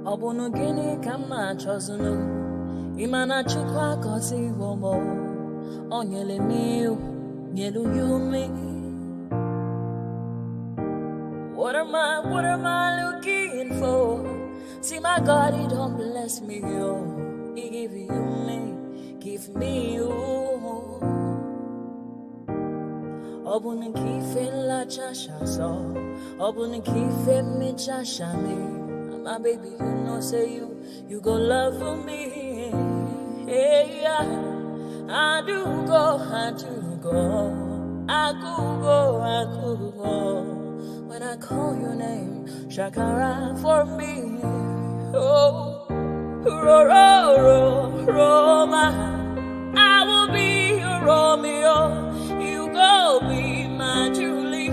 Obono gini kama chozunu Imana chukwa koti womo Onyele miu Nyelu yumi What am I looking for? See my God, he don't bless me, yo. He give you me, give me you. Obun kife la chasha so Obun kife me chasha me. My baby, you know, say you go love me. Hey, yeah. I do go. I could go. When I call your name, Shakara for me. Oh, Roma. I will be your Romeo. You go be my Julie.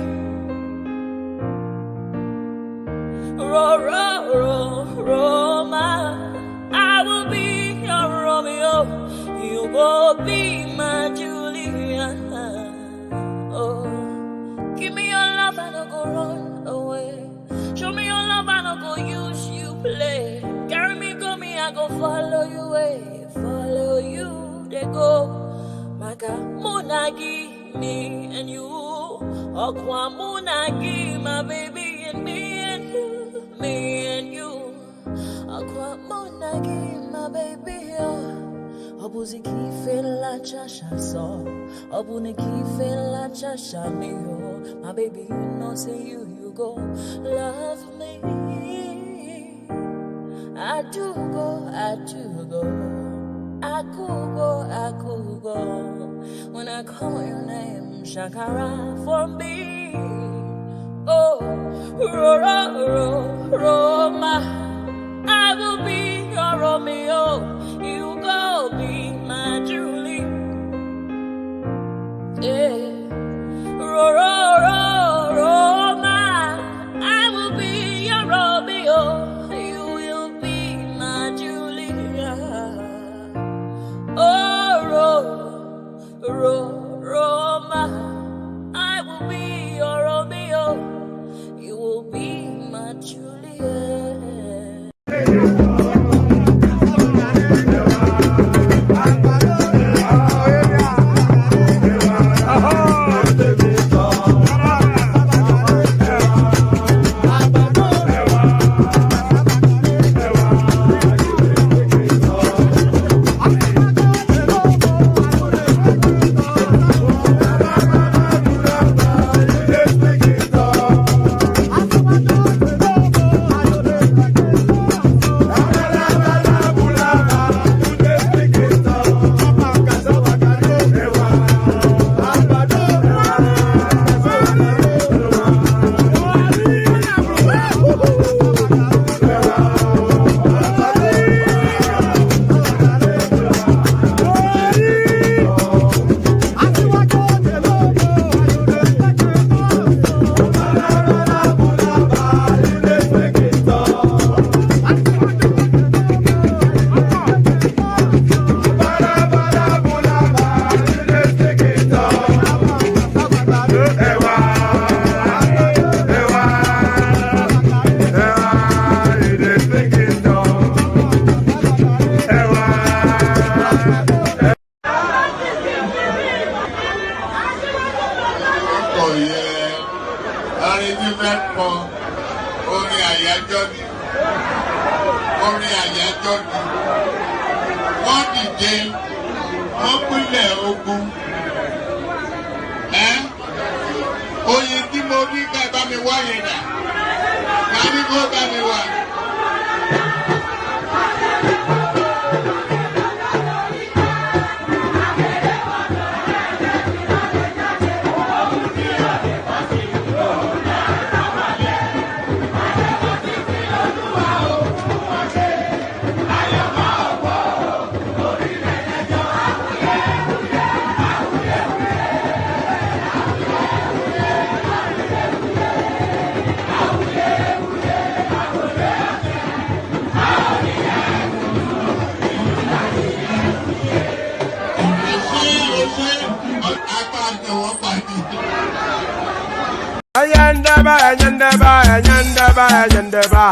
Roma, I will be your Romeo. You will be my Julia. Oh, give me your love and I'll go run away. Show me your love and I'll go use you play. Carry me, go me, I go follow you away. Follow you, they go. Maka Munagi, me and you. Okwa Munagi, my baby and me and you. Me and you, Aqua Monagi, my baby. Obuzi kife la chasha so, Obuni kife la chasha me. My baby, you know, say you go love me. I do go. I could go. When I call your name, Shakara for me. Oh, Roma, I will be your Romeo. You go be my Julie. Yeah, Roma, I will be your Romeo. You will be my Julia. Oh, Roma, I will be your Romeo. You will be my Juliet. Ayanda ba, ayanda ba, ayanda ba, ayanda ba.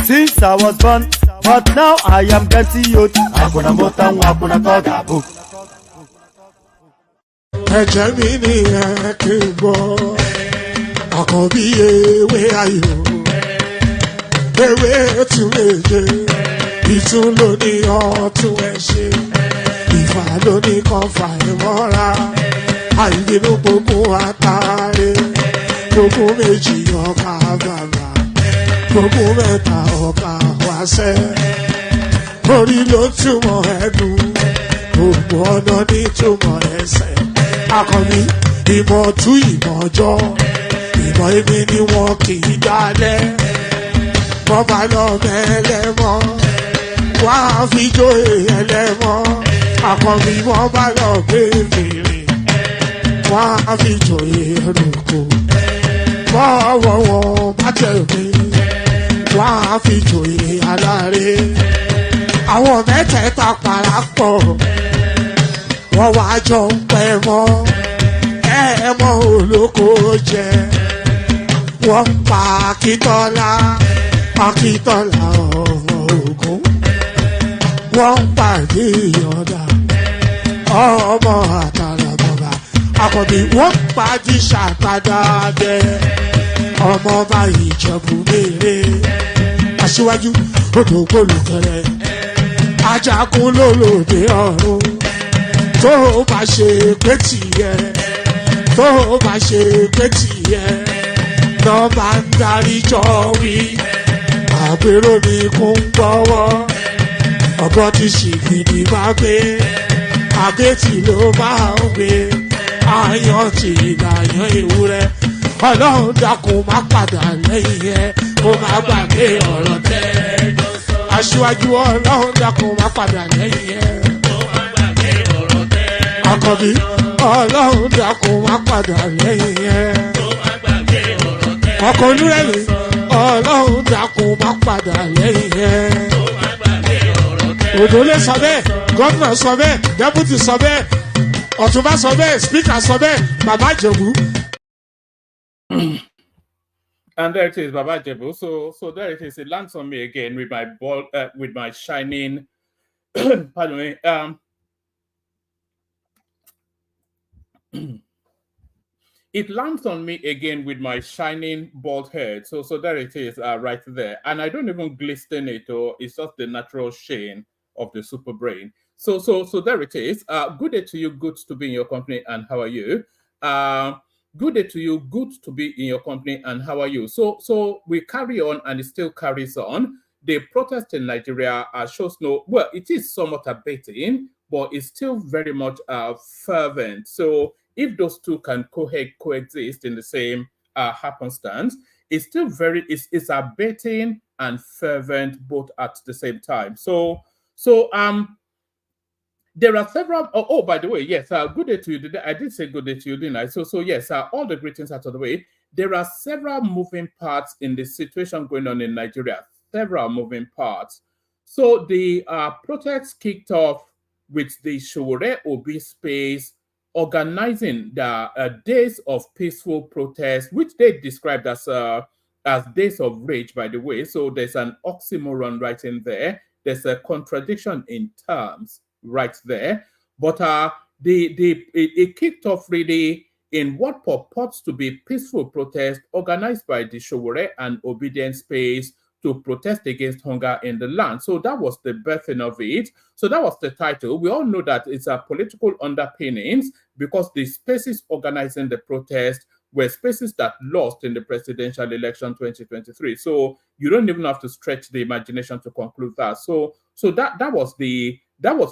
Since I was born, but now I am getting youth. Akuna motan wakuna toga book. Ejemini ekebo, akobiye we ayo. Ewe tumeje, itulo ni otu eshe. Ifa lo ni konfa imora, aibinu poku atare. Poku meji oka baba. Gbogbo mẹ́ta ọ̀ka wáṣẹ́, orí ló túmọ̀ ẹnu, gbogbo ọ̀nà ní túmọ̀ ẹsẹ̀. Akọni ìmọ̀ tú ìmọ̀ ọjọ́, ìmọ̀ èmi ni wọn kì í dálẹ̀. Wọ́n bá lọ mẹ́lẹ́mọ́, wọ́n á fi jóye ẹlẹ́mọ́. Akọni wọ́n bá lọ gbé fèrè, wọ́n á fi jóye ẹrùkù. Bọ́wọ́ wọn bá tẹ̀lé. Wọ́n á fi jòyè aláre. Àwọn mẹ́tẹ̀ẹ̀ta parapọ̀. Wọ́n wá jọ ń pẹ́ mọ́. Ẹ̀ẹ́mọ́ olóko jẹ. Wọ́n pa Akíntọ́lá. Akíntọ́lá ọmọ Ògún. Wọ́n pàdé Ìyọ̀dà. Ọmọ Àtàlàbọ̀bà. Àkọ́bí wọ́n pàdé Ṣàgbàdà bẹ́. Ọmọ ọba Ìjẹ̀bú Mèrè. Aṣíwájú odò gbólùkẹrẹ. Ajagun lólòdì ọ̀run. Tó bá ṣe pé tìyẹ. Tó bá ṣe pé tìyẹ. Lọ́ bá ń darí jọ wí. Àpérò mi kún gbọ́wọ́. Ọ̀bọ ti ṣìgìdì máa gbé. Àgétì ló máa ń gbé. Àyàn ti ìlàyàn ewúrẹ́. Ọlọ́run dákun má padà lẹ́yìn ẹ̀. Ó má gbàgbé ọ̀rọ̀ tẹ́. aṣíwájú ọlọ́run dákun má padà lẹ́yìn ẹ̀. Àkànbí ọlọ́run dákun má padà lẹ́yìn ẹ̀. Ọkọ̀ onírẹ̀lẹ̀ ọlọ́run dákun má padà lẹ́yìn ẹ̀. Òdòlé sọ bẹ́ẹ̀, gọ́fìnà sọ bẹ́ẹ̀, dẹ́pútì sọ bẹ́ẹ̀, ọ̀túnba sọ bẹ́ẹ̀, spíkà sọ bẹ́ẹ̀, bàbá Ìjẹ̀bú. And there it is, Baba Jebu. So there it is. It lands on me again with my ball, with my shining. Pardon me. It lands on me again with my shining bald head. So there it is, right there. And I don't even glisten it, or it's just the natural sheen of the super brain. So there it is. Good day to you. Good to be in your company. And how are you? Good day to you. Good to be in your company. And how are you? So we carry on, and it still carries on. The protest in Nigeria shows no, well, it is somewhat abating, but it's still very much fervent. So if those two can coexist in the same happenstance, it's still it's abating and fervent both at the same time. So there are several. Oh, by the way, yes. Good day to you. I did say good day to you, didn't I? So yes. All the greetings out of the way. There are several moving parts in the situation going on in Nigeria. Several moving parts. So the protests kicked off with the Showore Obi space organizing the days of peaceful protest, which they described as days of rage. By the way, so there's an oxymoron right in there. There's a contradiction in terms right there, but it kicked off really in what purports to be peaceful protest organized by the Showore and Obedient Space to protest against hunger in the land. So that was the birthing of it. So that was the title. We all know that it's a political underpinnings because the spaces organizing the protest were spaces that lost in the presidential election 2023. So you don't even have to stretch the imagination to conclude that. So that was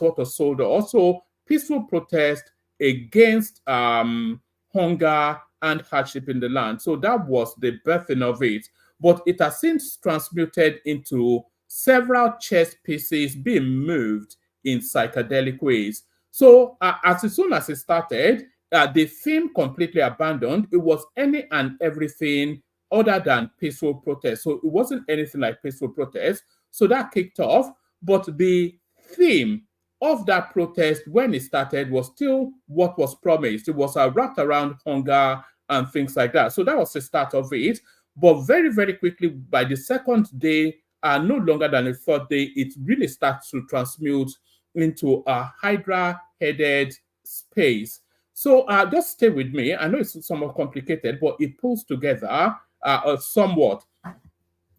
what was sold. Also, peaceful protest against hunger and hardship in the land. So that was the birthing of it. But it has since transmuted into several chess pieces being moved in psychedelic ways. So as soon as it started, the theme completely abandoned. It was any and everything other than peaceful protest. So it wasn't anything like peaceful protest. So that kicked off. But the theme of that protest when it started was still what was promised. It was wrapped around hunger and things like that. So that was the start of it. But very, very quickly, by the second day, no longer than the third day, it really starts to transmute into a hydra-headed space. So just stay with me. I know it's somewhat complicated, but it pulls together somewhat.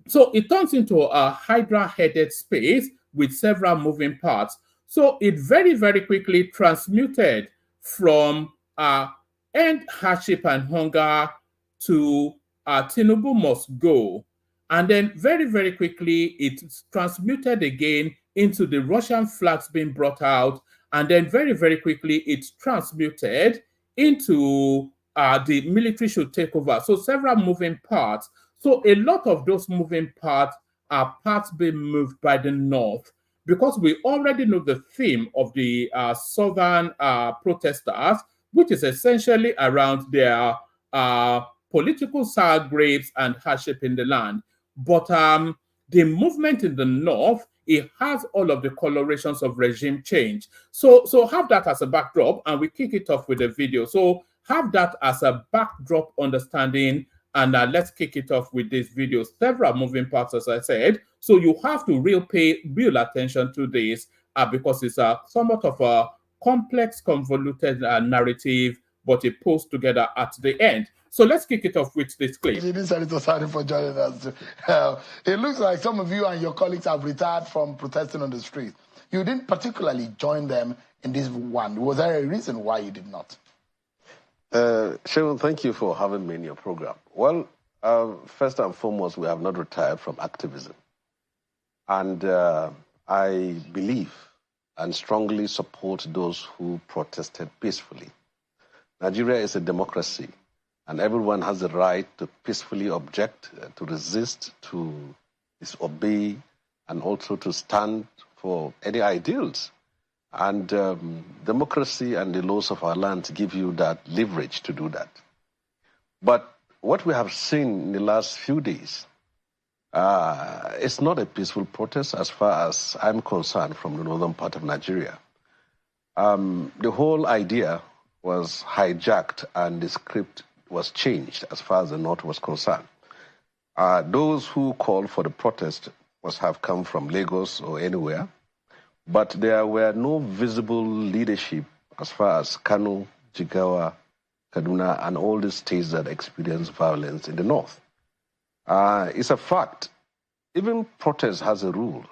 So it turns into a hydra-headed space with several moving parts. So it very, very quickly transmuted from end hardship and hunger to Tinubu must go. And then very, very quickly, it transmuted again into the Russian flags being brought out. And then very, very quickly, it transmuted into the military should take over. So several moving parts. So a lot of those moving parts are parts being moved by the North, because we already know the theme of the Southern protesters, which is essentially around their political sour grapes and hardship in the land. But the movement in the North, it has all of the colorations of regime change. So have that as a backdrop, and we kick it off with a video. So have that as a backdrop understanding, and let's kick it off with this video. Several moving parts, as I said. So you have to pay real attention to this because it's somewhat of a complex, convoluted narrative, but it pulls together at the end. So let's kick it off with this clip. Senator Sani for joining us. It looks like some of you and your colleagues have retired from protesting on the street. You didn't particularly join them in this one. Was there a reason why you did not? Shehu, thank you for having me in your program. Well, first and foremost, we have not retired from activism. And I believe and strongly support those who protested peacefully. Nigeria is a democracy, and everyone has the right to peacefully object, to resist, to disobey, and also to stand for any ideals. And democracy and the laws of our land give you that leverage to do that. But what we have seen in the last few days, it's not a peaceful protest as far as I'm concerned from the northern part of Nigeria. The whole idea was hijacked and the script was changed as far as the north was concerned. Those who called for the protest must have come from Lagos or anywhere, but there were no visible leadership as far as Kano, Jigawa, Kaduna, and all the states that experience violence in the north. It's a fact. Even protest has a rule.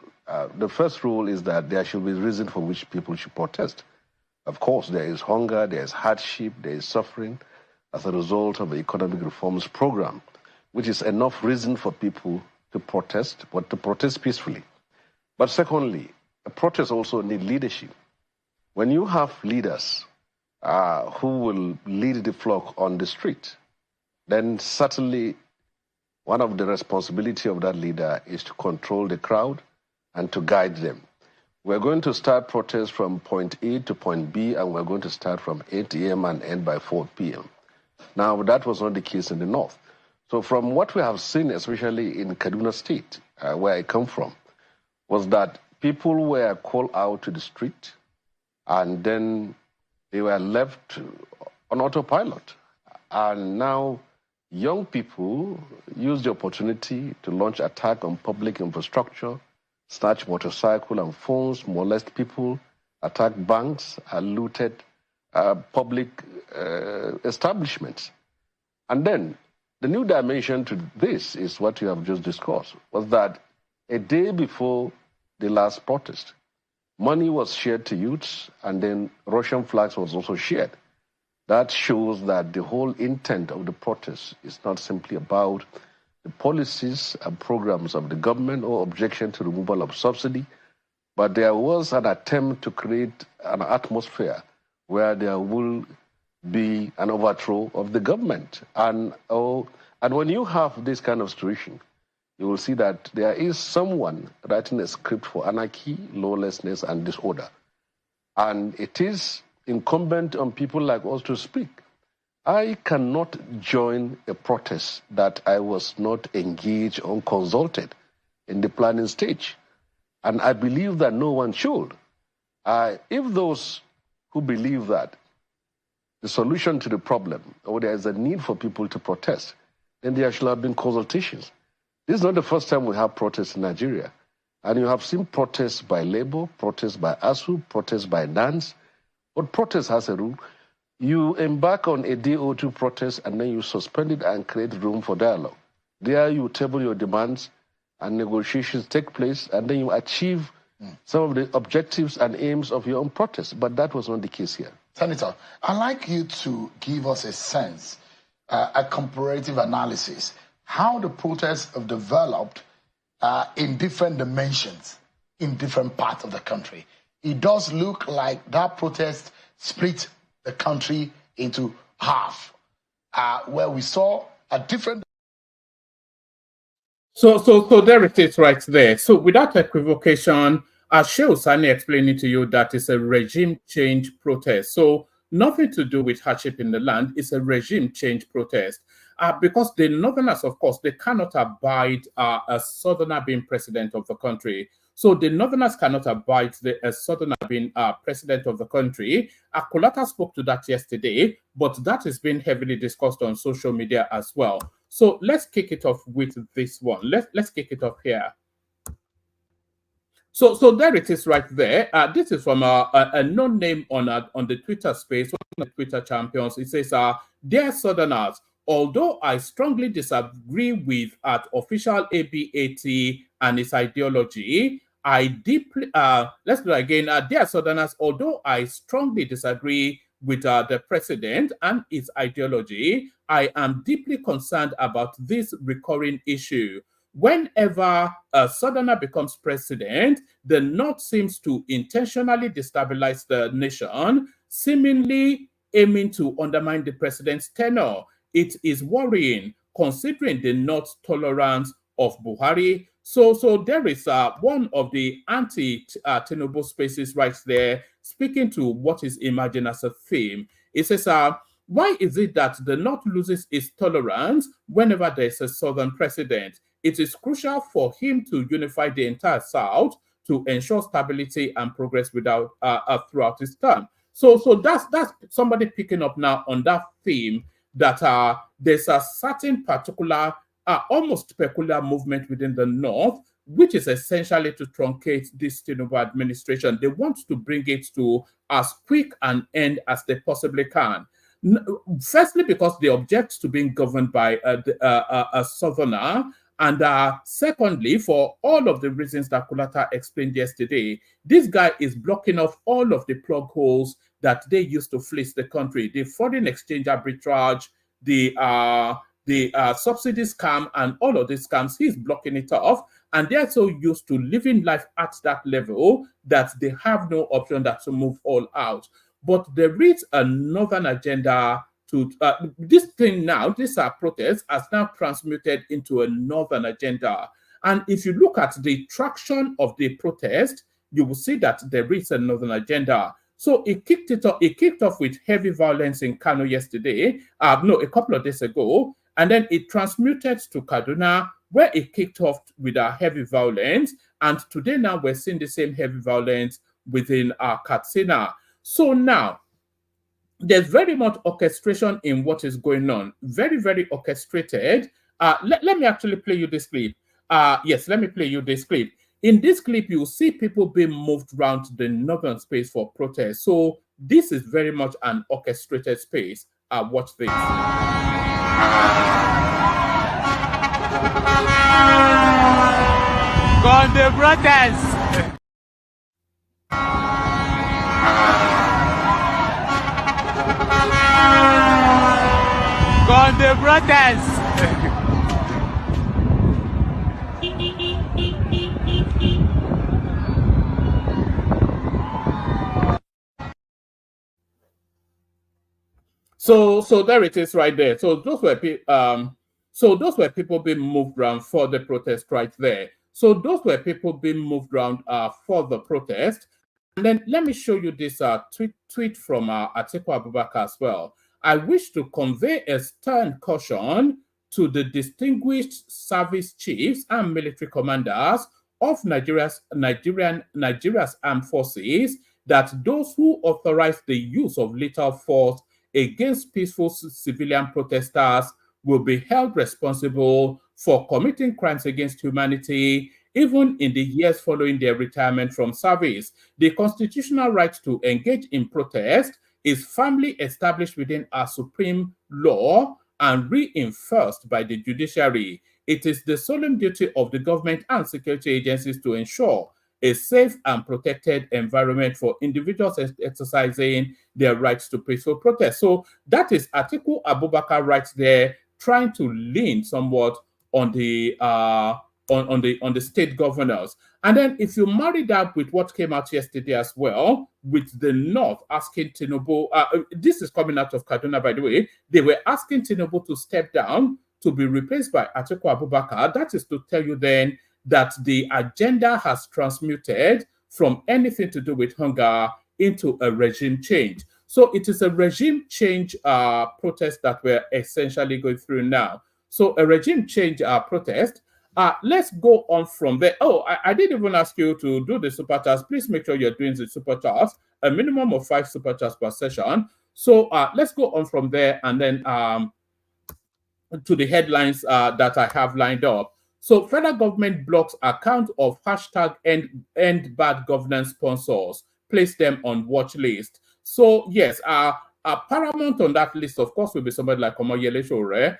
The first rule is that there should be reason for which people should protest. Of course, there is hunger, there is hardship, there is suffering as a result of the economic reforms program, which is enough reason for people to protest, but to protest peacefully. But secondly, a protest also needs leadership. When you have leaders who will lead the flock on the street, then certainly one of the responsibility of that leader is to control the crowd and to guide them. We're going to start protests from point A to point B, and we're going to start from 8 a.m. and end by 4 p.m. Now, that was not the case in the north. So from what we have seen, especially in Kaduna State, where I come from, was that people were called out to the street, and then they were left on autopilot. And now young people use the opportunity to launch attack on public infrastructure, snatch motorcycles and phones, molest people, attack banks, and looted public establishments. And then the new dimension to this is what you have just discussed, was that a day before the last protest, money was shared to youths, and then Russian flags was also shared. That shows that the whole intent of the protest is not simply about the policies and programs of the government or objection to removal of subsidy, but there was an attempt to create an atmosphere where there will be an overthrow of the government. And when you have this kind of situation, you will see that there is someone writing a script for anarchy, lawlessness, and disorder. And it is incumbent on people like us to speak. I cannot join a protest that I was not engaged or consulted in the planning stage. And I believe that no one should. If those who believe that the solution to the problem, or there is a need for people to protest, then there should have been consultations. This is not the first time we have protests in Nigeria. And you have seen protests by Labour, protests by ASU, protests by NANS. But protest has a rule. You embark on a day or two protest, and then you suspend it and create room for dialogue. There you table your demands, and negotiations take place, and then you achieve some of the objectives and aims of your own protest. But that was not the case here. Senator, I'd like you to give us a sense, a comparative analysis, how the protests have developed in different dimensions in different parts of the country. It does look like that protest split the country into half, where we saw a different... So there it is right there. So without equivocation, as Shehu Sani explaining to you that it's a regime change protest. So nothing to do with hardship in the land. It's a regime change protest. Because the Northerners, of course, they cannot abide a Southerner being president of the country. So the Northerners cannot abide a Southerner being president of the country. Akolata spoke to that yesterday, but that is being heavily discussed on social media as well. So let's kick it off with this one. Let's kick it off here. So there it is right there. This is from a known name on the Twitter space, one of the Twitter champions. It says, "Dear Southerners, although I strongly disagree with official ABAT and its ideology, I deeply, let's do it again. Dear Southerners, although I strongly disagree with the president and its ideology, I am deeply concerned about this recurring issue. Whenever a Southerner becomes president, the North seems to intentionally destabilize the nation, seemingly aiming to undermine the president's tenure. It is worrying, considering the North's tolerance of Buhari, So there is one of the anti-Tinubu spaces right there, speaking to what is emerging as a theme. It says, why is it that the North loses its tolerance whenever there is a Southern president? It is crucial for him to unify the entire South to ensure stability and progress without throughout his term. So that's somebody picking up now on that theme that there's a certain particular, almost peculiar movement within the North, which is essentially to truncate this Tinubu administration. They want to bring it to as quick an end as they possibly can. Firstly, because they object to being governed by a southerner, and secondly, for all of the reasons that Kulata explained yesterday, this guy is blocking off all of the plug holes that they used to fleece the country: the foreign exchange arbitrage, the subsidy scam, and all of these scams. He's blocking it off, and they're so used to living life at that level that they have no option but to move all out. But there is a northern agenda to this thing now. This protest has now transmuted into a northern agenda. And if you look at the traction of the protest, you will see that there is a northern agenda. So it kicked it off. It kicked off with heavy violence in Kano yesterday. A couple of days ago, and then it transmuted to Kaduna, where it kicked off with heavy violence. And today now we're seeing the same heavy violence within Katsina. So now, there's very much orchestration in what is going on. Very, very orchestrated. Let me actually play you this clip. Yes, let me play you this clip. In this clip, you see people being moved around the northern space for protest. So this is very much an orchestrated space. Watch this. Con the protest. Con the protest. So there it is right there. So those were people being moved around for the protest right there. So those were people being moved around for the protest. And then let me show you this tweet from Atiku Abubakar as well. I wish to convey a stern caution to the distinguished service chiefs and military commanders of Nigeria's armed forces that those who authorize the use of lethal force against peaceful civilian protesters will be held responsible for committing crimes against humanity, even in the years following their retirement from service. The constitutional right to engage in protest is firmly established within our supreme law and reinforced by the judiciary. It is the solemn duty of the government and security agencies to ensure a safe and protected environment for individuals exercising their rights to peaceful protest. So that is Atiku Abubakar right there, trying to lean somewhat on the state governors. And then if you marry that with what came out yesterday as well, with the North asking Tinubu, this is coming out of Kaduna, by the way, they were asking Tinubu to step down to be replaced by Atiku Abubakar. That is to tell you then that the agenda has transmuted from anything to do with hunger into a regime change. So it is a regime change protest that we're essentially going through now. So a regime change protest. Let's go on from there. Oh, I didn't even ask you to do the super chats. Please make sure you're doing the super chats, a minimum of 5 super chats per session. So let's go on from there and then to the headlines that I have lined up. So federal government blocks account of hashtag end bad governance sponsors, place them on watch list. So yes, paramount on that list, of course, will be somebody like Omoyele Sowore.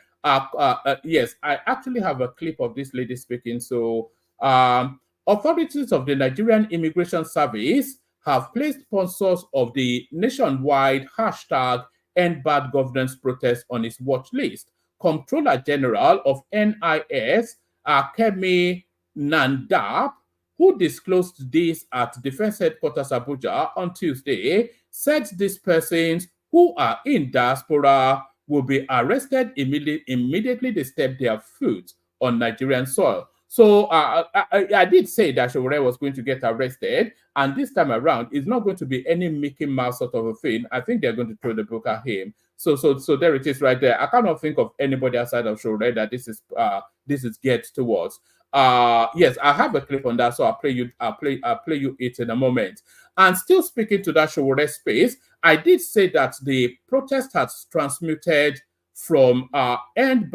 Yes, I actually have a clip of this lady speaking. So authorities of the Nigerian Immigration Service have placed sponsors of the nationwide hashtag end bad governance protest on its watch list. Comptroller General of NIS, Kemi Nandap, who disclosed this at Defense Headquarters Abuja on Tuesday, said these persons who are in diaspora will be arrested immediately they step their foot on Nigerian soil. So I did say that Showore was going to get arrested, and this time around, it's not going to be any Mickey Mouse sort of a thing. I think they're going to throw the book at him. So there it is right there. I cannot think of anybody outside of Showore that this is geared towards. Yes, I have a clip on that, so I'll play you it in a moment. And still speaking to that Showore space, I did say that the protest has transmuted from end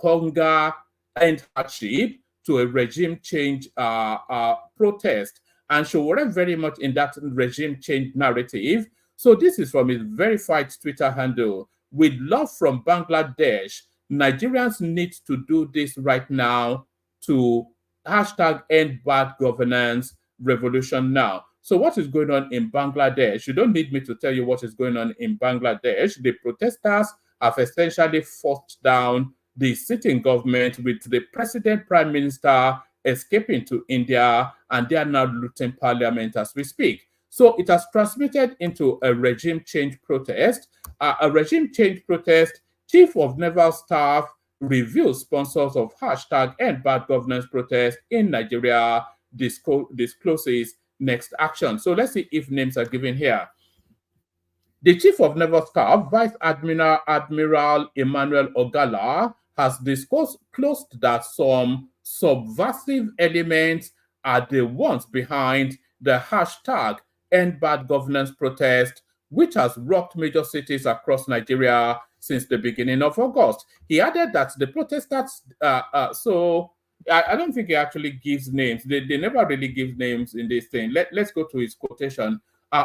hunger, end hardship to a regime change protest, and Showore very much in that regime change narrative. So this is from his verified Twitter handle: "With love from Bangladesh, Nigerians need to do this right now to #end bad governance revolution now." So what is going on in Bangladesh? You don't need me to tell you what is going on in Bangladesh. The protesters have essentially forced down the sitting government, with the president, prime minister escaping to India, and they are now looting parliament as we speak. So it has transmitted into a regime change protest. A regime change protest. Chief of Naval Staff reveals sponsors of #end bad governance protest in Nigeria, discloses next action. So let's see if names are given here. The Chief of Naval Staff, Vice Admiral Emmanuel Ogala, has disclosed that some subversive elements are the ones behind the #end bad governance protest, which has rocked major cities across Nigeria since the beginning of August. He added that the protesters, I don't think he actually gives names. They never really give names in this thing. Let's go to his quotation.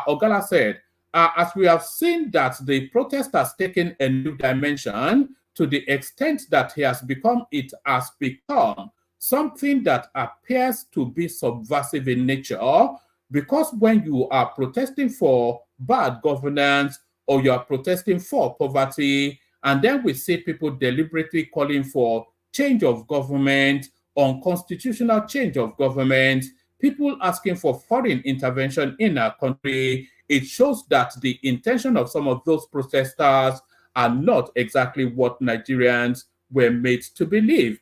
Ogala said, as we have seen that the protest has taken a new dimension to the extent that it has become something that appears to be subversive in nature, because when you are protesting for bad governance or you are protesting for poverty, and then we see people deliberately calling for change of government, unconstitutional change of government, people asking for foreign intervention in our country, it shows that the intention of some of those protesters are not exactly what Nigerians were made to believe.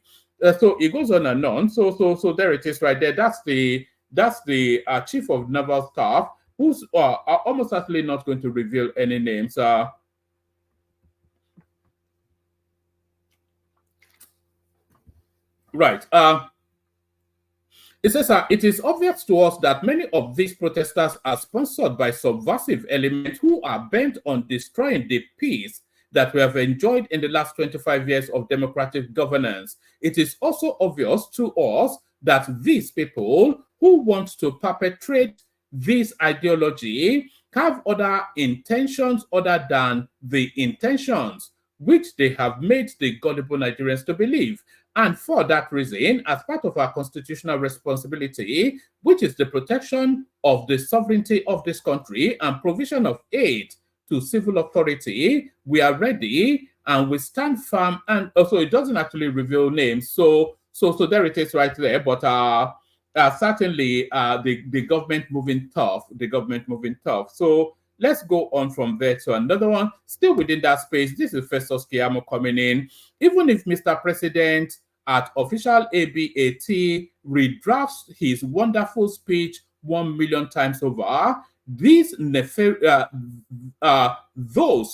So it goes on and on. So there it is right there. That's the Chief of Naval Staff, who's almost certainly not going to reveal any names. Right. It says, it is obvious to us that many of these protesters are sponsored by subversive elements who are bent on destroying the peace that we have enjoyed in the last 25 years of democratic governance. It is also obvious to us that these people who want to perpetrate this ideology have other intentions other than the intentions which they have made the gullible Nigerians to believe. And for that reason, as part of our constitutional responsibility, which is the protection of the sovereignty of this country and provision of aid to civil authority, we are ready and we stand firm. And also, it doesn't actually reveal names. So there it is right there. But certainly, the government moving tough. The government moving tough. So let's go on from there to another one. Still within that space, this is Festus Keyamo coming in. Even if Mr. President at official ABAT redrafts his wonderful speech 1 million times over, those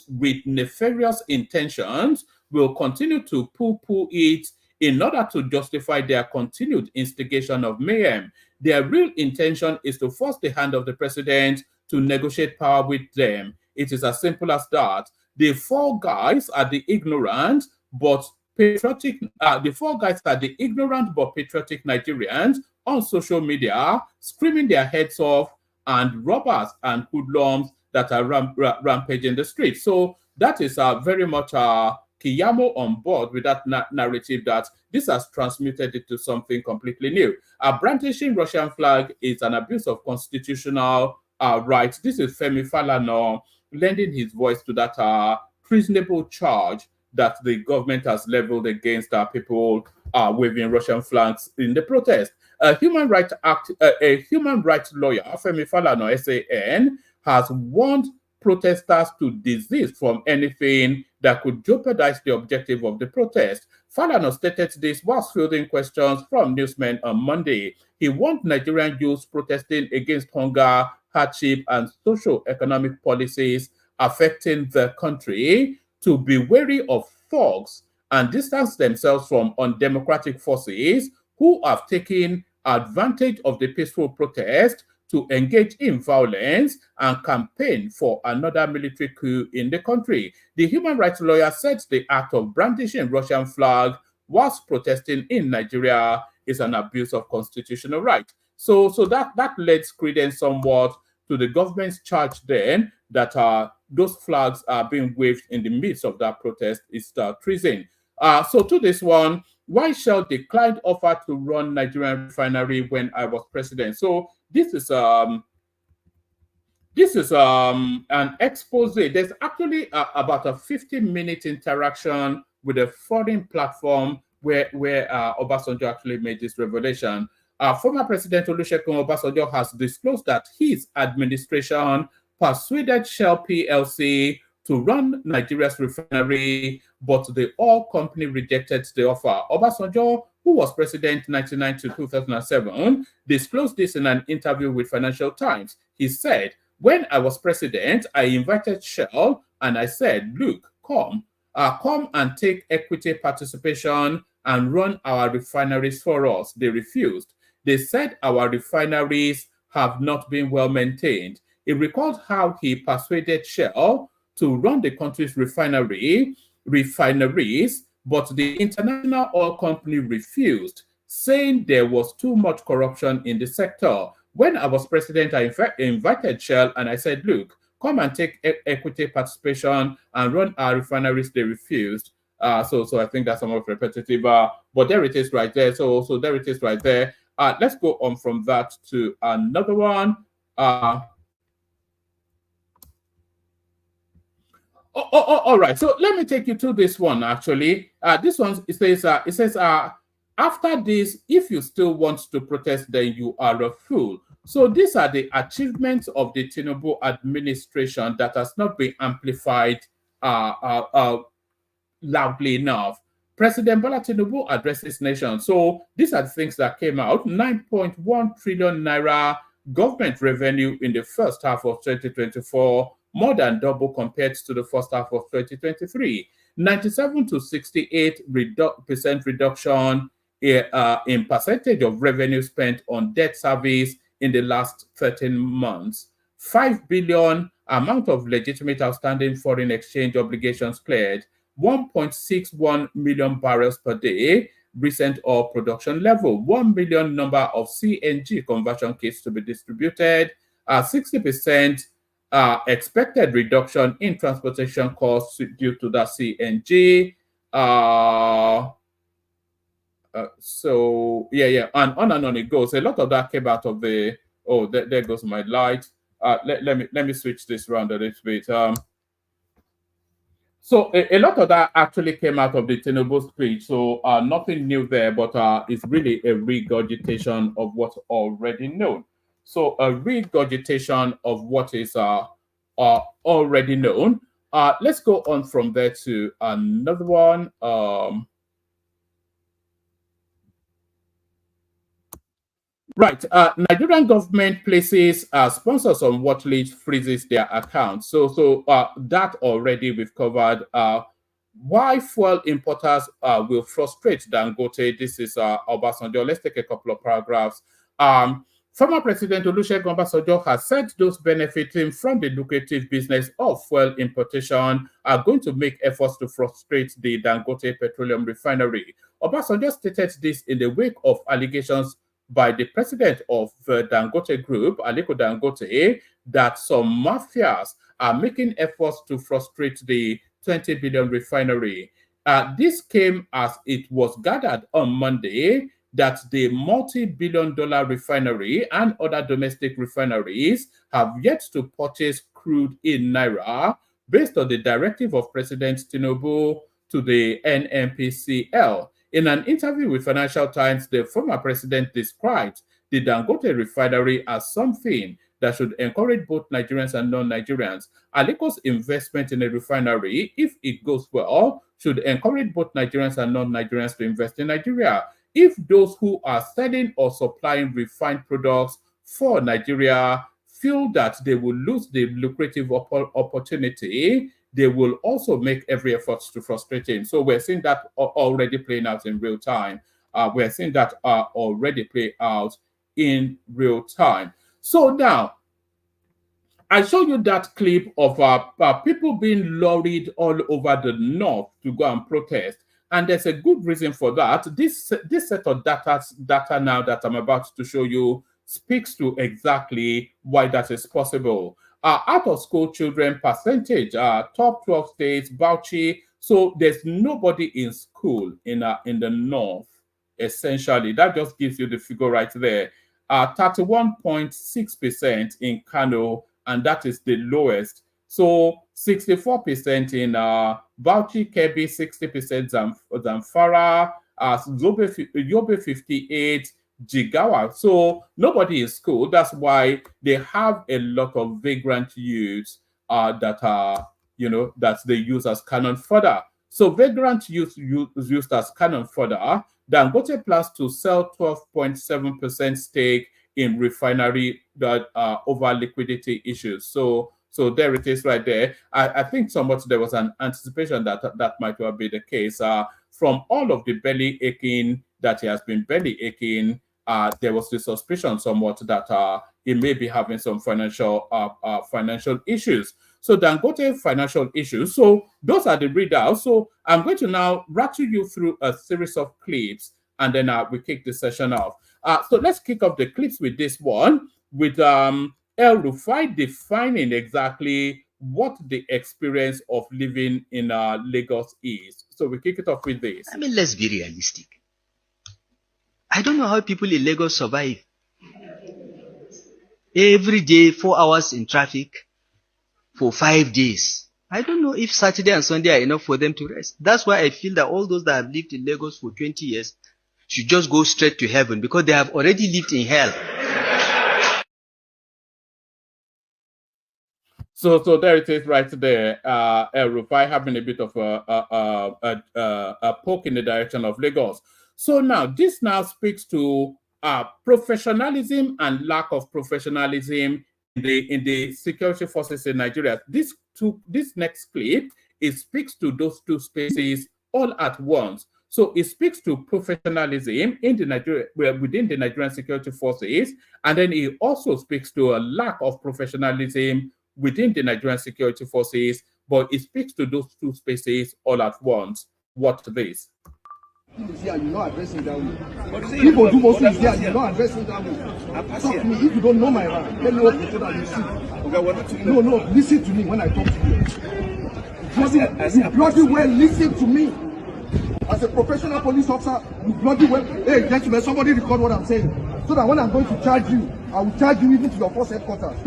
with nefarious intentions will continue to poo-poo it in order to justify their continued instigation of mayhem. Their real intention is to force the hand of the president to negotiate power with them. It is as simple as that. The four guys are the ignorant but patriotic. The four guys are the ignorant but patriotic Nigerians on social media, screaming their heads off, and robbers and hoodlums that are rampaging the streets. So that is very much Keyamo on board with that narrative that this has transmuted it to something completely new. Brandishing Russian flag is an abuse of constitutional rights. This is Femi Falana lending his voice to that treasonable charge that the government has leveled against people waving Russian flags in the protest. A human rights lawyer, Femi Falana, SAN, has warned protesters to desist from anything that could jeopardize the objective of the protest. Falana stated this whilst fielding questions from newsmen on Monday. He warned Nigerian youths protesting against hunger, hardship, and socio-economic policies affecting the country to be wary of thugs and distance themselves from undemocratic forces who have taken advantage of the peaceful protest to engage in violence and campaign for another military coup in the country. The human rights lawyer said the act of brandishing Russian flag whilst protesting in Nigeria is an abuse of constitutional right. So that lends credence somewhat to the government's charge then that those flags are being waved in the midst of that protest is treason. So to this one, why Shell declined offer to run Nigerian refinery when I was president? So this is an expose. There's actually about a 50-minute interaction with a foreign platform where Obasanjo actually made this revelation. Former President Olusegun Obasanjo has disclosed that his administration persuaded Shell PLC to run Nigeria's refinery, but the oil company rejected the offer. Obasanjo, who was president 1999 to 2007, disclosed this in an interview with Financial Times. He said, "When I was president, I invited Shell and I said, look, come and take equity participation and run our refineries for us." They refused. They said our refineries have not been well maintained. He recalled how he persuaded Shell to run the country's refineries, but the international oil company refused, saying there was too much corruption in the sector. When I was president, I invited Shell and I said, look, come and take equity participation and run our refineries. They refused. So I think that's somewhat repetitive, but there it is right there. So there it is right there. Let's go on from that to another one. All right. So let me take you to this one. Actually, this one it says after this, if you still want to protest, then you are a fool. So these are the achievements of the Tinubu administration that has not been amplified loudly enough. President Bola Tinubu addresses nation. So these are the things that came out. 9.1 trillion naira government revenue in the first half of 2024, more than double compared to the first half of 2023. 97 to 68% reduction in percentage of revenue spent on debt service in the last 13 months. 5 billion amount of legitimate outstanding foreign exchange obligations cleared. 1.61 million barrels per day recent oil production level. 1 million number of CNG conversion kits to be distributed. 60% expected reduction in transportation costs due to the CNG. And on it goes. A lot of that came out of the. Oh, there goes my light. Let me switch this around a little bit. So a lot of that actually came out of the Tinubu speech. So nothing new there, but it's really a regurgitation of what's already known. So a regurgitation of what is already known. Let's go on from there to another one. Right. Nigerian government places sponsors on watch list, freezes their accounts. So that already we've covered. Why fuel importers will frustrate Dangote. This is Obasanjo. Let's take a couple of paragraphs. Former President Olusegun Obasanjo has said those benefiting from the lucrative business of fuel importation are going to make efforts to frustrate the Dangote petroleum refinery. Obasanjo stated this in the wake of allegations by the president of the Dangote Group, Aliko Dangote, that some mafias are making efforts to frustrate the 20 billion refinery. This came as it was gathered on Monday that the multi-billion-dollar refinery and other domestic refineries have yet to purchase crude in Naira based on the directive of President Tinubu to the NNPCL. In an interview with Financial Times, the former president described the Dangote refinery as something that should encourage both Nigerians and non-Nigerians. Aleko's investment in a refinery, if it goes well, should encourage both Nigerians and non-Nigerians to invest in Nigeria. If those who are selling or supplying refined products for Nigeria feel that they will lose the lucrative opportunity, they will also make every effort to frustrate him. So we're seeing that already playing out in real time. We're seeing that already play out in real time. So now, I show you that clip of people being lorried all over the north to go and protest. And there's a good reason for that. This set of data now that I'm about to show you speaks to exactly why that is possible. Out of school children percentage, top 12 states, Bauchi. So there's nobody in school in the north, essentially. That just gives you the figure right there. 31.6% in Kano, and that is the lowest. So 64% in Bauchi, Kebbi, 60% Zamfara, Yobe 58, Jigawa. So nobody in school. That's why they have a lot of vagrant youths that are, that they use as cannon fodder. So vagrant youth used as cannon fodder. Dangote plans to sell 12.7% stake in refinery that over liquidity issues. So there it is right there. I think somewhat there was an anticipation that might well be the case. From all of the belly aching that he has been belly aching, there was the suspicion somewhat that he may be having some financial issues. So Dangote financial issues. So those are the readouts. So I'm going to now rattle you through a series of clips, and then we kick the session off. So let's kick off the clips with this one, with El Rufai defining exactly what the experience of living in Lagos is. So we kick it off with this. I mean, let's be realistic. I don't know how people in Lagos survive. Every day, 4 hours in traffic for 5 days. I don't know if Saturday and Sunday are enough for them to rest. That's why I feel that all those that have lived in Lagos for 20 years should just go straight to heaven, because they have already lived in hell. So there it is right there. El Rufai having a bit of a poke in the direction of Lagos. So now this now speaks to professionalism and lack of professionalism in the security forces in Nigeria. This next clip, it speaks to those two spaces all at once. So it speaks to professionalism within the Nigerian security forces, and then it also speaks to a lack of professionalism within the Nigerian security forces, but it speaks to those two spaces all at once. Watch this. You're not addressing that way. People do most things here, you're not addressing that way. Talk to me. If you don't know my rank, let me know so that you see. No, listen to me when I talk to you. You bloody well listen to me. As a professional police officer, you bloody well. Hey, gentlemen, somebody record what I'm saying. So that when I'm going to charge you, I will charge you even to your first headquarters.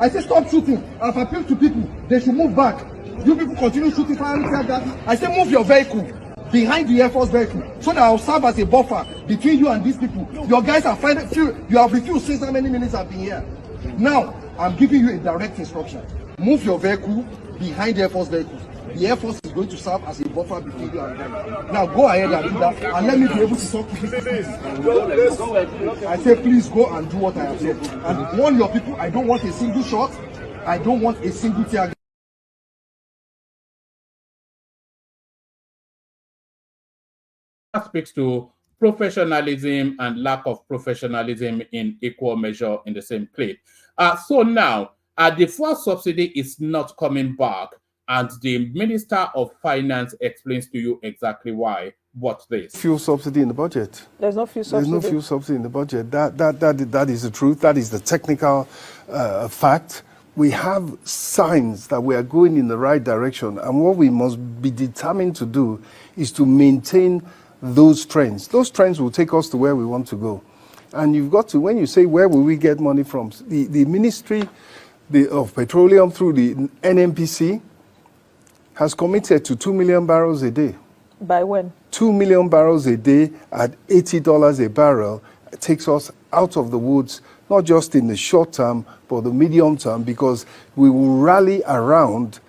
I say stop shooting. I've appealed to people. They should move back. You people continue shooting, firing like that. I say move your vehicle behind the Air Force vehicle, so that I'll serve as a buffer between you and these people. Your guys are fighting. You have refused since how many minutes I've been here. Now, I'm giving you a direct instruction. Move your vehicle behind the Air Force vehicle. The Air Force is going to serve as a buffer between you and them. Now, go ahead and do that, and let me be able to talk to these people. I say, please go and do what I have said. And warn your people, I don't want a single shot. I don't want a single tear gas. Speaks to professionalism and lack of professionalism in equal measure in the same clip. So now, the fuel subsidy is not coming back, and the Minister of Finance explains to you exactly why. Watch this. Fuel subsidy in the budget. There's no fuel subsidy. There's no fuel subsidy in the budget. That is the truth. That is the technical fact. We have signs that we are going in the right direction, and what we must be determined to do is to maintain those trends. Those trends will take us to where we want to go. And you've got to, when you say where will we get money from, the Ministry of Petroleum through the NNPC has committed to 2 million barrels a day. By when? 2 million barrels a day at $80 a barrel takes us out of the woods not just in the short term, but the medium term, because we will rally around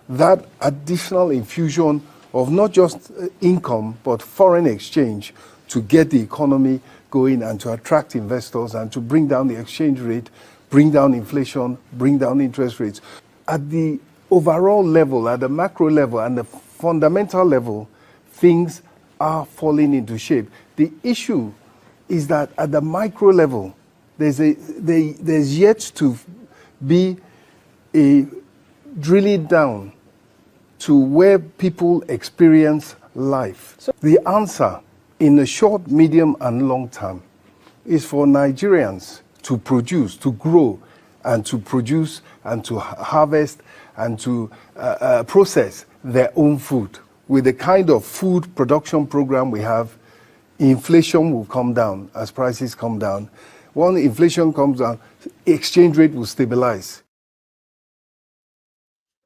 that additional infusion of not just income, but foreign exchange to get the economy going and to attract investors and to bring down the exchange rate, bring down inflation, bring down interest rates. At the overall level, at the macro level and the fundamental level, things are falling into shape. The issue is that at the micro level, there's yet to be a drilling down to where people experience life. So the answer in the short, medium, and long term is for Nigerians to produce, to grow, and to produce, and to harvest, and to process their own food. With the kind of food production program we have, inflation will come down as prices come down. When inflation comes down, exchange rate will stabilize.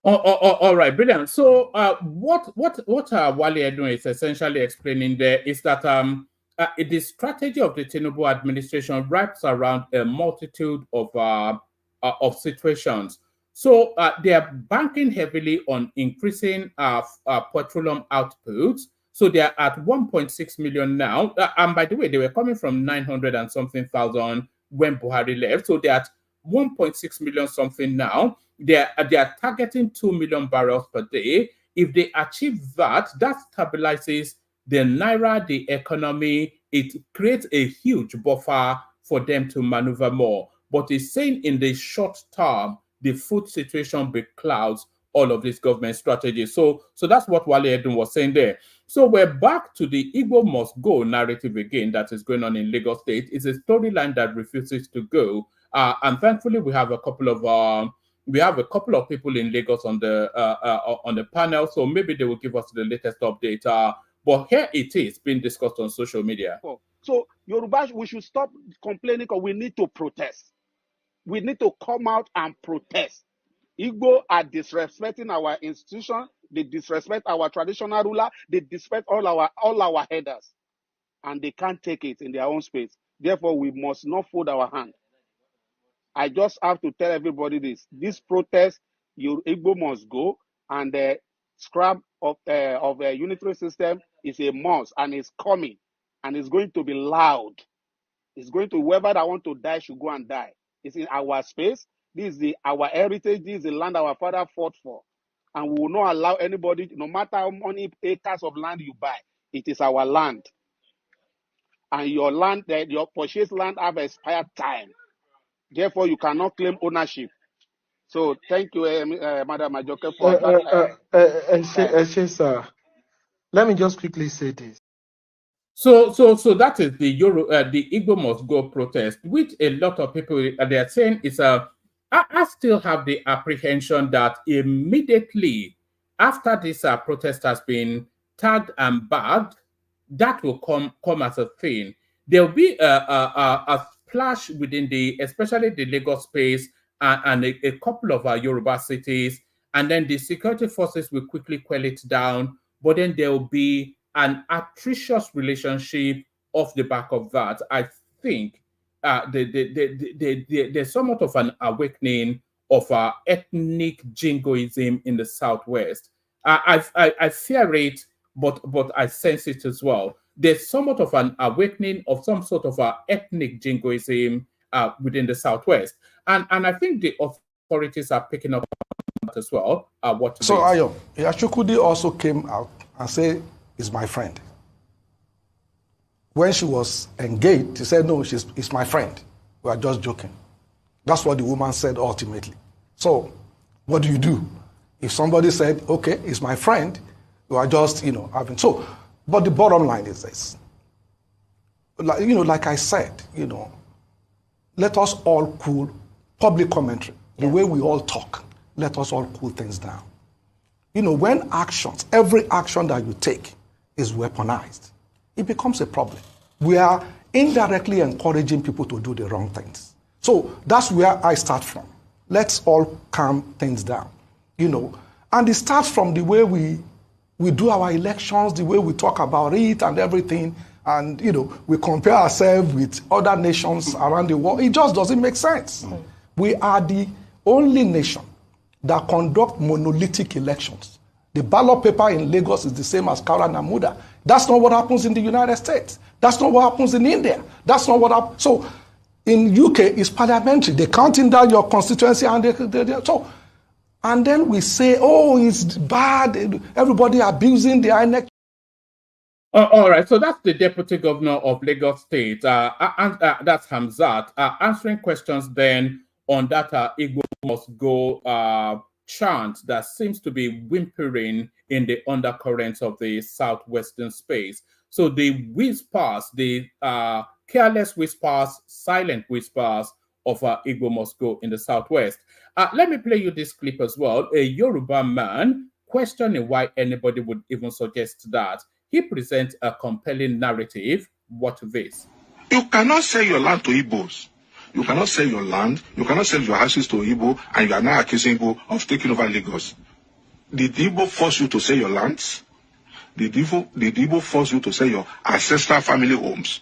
All right, brilliant. So what Wale Edun is essentially explaining there is that the strategy of the Tinubu administration wraps around a multitude of situations. So they are banking heavily on increasing petroleum output. So they are at 1.6 million now. And by the way, they were coming from 900 and something thousand when Buhari left. So they are at 1.6 million something now. They are targeting 2 million barrels per day. If they achieve that, that stabilizes the naira, the economy. It creates a huge buffer for them to maneuver more. But it's saying in the short term, the food situation beclouds all of this government strategy. So that's what Wale Edun was saying there. So we're back to the Igbo must go narrative again that is going on in Lagos State. It's a storyline that refuses to go. And thankfully, we have a couple of people in Lagos on the panel, so maybe they will give us the latest update. But here it is being discussed on social media. So Yoruba, we should stop complaining because we need to protest. We need to come out and protest. Igbo are disrespecting our institution. They disrespect our traditional ruler. They disrespect all our headers, and they can't take it in their own space. Therefore, we must not fold our hand. I just have to tell everybody this: this protest, Igbo must go, and the scrap of a unitary system is a must, and it's coming, and it's going to be loud. It's going to, whoever that want to die should go and die. It's in our space. This is our heritage. This is the land our father fought for, and we will not allow anybody, no matter how many acres of land you buy, it is our land, and your land, your purchased land, have expired time. Therefore, you cannot claim ownership. So, thank you, Madam Majoke, for sir. Let me just quickly say this. So that is the Igbo must go protest, which a lot of people they are saying is I still have the apprehension that immediately after this protest has been tagged and bagged, that will come as a thing. There will be a splash within especially the Lagos space and a couple of our Yoruba cities, and then the security forces will quickly quell it down. But then there will be an atrocious relationship off the back of that. I think there's somewhat of an awakening of ethnic jingoism in the Southwest. I fear it, but I sense it as well. There's somewhat of an awakening of some sort of ethnic jingoism within the Southwest. And I think the authorities are picking up on that as well. So, Ayo, Yachukudi also came out and said, "Is my friend." When she was engaged, she said, "No, it's my friend. We are just joking." That's what the woman said ultimately. So, what do you do? If somebody said, "Okay, it's my friend," you are just, having. So, but the bottom line is this. Like I said, let us all cool public commentary, the way we all talk. Let us all cool things down. When every action that you take is weaponized, it becomes a problem. We are indirectly encouraging people to do the wrong things. So that's where I start from. Let's all calm things down, And it starts from the way we do our elections, the way we talk about it and everything. and we compare ourselves with other nations around the world. It just doesn't make sense. We are the only nation that conduct monolithic elections. The ballot paper in Lagos is the same as Kaura Namuda. That's not what happens in the United States. That's not what happens in India. That's not what happens. So in UK, it's parliamentary. They're counting down your constituency and and then we say, oh, it's bad. Everybody abusing the INEC. All right, so that's the Deputy Governor of Lagos State. That's Hamzat answering questions then on that Igbo must go chant that seems to be whimpering in the undercurrents of the southwestern space. So the whispers, the careless whispers, silent whispers of Igbo must go in the southwest. Let me play you this clip as well. A Yoruba man questioning why anybody would even suggest that. He presents a compelling narrative. Watch this. You cannot sell your land to Igbos. You cannot sell your land. You cannot sell your houses to Igbo, and you are now accusing Igbo of taking over Lagos. Did Igbo force you to sell your lands? Did Igbo force you to sell your ancestral family homes?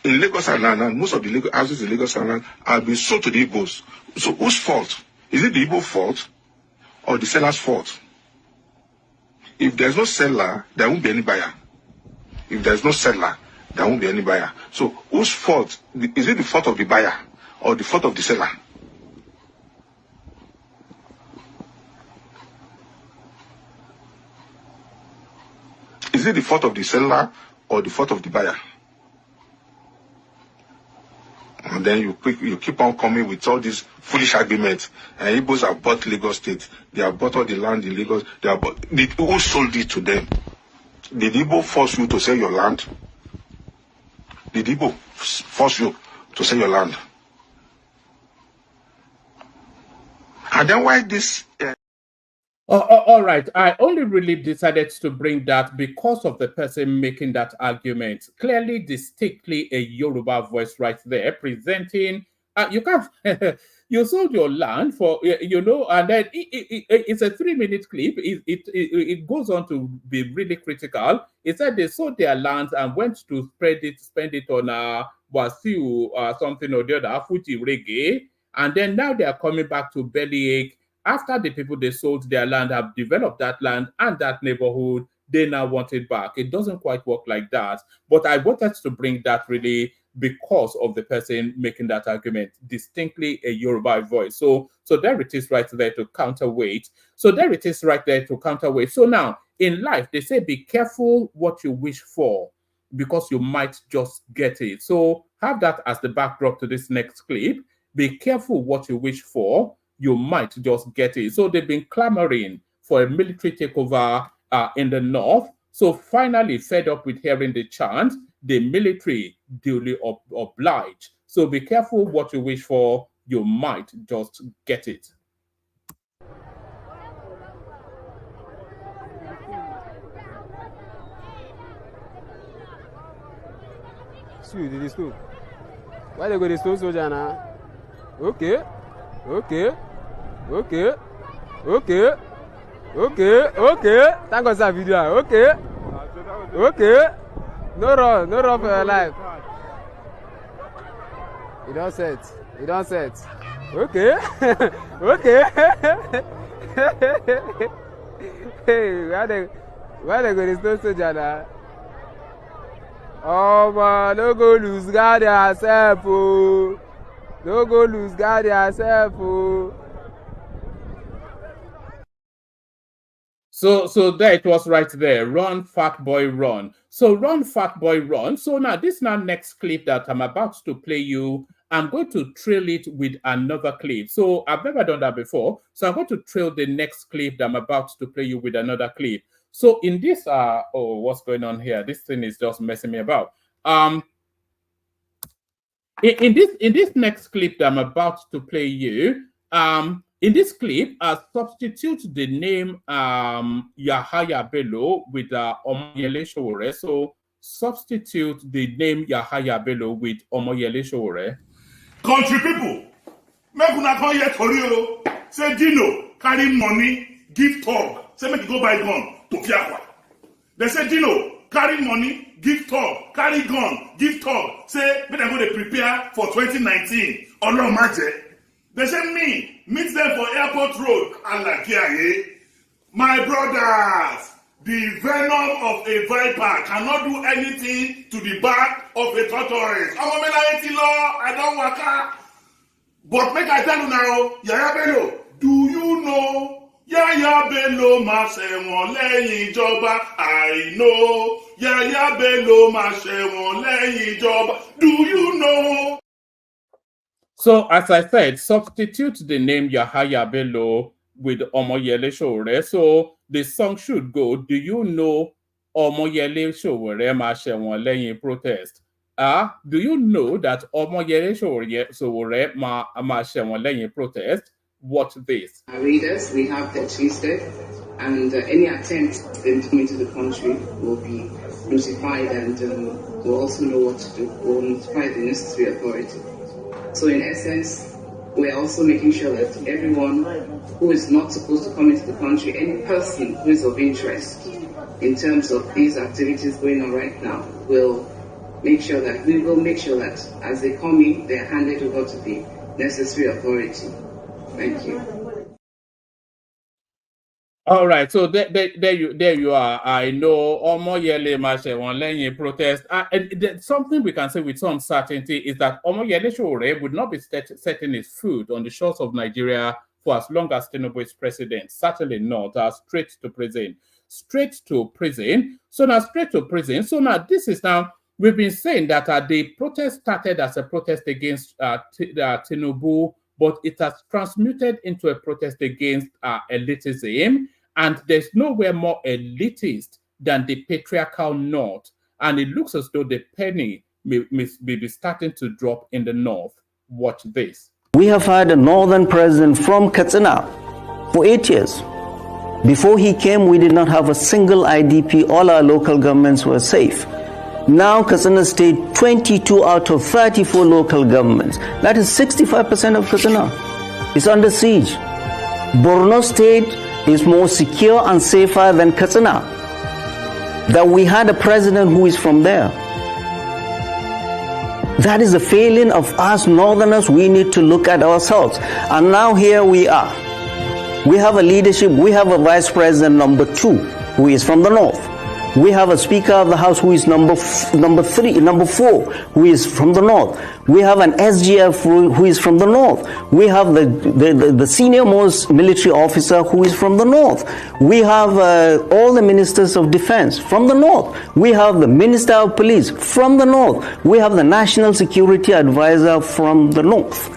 In Lagos Island, most of the houses in Lagos Island have been sold to the Igbos. So whose fault? Is it the Igbo fault or the seller's fault? If there's no seller, there won't be any buyer. If there's no seller, there won't be any buyer. So whose fault? Is it the fault of the buyer or the fault of the seller? Is it the fault of the seller or the fault of the buyer? And then you keep on coming with all these foolish arguments. And Igbos have bought Lagos State. They have bought all the land in Lagos. Who sold it to them? Did Igbo force you to sell your land? Did Igbo force you to sell your land? And then why this... all right, I only really decided to bring that because of the person making that argument. Clearly, distinctly a Yoruba voice right there, presenting, you can't, you sold your land for, and then it's a 3-minute clip. It goes on to be really critical. It said they sold their lands and went to spend it on Wasiu something or the other, Fuji Reggae, and then now they are coming back to bellyache. After the people they sold their land have developed that land and that neighborhood, they now want it back. It doesn't quite work like that. But I wanted to bring that really because of the person making that argument, distinctly a Yoruba voice. So there it is right there to counterweight. So now, in life, they say be careful what you wish for because you might just get it. So have that as the backdrop to this next clip. Be careful what you wish for. You might just get it. So they've been clamoring for a military takeover in the north. So finally, fed up with hearing the chant, the military duly obliged. So be careful what you wish for. You might just get it. Why they go to stone soldier now? Okay. Thank God for video. Okay. No run for your life. You don't set. Okay. Hey, why they go to stone soldier now? Oh man, no go lose guard yourself, oh. Don't go lose guard yourself, oh. So there it was right there. Run, fat boy, run. So run, fat boy, run. So now this next clip that I'm about to play you, I'm going to trail it with another clip. So I've never done that before. So I'm going to trail the next clip that I'm about to play you with another clip. So in this, what's going on here? This thing is just messing me about. In this next clip that I'm about to play you, in this clip, substitute the name Yahaya Bello with Omoyele Sowore. So substitute the name Yahaya Bello with Omoyele Sowore. Country people, make una come here tori o. Say Dino carry money, give talk. Say make you go buy gun to Fiakwa. They say Dino carry money, give talk, carry gun, give talk, say, make them go to prepare for 2019. Allah Maje. They say meet them for airport road. Allah Kiaye. My brothers, the venom of a viper cannot do anything to the back of a tortoise. I don't waka. But make I tell you now, Yaya Bello, do you know Yaya Bello ma ṣẹ̀wọ̀n lẹ́yìn ìjọba? I know Yaya Bello ma ṣẹ̀wọ̀n lẹ́yìn ìjọba. Do you know? So, as I said, substitute the name Yahaya Bello with Omoyele Sowore. So, the song should go, do you know Omoyele Sowore ma ṣẹ̀wọ̀n lẹ́yìn protest? Do you know that Omoyele Sowore ma ṣẹ̀wọ̀n lẹ́yìn protest? Watch this. Our readers, we have the Tuesday, and any attempt to come into the country will be notified, and we'll also know what to do. We'll notify the necessary authority. So in essence, we're also making sure that everyone who is not supposed to come into the country, any person who is of interest in terms of these activities going on right now, we will make sure that as they come in, they're handed over to the necessary authority. Thank you. All right, so there you are. I know Omoyele ma ṣẹ̀wọ̀n lẹ́yìn protest. Something we can say with some certainty is that Omoyele Sowore would not be setting his foot on the shores of Nigeria for as long as Tinubu is president. Certainly not. Straight to prison. Straight to prison. So now straight to prison. So now this is now, we've been saying that the protest started as a protest against Tinubu, but it has transmuted into a protest against elitism. And there's nowhere more elitist than the patriarchal north. And it looks as though the penny may be starting to drop in the north. Watch this. We have had a northern president from Katsina for 8 years. Before he came, we did not have a single IDP. All our local governments were safe. Now Katsina State, 22 out of 34 local governments, that is 65% of Katsina, is under siege. Borno State is more secure and safer than Katsina. That we had a president who is from there. That is a failing of us northerners. We need to look at ourselves. And now here we are. We have a leadership, we have a vice president number 2 who is from the north. We have a Speaker of the House who is number 4, who is from the north. We have an SGF who is from the north. We have the senior most military officer who is from the north. We have all the ministers of defense from the north. We have the Minister of Police from the north. We have the National Security Advisor from the north.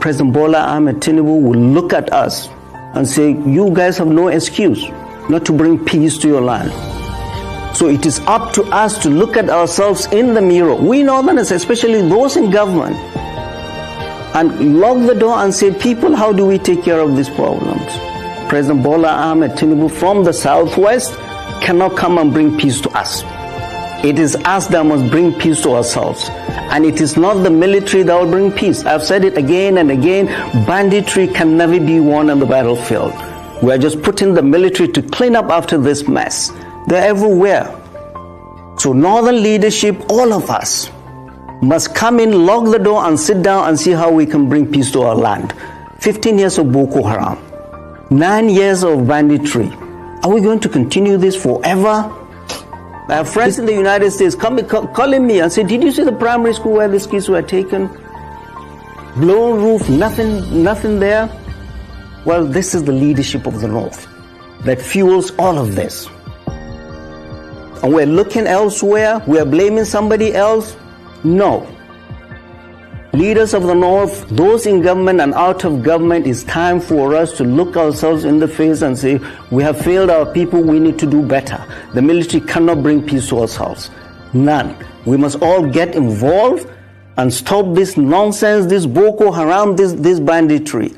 President Bola Ahmed Tinubu will look at us and say, you guys have no excuse not to bring peace to your land. So it is up to us to look at ourselves in the mirror, we northerners, especially those in government, and lock the door and say, people, how do we take care of these problems? President Bola Ahmed Tinubu from the southwest cannot come and bring peace to us. It is us that must bring peace to ourselves. And it is not the military that will bring peace. I've said it again and again, banditry can never be won on the battlefield. We are just putting the military to clean up after this mess. They're everywhere. So northern leadership, all of us, must come in, lock the door and sit down and see how we can bring peace to our land. 15 years of Boko Haram, 9 years of banditry. Are we going to continue this forever? I have friends in the United States calling me and say, did you see the primary school where these kids were taken? Blown roof, nothing there. Well, this is the leadership of the North that fuels all of this. And we're looking elsewhere, we're blaming somebody else. No. Leaders of the North, those in government and out of government, it's time for us to look ourselves in the face and say, we have failed our people, we need to do better. The military cannot bring peace to ourselves. None. We must all get involved and stop this nonsense, this Boko Haram, this banditry.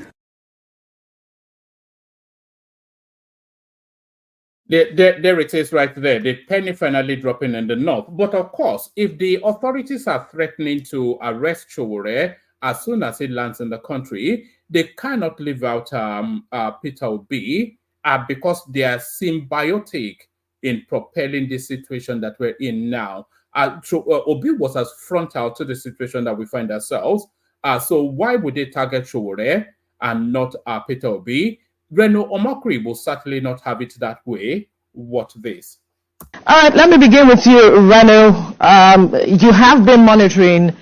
There it is right there, the penny finally dropping in the north. But of course, if the authorities are threatening to arrest Sowore as soon as he lands in the country, they cannot leave out Peter Obi because they are symbiotic in propelling the situation that we're in now. Obi was as frontal to the situation that we find ourselves. So why would they target Showore and not Peter Obi? Reno Omokri will certainly not have it that way. What this? All right, let me begin with you, Reno. You have been monitoring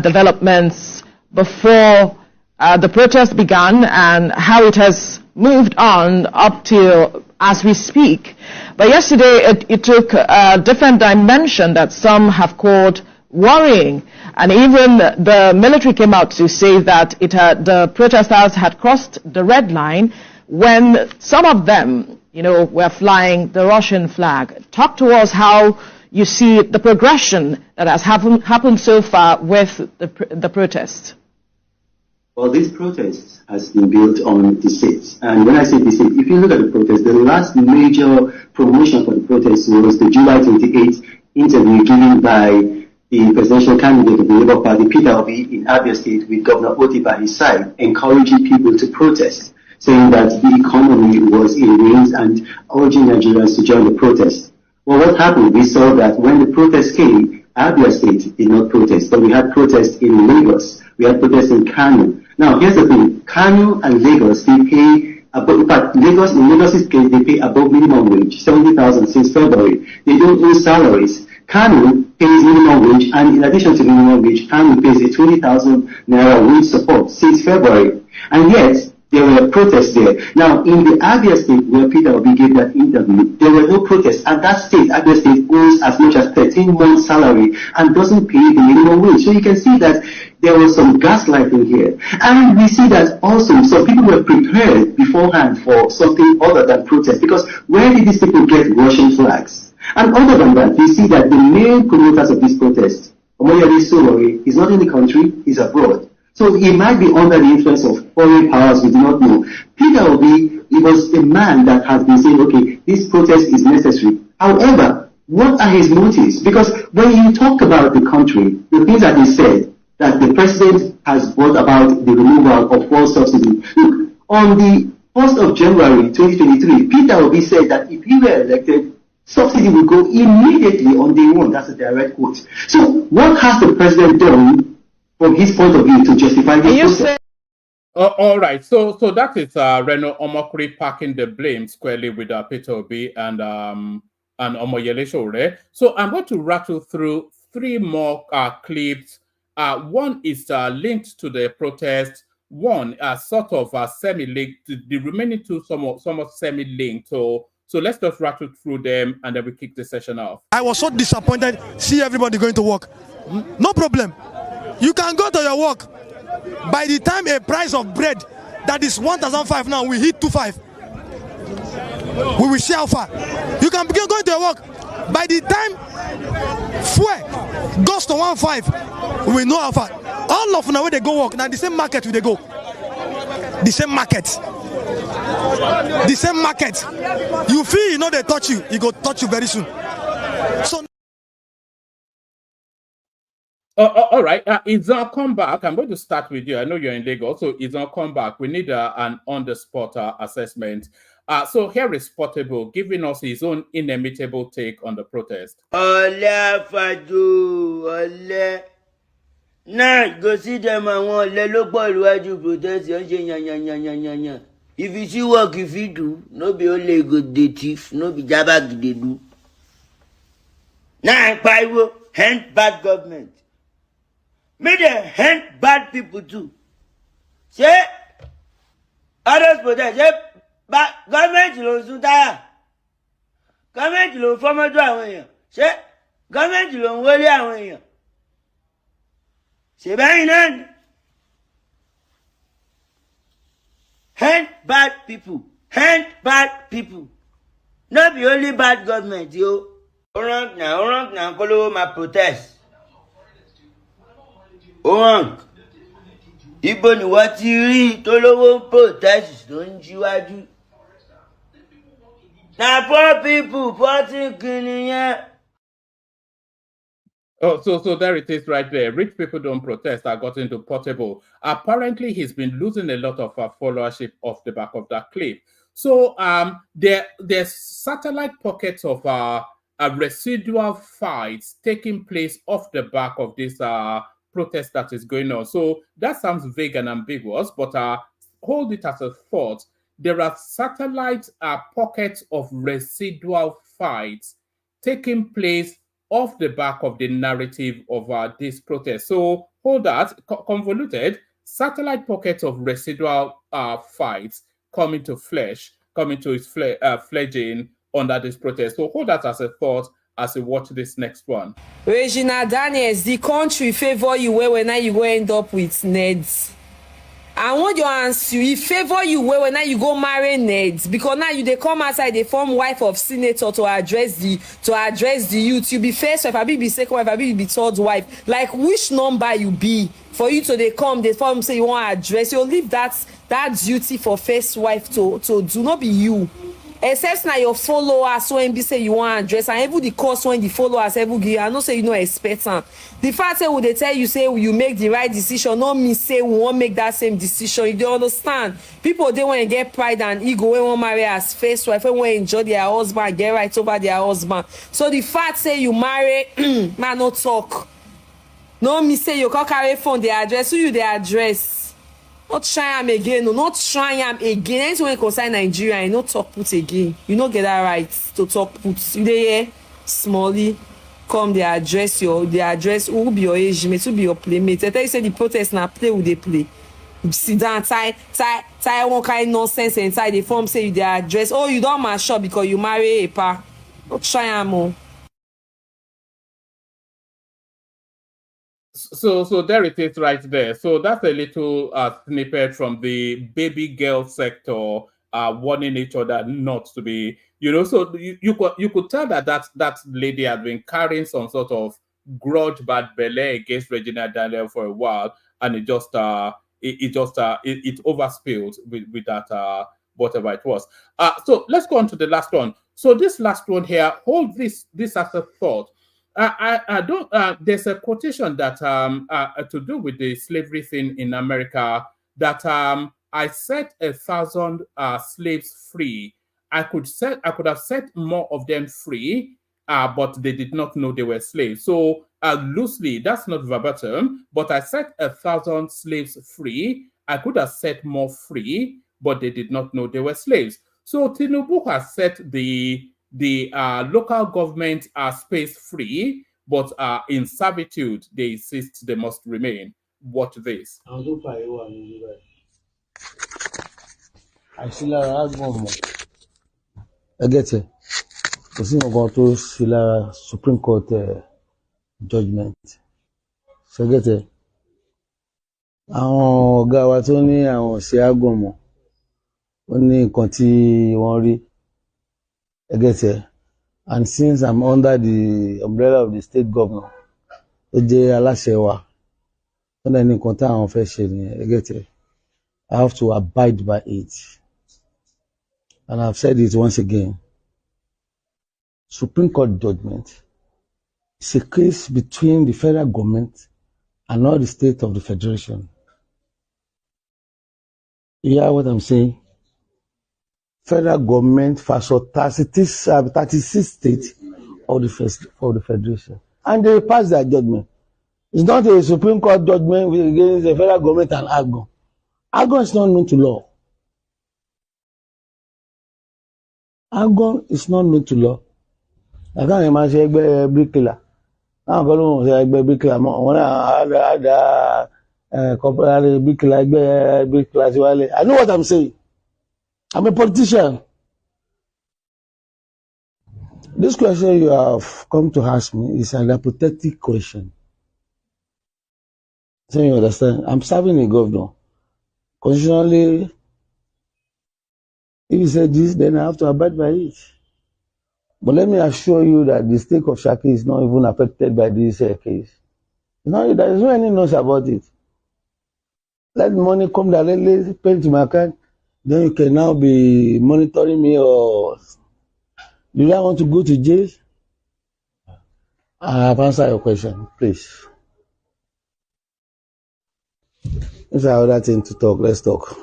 developments before the protest began and how it has moved on up to as we speak. But yesterday it took a different dimension that some have called worrying. And even the military came out to say that the protesters had crossed the red line when some of them, were flying the Russian flag. Talk to us how you see the progression that has happened so far with the protest. Well, this protest has been built on deceit. And when I say deceit, if you look at the protest, the last major promotion for the protest was the July 28th interview given by the presidential candidate of the Labour Party, Peter Obi, in Abia State with Governor Oti by his side, encouraging people to protest, saying that the economy was in ruins and urging Nigerians to join the protest. Well, what happened? We saw that when the protest came, Abia State did not protest, but we had protests in Lagos, we had protests in Kano. Now, here's the thing, Kano and Lagos, they pay, in fact, in Lagos' case, they pay above minimum wage, 70,000 since February. They don't owe salaries. Kano pays minimum wage, and in addition to minimum wage, Kano pays a 20,000 naira wage support since February. And yet, there were protests there. Now, in the Abia State, where Peter Obi gave that interview, there were no protests. And that state, Abia State, owes as much as 13 months' salary and doesn't pay the minimum wage. So you can see that there was some gaslighting here. And we see that also some people were prepared beforehand for something other than protest. Because where did these people get Russian flags? And other than that, we see that the main promoters of this protest, Omoyele Sowore, is not in the country, he's abroad. So he might be under the influence of foreign powers, we do not know. Peter Obi, he was a man that has been saying, okay, this protest is necessary. However, what are his motives? Because when you talk about the country, the things that he said, that the president has brought about the removal of fuel subsidy. Look, on the 1st of January 2023, Peter Obi said that if he were elected, subsidy will go immediately on day one. That's a direct quote. So what has the president done from his point of view to justify this process? All right. So that is Reno Omokri packing the blame squarely with Peter Obi and Omoyele Sowore. So I'm going to rattle through three more clips. One is linked to the protest. One sort of semi-linked. The remaining two somewhat semi-linked. So let's just rattle through them and then we kick the session off. I was so disappointed. See everybody going to work. No problem. You can go to your work. By the time a price of bread that is 1,005 now, we hit 2,500. We will see how far. You can begin going to your work. By the time fuel goes to 1,500, we will know how far. All of now when they go work, now the same market will they go. The same market. The same market. You feel they touch you, it go touch you very soon. So. All right, Izan, come back. I'm going to start with you. I know you're in Lagos, so Izan, come back. We need an on-the-spot assessment. So here is Portable giving us his own inimitable take on the protest. Ole Fadu, ole. Now, go see them and one little boy who protest. If you see work, if you do, no be only good the thief, no be jabag they do. Now, I hand bad government. May they hand bad people too. Say, others protest. Say, but government will soon die. Government will form a drawing. Say, government will worry away. Say, by hand bad people. Hand bad people. Not be only bad government, yo. Orang now, follow my protest. Orang. Ibo ni wọ́n ti rí tó lówó protest tó ń jíwájú. Na poor people, 14 guinea. Oh, so there it is right there. Rich people don't protest. I got into Portable. Apparently, he's been losing a lot of followership off the back of that clip. So there's satellite pockets of residual fights taking place off the back of this protest that is going on. So that sounds vague and ambiguous, but hold it as a thought. There are satellite pockets of residual fights taking place off the back of the narrative of this protest. So hold that, convoluted, satellite pockets of residual fights coming to its fledging under this protest. So hold that as a thought as we watch this next one. Regina Daniels, the country favor you when now you go end up with Neds. I want your answer. He favor you when now you go marry Neds, because now they come outside, they form wife of senator to address the youth. You be first wife, I be second wife, I be third wife. Like which number you be for you to they come, they form say you want to address. You leave that duty for first wife to do, not be you. Except now your followers when be say you want to address, and even the course when the followers ever give, I know say you know expect them. The fact say when they tell you say you make the right decision, not me say we won't make that same decision. You don't understand. People they want to get pride and ego when want marry as first wife, when want to enjoy their husband, get right over their husband. So the fact say you marry, man no talk. No me say you can't carry phone the address, who you the address. Not try am again, no, not try am again. Anything when concern Nigeria, you no talk put again. You no get that right to talk put. You dey hear? Smally, come the address who be your age mate, who be your playmate. They tell you say the protest na play who they play. You sit down, tie one kind nonsense inside the form say you the address. Oh, you don't mash up because you marry a pa. Not try am o. So there it is right there. So that's a little snippet from the baby girl sector warning each other not to be, so you could tell that lady had been carrying some sort of grudge bad belly against Regina Daniel for a while, and it overspilled with that whatever it was. So let's go on to the last one. So this last one here, hold this as a thought. I don't. There's a quotation that to do with the slavery thing in America that I set 1,000 slaves free. I could have set more of them free, but they did not know they were slaves. So loosely, that's not verbatim, but I set 1,000 slaves free. I could have set more free, but they did not know they were slaves. So Tinubu has set the local government are space free, but in servitude, they insist they must remain. Watch this. I get it. The thing about those Supreme Court judgment. So get it. Àwọn ọ̀gá wa tó ní àwọn ṣe àgọ̀mọ̀, ó ní nǹkan tí wọ́n rí. I get it. And since I'm under the umbrella of the state governor, ó jẹ́ aláṣẹ wa, ó ní nǹkan tí àwọn fẹ́ ṣe nìyẹn. I get it. I have to abide by it. And I've said it once again. Supreme Court judgment is a case between the federal government and all the state of the federation. You hear what I'm saying? Federal government versus 36 states of the federation. And they pass their judgment. It's not a Supreme Court judgment against the federal government and AGON. AGON is not known to law. AGON is not known to law. I can't imagine a bricklayer. I'm going to say a bricklayer. I know what I'm saying. I'm a politician. This question you have come to ask me is an hypothetical question. So you understand? I'm serving a governor. Constitutionally, if you say this, then I have to abide by it. But let me assure you that the state of Shaki is not even affected by this case. No, there is no any news about it. Let money come directly, pay to my account. Then you can now be monitoring me, or do I want to go to jail? I have answered your question, please. If I have other thing to talk, let's talk.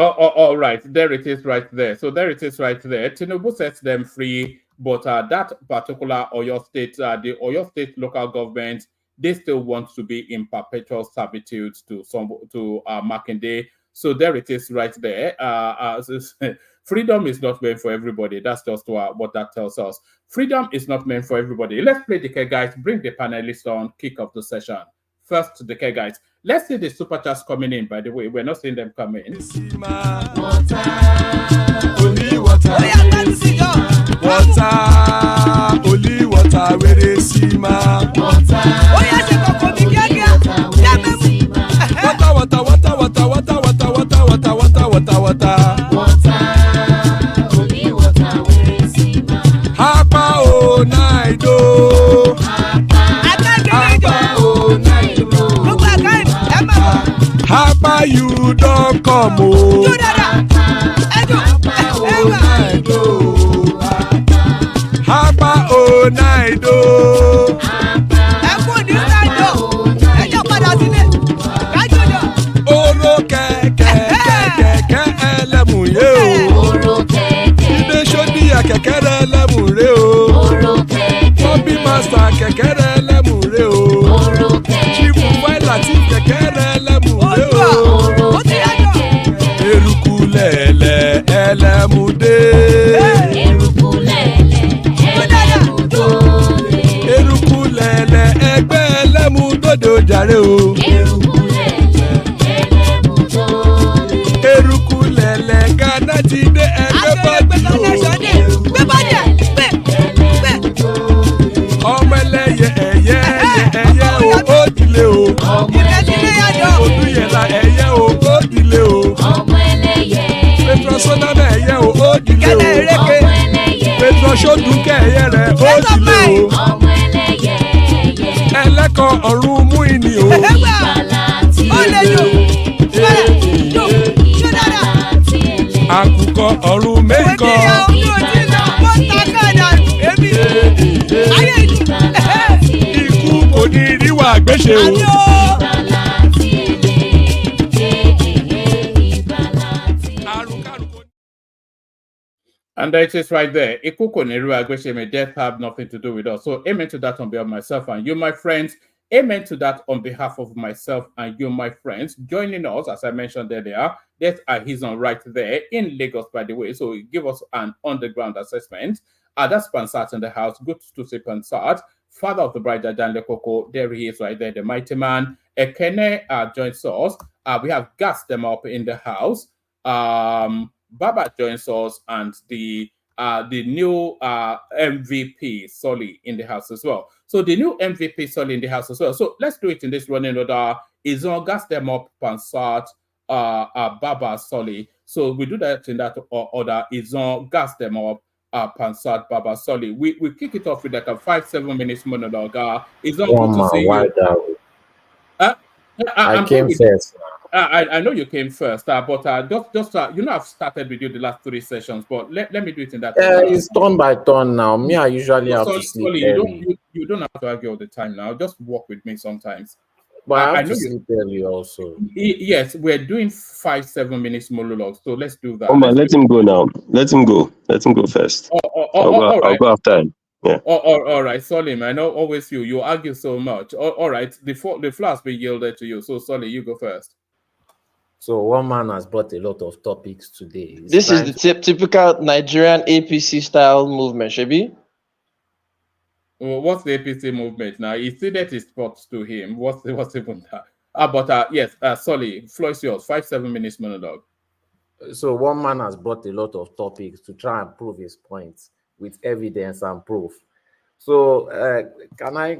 All right, there it is right there. So there it is right there. Tinubu sets them free, but that particular Oyo State, the Oyo State local government, they still want to be in perpetual servitude to Makinde. So there it is right there. Freedom is not meant for everybody. That's just what that tells us. Freedom is not meant for everybody. Let's play the guys. Bring the panelists on. Kick off the session. First, the guys. Let's see the super chats coming in, by the way. We're not seeing them come in. Water, only water, only water, where they see ma. Water, only water, where they see ma. Hapa o naido. Hapa you don't come o. Hapa o naido. Oro kẹ̀kẹ́ ẹlẹ́mù yé o. Ilé sọ́dí àkẹ́kẹ́ rẹ̀ ẹlẹ́mù rẹ̀ o. Bobby master kẹ̀kẹ́ rẹ̀ ẹlẹ́mù rẹ̀ o. Chief Faila ti kẹ̀kẹ́ rẹ̀ ẹlẹ́mù rẹ̀ o. Eruku lẹ̀lẹ̀ ẹlẹ́mù dé. Eruku lẹ̀lẹ̀ ẹlẹ́mù dòde. Eruku lẹ̀lẹ̀ ẹgbẹ́ ẹlẹ́mù dòde ojàre o. Eruku lẹ̀lẹ̀ ẹlẹ́mù dòde. Eruku lẹ̀lẹ̀ Ghana ti dé ẹgbẹ́ bọ́dì o. Ọmọ ẹlẹ́yẹ ẹyẹ o ó dilé o. Odúyẹ̀lá ẹyẹ o ó dilé o. Petrosonama ẹyẹ o ó dilé o. Petrosodúnkẹ́ ẹyẹ rẹ̀ ó dilé o. Ẹlẹ́kọ̀ ọ̀run mú ìní o. Àkùkọ ọ̀run mẹ́kọ̀. Ikú kò ní ríwà gbéṣe o. And it is right there. Ikuko Neru Agwesheme, death have nothing to do with us. So amen to that on behalf of myself and you, my friends. Amen to that on behalf of myself and you, my friends. Joining us, as I mentioned earlier, that he's on right there in Lagos, by the way. So give us an underground assessment. That's Pansat in the house. Good to see Pansat. Father of the bride, Dan Lekoko. There he is right there, the mighty man. Ekene joins us. We have Gas them up in the house. Baba joins us, and the new MVP Solly in the house as well. So the new MVP Solly in the house as well. So let's do it in this running order. Izon, Gas them up, Pansat, Baba Solly. So we do that in that order. Izon, Gas them up, Pansat, Baba Solly. We kick it off with like a 5-7 minutes monologue. Izon, good to see you. I came first. I know you came first, but just I've started with you the last 3 sessions, but let me do it in that. It's turn by turn now. Me, I usually have to sleep early. You don't have to argue all the time now. Just walk with me sometimes. But I have to sleep early also. Yes, we're doing 5-7 minutes monologue, so let's do that. Oh man, let him go now. Let him go. Let him go first. I'll go after him. Yeah. All right, Solim. I know always you argue so much. All right, the floor has been yielded to you. So Solim, you go first. So one man has brought a lot of topics today. This is the typical Nigerian APC style movement, Shebi. Well, what's the APC movement now? He see that his spots to him. What's even that? Yes, sorry, floor is yours. 5-7 minutes monologue. So one man has brought a lot of topics to try and prove his points with evidence and proof. So can I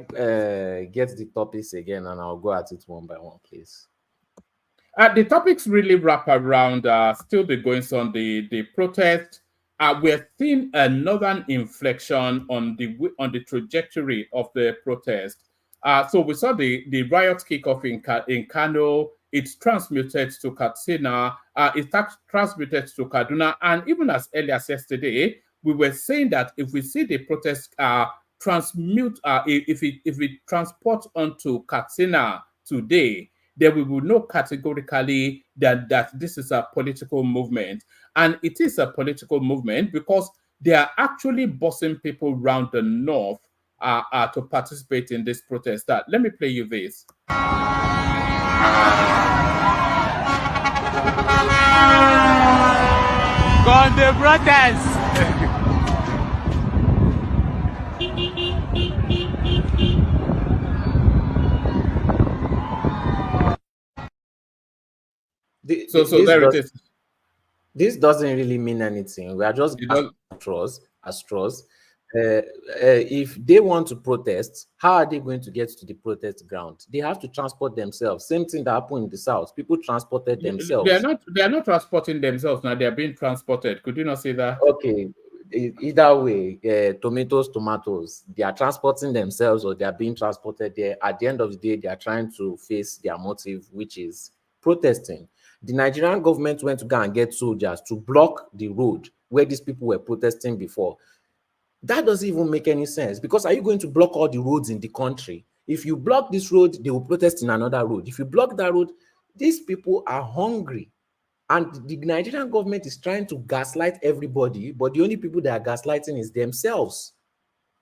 get the topics again, and I'll go at it one by one, please. The topics really wrap around still the goings on the protest. We're seeing another inflection on the trajectory of the protest. So we saw the riot kickoff in Kano. It's transmuted to Katsina. It's transmuted to Kaduna, and even as early as yesterday, we were saying that if we see the protest transmute, if it transports onto Katsina today, then we will know categorically that this is a political movement. And it is a political movement because they are actually bossing people around the north to participate in this protest. Let me play you this. Con the protest. So there it is. This doesn't really mean anything. We are just straws. If they want to protest, how are they going to get to the protest ground? They have to transport themselves. Same thing that happened in the South. People transported themselves. They are not transporting themselves now. They are being transported. Could you not say that? Okay. Either way, tomatoes, they are transporting themselves or they are being transported there. At the end of the day, they are trying to face their motive, which is protesting. The Nigerian government went to go and get soldiers to block the road where these people were protesting before. That doesn't even make any sense, because are you going to block all the roads in the country? If you block this road, they will protest in another road. If you block that road, these people are hungry. And the Nigerian government is trying to gaslight everybody, but the only people that are gaslighting is themselves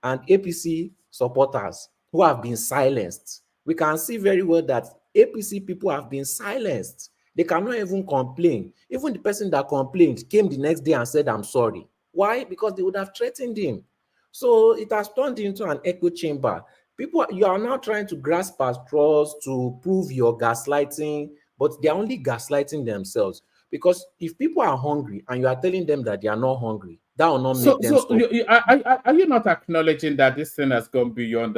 and APC supporters who have been silenced. We can see very well that APC people have been silenced. They cannot even complain. Even the person that complained came the next day and said, "I'm sorry." Why? Because they would have threatened him. So it has turned into an echo chamber. People, you are now trying to grasp at straws to prove your gaslighting, but they are only gaslighting themselves. Because if people are hungry and you are telling them that they are not hungry, that will not make them stop. Are you not acknowledging that this thing has gone beyond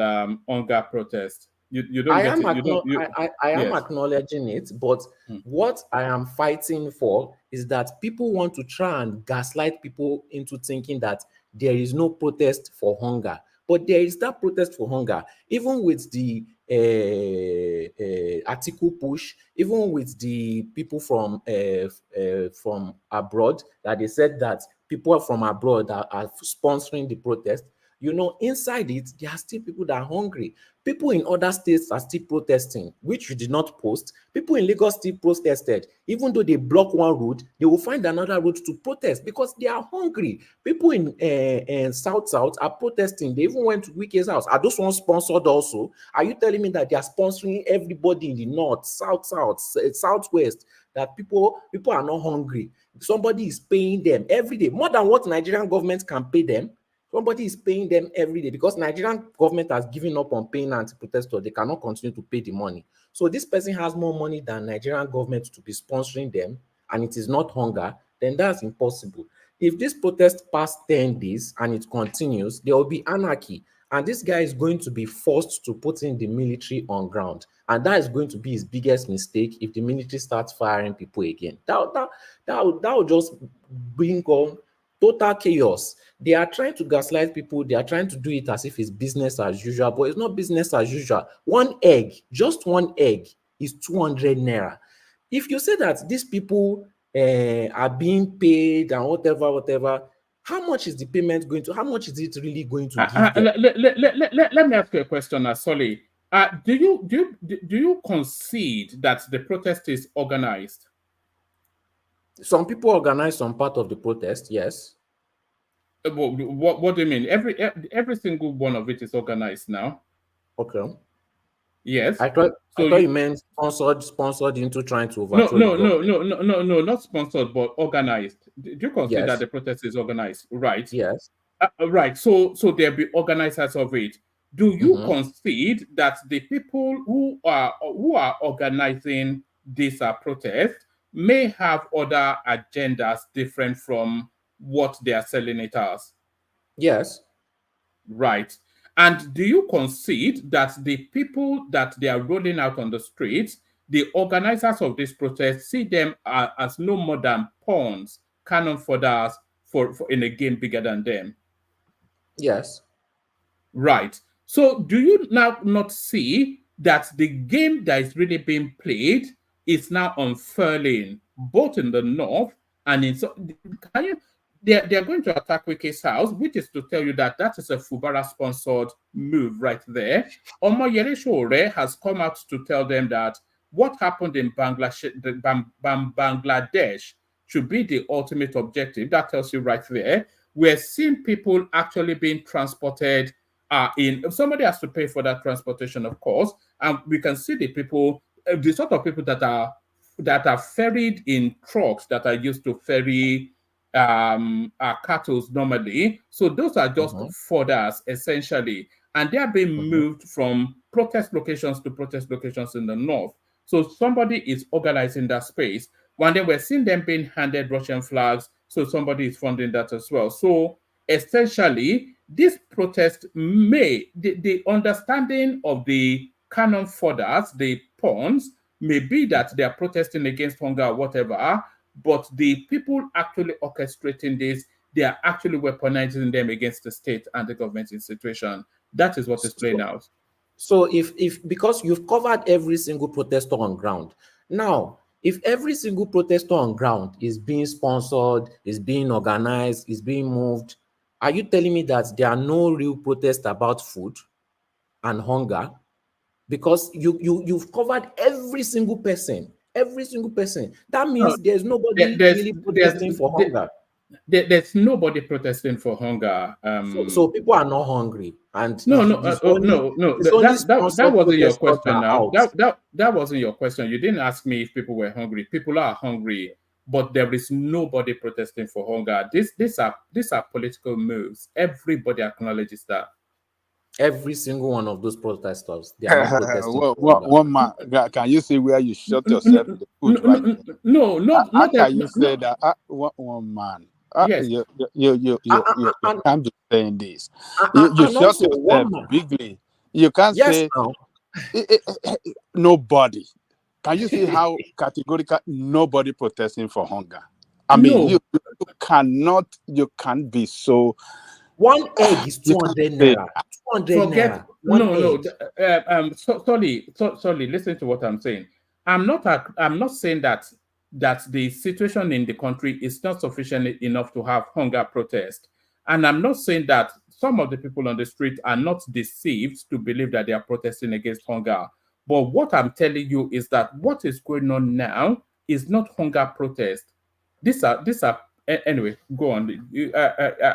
hunger protest? You don't get it. I am acknowledging it, but what I am fighting for is that people want to try and gaslight people into thinking that there is no protest for hunger. But there is that protest for hunger, even with the article push, even with the people from abroad, that they said that people from abroad are sponsoring the protest. You know, inside it, there are still people that are hungry. People in other states are still protesting, which you did not post. People in Lagos still protested. Even though they block one road, they will find another route to protest because they are hungry. People in South are protesting. They even went to Wike's house. Are those ones sponsored also? Are you telling me that they are sponsoring everybody in the north, southwest, that people are not hungry? Somebody is paying them every day, more than what Nigerian government can pay them. Somebody is paying them every day because Nigerian government has given up on paying anti-protesters. They cannot continue to pay the money. So this person has more money than Nigerian government to be sponsoring them, and it is not hunger, then that's impossible. If this protest past 10 days and it continues, there will be anarchy. And this guy is going to be forced to put in the military on ground. And that is going to be his biggest mistake if the military starts firing people again. That will just bring on total chaos. They are trying to gaslight people. They are trying to do it as if it's business as usual, but it's not business as usual. One egg, just one egg, is 200 naira. If you say that these people are being paid and whatever, how much is the payment going to? How much is it really going to give them? Let me ask you a question, Asoli. Do you concede that the protest is organized? Some people organize some part of the protest, yes. What do you mean? Every single one of it is organized now. Okay. Yes. I thought you meant sponsored into trying to overthrow. No, not sponsored, but organized. Do you consider that the protest is organized? Right. Yes. Right. So there'll be organizers of it. Do you concede that the people who are organizing this protest may have other agendas different from what they are selling it as? Yes. Right. And do you concede that the people that they are rolling out on the streets, the organizers of this protest, see them as no more than pawns, cannon fodder for in a game bigger than them? Yes. Right. So do you now not see that the game that is really being played is now unfurling, both in the north and in they're going to attack Wike's house, which is to tell you that is a Fubara-sponsored move right there. Omoyele Sowore has come out to tell them that what happened in Bangladesh should be the ultimate objective. That tells you right there. We're seeing people actually being transported if somebody has to pay for that transportation, of course, and we can see the people, the sort of people that are ferried in trucks that are used to ferry cattle normally. So those are just foders essentially, and they are being moved from protest locations to protest locations in the north. So somebody is organizing that space. One day we're seeing them being handed Russian flags, so somebody is funding that as well. So essentially, this protest the understanding of the cannon fodders, the pawns, may be that they are protesting against hunger or whatever, but the people actually orchestrating this, they are actually weaponizing them against the state and the government institution. That is what is playing out. So if because you've covered every single protester on ground, now if every single protester on ground is being sponsored, is being organized, is being moved, are you telling me that there are no real protests about food and hunger? Because you've covered every single person. That means there's nobody really protesting for hunger. There's nobody protesting for hunger. So people are not hungry, and no. That wasn't your question. Now that wasn't your question. You didn't ask me if people were hungry. People are hungry, but there is nobody protesting for hunger. These are political moves. Everybody acknowledges that. Every single one of those protesters, they are not protesting. One man, can you see where you shot yourself in the foot right there? No, not can you say that? One man. Yes. You can't be saying this. You shot yourself bigly. You can't say nobody. Can you see how categorical nobody protesting for hunger? I mean, you can't be so. One egg is 200 naira. 200 naira. Sorry. Listen to what I'm saying. I'm not saying that the situation in the country is not sufficient enough to have hunger protest, and I'm not saying that some of the people on the street are not deceived to believe that they are protesting against hunger. But what I'm telling you is that what is going on now is not hunger protest. These are anyway, go on.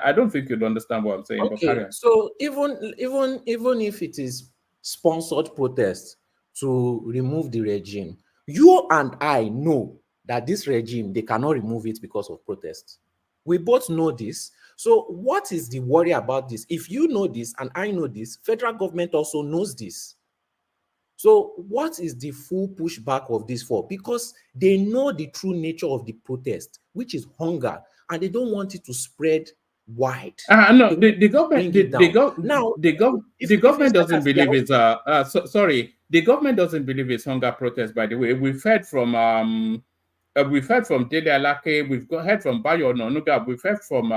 I don't think you'd understand what I'm saying. Okay, so even if it is sponsored protest to remove the regime, you and I know that this regime, they cannot remove it because of protests. We both know this. So what is the worry about this? If you know this and I know this, federal government also knows this. So what is the full pushback of this for? Because they know the true nature of the protest, which is hunger, and they don't want it to spread wide. No, the government the government doesn't believe it's the government doesn't believe it's hunger protest. By the way, we've heard from Dele Alake, we've heard from Bayo Nonuga, we've heard from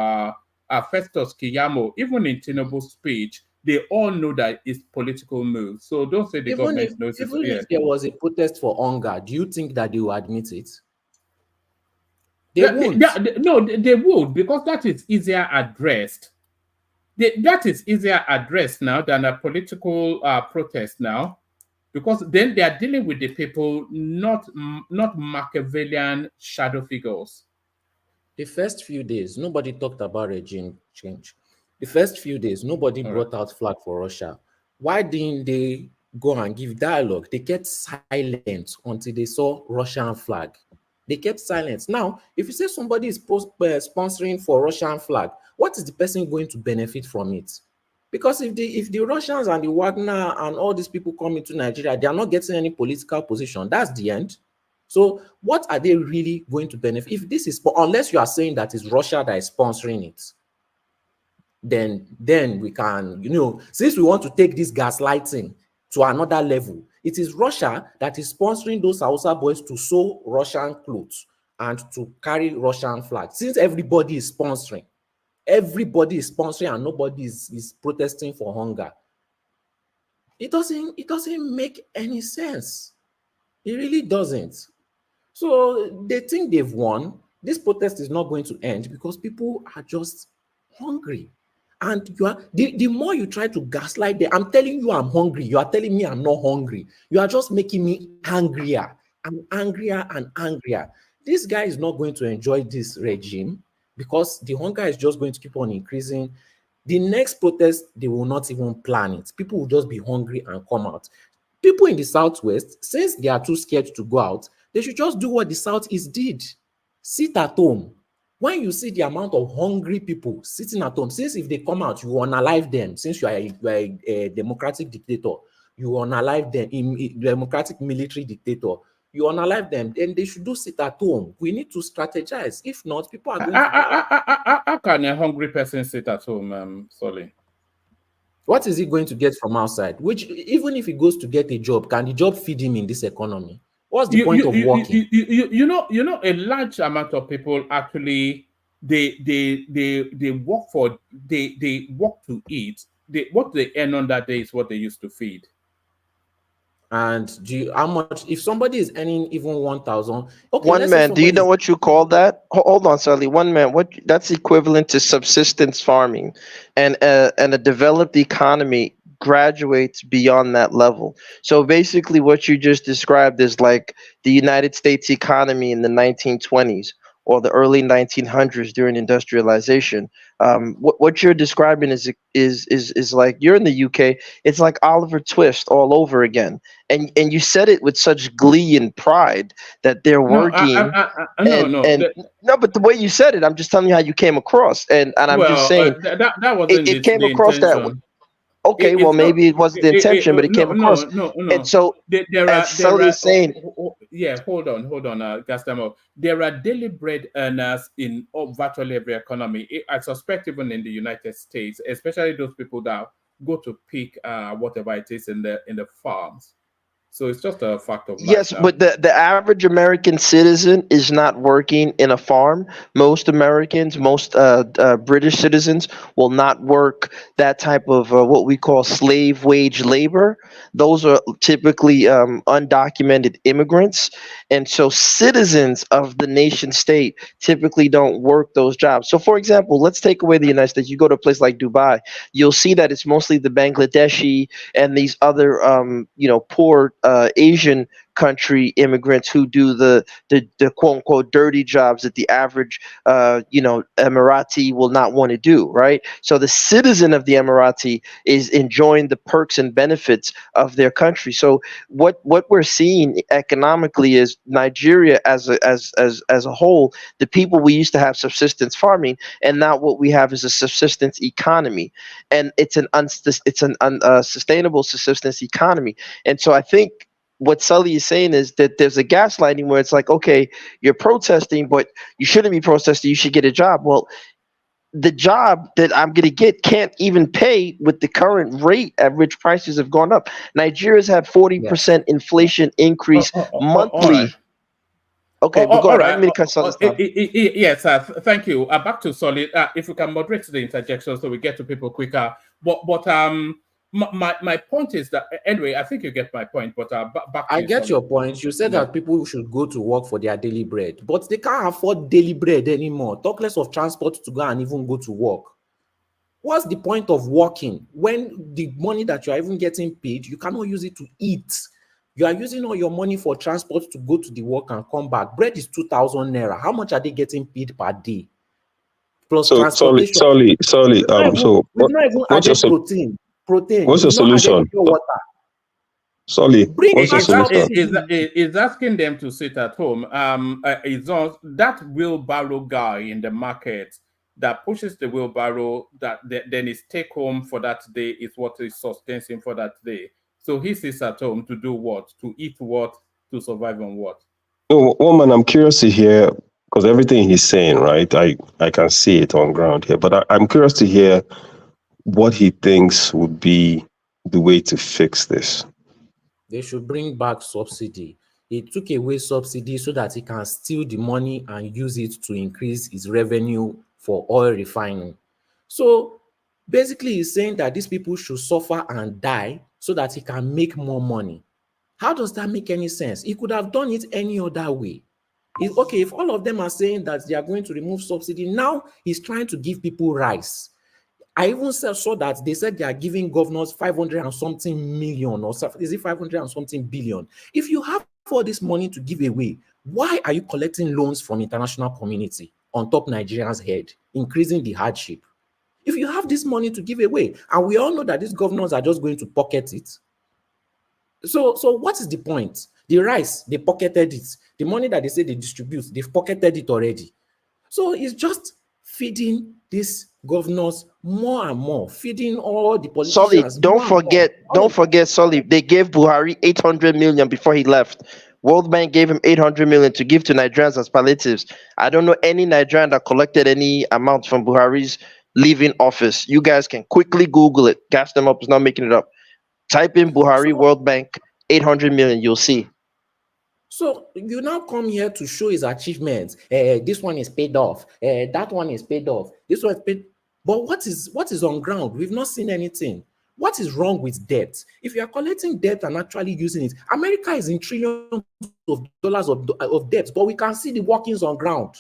Festus Keyamo. Even in Tinubu's speech, they all know that it's political move. So don't say the government knows it. Even if there was a protest for hunger, do you think that they will admit it? They won't. They would, because that is easier addressed. That is easier addressed now than a political protest now, because then they are dealing with the people, not Machiavellian shadow figures. The first few days, nobody talked about regime change. The first few days, nobody brought out flag for Russia. Why didn't they go and give dialogue? They kept silent until they saw Russian flag. They kept silent. Now, if you say somebody is sponsoring for Russian flag, what is the person going to benefit from it? Because if the Russians and the Wagner and all these people come into Nigeria, they are not getting any political position. That's the end. So what are they really going to benefit? If this is, unless you are saying that it's Russia that is sponsoring it, then we can, since we want to take this gaslighting to another level, it is Russia that is sponsoring those Hausa boys to sew Russian clothes and to carry Russian flags. Since everybody is sponsoring and nobody is protesting for hunger, it doesn't make any sense. It really doesn't. So they think they've won. This protest is not going to end because people are just hungry. And you are the more you try to gaslight them, I'm telling you I'm hungry. You are telling me I'm not hungry. You are just making me angrier and angrier and angrier. This guy is not going to enjoy this regime because the hunger is just going to keep on increasing. The next protest, they will not even plan it. People will just be hungry and come out. People in the Southwest, since they are too scared to go out, they should just do what the Southeast did. Sit at home. When you see the amount of hungry people sitting at home, since if they come out, you unalive them. Since you are a democratic dictator, you unalive them, in democratic military dictator, you unalive them, then they should do sit at home. We need to strategize. If not, people are going to... How can a hungry person sit at home, Solly? What is he going to get from outside? Which, even if he goes to get a job, can the job feed him in this economy? What's the point of working? You know, a large amount of people actually they work for they work to eat. What they earn on that day is what they used to feed. And how much if somebody is earning even 1,000? Okay, One man, do you know what you call that? Hold on, Sally. One man, that's equivalent to subsistence farming, and a developed economy graduates beyond that level. So basically, what you just described is like the United States economy in the 1920s or the early 1900s during industrialization. What you're describing is like you're in the UK. It's like Oliver Twist all over again, and you said it with such glee and pride that they're working. No, but the way you said it, I'm just telling you how you came across, and I'm just saying that wasn't it came the across that way. intention. Okay, well maybe it wasn't the intention, but it came across. No. And so, as Sully is saying, yeah, hold on, Gastamo. There are daily bread earners in virtually every economy. I suspect even in the United States, especially those people that go to pick whatever it is in the farms. So it's just a fact of life. yes, now. but the average American citizen is not working in a farm. Most Americans, most British citizens will not work that type of what we call slave wage labor. Those are typically undocumented immigrants. And so citizens of the nation state typically don't work those jobs. So for example, let's take away the United States. You go to a place like Dubai, you'll see that it's mostly the Bangladeshi and these other poor Asian country immigrants who do the quote unquote dirty jobs that the average Emirati will not want to do, right? So the citizen of the Emirati is enjoying the perks and benefits of their country. So what we're seeing economically is Nigeria as a whole, the people we used to have subsistence farming, and now what we have is a subsistence economy, and it's an unsustainable subsistence economy. And so I think what Sully is saying is that there's a gaslighting where it's like, okay, you're protesting, but you shouldn't be protesting. You should get a job. Well, the job that I'm going to get can't even pay with the current rate at which prices have gone up. Nigeria's had 40% inflation increase monthly. Right. Okay, but go ahead. I'm going to cut Sully's time. Yes, thank you. Back to Solid. If we can moderate the interjection so we get to people quicker. But my point is that anyway, I think you get my point. But back to I you, get Solid. your point. You said that people should go to work for their daily bread, but they can't afford daily bread anymore. Talk less of transport to go and even go to work. What's the point of working when the money that you are even getting paid, you cannot use it to eat? You are using all your money for transport to go to the work and come back. Bread is 2,000 naira. How much are they getting paid per day? Plus So transportation. sorry. So We've not even what's your added protein. what's your We've not added solution? pure water. Solly, what's your solution? Is asking them to sit at home. Is on that wheelbarrow guy in the market that pushes the wheelbarrow that then his take home for that day is what is sustains him for that day. So he sits at home to do what? To eat what? To survive on what? No, woman, I'm curious to hear, because everything he's saying, right? I can see it on ground here, but I'm curious to hear what he thinks would be the way to fix this. They should bring back subsidy. He took away subsidy so that he can steal the money and use it to increase his revenue for oil refining. So basically, he's saying that these people should suffer and die so that he can make more money. How does that make any sense? He could have done it any other way. Okay, if all of them are saying that they are going to remove subsidy, now he's trying to give people rice. I even saw that they said they are giving governors 500 and something million, or is it 500 and something billion? If you have all this money to give away, why are you collecting loans from international community on top Nigerians' head, increasing the hardship? If you have this money to give away, and we all know that these governors are just going to pocket it. So what is the point? The rice, they pocketed it. The money that they say they distribute, they've pocketed it already. So it's just feeding these governors more and more, feeding all the politicians. Solid, don't forget, Solid. They gave Buhari 800 million before he left. World Bank gave him 800 million to give to Nigerians as palliatives. I don't know any Nigerian that collected any amount from Buhari's leaving office. You guys can quickly Google it. Gas them up. It's not making it up. Type in Buhari World Bank 800 million. You'll see. So you now come here to show his achievements. This one is paid off. That one is paid off. This one is paid. But what is on ground? We've not seen anything. What is wrong with debt? If you are collecting debt and actually using it, America is in trillions of dollars of debt, but we can see the workings on ground.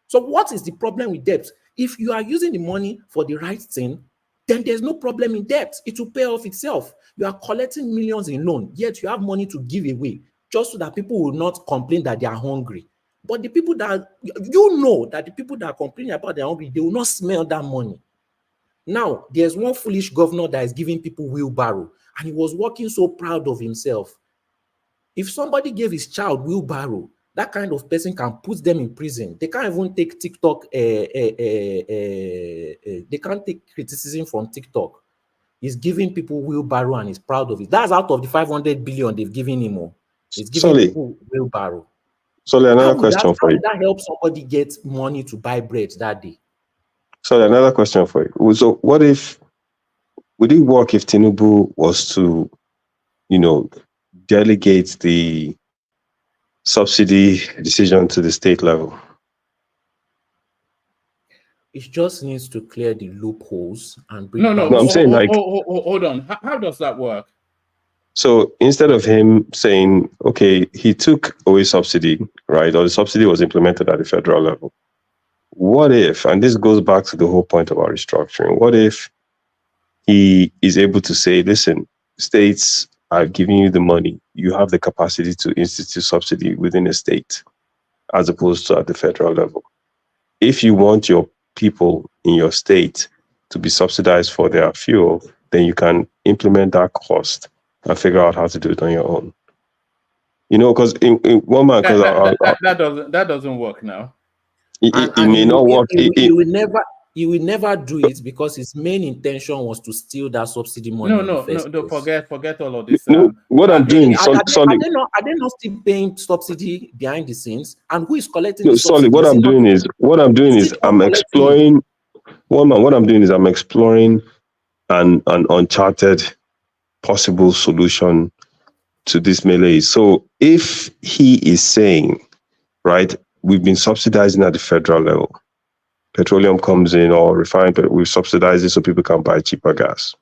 So what is the problem with debt? If you are using the money for the right thing, then there's no problem in debt. It will pay off itself. You are collecting millions in loan, yet you have money to give away, just so that people will not complain that they are hungry. But the people that, the people that are complaining about they're hungry, they will not smell that money. Now, there's one foolish governor that is giving people wheelbarrow, and he was walking so proud of himself. If somebody gave his child wheelbarrow, that kind of person can put them in prison. They can't even take TikTok, they can't take criticism from TikTok. He's giving people wheelbarrow and he's proud of it. That's out of the 500 billion they've given him. He's giving people wheelbarrow. So another question for you. That helps somebody get money to buy bread that day. So another question for you. So would it work if Tinubu was to, delegate the subsidy decision to the state level? It just needs to clear the loopholes and bring. No, I'm saying hold on. How does that work? So instead of him saying, okay, he took away subsidy, right, or the subsidy was implemented at the federal level. What if, and this goes back to the whole point about restructuring, what if he is able to say, listen, states, I've given you the money, you have the capacity to institute subsidy within a state, as opposed to at the federal level. If you want your people in your state to be subsidized for their fuel, then you can implement that cost and figure out how to do it on your own. Because in one man, that doesn't work now. It may not work. He will never do it because his main intention was to steal that subsidy money. No, forget all of this. What I'm doing, are they not still paying subsidy behind the scenes? And who is collecting the subsidy? What I'm doing is I'm exploring. What I'm doing is I'm exploring an uncharted possible solution to this melee. So if he is saying, right, we've been subsidizing at the federal level, petroleum comes in or refined, but we subsidize it so people can buy cheaper gas,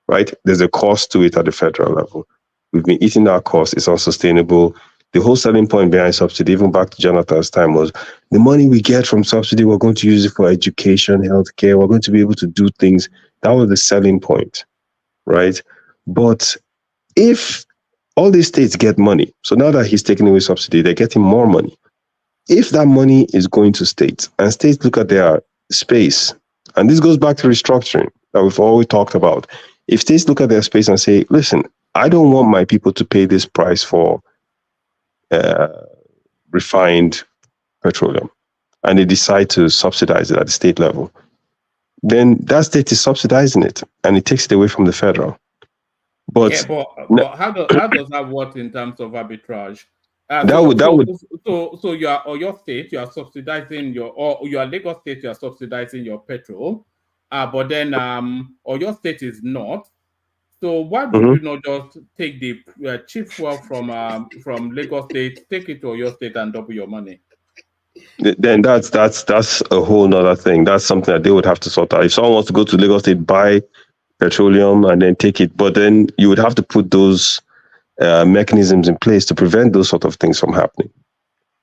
right? There's a cost to it at the federal level. We've been eating our cost. It's unsustainable. The whole selling point behind subsidy, even back to Jonathan's time, was the money we get from subsidy, we're going to use it for education, healthcare. We're going to be able to do things. That was the selling point, right? But if all these states get money, so now that he's taking away subsidy, they're getting more money. If that money is going to states and states look at their space, and this goes back to restructuring that we've always talked about. If states look at their space and say, listen, I don't want my people to pay this price for refined petroleum, and they decide to subsidize it at the state level, then that state is subsidizing it and it takes it away from the federal. But how does that work in terms of arbitrage? So your state, you are subsidizing your Lagos state, you are subsidizing your petrol, but then your state is not. So why would you not just take the cheap fuel from Lagos state, take it to your state and double your money? Then that's a whole nother thing. That's something that they would have to sort out. If someone wants to go to Lagos state, buy petroleum and then take it, but then you would have to put those mechanisms in place to prevent those sort of things from happening.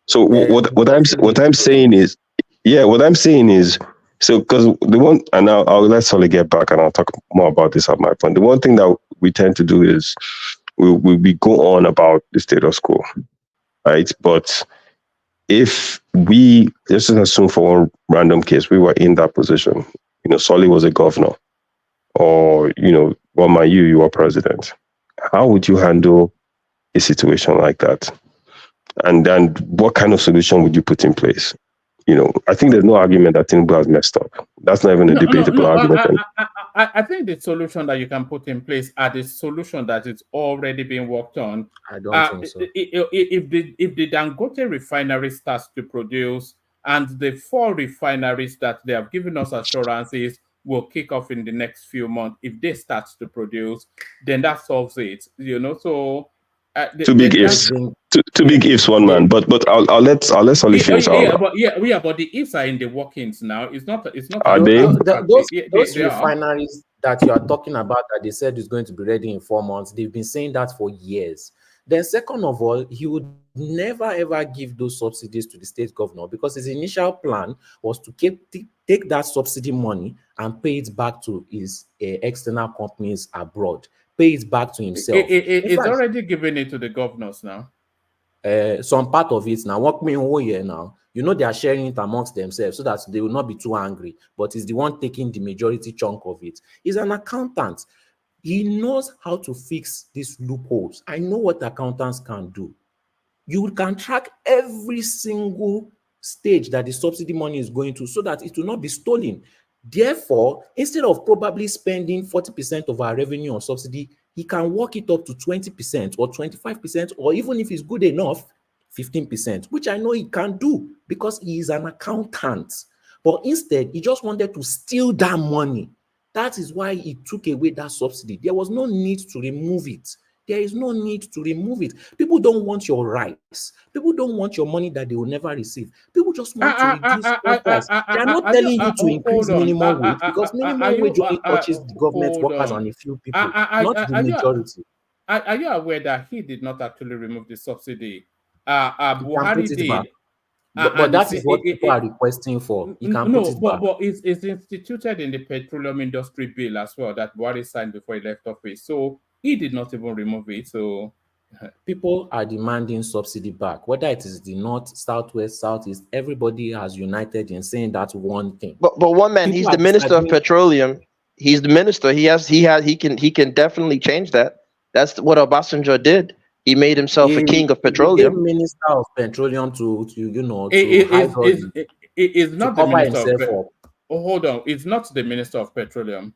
So what I'm saying is, So, because the one, and I'll let Solly get back and I'll talk more about this at my point. The one thing that we tend to do is we go on about the status quo, right? But if we, just assume for one random case, we were in that position, Solly was a governor, or, you were president, how would you handle a situation like that? And then what kind of solution would you put in place? I think there's no argument that Tinubu has messed up. That's not even a debatable argument. I think the solution that you can put in place are the solution that is already being worked on. I don't think so. If the Dangote refinery starts to produce, and the 4 refineries that they have given us assurances will kick off in the next few months, if they start to produce, then that solves it. So two big ifs. Two big ifs, one man. But I'll let Solly finish. But the ifs are in the workings now. It's not. Are they? Those refineries that you are talking about that they said is going to be ready in 4 months, they've been saying that for years. Then, second of all, he would never ever give those subsidies to the state governor, because his initial plan was to take that subsidy money and pay it back to his external companies abroad. Pay it back to himself. It's already giving it to the governors now. Some part of it now. What me whole year now? They are sharing it amongst themselves so that they will not be too angry. But he's the one taking the majority chunk of it. He's an accountant. He knows how to fix these loopholes. I know what accountants can do. You can track every single stage that the subsidy money is going to, so that it will not be stolen. Therefore, instead of probably spending 40% of our revenue on subsidy, he can work it up to 20% or 25%, or even if it's good enough, 15%, which I know he can do because he is an accountant. But instead, he just wanted to steal that money. That is why he took away that subsidy. There was no need to remove it. There is no need to remove it. People don't want your rights. People don't want your money that they will never receive. People just want to reduce the price. They are not telling you to increase minimum wage, because minimum wage only touches the government workers and a few people, not the majority. Are you aware that he did not actually remove the subsidy? Buhari did. But that is what people are requesting for. You can put it back. But it's instituted in the petroleum industry bill as well that Buhari signed before he left office. So he did not even remove it. So people are demanding subsidy back. Whether it is the north, southwest, southeast, everybody has united in saying that one thing. But one man, he's the minister of petroleum. He's the minister. He can definitely change that. That's what Obasanjo did. He made himself a king of petroleum. He minister of petroleum to it's not the minister of hold on. It's not the minister of petroleum.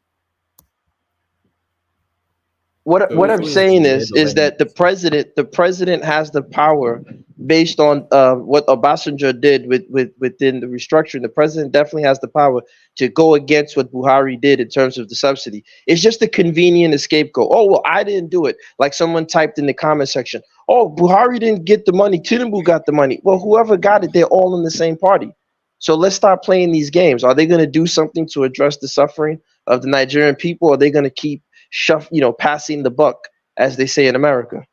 What I'm saying is that the president has the power based on what Obasanjo did within the restructuring. The president definitely has the power to go against what Buhari did in terms of the subsidy. It's just a convenient scapegoat. Oh, well, I didn't do it. Like someone typed in the comment section, oh, Buhari didn't get the money, Tinubu got the money. Well, whoever got it, they're all in the same party. So let's start playing these games. Are they going to do something to address the suffering of the Nigerian people? Or are they going to keep passing the buck, as they say in America?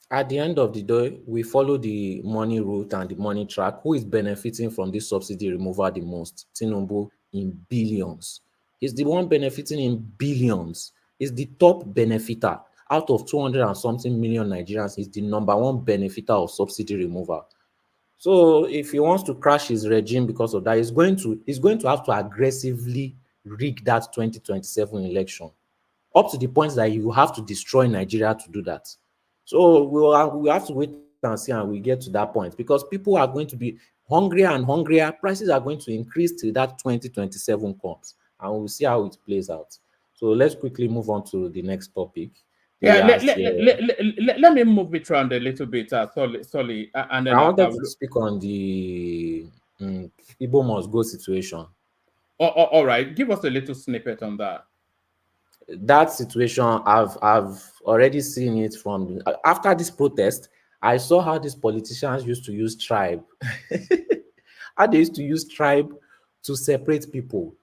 At the end of the day, we follow the money route and the money track. Who is benefiting from this subsidy removal the most? Tinubu, in billions. He's the one benefiting in billions. He's the top benefiter. Out of 200 and something million Nigerians, he's the number one benefiter of subsidy removal. So if he wants to crash his regime because of that, he's going to have to aggressively rig that 2027 election, up to the point that you have to destroy Nigeria to do that. So we have to wait and see, and we get to that point, because people are going to be hungrier and hungrier. Prices are going to increase till that 2027 comes, and we'll see how it plays out. So let's quickly move on to the next topic. Let me move it around a little bit, Solly, and then I wanted to speak on the Igbo must go situation. All right, give us a little snippet on that. That situation, I've already seen it from after this protest. I saw how these politicians used to use tribe. How they used to use tribe to separate people.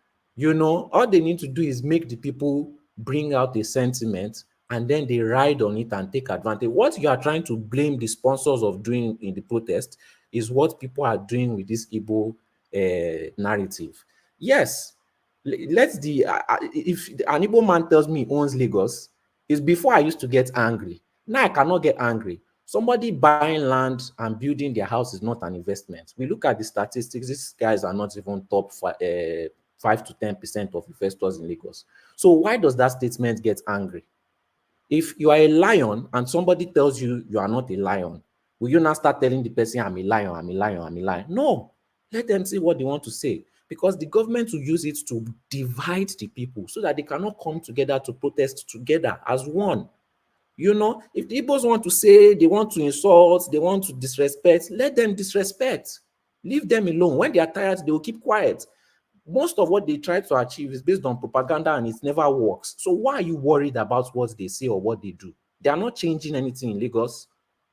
All they need to do is make the people bring out a sentiment, and then they ride on it and take advantage. What you are trying to blame the sponsors of doing in the protest is what people are doing with this Igbo narrative. Yes, let's if an Igbo man tells me he owns Lagos, is before I used to get angry. Now I cannot get angry. Somebody buying land and building their house is not an investment. We look at the statistics; these guys are not even top 5 to 10% of investors in Lagos. So why does that statement get angry? If you are a lion and somebody tells you you are not a lion, will you now start telling the person, I'm a lion, I'm a lion, I'm a lion? No. Let them say what they want to say, because the government will use it to divide the people so that they cannot come together to protest together as one. If the Igbos want to say, they want to insult, they want to disrespect, let them disrespect. Leave them alone. When they are tired, they will keep quiet. Most of what they try to achieve is based on propaganda and it never works. So why are you worried about what they say or what they do? They are not changing anything in Lagos.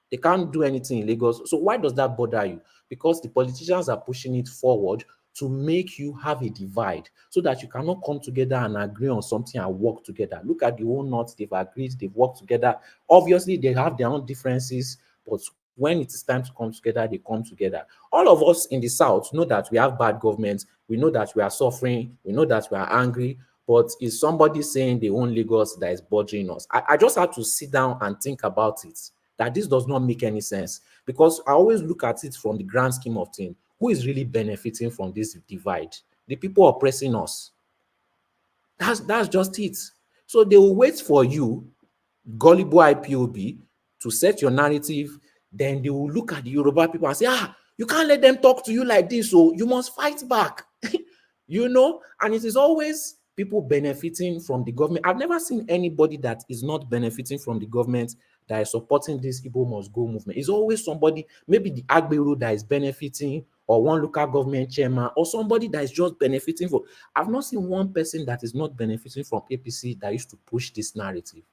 They can't do anything in Lagos. So why does that bother you? Because the politicians are pushing it forward to make you have a divide so that you cannot come together and agree on something and work together. Look at the whole North, they've agreed, they've worked together. Obviously, they have their own differences, but when it is time to come together, they come together. All of us in the South know that we have bad government. We know that we are suffering. We know that we are angry. But is somebody saying they own Lagos that is bothering us? I just have to sit down and think about it, that this does not make any sense, because I always look at it from the grand scheme of things. Who is really benefiting from this divide? The people oppressing us. That's just it. So they will wait for you, gullible IPOB, to set your narrative. Then they will look at the Yoruba people and say, you can't let them talk to you like this, so you must fight back. And it is always people benefiting from the government. I've never seen anybody that is not benefiting from the government that is supporting this Igbo must go movement. It's always somebody, maybe the Agbero that is benefiting, or one local government chairman, or somebody that is just benefiting from. I've not seen one person that is not benefiting from APC that used to push this narrative.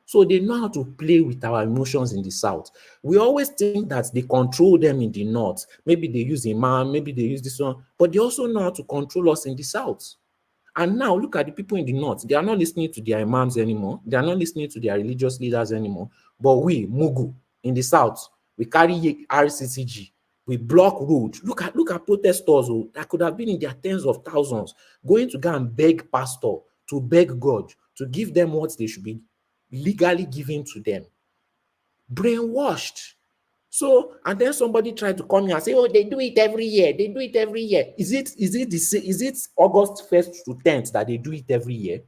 So they know how to play with our emotions in the South. We always think that they control them in the North. Maybe they use Imam, maybe they use this one, but they also know how to control us in the South. And now look at the people in the North. They are not listening to their Imams anymore. They are not listening to their religious leaders anymore. But we, Mugu, in the South, we carry RCCG. We block roads. Look at protesters that could have been in their tens of thousands going to go and beg pastor, to beg God, to give them what they should be legally given to them. Brainwashed. So, and then somebody tried to come here and say, they do it every year. They do it every year. Is it August 1st to 10th that they do it every year?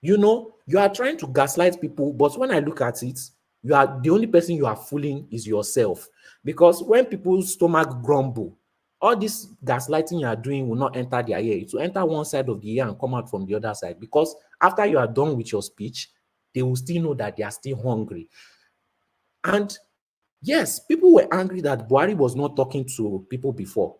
You are trying to gaslight people, but when I look at it, you are the only person you are fooling is yourself. Because when people's stomach grumble, all this gaslighting you are doing will not enter their ear. It will enter one side of the ear and come out from the other side. Because after you are done with your speech, they will still know that they are still hungry. And yes, people were angry that Buhari was not talking to people before.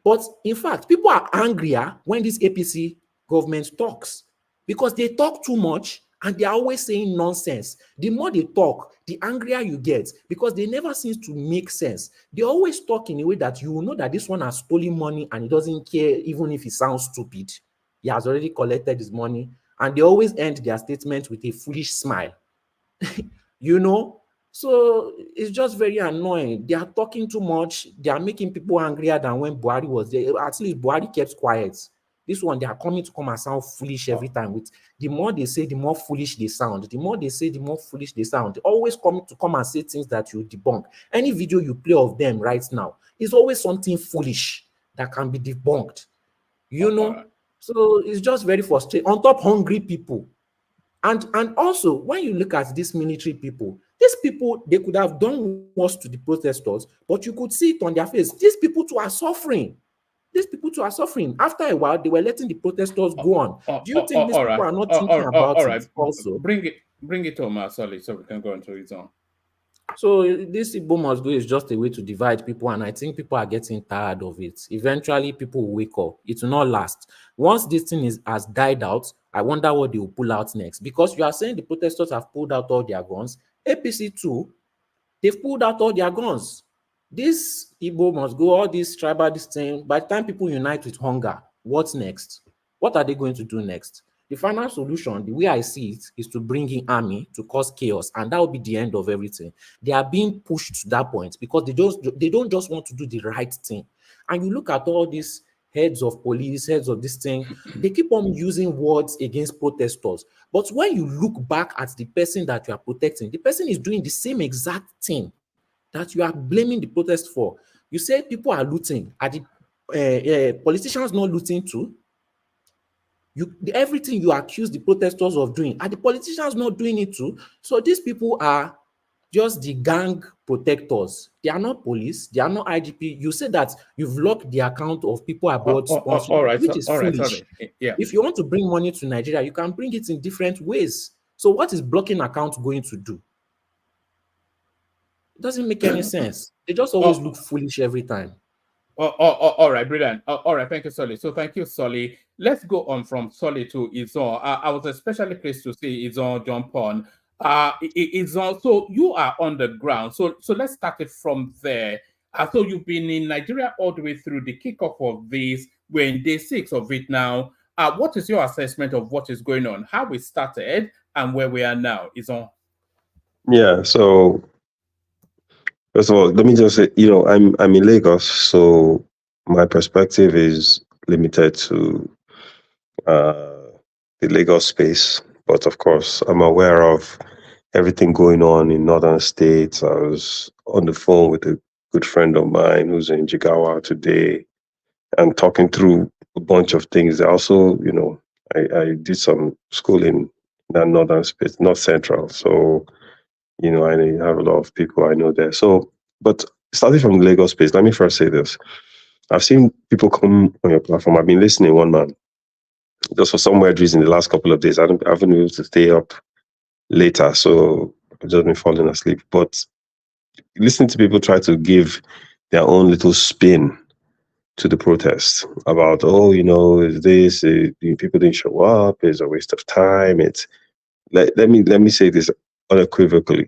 But in fact, people are angrier when this APC government talks, because they talk too much and they are always saying nonsense. The more they talk, the angrier you get, because they never seem to make sense. They always talk in a way that you will know that this one has stolen money and he doesn't care even if it sounds stupid. He has already collected his money, and they always end their statement with a foolish smile. So it's just very annoying. They are talking too much. They are making people angrier than when Buhari was there. At least Buhari kept quiet. This one, they are coming to come and sound foolish every time. With the more they say, the more foolish they sound. The more they say, the more foolish they sound. They always come and say things that you debunk. Any video you play of them right now is always something foolish that can be debunked. So it's just very frustrating. On top, hungry people. And also, when you look at these military people, these people, they could have done worse to the protesters, but you could see it on their face. These people too are suffering. After a while, they were letting the protesters go on. Do you think these people are not thinking about it also? Bring it home, Solly, so we can go into it on. So this Igbo must go is just a way to divide people, and I think people are getting tired of it. Eventually, people will wake up. It will not last. Once this thing has died out, I wonder what they will pull out next. Because you are saying the protesters have pulled out all their guns. APC too, they've pulled out all their guns. This Igbo must go, all this tribal, this thing. By the time people unite with hunger, what's next? What are they going to do next? The final solution, the way I see it, is to bring in army to cause chaos, and that will be the end of everything. They are being pushed to that point because they don't just want to do the right thing. And you look at all these heads of police, heads of this thing, they keep on using words against protesters. But when you look back at the person that you are protecting, the person is doing the same exact thing that you are blaming the protest for. You say people are looting. Are the politicians not looting too? Everything you accuse the protesters of doing, are the politicians not doing it too? So these people are just the gang protectors. They are not police. They are not IGP. You say that you've locked the account of people abroad sponsoring, all right, which is all right, foolish. sorry. Yeah. If you want to bring money to Nigeria, you can bring it in different ways. So what is blocking account going to do? It doesn't make any sense. They just always look foolish every time. All right, brilliant. All right, thank you, Solly. So thank you, Solly. Let's go on from Solly to Izon. I was especially pleased to see Izon jump on. Izon, so you are on the ground. So let's start it from there. So you've been in Nigeria all the way through the kickoff of this. We're in day 6 of it now. What is your assessment of what is going on, how we started, and where we are now, Izon? Yeah, so first of all, let me just say, I'm in Lagos, so my perspective is limited to the Lagos space. But of course, I'm aware of everything going on in northern states. I was on the phone with a good friend of mine who's in Jigawa today and talking through a bunch of things. Also, I did some schooling in that northern space, not central. So, I have a lot of people I know there. So, but starting from the Lagos space, let me first say this. I've seen people come on your platform. I've been listening, one man. Just for some weird reason, the last couple of days, I haven't been able to stay up later, so I've just been falling asleep. But listening to people try to give their own little spin to the protest about, is this, people didn't show up, it's a waste of time. It's let me say this unequivocally.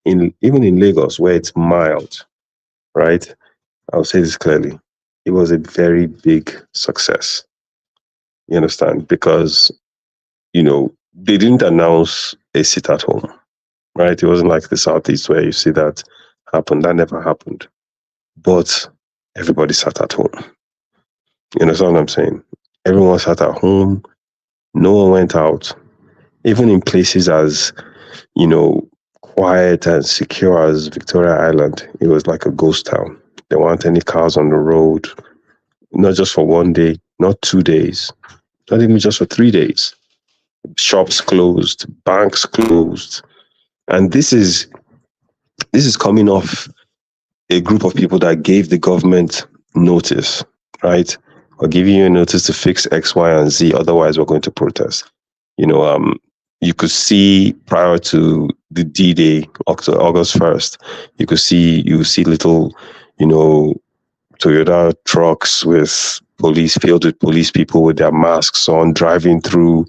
Even in Lagos, where it's mild, right? I'll say this clearly. It was a very big success. You understand? Because, they didn't announce a sit at home, right? It wasn't like the Southeast where you see that happen. That never happened. But everybody sat at home. You understand what I'm saying? Everyone sat at home. No one went out. Even in places as, quiet and secure as Victoria Island, it was like a ghost town. There weren't any cars on the road, not just for one day, not 2 days, not even just for 3 days. Shops closed, banks closed. And this is coming off a group of people that gave the government notice, right? We're giving you a notice to fix X, Y, and Z, otherwise we're going to protest. You could see prior to the D-Day, August 1st, you see little, Toyota trucks with filled with police people with their masks on, driving through,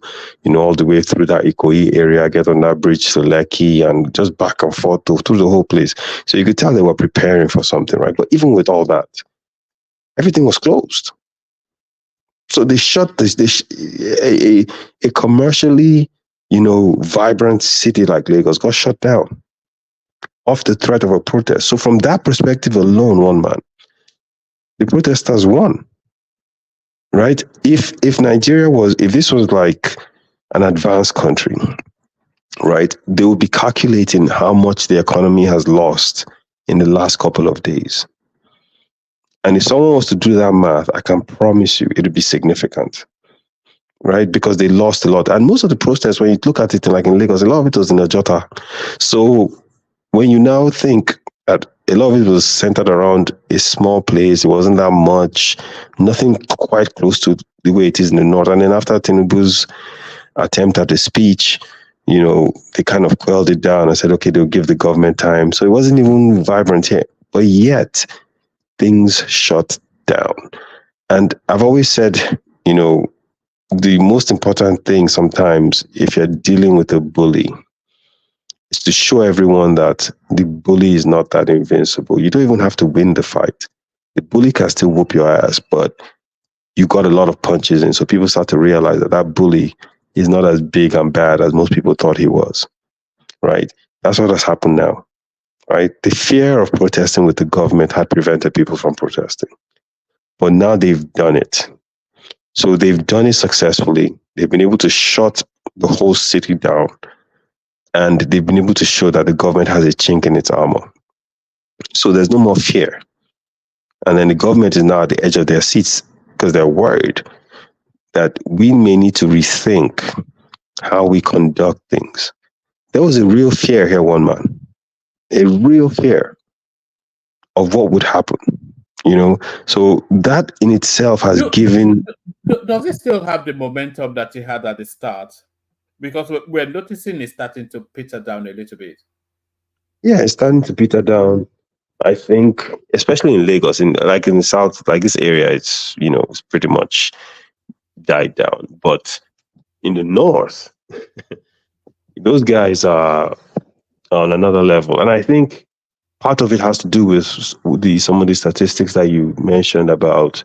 all the way through that Ikoyi area, get on that bridge to Lekki and just back and forth through the whole place. So you could tell they were preparing for something, right? But even with all that, everything was closed. So they shut a commercially, vibrant city like Lagos got shut down off the threat of a protest. So from that perspective alone, one man, the protesters won, right? If this was like an advanced country, right, they would be calculating how much the economy has lost in the last couple of days. And if someone was to do that math, I can promise you it would be significant, right? Because they lost a lot. And most of the protests, when you look at it like in Lagos, a lot of it was in Ojota. So when you now think that a lot of it was centered around a small place, it wasn't that much, nothing quite close to the way it is in the north. And then after Tinubu's attempt at a speech, they kind of quelled it down and said, okay, they'll give the government time. So it wasn't even vibrant here. But yet, things shut down. And I've always said, the most important thing sometimes, if you're dealing with a bully, is to show everyone that the bully is not that invincible. You don't even have to win the fight. The bully can still whoop your ass, but you got a lot of punches in. So people start to realize that bully is not as big and bad as most people thought he was, right? That's what has happened now, right? The fear of protesting with the government had prevented people from protesting. But now they've done it. So they've done it successfully. They've been able to shut the whole city down, and they've been able to show that the government has a chink in its armor. So there's no more fear. And then the government is now at the edge of their seats because they're worried that we may need to rethink how we conduct things. There was a real fear here, one man, a real fear of what would happen, So that in itself has given. Does it still have the momentum that it had at the start? Because we're noticing it's starting to peter down a little bit. Yeah, it's starting to peter down. I think, especially in Lagos, in the south, like this area, it's it's pretty much died down. But in the north, those guys are on another level, and I think part of it has to do with some of the statistics that you mentioned about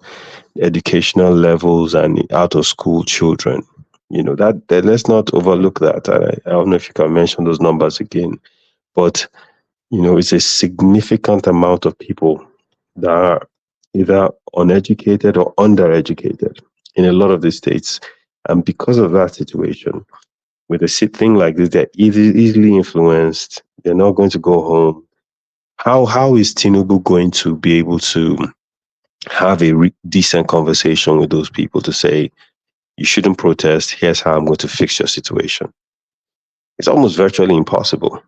educational levels and out of school children. That let's not overlook that. I don't know if you can mention those numbers again, but it's a significant amount of people that are either uneducated or undereducated in a lot of the states. And because of that situation, with a thing like this, they're easily influenced. They're not going to go home. How is Tinubu going to be able to have a decent conversation with those people to say, you shouldn't protest, here's how I'm going to fix your situation? It's almost virtually impossible.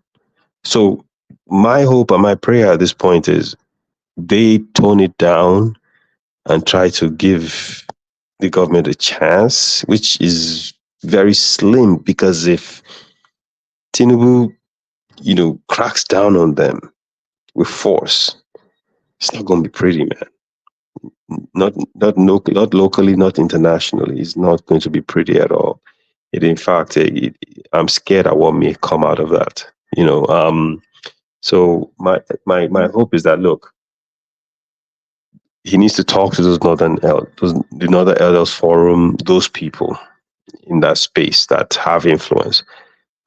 So my hope and my prayer at this point is they tone it down and try to give the government a chance, which is very slim, because if Tinubu, cracks down on them with force, it's not going to be pretty, man. Not locally, not internationally. It's not going to be pretty at all. In fact, I'm scared at what may come out of that. So my hope is that, look, he needs to talk to the Northern Elders Forum, those people in that space that have influence,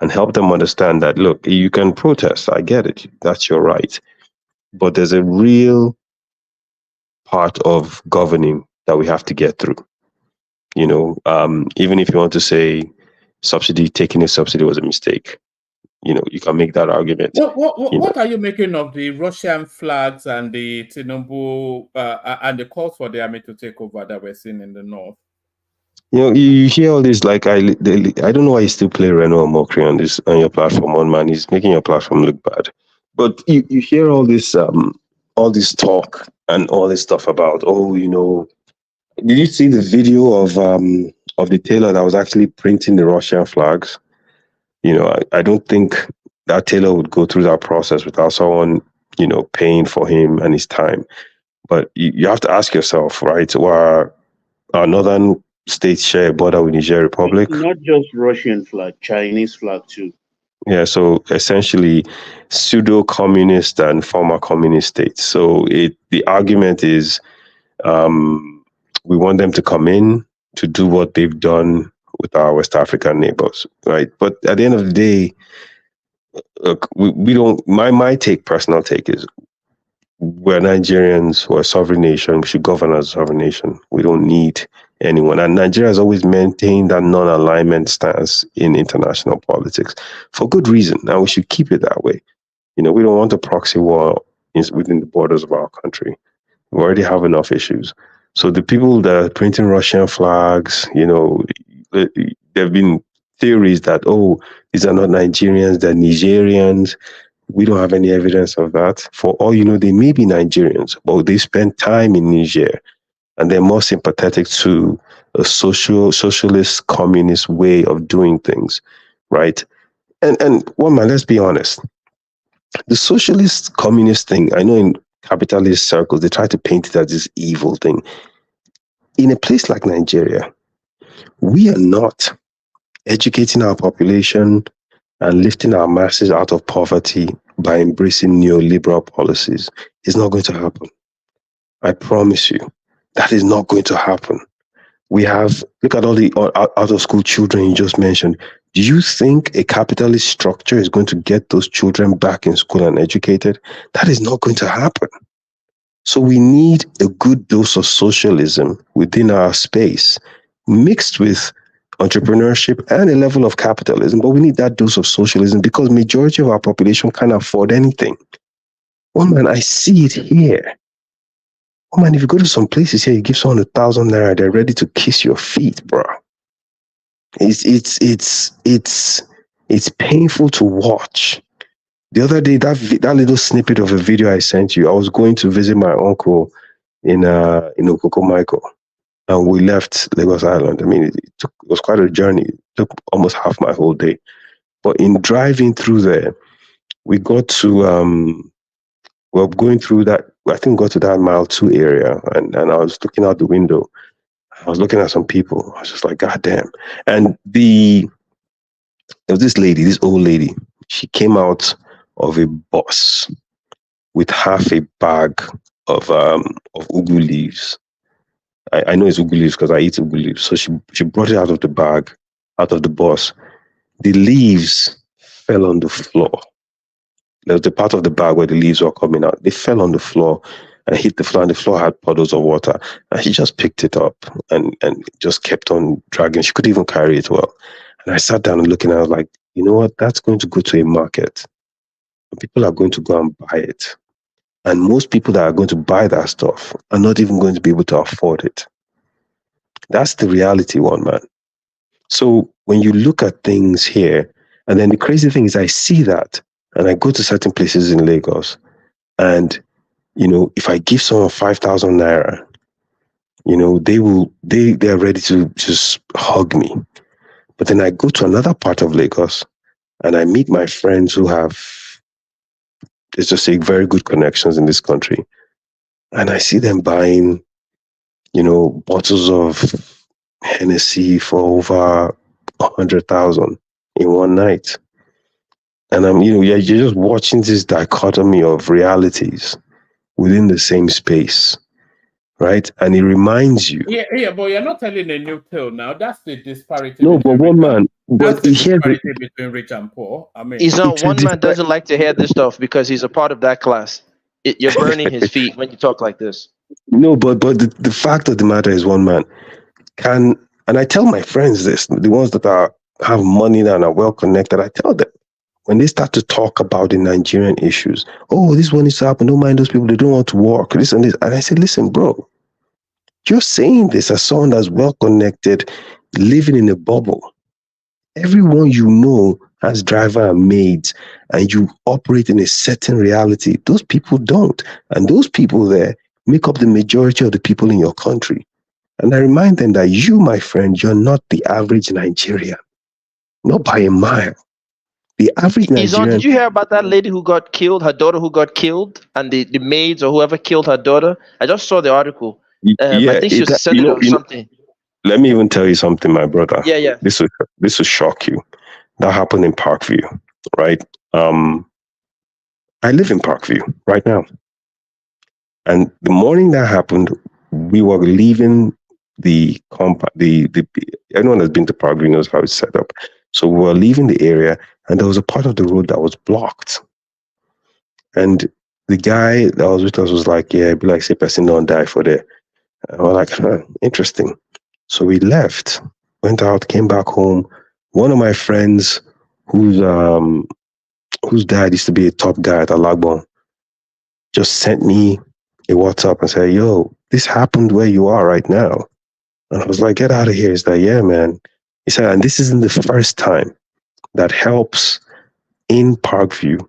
and help them understand that, look, you can protest. I get it. That's your right. But there's a real part of governing that we have to get through. Even if you want to say taking a subsidy was a mistake, you can make that argument. What are you making of the Russian flags and the Tinubu and the calls for the army to take over that we're seeing in the north? You hear all this, like I don't know why you still play Reno Omokri on your platform, one man. He's making your platform look bad. But you hear all this talk and all this stuff about, did you see the video of the tailor that was actually printing the Russian flags? I don't think that tailor would go through that process without someone, paying for him and his time. But you have to ask yourself, right? Where our northern states share a border with Niger Republic. Not just Russian flag, Chinese flag too. Yeah, so essentially pseudo-communist and former communist states. So the argument is we want them to come in to do what they've done with our West African neighbors, right? But at the end of the day, look, we don't. My personal take is, we're Nigerians, we're a sovereign nation. We should govern as a sovereign nation. We don't need anyone. And Nigeria has always maintained that non-alignment stance in international politics for good reason. And we should keep it that way. We don't want a proxy war within the borders of our country. We already have enough issues. So the people that are printing Russian flags, there have been theories that, these are not Nigerians, they're Nigerians. We don't have any evidence of that. For all you know, they may be Nigerians, but they spend time in Niger, and they're more sympathetic to a socialist, communist way of doing things, right? And one man, let's be honest. The socialist, communist thing, I know in capitalist circles, they try to paint it as this evil thing. In a place like Nigeria, we are not educating our population and lifting our masses out of poverty by embracing neoliberal policies. It's not going to happen. I promise you, that is not going to happen. Look at all the out of school children you just mentioned. Do you think a capitalist structure is going to get those children back in school and educated? That is not going to happen. So we need a good dose of socialism within our space mixed with entrepreneurship and a level of capitalism, but we need that dose of socialism because majority of our population can't afford anything. Oh man, I see it here. Oh man, if you go to some places here, you give someone 1,000 naira, they're ready to kiss your feet, bro. It's painful to watch. The other day, that little snippet of a video I sent you, I was going to visit my uncle in Okoko Michael, and we left Lagos Island. I mean, it was quite a journey. It took almost half my whole day. But in driving through there, we got to well, going through that, I think we got to that mile 2 area, and I was looking out the window. I was looking at some people. I was just like, God damn. And there was this lady, this old lady. She came out of a bus with half a bag of ugu leaves. I know it's ugu leaves because I eat ugu leaves. So she brought it out of the bag, out of the bus. The leaves fell on the floor. There was the part of the bag where the leaves were coming out. They fell on the floor and hit the floor, and the floor had puddles of water. And she just picked it up and just kept on dragging. She could even carry it well. And I sat down and looking, and I was like, you know what? That's going to go to a market. People are going to go and buy it. And most people that are going to buy that stuff are not even going to be able to afford it. That's the reality, one man. So when you look at things here, and then the crazy thing is I see that, and I go to certain places in Lagos, and, you know, if I give someone 5,000 naira, you know, they're ready to just hug me. But then I go to another part of Lagos, and I meet my friends who have, let's just say, very good connections in this country. And I see them buying, you know, bottles of Hennessy for over 100,000 in one night. And you're just watching this dichotomy of realities within the same space, right? And it reminds you. Yeah, but you're not telling a new tale now. That's the disparity. No, but one man, that's but the here, disparity between rich and poor. I mean, He's not one man doesn't like to hear this stuff because he's a part of that class. You're burning his feet when you talk like this. No, but the fact of the matter is, one man can, and I tell my friends this, the ones that have money and are well connected, I tell them, when they start to talk about the Nigerian issues, oh, this one is up, and don't mind those people, they don't want to work, this and this. And I say, listen, bro, you're saying this as someone that's well connected, living in a bubble. Everyone you know has driver and maids, and you operate in a certain reality. Those people don't. And those people there make up the majority of the people in your country. And I remind them that you, my friend, you're not the average Nigerian. Not by a mile. The average Nigerian... Did you hear about that lady who got killed, her daughter who got killed, and the maids or whoever killed her daughter? I just saw the article. I think she was sending or something. Let me even tell you something, my brother. Yeah. This will shock you. That happened in Parkview, right? I live in Parkview right now. And the morning that happened, we were leaving the compound. Anyone that's been to Parkview knows how it's set up. So we were leaving the area, and there was a part of the road that was blocked. And the guy that was with us was like, yeah, it'd be like, say, person don't die for there. And we're like, interesting. So we left, went out, came back home. One of my friends whose dad used to be a top guy at Alagbon just sent me a WhatsApp and said, yo, this happened where you are right now. And I was like, get out of here. He's like, yeah, man. He said, and this isn't the first time that helps in Parkview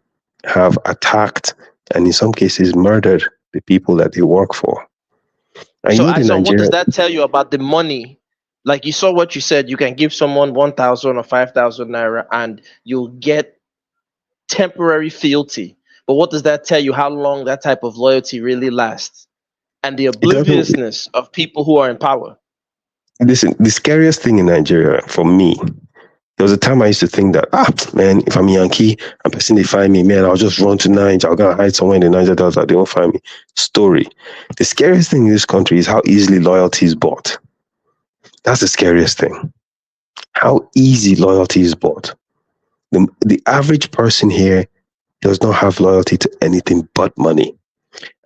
have attacked and in some cases murdered the people that they work for. So what does that tell you about the money? Like, you saw what you said, you can give someone 1,000 or 5,000 naira and you'll get temporary fealty. But what does that tell you how long that type of loyalty really lasts? And the obliviousness of people who are in power. Listen, the scariest thing in Nigeria for me, there was a time I used to think that, man, if I'm a Yankee and person they find me, man, I'll just run to Niger, I'll go and hide somewhere in the Niger Delta, they won't find me. Story. The scariest thing in this country is how easily loyalty is bought. That's the scariest thing. How easy loyalty is bought. The average person here does not have loyalty to anything but money.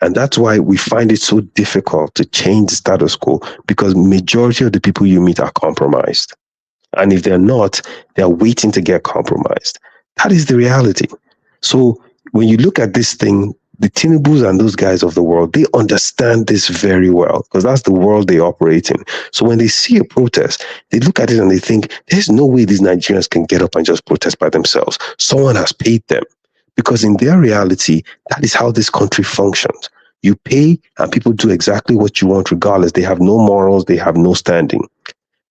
And that's why we find it so difficult to change the status quo, because majority of the people you meet are compromised. And if they're not, they're waiting to get compromised. That is the reality. So when you look at this thing, the Tinubus and those guys of the world, they understand this very well, because that's the world they operate in. So when they see a protest, they look at it and they think, there's no way these Nigerians can get up and just protest by themselves. Someone has paid them. Because in their reality, that is how this country functions. You pay and people do exactly what you want regardless. They have no morals, they have no standing.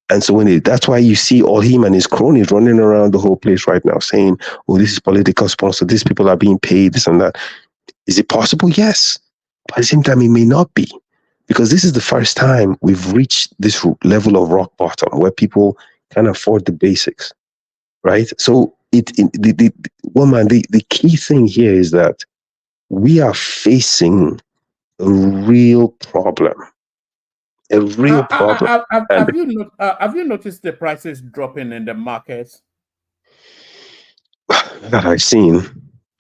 And so that's why you see all him and his cronies running around the whole place right now saying, oh, this is political sponsor, these people are being paid, this and that. Is it possible? Yes. But at the same time, it may not be. Because this is the first time we've reached this level of rock bottom where people can afford the basics, right? So the key thing here is that we are facing a real problem. A real problem. Have you noticed the prices dropping in the market? That I've seen,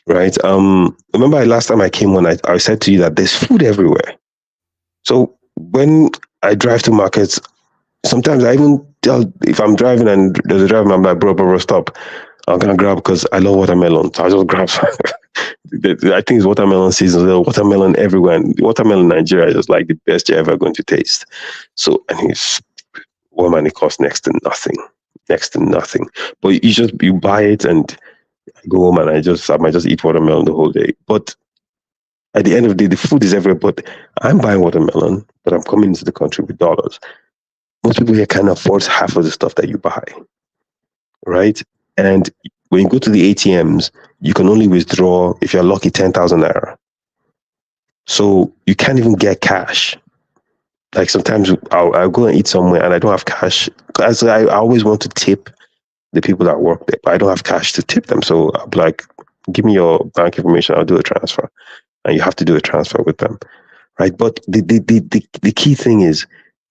right? Remember last time I came on, I said to you that there's food everywhere. So when I drive to markets, sometimes I even tell, if I'm driving and there's a driver, I'm like, bro, stop. I'm gonna grab because I love watermelon. So I just grab. I think it's watermelon season. There's watermelon everywhere, and watermelon in Nigeria is just like the best you're ever going to taste. So, and it's woman, it costs next to nothing. But you buy it and I go home and I might just eat watermelon the whole day. But at the end of the day, the food is everywhere. But I'm buying watermelon, but I'm coming into the country with dollars. Most people here can't afford half of the stuff that you buy, right? And when you go to the ATMs, you can only withdraw, if you're lucky, 10,000 naira. So you can't even get cash. Like sometimes I'll go and eat somewhere and I don't have cash. As I always want to tip the people that work there, but I don't have cash to tip them. So I'll be like, give me your bank information, I'll do a transfer. And you have to do a transfer with them, right? But the key thing is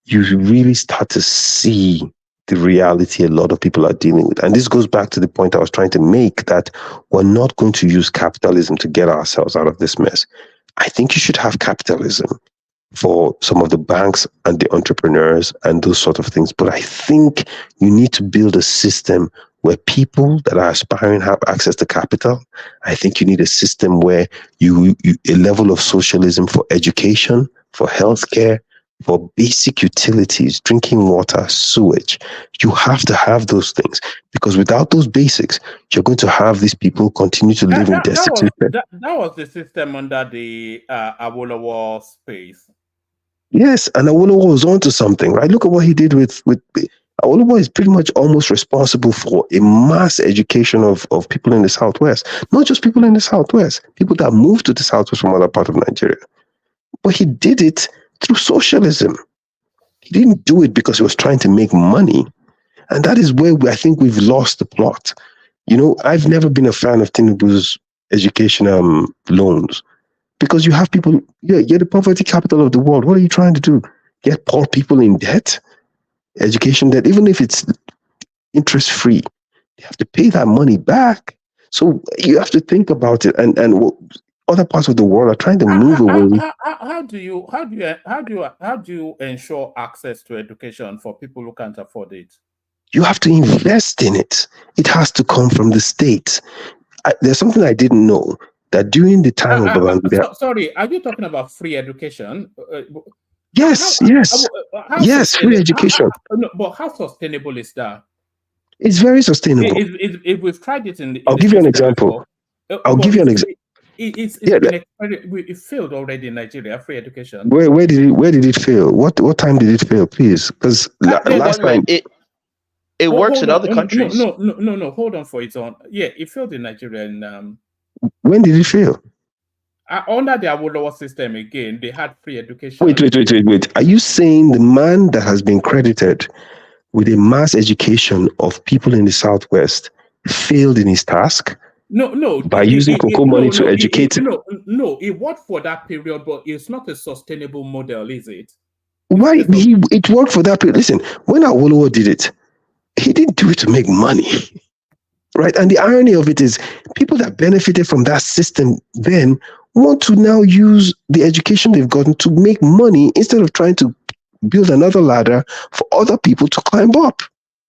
you really start to see the reality a lot of people are dealing with. And this goes back to the point I was trying to make, that we're not going to use capitalism to get ourselves out of this mess. I think you should have capitalism for some of the banks and the entrepreneurs and those sort of things. But I think you need to build a system where people that are aspiring have access to capital. I think you need a system where a level of socialism for education, for healthcare, for basic utilities, drinking water, sewage. You have to have those things, because without those basics, you're going to have these people continue to live in destitute. That was the system under the Awolowo space. Yes, and Awolowo was onto something, right? Look at what he did with Awolowo is pretty much almost responsible for a mass education of people in the Southwest. Not just people in the Southwest, people that moved to the Southwest from other parts of Nigeria. But he did it through socialism. He didn't do it because he was trying to make money. And that is where I think we've lost the plot. You know, I've never been a fan of Tinubu's education loans, because you have people, you're the poverty capital of the world. What are you trying to do? Get poor people in debt? Education debt, even if it's interest free, you have to pay that money back. So you have to think about it. And other parts of the world are trying to move away. How do you ensure access to education for people who can't afford it? You have to invest in it. It has to come from the state. There's something I didn't know, that during the time of Babangida. Sorry, are you talking about free education? Yes, free education. But how sustainable is that? It's very sustainable. If we've tried it I'll give you an example. It failed already in Nigeria, free education. Where did it fail? What time did it fail, please? Because last time it works in other countries. No, hold on for its own. Yeah, it failed in Nigeria. And when did it fail? Under the Awolowo system again, they had free education. Wait. Are you saying the man that has been credited with a mass education of people in the Southwest failed in his task? No. By using cocoa money to educate. No, it worked for that period, but it's not a sustainable model, is it? Why? It worked for that period. Listen, when Awolowo did it, he didn't do it to make money, right? And the irony of it is, people that benefited from that system then want to now use the education they've gotten to make money instead of trying to build another ladder for other people to climb up.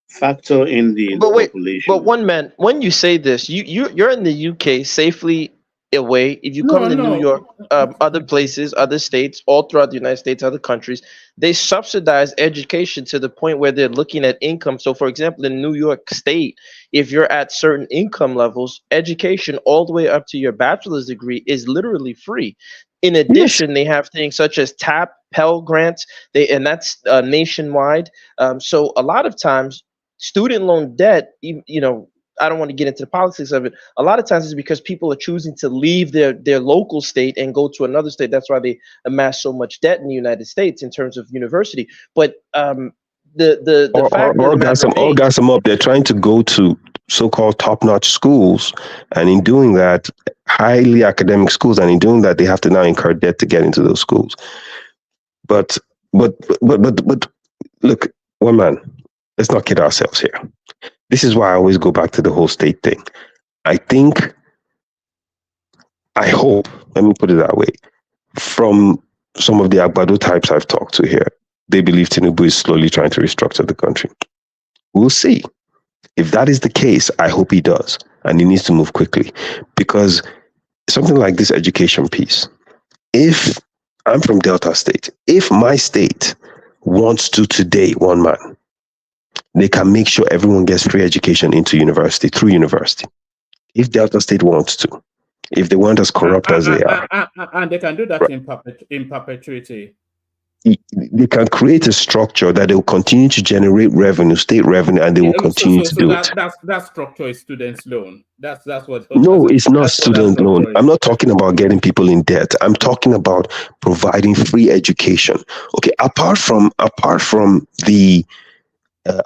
Factor in the But wait, population. but one man, when you say this, you're in the UK safely away. If you come No, to New no. York, other places, other states, all throughout the United States, other countries, they subsidize education to the point where they're looking at income. So, for example, in New York State, if you're at certain income levels, education all the way up to your bachelor's degree is literally free. In addition, they have things such as TAP, Pell grants, and that's nationwide. So a lot of times, student loan debt, I don't want to get into the politics of it. A lot of times it's because people are choosing to leave their local state and go to another state. That's why they amass so much debt in the United States in terms of university. But the fact of the matter Or got some up. They're trying to go to so-called top-notch schools, and in doing that, highly academic schools, and in doing that, they have to now incur debt to get into those schools. But look, one man, let's not kid ourselves here. This is why I always go back to the whole state thing. I hope, let me put it that way, from some of the Agbado types I've talked to here, they believe Tinubu is slowly trying to restructure the country. We'll see. If that is the case, I hope he does. And he needs to move quickly. Because something like this education piece, if I'm from Delta State, if my state wants to today, one man, they can make sure everyone gets free education into university, through university. If Delta State wants to, if they weren't as corrupt as they are. And they can do that in perpetuity. They can create a structure that they will continue to generate revenue, state revenue, and they will continue to do it. That structure is students' loan. That's what. No, it's not student loan. I'm not talking about getting people in debt. I'm talking about providing free education. Okay, apart from the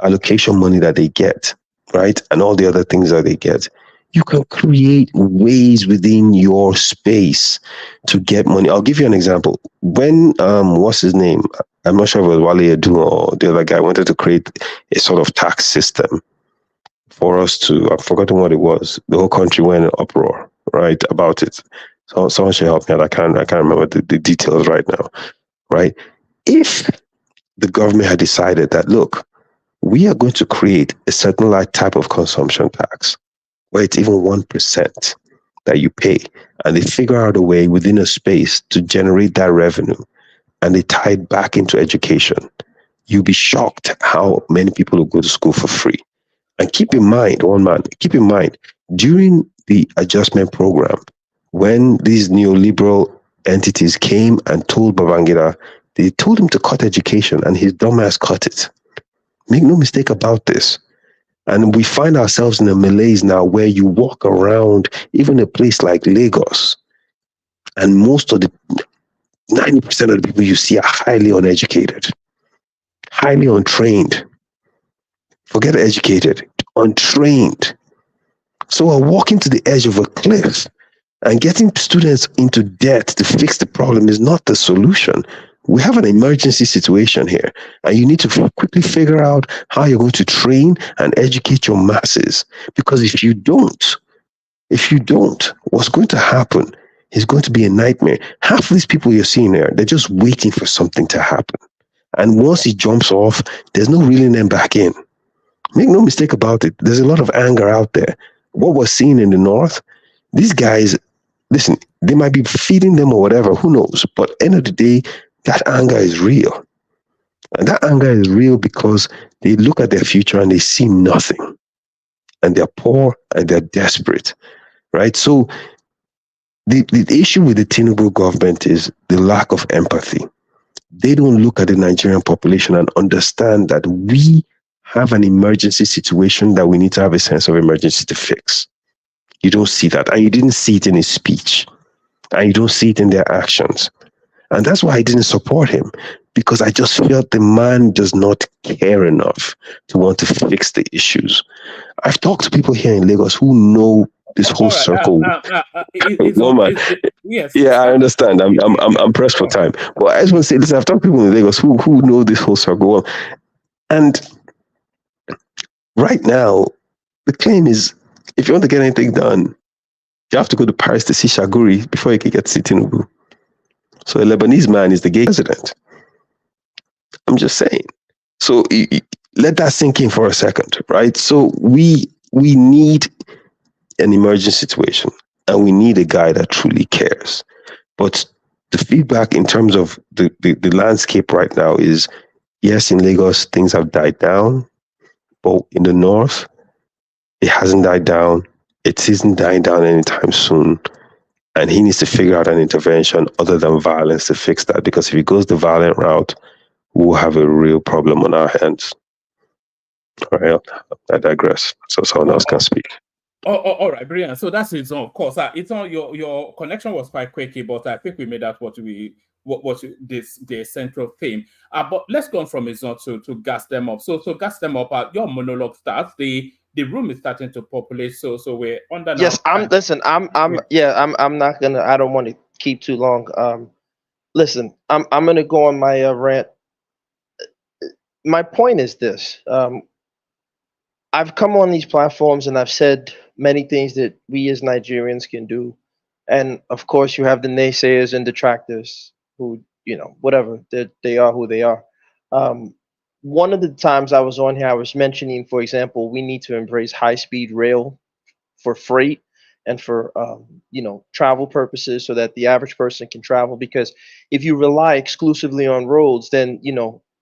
allocation money that they get, right, and all the other things that they get, you can create ways within your space to get money. I'll give you an example. When what's his name? I'm not sure if it was Wale Edu or the other guy wanted to create a sort of tax system for us to, I've forgotten what it was. The whole country went in uproar, right, about it. So someone should help me out. I can't remember the details right now, right? If the government had decided that, look, we are going to create a certain type of consumption tax, where it's even 1% that you pay, and they figure out a way within a space to generate that revenue, and they tie it back into education, you'll be shocked how many people will go to school for free. And keep in mind, during the adjustment program, when these neoliberal entities came and told Babangida, they told him to cut education, and his dumbass cut it. Make no mistake about this. And we find ourselves in a malaise now where you walk around, even a place like Lagos, and most of the 90% of the people you see are highly uneducated, highly untrained. Forget educated, untrained. So we're walking to the edge of a cliff, and getting students into debt to fix the problem is not the solution. We have an emergency situation here, and you need to quickly figure out how you're going to train and educate your masses. Because if you don't, what's going to happen is going to be a nightmare. Half of these people you're seeing there, they're just waiting for something to happen. And once it jumps off, there's no reeling them back in. Make no mistake about it. There's a lot of anger out there. What we're seeing in the North, these guys, listen, they might be feeding them or whatever, who knows? But at the end of the day, that anger is real. And that anger is real because they look at their future and they see nothing. And they're poor and they're desperate, right? So the issue with the Tinubu government is the lack of empathy. They don't look at the Nigerian population and understand that we have an emergency situation that we need to have a sense of emergency to fix. You don't see that. And you didn't see it in his speech. And you don't see it in their actions. And that's why I didn't support him, because I just felt the man does not care enough to want to fix the issues. I've talked to people here in Lagos who know this whole circle. Yes. Yeah, I understand. I'm pressed for time. But I just want to say, listen, I've talked to people in Lagos who know this whole circle well. And right now, the claim is, if you want to get anything done, You have to go to Paris to see Shaguri before you can get to see Tinubu. So a Lebanese man is the gay president. I'm just saying. So let that sink in for a second, right? So we need an emergent situation, and we need a guy that truly cares. But the feedback in terms of the landscape right now is, yes, in Lagos, things have died down, but in the north, it hasn't died down. It isn't dying down anytime soon. And he needs to figure out an intervention other than violence to fix that, because if he goes the violent route, we'll have a real problem on our hands. All right, I digress. So someone else can speak. All right, brilliant. So that's it. Of course, it's on your connection was quite quirky, but I think we made that the central theme. But let's go on from his on to gas them up. So gas them up. Your monologue starts. The room is starting to populate. So we're under now. Yes, I'm not gonna. I don't want to keep too long. Listen, I'm gonna go on my rant. My point is this. I've come on these platforms and I've said many things that we as Nigerians can do. And of course, you have the naysayers and detractors who, whatever, they are who they are. One of the times I was on here, I was mentioning, for example, we need to embrace high-speed rail for freight and for, travel purposes so that the average person can travel. Because if you rely exclusively on roads, then,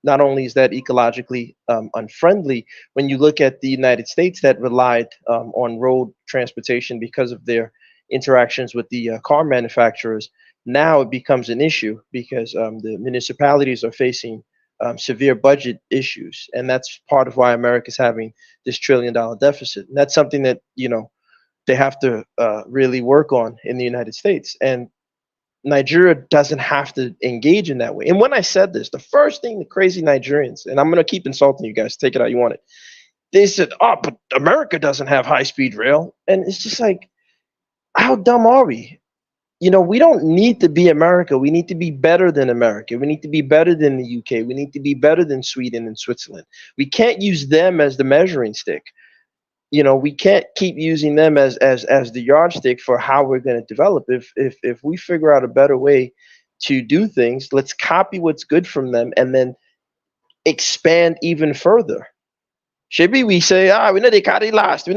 not only is that ecologically unfriendly, when you look at the United States that relied on road transportation because of their interactions with the car manufacturers, now it becomes an issue because the municipalities are facing severe budget issues. And that's part of why America's having this $1 trillion deficit. And that's something that, they have to really work on in the United States. And Nigeria doesn't have to engage in that way. And when I said this, the first thing the crazy Nigerians, and I'm going to keep insulting you guys, take it how you want it. They said, oh, but America doesn't have high-speed rail. And it's just like, how dumb are we? We don't need to be America. We need to be better than America. We need to be better than the UK. We need to be better than Sweden and Switzerland. We can't use them as the measuring stick. We can't keep using them as the yardstick for how we're going to develop. If we figure out a better way to do things, let's copy what's good from them and then expand even further. Maybe we say, we know they carry last,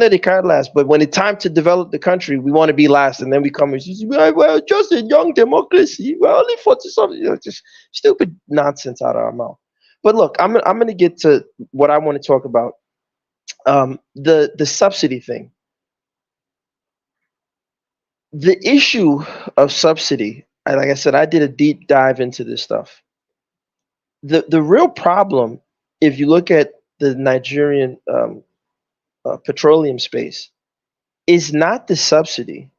but when it's time to develop the country, we want to be last, and then we come and say, well, just a young democracy, we're only 40-something, just stupid nonsense out of our mouth. But look, I'm going to get to what I want to talk about. The subsidy thing. The issue of subsidy, like I said, I did a deep dive into this stuff. The real problem, if you look at the Nigerian petroleum space, is not the subsidy.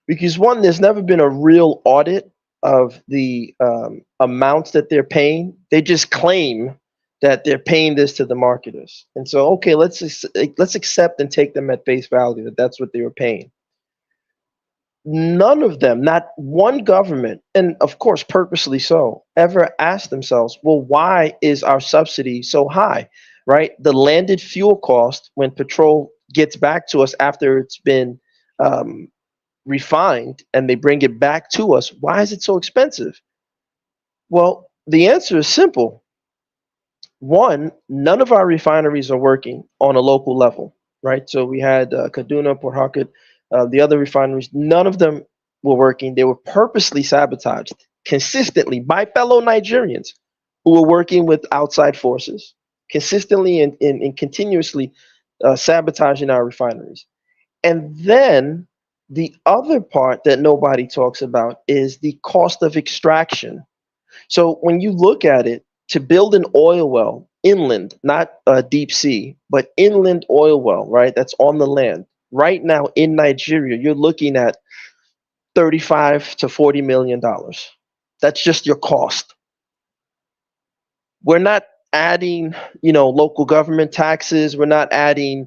Because one, there's never been a real audit of the amounts that they're paying. They just claim that they're paying this to the marketers. And so, okay, let's accept and take them at face value that that's what they were paying. None of them, not one government, and of course purposely so, ever asked themselves, well, why is our subsidy so high, right? The landed fuel cost when petrol gets back to us after it's been refined and they bring it back to us, why is it so expensive? Well, the answer is simple. One, none of our refineries are working on a local level, right? So we had Kaduna, Port Harcourt, the other refineries, none of them were working. They were purposely sabotaged consistently by fellow Nigerians who were working with outside forces, consistently and continuously sabotaging our refineries. And then the other part that nobody talks about is the cost of extraction. So when you look at it, to build an oil well inland, not deep sea, but inland oil well, right? That's on the land. Right now in Nigeria, you're looking at $35 to $40 million. That's just your cost. We're not adding, local government taxes. We're not adding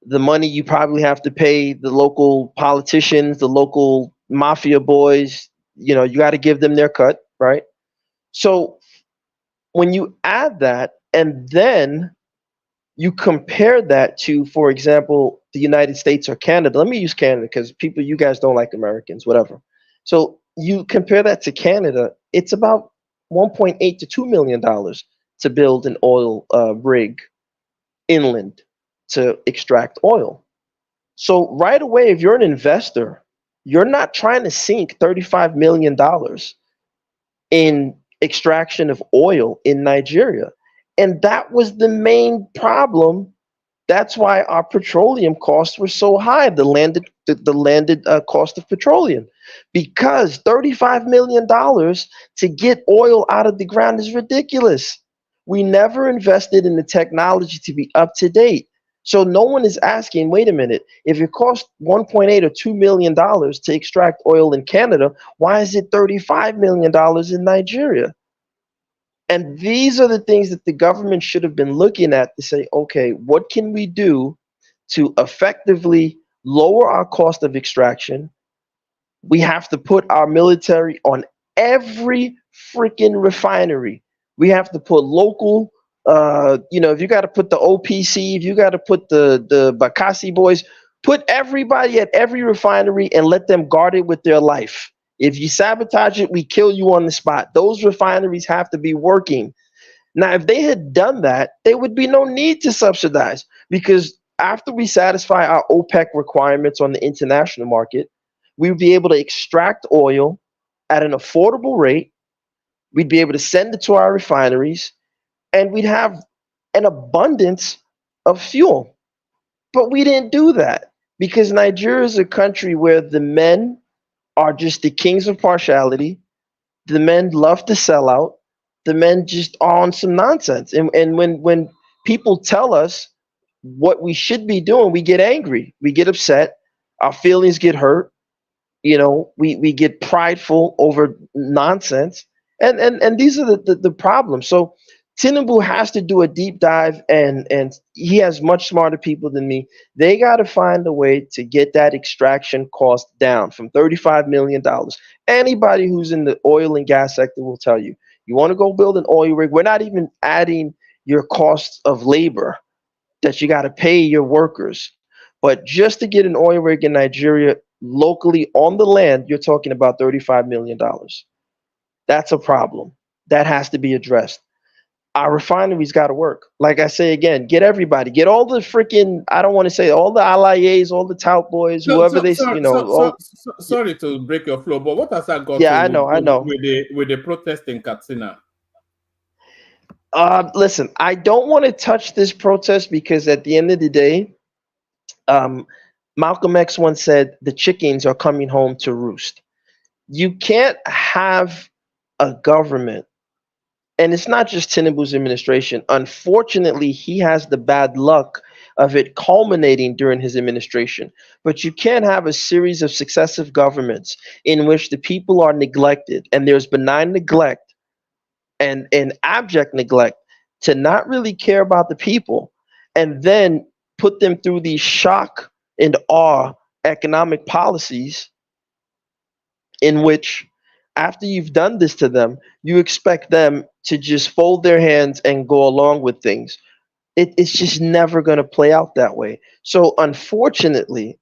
the money you probably have to pay the local politicians, the local mafia boys. You got to give them their cut, right? So when you add that, and then you compare that to, for example, the United States or Canada. Let me use Canada because people, you guys don't like Americans, whatever. So you compare that to Canada, it's about 1.8 to $2 million to build an oil rig inland to extract oil. So right away, if you're an investor, you're not trying to sink $35 million in extraction of oil in Nigeria. And that was the main problem. That's why our petroleum costs were so high, the landed cost of petroleum, because $35 million to get oil out of the ground is ridiculous. We never invested in the technology to be up to date. So no one is asking, wait a minute, if it costs 1.8 or $2 million to extract oil in Canada, why is it $35 million in Nigeria? And these are the things that the government should have been looking at to say, okay, what can we do to effectively lower our cost of extraction? We have to put our military on every freaking refinery. We have to put local, if you got to put the OPC, if you got to put the Bakassi boys, put everybody at every refinery and let them guard it with their life. If you sabotage it, we kill you on the spot. Those refineries have to be working. Now, if they had done that, there would be no need to subsidize, because after we satisfy our OPEC requirements on the international market, we would be able to extract oil at an affordable rate. We'd be able to send it to our refineries, and we'd have an abundance of fuel. But we didn't do that because Nigeria is a country where the men are just the kings of partiality. The men love to sell out. The men just are on some nonsense. And when people tell us what we should be doing, we get angry. We get upset. Our feelings get hurt. We get prideful over nonsense. And these are the problems. So Tinubu has to do a deep dive, and he has much smarter people than me. They got to find a way to get that extraction cost down from $35 million. Anybody who's in the oil and gas sector will tell you, you want to go build an oil rig, we're not even adding your costs of labor that you got to pay your workers. But just to get an oil rig in Nigeria locally on the land, you're talking about $35 million. That's a problem. That has to be addressed. Our refineries got to work. Like I say again, get everybody, get all the freaking, I don't want to say all the allies, all the tout boys, whoever Sorry to break your flow, but what has that got I know. With the protest in Katsina? Listen, I don't want to touch this protest because at the end of the day, Malcolm X once said, the chickens are coming home to roost. You can't have a government, and it's not just Tinubu's administration. Unfortunately, he has the bad luck of it culminating during his administration. But you can't have a series of successive governments in which the people are neglected, and there's benign neglect and abject neglect to not really care about the people, and then put them through these shock and awe economic policies in which, after you've done this to them, you expect them to just fold their hands and go along with things. It's just never going to play out that way. So unfortunately,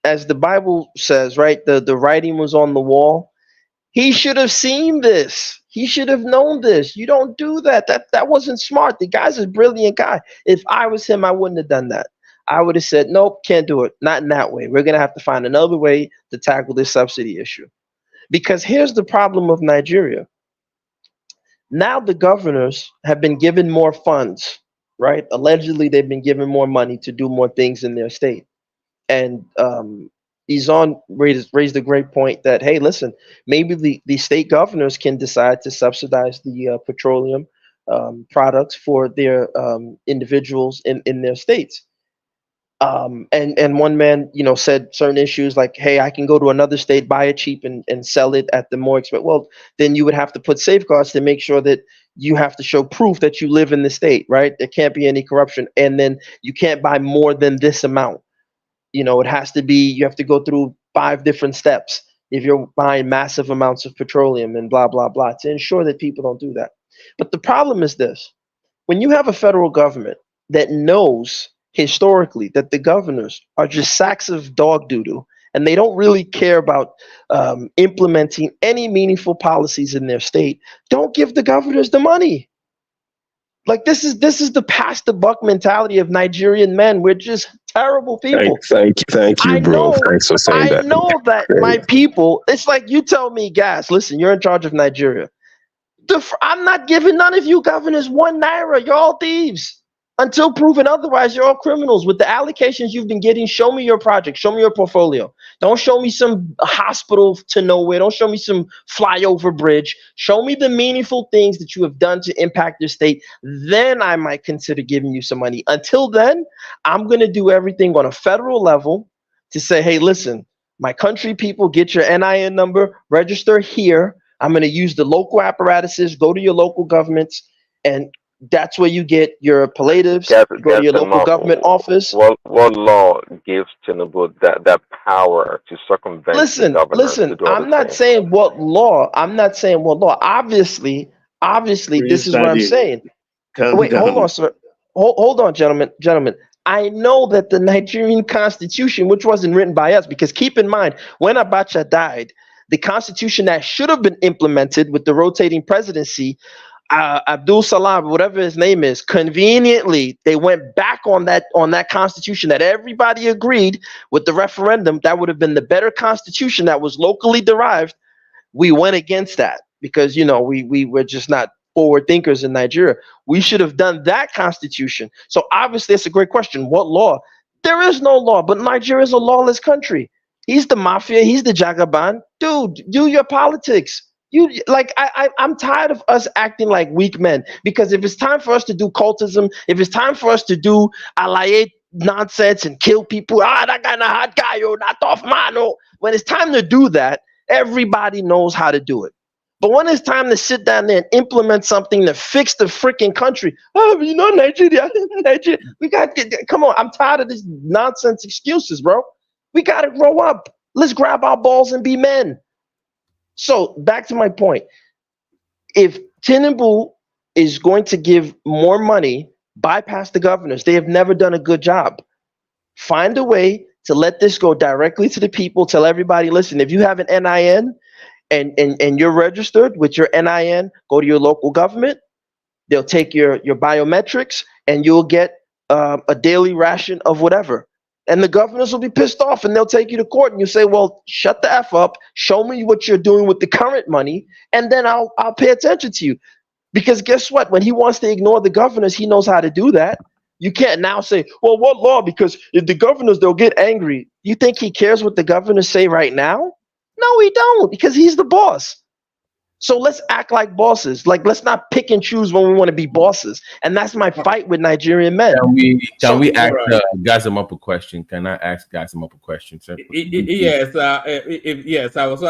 as the Bible says, right, the writing was on the wall. He should have seen this. He should have known this. You don't do that. That wasn't smart. The guy's a brilliant guy. If I was him, I wouldn't have done that. I would have said, nope, can't do it. Not in that way. We're going to have to find another way to tackle this subsidy issue. Because here's the problem of Nigeria. Now the governors have been given more funds, right? Allegedly, they've been given more money to do more things in their state. And Izon raised a great point that, hey, listen, maybe the state governors can decide to subsidize the petroleum products for their individuals in their states. And one man, said certain issues like, hey, I can go to another state, buy it cheap and sell it at the more expensive. Well, then you would have to put safeguards to make sure that you have to show proof that you live in the state, right? There can't be any corruption. And then you can't buy more than this amount. It has to be, you have to go through 5 different steps if you're buying massive amounts of petroleum and blah, blah, blah, to ensure that people don't do that. But the problem is this: when you have a federal government that knows historically that the governors are just sacks of dog doo-doo, and they don't really care about implementing any meaningful policies in their state, don't give the governors the money. Like this is the pass the buck mentality of Nigerian men. We're just terrible people. Thank you, bro. Thanks for saying that. I know that my people. It's like you tell me, Gas. Listen, you're in charge of Nigeria. I'm not giving none of you governors 1 naira. You're all thieves. Until proven otherwise, you're all criminals. With the allocations you've been getting, show me your project. Show me your portfolio. Don't show me some hospital to nowhere. Don't show me some flyover bridge. Show me the meaningful things that you have done to impact your state. Then I might consider giving you some money. Until then, I'm going to do everything on a federal level to say, hey, listen, my country people, get your NIN number, register here. I'm going to use the local apparatuses, go to your local governments, and that's where you get your palliatives, go to your local government office. What law gives Tinubu that power to circumvent the governors to do all I'm not saying what law. Obviously, this is what I'm saying. Wait, hold on, sir. Hold on, gentlemen. I know that the Nigerian Constitution, which wasn't written by us, because keep in mind, when Abacha died, the Constitution that should have been implemented with the rotating presidency, Abdul Salam, whatever his name is, conveniently they went back on that constitution that everybody agreed with the referendum. That would have been the better constitution that was locally derived. We went against that because we were just not forward thinkers in Nigeria. We should have done that constitution. So obviously it's a great question. What law? There is no law, but Nigeria is a lawless country. He's the mafia, he's the Jagaban. Dude, do your politics. I'm tired of us acting like weak men, because if it's time for us to do cultism, if it's time for us to do alaye nonsense and kill people, that guy not hot guy, not off mano. When it's time to do that, everybody knows how to do it. But when it's time to sit down there and implement something to fix the freaking country, Nigeria, come on, I'm tired of these nonsense excuses, bro. We gotta grow up. Let's grab our balls and be men. So back to my point, if Tinubu is going to give more money, bypass the governors, they have never done a good job. Find a way to let this go directly to the people. Tell everybody, listen, if you have an NIN and you're registered with your NIN, go to your local government. They'll take your biometrics and you'll get a daily ration of whatever. And the governors will be pissed off and they'll take you to court and you say, well, shut the F up, show me what you're doing with the current money, and then I'll pay attention to you. Because guess what? When he wants to ignore the governors, he knows how to do that. You can't now say, well, what law? Because if the governors, they'll get angry. You think he cares what the governors say right now? No, he don't, because he's the boss. So let's act like bosses. Like, let's not pick and choose when we want to be bosses. And that's my fight with Nigerian men. Can we ask Gazim a question? Can I ask Gazim a question, sir? Yes, yes. I was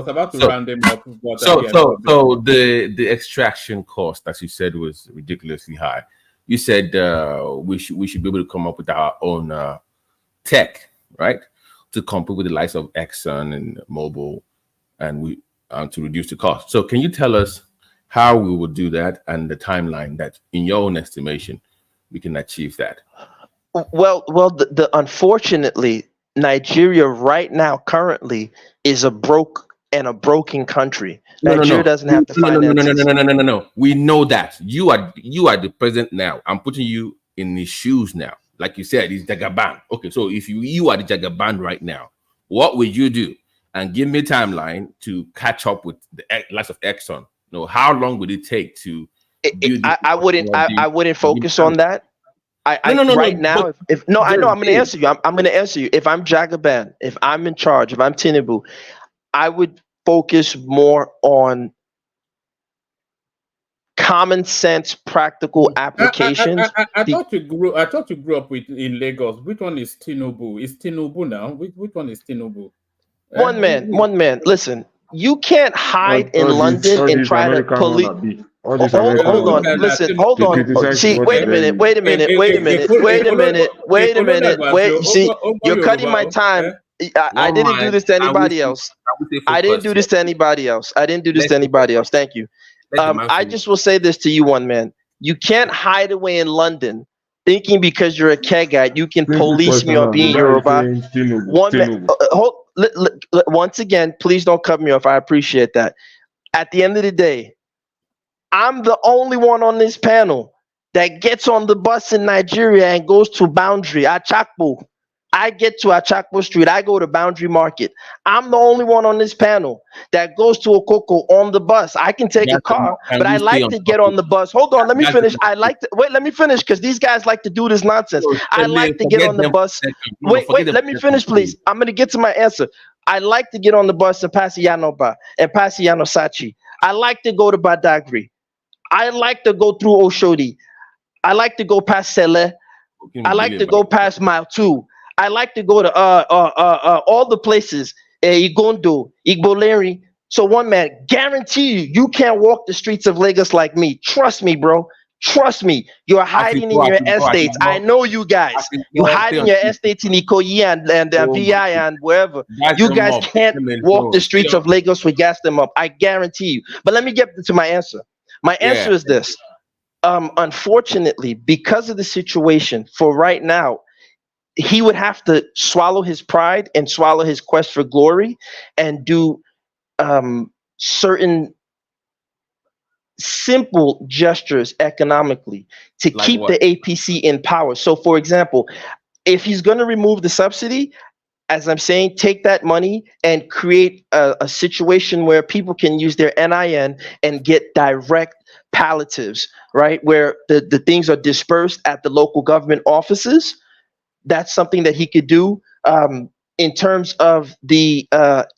about to round him up. But, so the extraction cost, as you said, was ridiculously high. You said we should be able to come up with our own tech, right, to compete with the likes of Exxon and Mobil, and to reduce the cost. So can you tell us how we will do that and the timeline that, in your own estimation, we can achieve that? Well, unfortunately, Nigeria right now currently is a broken country. Nigeria doesn't have the finances. No. We know that. You are the president now. I'm putting you in his shoes now. Like you said, he's Jagaban. Okay, so if you are the Jagaban right now, what would you do? And give me a timeline to catch up with the likes of Exxon. How long would it take to? I wouldn't focus on that. I'm going to answer you. I'm going to answer you. If I'm Jagaban, if I'm in charge, if I'm Tinubu, I would focus more on common sense, practical applications. I thought you grew up in Lagos. Which one is Tinubu? Is Tinubu now? Which one is Tinubu? One man. Listen, you can't hide in London and try to police. Hold on. Listen, hold on. See, wait a minute. See, you're cutting my time. I didn't do this to anybody else. Thank you. I just will say this to you, one man. You can't hide away in London thinking because you're a Kegite, you can Simple police question me on now. being The guy is Yoruba. saying Tinubu. One man, Tinubu. once again, please don't cut me off. I appreciate that. At the end of the day, I'm the only one on this panel that gets on the bus in Nigeria and goes to Boundary, Achakpo. I get to Achakpo Street. I go to Boundary Market. I'm the only one on this panel that goes to Okoko on the bus. I can take a car, but I like to get on the bus. Hold on, let me finish. Let me finish because these guys like to do this nonsense. I like to get on the bus. Wait, let me finish, please. I'm going to get to my answer. I like to get on the bus and pass Yanoba and pass Yanosachi. I like to go to Badagry. I like to go through Oshodi. I like to go past Sele. I like to go past Mile 2. I like to go to all the places, Igondo, Igboleri. So one man, guarantee you can't walk the streets of Lagos like me. Trust me, bro. Trust me. You're hiding in your estates. I know you guys. You hide in your estates in Ikoyi and VI and wherever. You guys can't walk the streets of Lagos with gas them up. I guarantee you. But let me get to my answer. My answer is this. Unfortunately, because of the situation for right now, he would have to swallow his pride and swallow his quest for glory and do certain simple gestures economically to keep the APC in power. So, for example, if he's going to remove the subsidy, as I'm saying, take that money and create a situation where people can use their NIN and get direct palliatives, right? Where the things are dispersed at the local government offices. That's something that he could do. In terms of the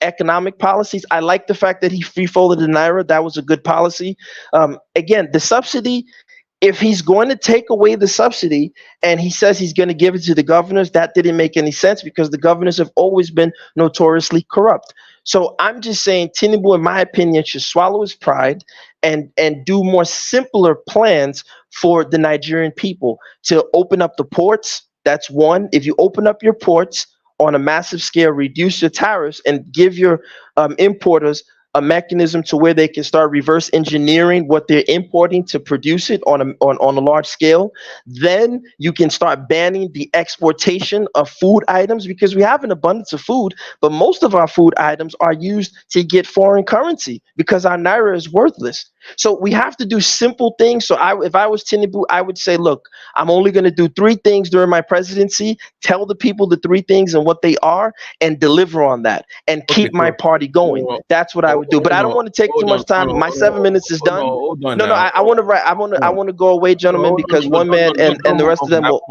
economic policies, I like the fact that he free-folded the Naira. That was a good policy. Again, the subsidy, if he's going to take away the subsidy and he says he's going to give it to the governors, that didn't make any sense because the governors have always been notoriously corrupt. So I'm just saying Tinubu, in my opinion, should swallow his pride and do more simpler plans for the Nigerian people to open up the ports. That's one. If you open up your ports on a massive scale, reduce your tariffs and give your importers a mechanism to where they can start reverse engineering what they're importing to produce it on a large scale, then you can start banning the exportation of food items because we have an abundance of food, but most of our food items are used to get foreign currency because our Naira is worthless. So we have to do simple things. So if I was Tinubu, I would say, look, I'm only going to do 3 things during my presidency, tell the people the 3 things and what they are, and deliver on that, and keep my party going. That's what I would do. But I don't want to take too much time. My 7 minutes is done. I want to go away, gentlemen, because one man and the rest of them will.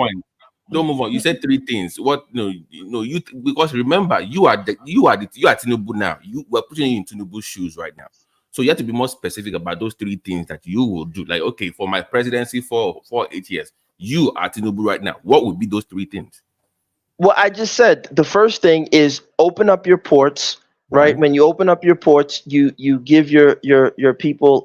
Don't move on. You said 3 things. What? You because remember, you are Tinubu now. We're putting you in Tinubu's shoes right now. So you have to be more specific about those 3 things that you will do. Like, okay, for my presidency for 8 years, you are Tinubu right now. What would be those 3 things? Well, I just said the first thing is open up your ports, right? When you open up your ports, you give your people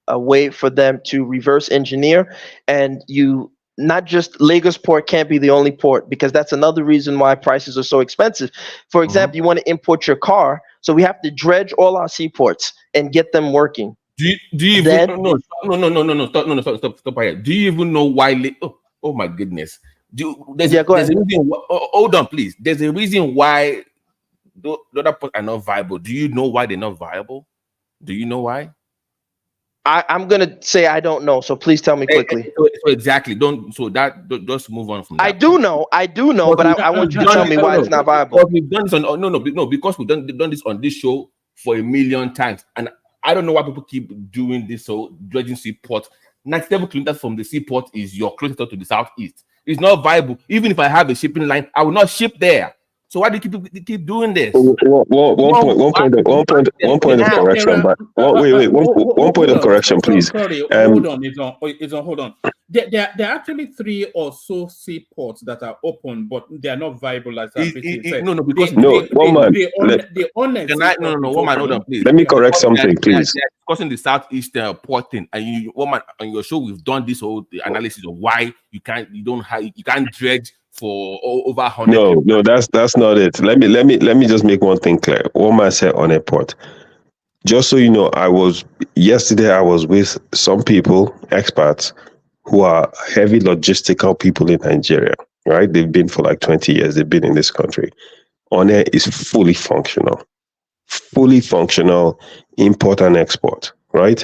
a way for them to reverse engineer, and you not just Lagos port can't be the only port because that's another reason why prices are so expensive. For example, you want to import your car, so we have to dredge all our seaports and get them working. Do you even no stop here. Do you even know why? Oh my goodness. There's a reason. Hold on, please. There's a reason why the other ports are not viable. Do you know why they're not viable? Do you know why? I'm gonna say I don't know, so please tell me quickly. So exactly. Just move on from that. I do know, but I want you to tell me why it's not viable. We've done this on because we've done this on this show for 1 million times, and I don't know why people keep doing this. So dredging seaport, 97 kilometers from the seaport is your closest to the southeast. It's not viable. Even if I have a shipping line, I will not ship there. So why do you keep doing this? One point of correction, but one point of correction, please. Hold on. There are actually 3 or so seaports that are open, but they are not viable as one man, hold on, please. Let me correct something, please. They're discussing the southeast port thing, and on your show we've done this whole analysis of why you can't dredge for over 100. No, that's not it. Let me just make one thing clear. One man said on a port. Just so you know, yesterday I was with some people, experts, who are heavy logistical people in Nigeria, right? They've been for like 20 years. They've been in this country. One is fully functional, import and export, right?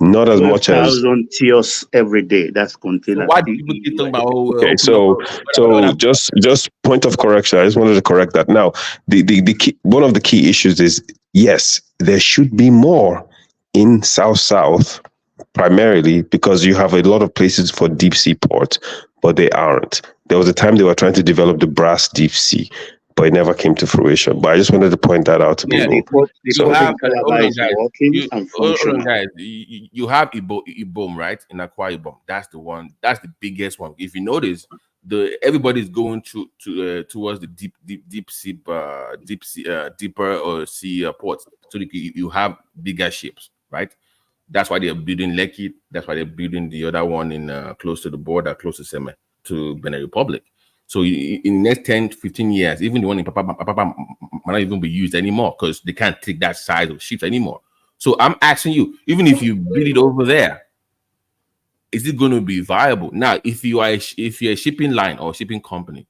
Not as much as 12,000 TEOs every day. That's container. Why do people keep talking about okay. So just point of correction. I just wanted to correct that. Now, the key, one of the key issues is yes, there should be more in South primarily because you have a lot of places for deep sea ports, but they aren't. There was a time they were trying to develop the brass deep sea, but it never came to fruition. But I just wanted to point that out to people. You have guys. You have Ibom, right? In Akwa Ibom. That's the one. That's the biggest one. If you notice, everybody's going towards the deep sea, deeper or sea ports. So you have bigger ships, right? That's why they're building Lekki. That's why they're building the other one in close to the border, close to Seme, to Benin Republic. So in the next 10 to 15 years, even the one in Papa might not even be used anymore because they can't take that size of ships anymore. So I'm asking you, even if you build it over there, is it going to be viable? Now, if you're a shipping line or shipping company,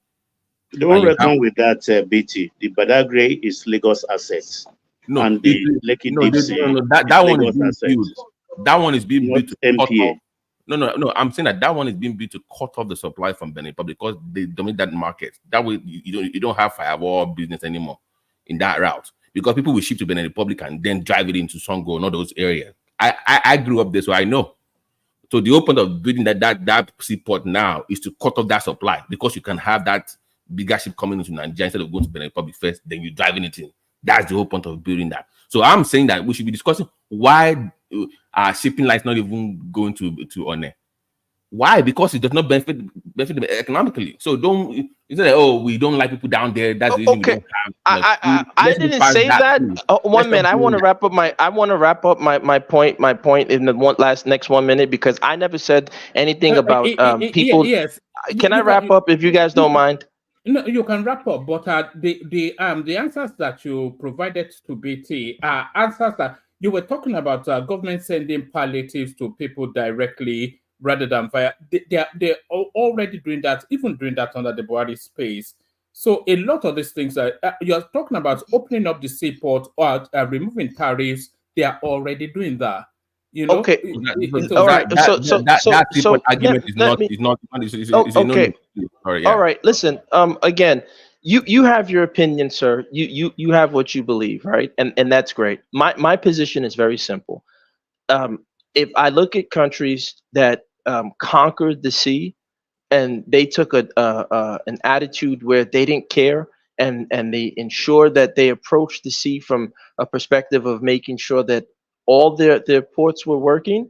don't reckon with that, BT. The Badagry is Lagos assets. No, and the Lekki Deep Sea that one is being built. That one is being built to MPA. No. I'm saying that one is being built to cut off the supply from Benin Republic because they dominate that market. That way, you don't have firewall business anymore in that route because people will ship to Benin Republic and then drive it into Songo and all those areas. I grew up there, so I know. So the whole point of building that seaport now is to cut off that supply because you can have that bigger ship coming into Nigeria instead of going to Benin Republic first, then you're driving it in. That's the whole point of building that. So I'm saying that we should be discussing why our shipping lines not even going to One. Why? Because it does not benefit them economically. So don't say we don't like people down there. That's the reason we don't have. I didn't say that. One minute. I want to wrap up my point in the next 1 minute because I never said anything about people. Yes. Can I wrap up if you guys don't mind? No, you can wrap up, but the answers that you provided to BT are answers that you were talking about. Government sending palliatives to people directly rather than via. They're already doing that, even doing that under the Buhari space. So a lot of these things you're talking about opening up the seaport or removing tariffs. They are already doing that. You know. Okay. All right. So argument is not. Okay. Sorry, yeah. All right. Listen. Again, you have your opinion, sir. You have what you believe, right? And that's great. My position is very simple. If I look at countries that conquered the sea, and they took an attitude where they didn't care, and they ensured that they approached the sea from a perspective of making sure that all their ports were working.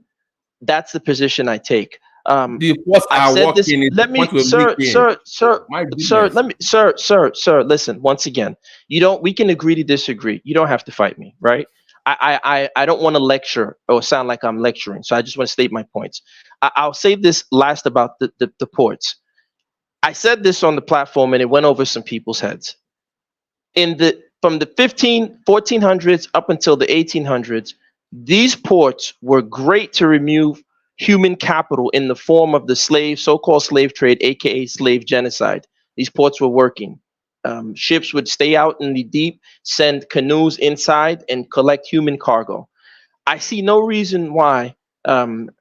That's the position I take. The ports are working. Let me, sir. Listen, once again, we can agree to disagree. You don't have to fight me, right? I don't want to lecture or sound like I'm lecturing, so I just want to state my points. I'll say this last about the ports. I said this on the platform, and it went over some people's heads. From the 1400s up until the 1800s. These ports were great to remove human capital in the form of the so-called slave trade, aka slave genocide. These ports were working. Ships would stay out in the deep, send canoes inside, and collect human cargo. I see no reason why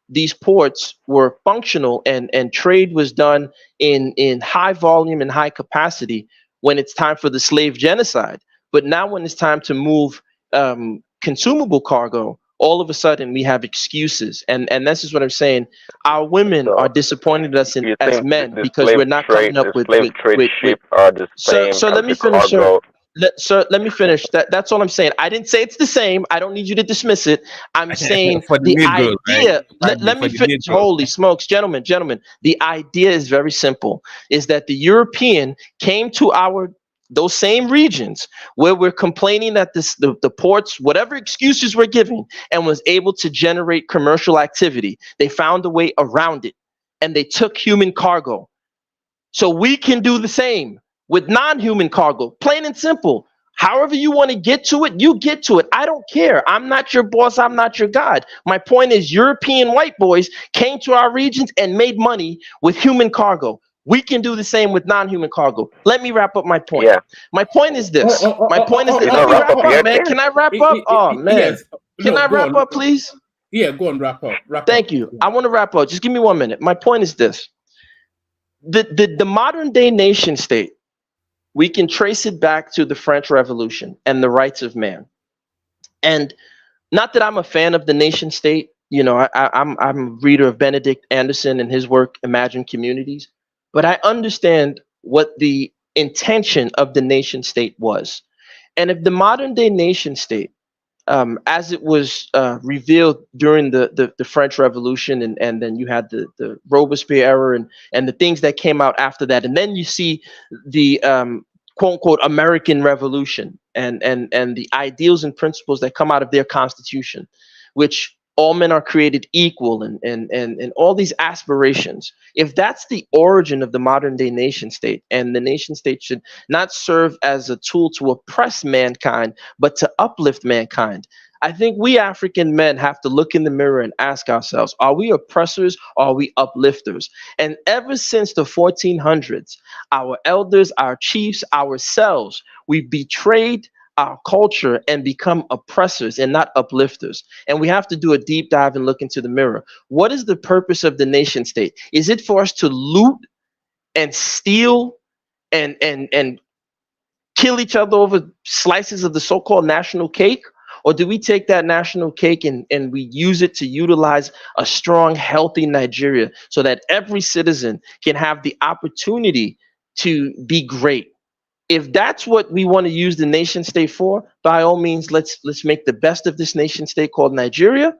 these ports were functional and trade was done in high volume and high capacity when it's time for the slave genocide. But now when it's time to move consumable cargo, all of a sudden we have excuses, and this is what I'm saying. Our women are disappointed us as men because we're not coming up with ship are the same. So let me finish, sir. Let me finish. That's all I'm saying. I didn't say it's the same. I don't need you to dismiss it. I'm saying the idea. Right? Let me finish. Holy smokes, gentlemen. The idea is very simple. Is that the European came to those same regions where we're complaining that the ports, whatever excuses we're giving, and was able to generate commercial activity. They found a way around it, and they took human cargo. So we can do the same with non-human cargo, plain and simple. However you want to get to it, you get to it. I don't care. I'm not your boss. I'm not your God. My point is European white boys came to our regions and made money with human cargo. We can do the same with non-human cargo. Let me wrap up my point. Yeah. My point is this. My point is You this. Let don't me wrap wrap up up, yet? man. Yeah. Can I wrap up? Oh, man. Yes. Can No, I go wrap on. up, please? Yeah, go on, wrap up. Thank you. I want to wrap up. Just give me 1 minute. My point is this. The modern day nation state, we can trace it back to the French Revolution and the rights of man. And not that I'm a fan of the nation state, you know, I'm a reader of Benedict Anderson and his work, Imagine Communities, but I understand what the intention of the nation state was. And if the modern day nation state, as it was revealed during the French Revolution, and then you had the Robespierre era and the things that came out after that, and then you see the quote unquote American Revolution and the ideals and principles that come out of their constitution, which all men are created equal and all these aspirations. If that's the origin of the modern day nation state, and the nation state should not serve as a tool to oppress mankind, but to uplift mankind, I think we African men have to look in the mirror and ask ourselves, are we oppressors or are we uplifters? And ever since the 1400s, our elders, our chiefs, ourselves, we betrayed our culture and become oppressors and not uplifters. And we have to do a deep dive and look into the mirror. What is the purpose of the nation state? Is it for us to loot and steal and kill each other over slices of the so-called national cake? Or do we take that national cake and we use it to utilize a strong, healthy Nigeria so that every citizen can have the opportunity to be great? If that's what we want to use the nation state for, by all means, let's make the best of this nation state called Nigeria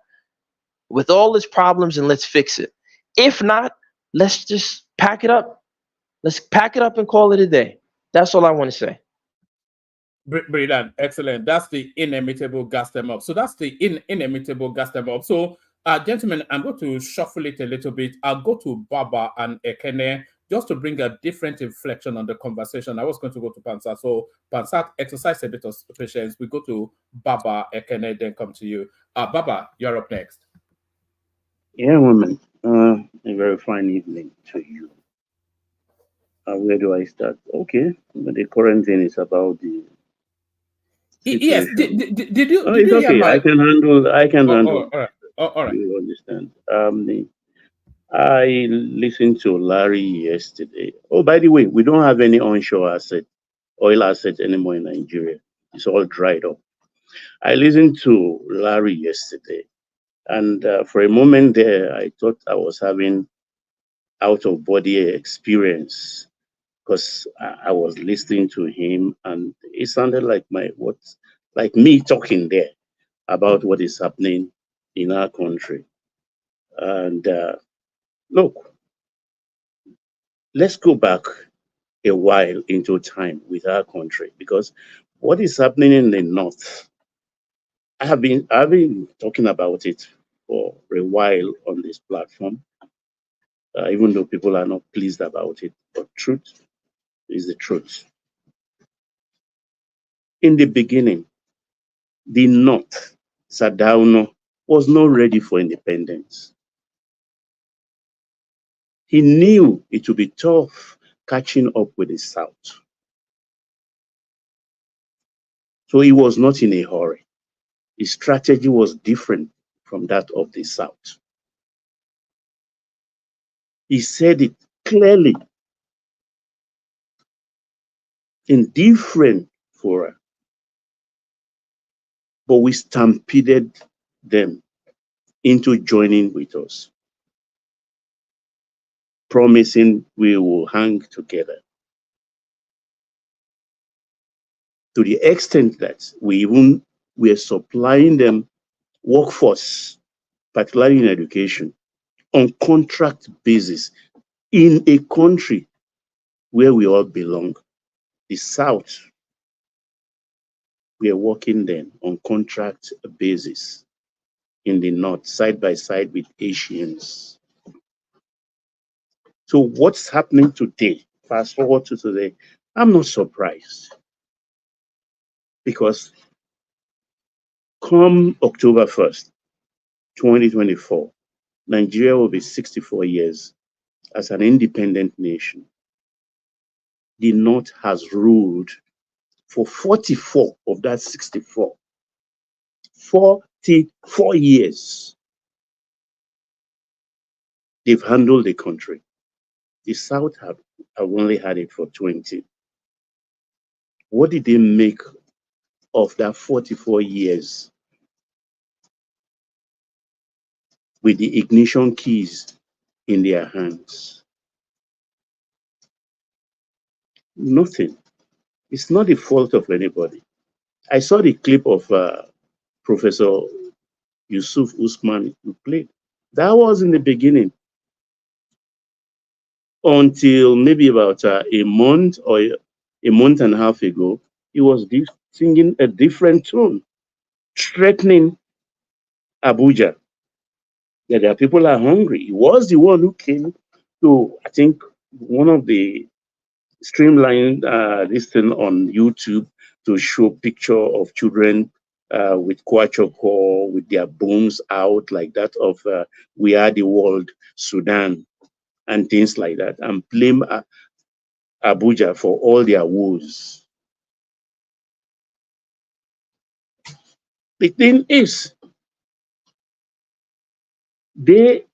with all its problems, and let's fix it. If not, let's just pack it up. Let's pack it up and call it a day. That's all I want to say. Brilliant, excellent. That's the inimitable gas them up. So that's the inimitable gas them up. So, gentlemen, I'm going to shuffle it a little bit. I'll go to Baba and Ekene just to bring a different inflection on the conversation. I was going to go to Pansat. So, Pansat, exercise a bit of patience. We go to Baba, Ekene, then come to you. Baba, you're up next. Yeah, woman. A very fine evening to you. Where do I start? Okay, the current thing is about the Yes. situation. Did you? Oh, Did it's you hear okay. my? I can handle. All right. All right. You understand? I listened to Larry yesterday. Oh, by the way, we don't have any onshore oil asset anymore in Nigeria. It's all dried up. I listened to Larry yesterday, and for a moment there, I thought I was having out of body experience because I was listening to him, and it sounded like like me talking there about what is happening in our country. And look, let's go back a while into time with our country, because what is happening in the north, I've been talking about it for a while on this platform, even though people are not pleased about it. But truth is the truth. In the beginning, the north, Sadauno, was not ready for independence. He knew it would be tough catching up with the south. So he was not in a hurry. His strategy was different from that of the south. He said it clearly in different fora, but we stampeded them into joining with us, promising we will hang together. To the extent that we even were supplying them workforce, particularly in education, on contract basis in a country where we all belong. The South, we are working then on contract basis in the North, side by side with Asians. So what's happening today, fast forward to today, I'm not surprised. Because come October 1st, 2024, Nigeria will be 64 years as an independent nation. The North has ruled for 44 of that 64. 44 years. They've handled the country. The South have only had it for 20. What did they make of that 44 years with the ignition keys in their hands? Nothing. It's not the fault of anybody. I saw the clip of Professor Yusuf Usman who played. That was in the beginning. Until maybe about a month or a month and a half ago, he was singing a different tune, threatening Abuja that their people are hungry. He was the one who came to, I think, one of the streamlined this thing on YouTube to show picture of children with kwachoko, with their bones out like that of We Are the World, Sudan, and things like that, and blame Abuja for all their woes. The thing is, they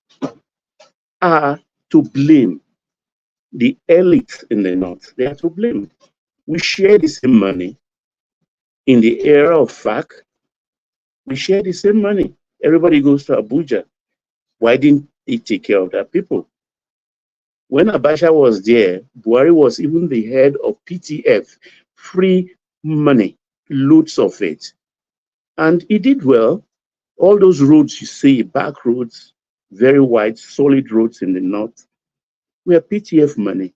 are to blame. The elite in the North, they are to blame. We share the same money. In the era of FAC, we share the same money. Everybody goes to Abuja. Why didn't he take care of that people? When Abacha was there, Buhari was even the head of PTF, free money, loads of it. And he did well. All those roads you see, back roads, very wide, solid roads in the North, were PTF money.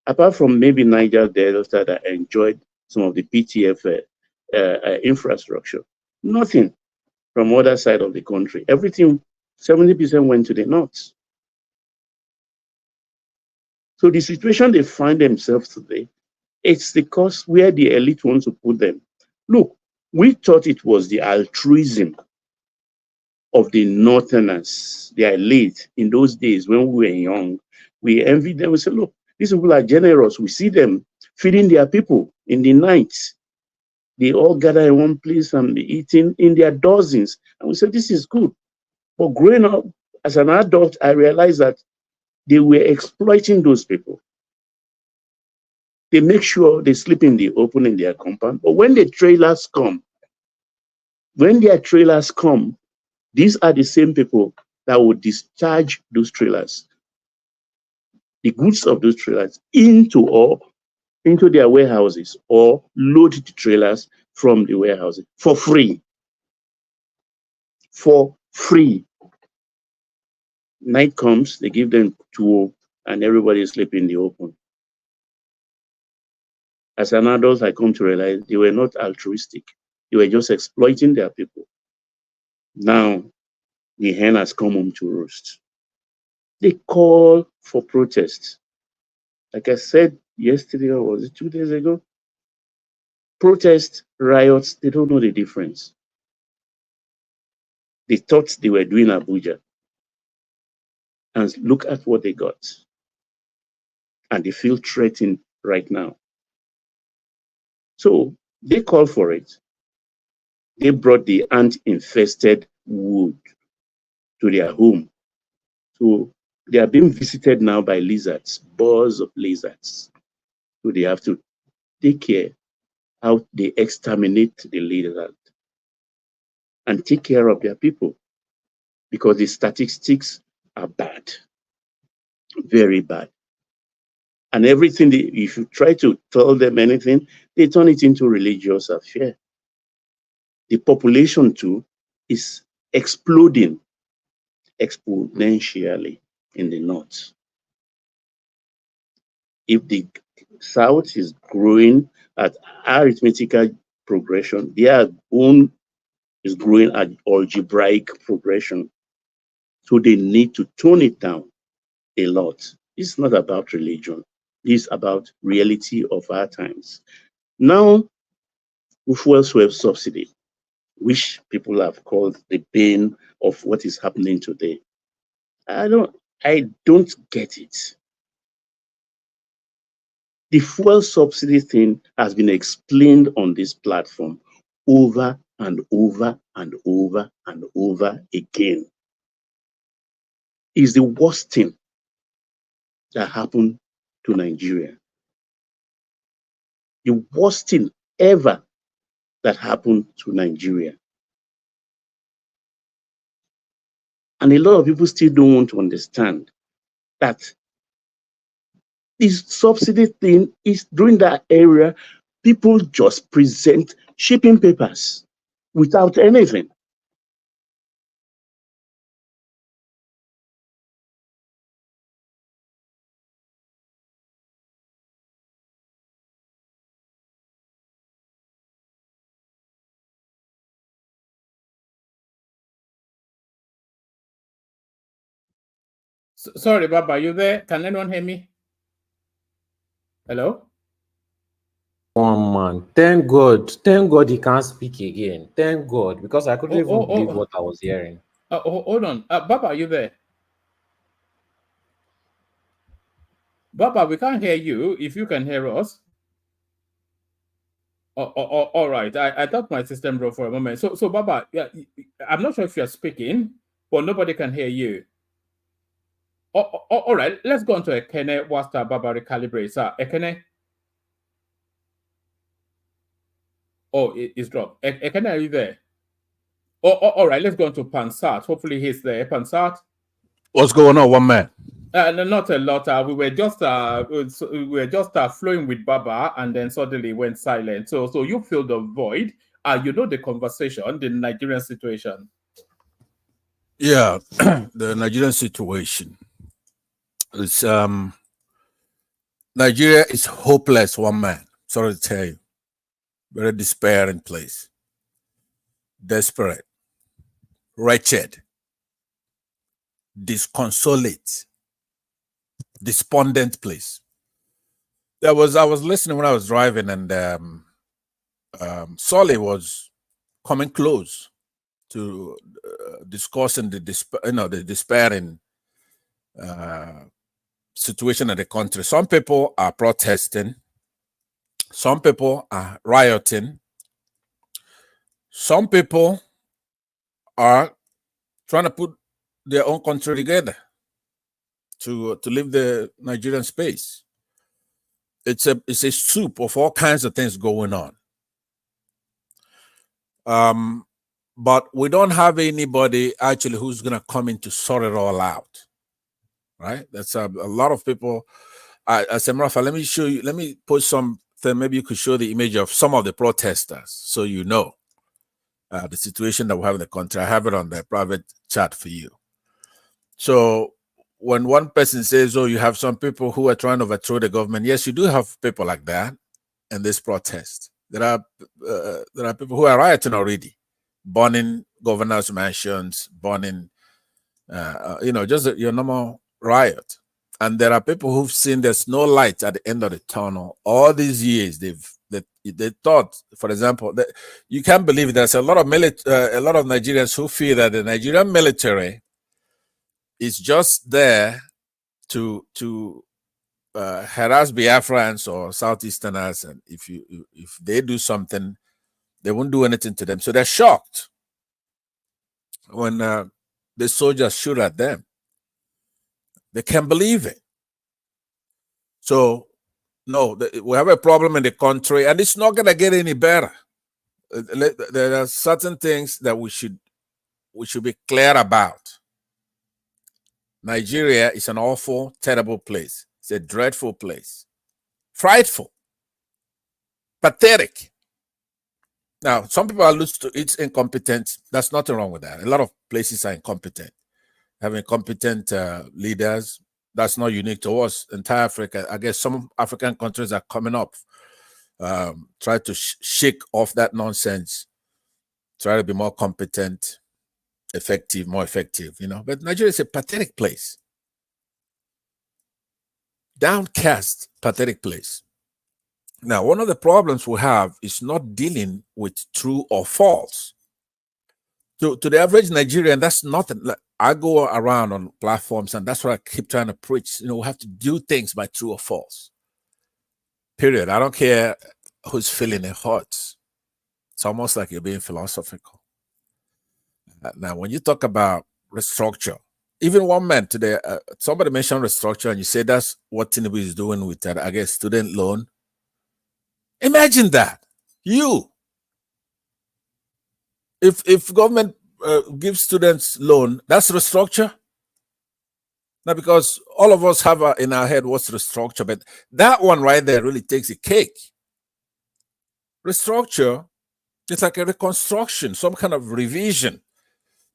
Apart from maybe Niger Delta that enjoyed some of the PTF infrastructure, nothing from other side of the country. Everything, 70% went to the North. So the situation they find themselves today, it's the cost where the elite wants to put them. Look, we thought it was the altruism of the Northerners, the elite, in those days when we were young. We envied them. We said, look, these people are generous. We see them feeding their people in the night. They all gather in one place and be eating in their dozens. And we said, this is good. But growing up as an adult, I realized that they were exploiting those people. They make sure they sleep in the open in their compound. But when the trailers come, when their trailers come, these are the same people that would discharge those trailers, the goods of those trailers, into their warehouses, or load the trailers from the warehouses for free. For free. Night comes, they give them tool, and everybody is sleeping in the open. As an adult, I come to realize they were not altruistic. They were just exploiting their people. Now, the hen has come home to roost. They call for protests. Like I said yesterday, or was it 2 days ago? Protests, riots, they don't know the difference. They thought they were doing Abuja. And look at what they got. And they feel threatened right now. So they call for it. They brought the ant-infested wood to their home. So they are being visited now by lizards, buzz of lizards. So they have to take care how they exterminate the lizard and take care of their people, because the statistics are bad, very bad. And everything, if you try to tell them anything, they turn it into religious affair. The population too is exploding exponentially in the North. If the South is growing at arithmetical progression, their own is growing at algebraic progression. So they need to tone it down a lot. It's not about religion. It's about reality of our times. Now, fuel subsidy, which people have called the bane of what is happening today. I don't get it. The fuel subsidy thing has been explained on this platform over and over and over and over again. It's the worst thing that happened to Nigeria. The worst thing ever that happened to Nigeria. And a lot of people still don't want to understand that this subsidy thing is during that area, people just present shipping papers without anything. Sorry, Baba, you there? Can anyone hear me? Hello? One man. Thank God he can't speak again. Thank God, because I couldn't even believe what I was hearing. Hold on. Baba, are you there? Baba, we can't hear you. If you can hear us. All right. I thought my system broke for a moment. So Baba, yeah, I'm not sure if you're speaking, but nobody can hear you. All right. Let's go on to Ekene whilst Baba recalibrates. Ekene. Oh, it's dropped. Ekene, are you there? All right. Let's go on to Pansat. Hopefully he's there. Pansat. What's going on, one man? No, not a lot. We were just flowing with Baba, and then suddenly went silent. So you fill the void. You know the conversation, the Nigerian situation. Yeah, the Nigerian situation. It's Nigeria is hopeless, one man. Sorry to tell you. Very despairing place. Desperate. Wretched. Disconsolate. Despondent place. I was listening when I was driving, and Solly was coming close to discussing the despairing situation in the country. Some people are protesting. Some people are rioting. Some people are trying to put their own country together to leave the Nigerian space. It's a soup of all kinds of things going on. But we don't have anybody actually who's going to come in to sort it all out, right? That's a lot of people. As a matter of fact, let me show you. Let me put something. Maybe you could show the image of some of the protesters, so you know the situation that we have in the country. I have it on the private chat for you. So when one person says, "Oh, you have some people who are trying to overthrow the government," yes, you do have people like that in this protest. There are people who are rioting already, burning governors' mansions, burning, just your normal riot. And there are people who've seen there's no light at the end of the tunnel. All these years, they thought, for example, that you can't believe there's a lot of Nigerians who feel that the Nigerian military is just there to harass Biafrans or Southeasterners, and if they do something, they won't do anything to them. So they're shocked when the soldiers shoot at them. They can't believe it. So, no, we have a problem in the country, and it's not going to get any better. There are certain things that we should be clear about. Nigeria is an awful, terrible place. It's a dreadful place. Frightful. Pathetic. Now, some people are used to its incompetence. There's nothing wrong with that. A lot of places are incompetent. Having incompetent leaders, that's not unique to us. Entire Africa, I guess some African countries are coming up, try to shake off that nonsense, try to be more competent, more effective, But Nigeria is a pathetic place. Downcast, pathetic place. Now, one of the problems we have is not dealing with true or false. To the average Nigerian, that's nothing. Like, I go around on platforms, and that's what I keep trying to preach. You know, we have to do things by true or false. Period. I don't care who's feeling it hurts. It's almost like you're being philosophical. Now, when you talk about restructure, even one man today, somebody mentioned restructure, and you say that's what Tinubu is doing with that, I guess, student loan. Imagine that. If government gives students loan, that's restructure. Now, because all of us have in our head what's restructure, but that one right there really takes a cake. Restructure, it's like a reconstruction, some kind of revision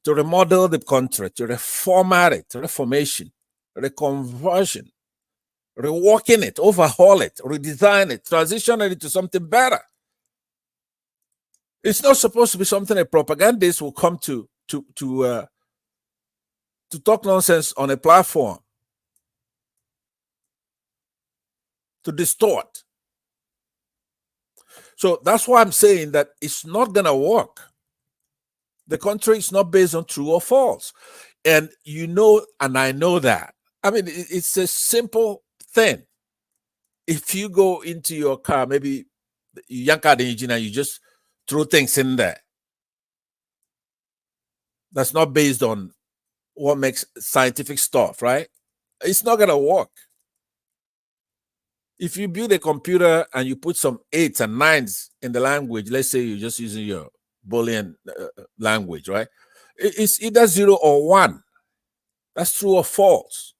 to remodel the country, to reformat it, reformation, reconversion, reworking it, overhaul it, redesign it, transition it into something better. It's not supposed to be something a propagandist will come to talk nonsense on a platform, to distort. So that's why I'm saying that it's not going to work. The country is not based on true or false. And you know, and I know that. I mean, it's a simple thing. If you go into your car, maybe you yank out the engine and you just throw things in there, that's not based on what makes scientific stuff, right? It's not going to work. If you build a computer and you put some 8s and 9s in the language, let's say you're just using your Boolean language, right? It's either 0 or 1. That's true or false.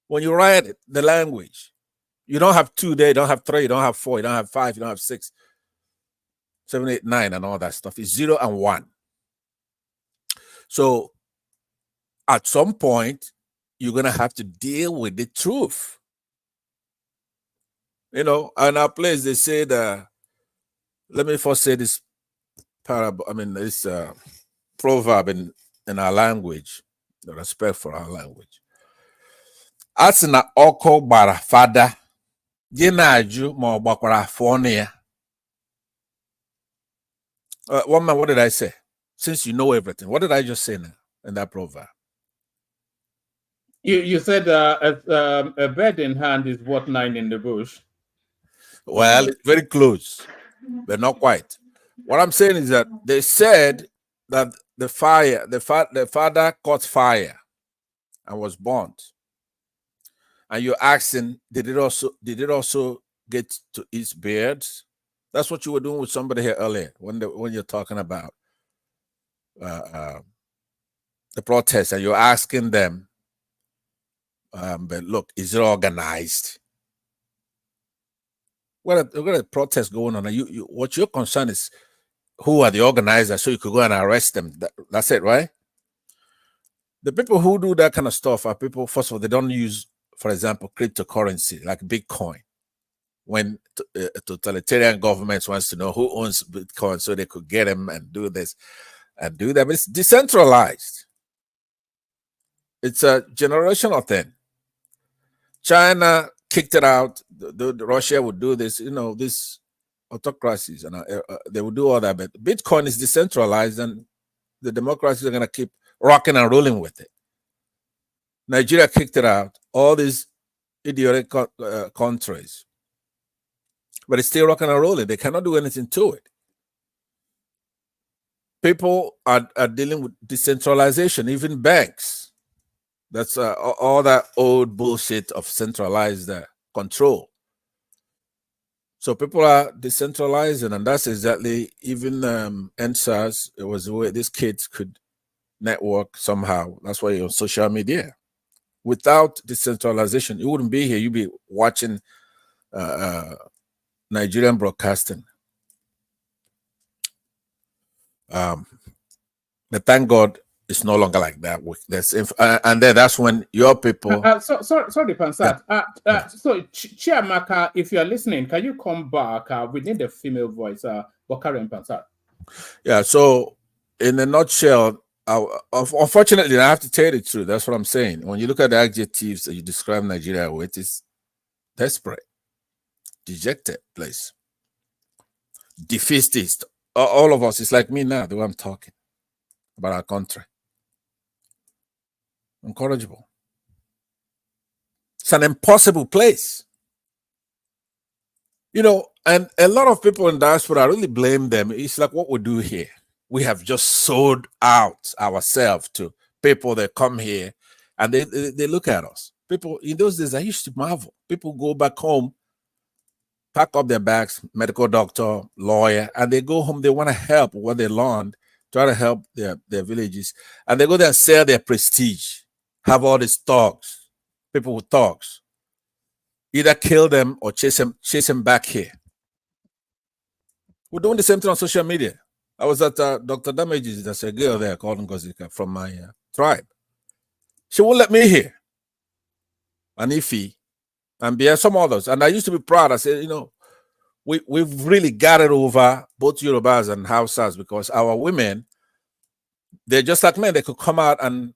When you write it, the language, you don't have 2 there, you don't have 3, you don't have 4, you don't have 5, you don't have 6, 7, 8, 9, and all that stuff. It's 0 and 1. So at some point, you're going to have to deal with the truth. You know, in our place, they said, let me first say this parable, this proverb in our language, the respect for our language. Asina oko bara fada, ginaju mo bakwara fonia. One man, what did I say? Since you know everything, what did I just say now in that proverb? You said a bird in hand is worth 9 in the bush. Well, it's very close, but not quite. What I'm saying is that they said that the father caught fire and was burnt. And you're asking, did it also get to his beards? That's what you were doing with somebody here earlier when you're talking about the protest, and you're asking them, but look, is it organized? What a protest going on? What your concern is, who are the organizers, so you could go and arrest them. That's it, right? The people who do that kind of stuff are people, first of all, they don't use, for example, cryptocurrency like Bitcoin. When totalitarian governments wants to know who owns Bitcoin so they could get them and do this and do that. But it's decentralized. It's a generational thing. China kicked it out. Russia would do this, these autocracies, and they would do all that. But Bitcoin is decentralized, and the democracies are going to keep rocking and rolling with it. Nigeria kicked it out. All these idiotic countries, but it's still rocking and rolling. They cannot do anything to it. People are dealing with decentralization, even banks. That's all that old bullshit of centralized control. So people are decentralizing, and that's exactly, even NSAS, it was the way these kids could network somehow. That's why you're on social media. Without decentralization, you wouldn't be here. You'd be watching Nigerian broadcasting. But thank God it's no longer like that. And then that's when your people. Sorry, Pansat. So, Chiamaka, if you are listening, can you come back? We need a female voice. Wakari and Pansat. Yeah. So, in a nutshell, unfortunately, I have to tell you the truth. That's what I'm saying. When you look at the adjectives that you describe Nigeria with, it's desperate. dejected place. Defeatist. All of us, it's like me now, the way I'm talking about our country. Incorrigible. It's an impossible place. You know, and a lot of people in diaspora really blame them. It's like what we do here. We have just sold out ourselves to people that come here and they look at us. People in those days, I used to marvel. People go back home, pack up their bags, medical doctor, lawyer, and they go home. They want to help what they learned, try to help their villages. And they go there and sell their prestige, have all these thugs, people with thugs. Either kill them or chase them back here. We're doing the same thing on social media. I was at Dr. Damages, there's a girl there called Ngozika from my tribe. She won't let me here. And Ifi, and Bia, some others. And I used to be proud. I said, you know, we've really got it over both Yorubas and Hausas because our women, they're just like men. They could come out and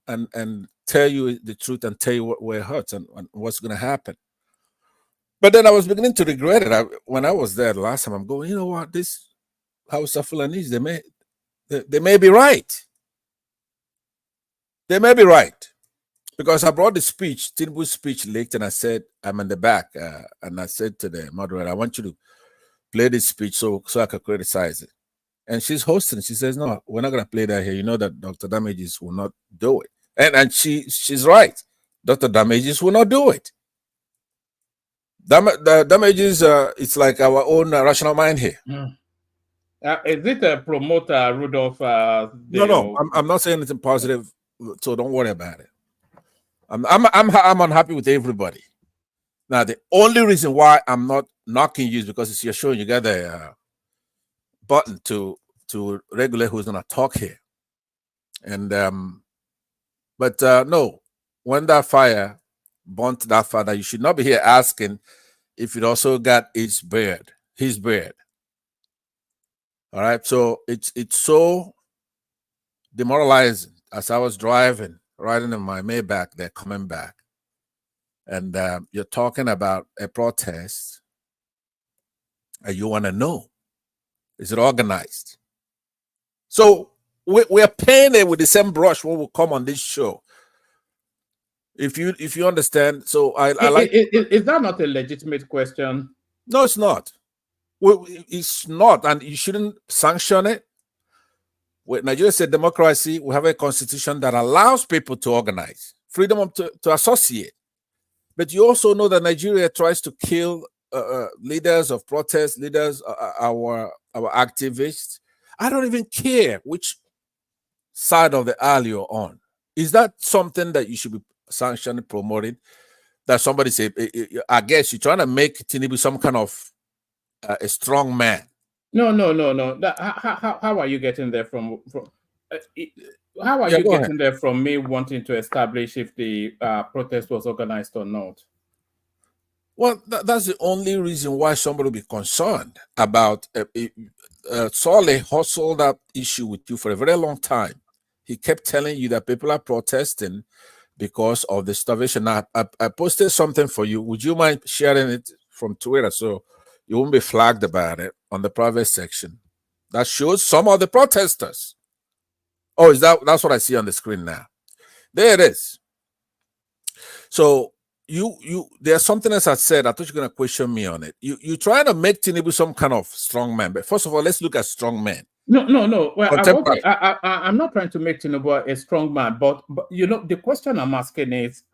tell you the truth and tell you where it hurts and what's going to happen. But then I was beginning to regret it. When I was there the last time, I'm going, you know what, this Hausa Fulanese, they may be right. They may be right. Because I brought the speech, Tinubu's speech leaked, and I said, I'm in the back. And I said to the moderator, I want you to play this speech so I can criticize it. And she's hosting. She says, no, we're not going to play that here. You know that Dr. Damages will not do it. And she's right. Dr. Damages will not do it. The Damages, it's like our own rational mind here. Is it a promoter, Rudolph? No, I'm not saying anything positive, so don't worry about it. I'm unhappy with everybody. Now, the only reason why I'm not knocking you is because it's your show and you got the button to regulate who's gonna talk here. And but no, when that fire burnt that father, you should not be here asking if it also got his beard. All right, so it's so demoralizing. As I was riding in my Maybach, they're coming back, and you're talking about a protest, and you want to know, is it organized? So we're painted with the same brush when we come on this show. If you understand, so I like. Is that not a legitimate question? No, it's not. Well, it's not, and you shouldn't sanction it. With Nigeria is a democracy, we have a constitution that allows people to organize, freedom to associate. But you also know that Nigeria tries to kill leaders of protest, leaders, our activists. I don't even care which side of the aisle you're on. Is that something that you should be sanctioning, promoting? That somebody say, I guess you're trying to make Tinubu some kind of a strong man. No. How are you getting there from how are you getting there from me wanting to establish if the protest was organized or not? Well, that's the only reason why somebody will be concerned about Soleh hustled that issue with you for a very long time. He kept telling you that people are protesting because of the starvation. Now, I posted something for you. Would you mind sharing it from Twitter so you won't be flagged about it on the private section? That shows some of the protesters. Oh, that's what I see on the screen now. There it is. So there's something else I said. I thought you were going to question me on it. You trying to make Tinubu some kind of strong man. But first of all, let's look at strong men. No. Well, I'm not trying to make Tinubu a strong man, but you know, the question I'm asking is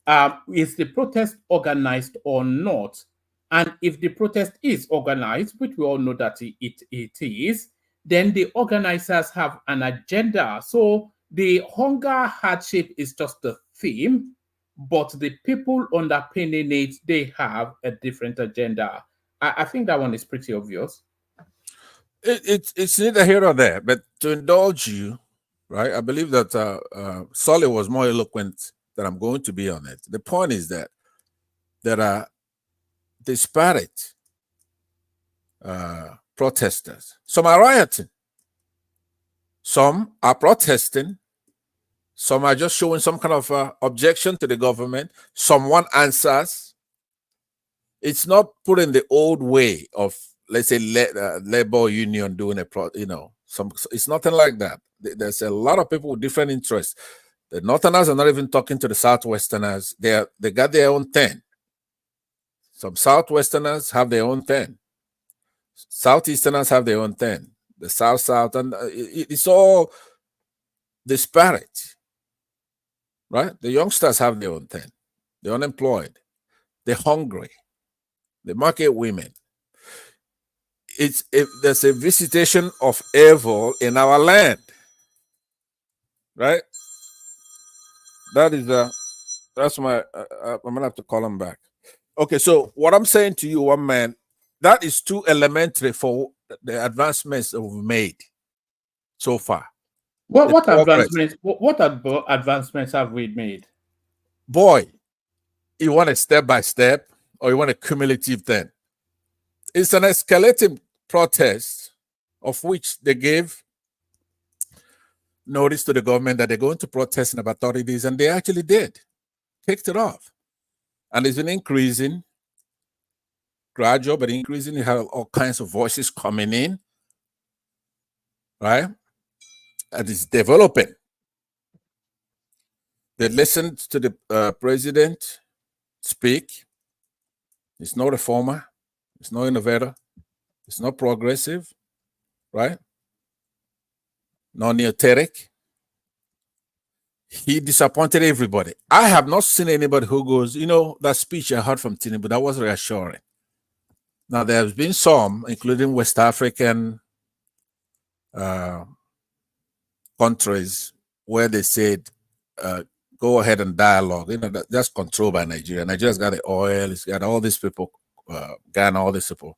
the protest organized or not? And if the protest is organized, which we all know that it is, then the organizers have an agenda. So the hunger hardship is just the theme, but the people underpinning it, they have a different agenda. I think that one is pretty obvious. It's neither here nor there, but to indulge you, right? I believe that Solly was more eloquent than I'm going to be on it. The point is that there are disparate protesters. Some are rioting. Some are protesting. Some are just showing some kind of objection to the government. Some want answers. It's not put in the old way of, let's say, labor union doing it's nothing like that. There's a lot of people with different interests. The Northerners are not even talking to the Southwesterners. They got their own thing. Some Southwesterners have their own thing. Southeasterners have their own thing. The South, and it's all disparate, right? The youngsters have their own thing. They're unemployed. They're hungry. The market women. There's a visitation of evil in our land, right? That's my. I'm gonna have to call him back. Okay, so what I'm saying to you, one man, that is too elementary for the advancements that we've made so far. What advancements? What advancements have we made? Boy, you want a step by step, or you want a cumulative thing? It's an escalating protest of which they gave notice to the government that they're going to protest in about 30 days, and they actually did. Kicked it off. And it's been increasing, gradual, but increasing. You have all kinds of voices coming in, right? And it's developing. They listened to the president speak. He's no reformer. He's no innovator. It's not progressive, right? Non-neoteric. He disappointed everybody. I have not seen anybody who goes, that speech I heard from Tinubu, that was reassuring. Now, there has been some, including West African countries, where they said, go ahead and dialogue. That's controlled by Nigeria. Nigeria's got the oil. It's got all these people, Ghana, all these people,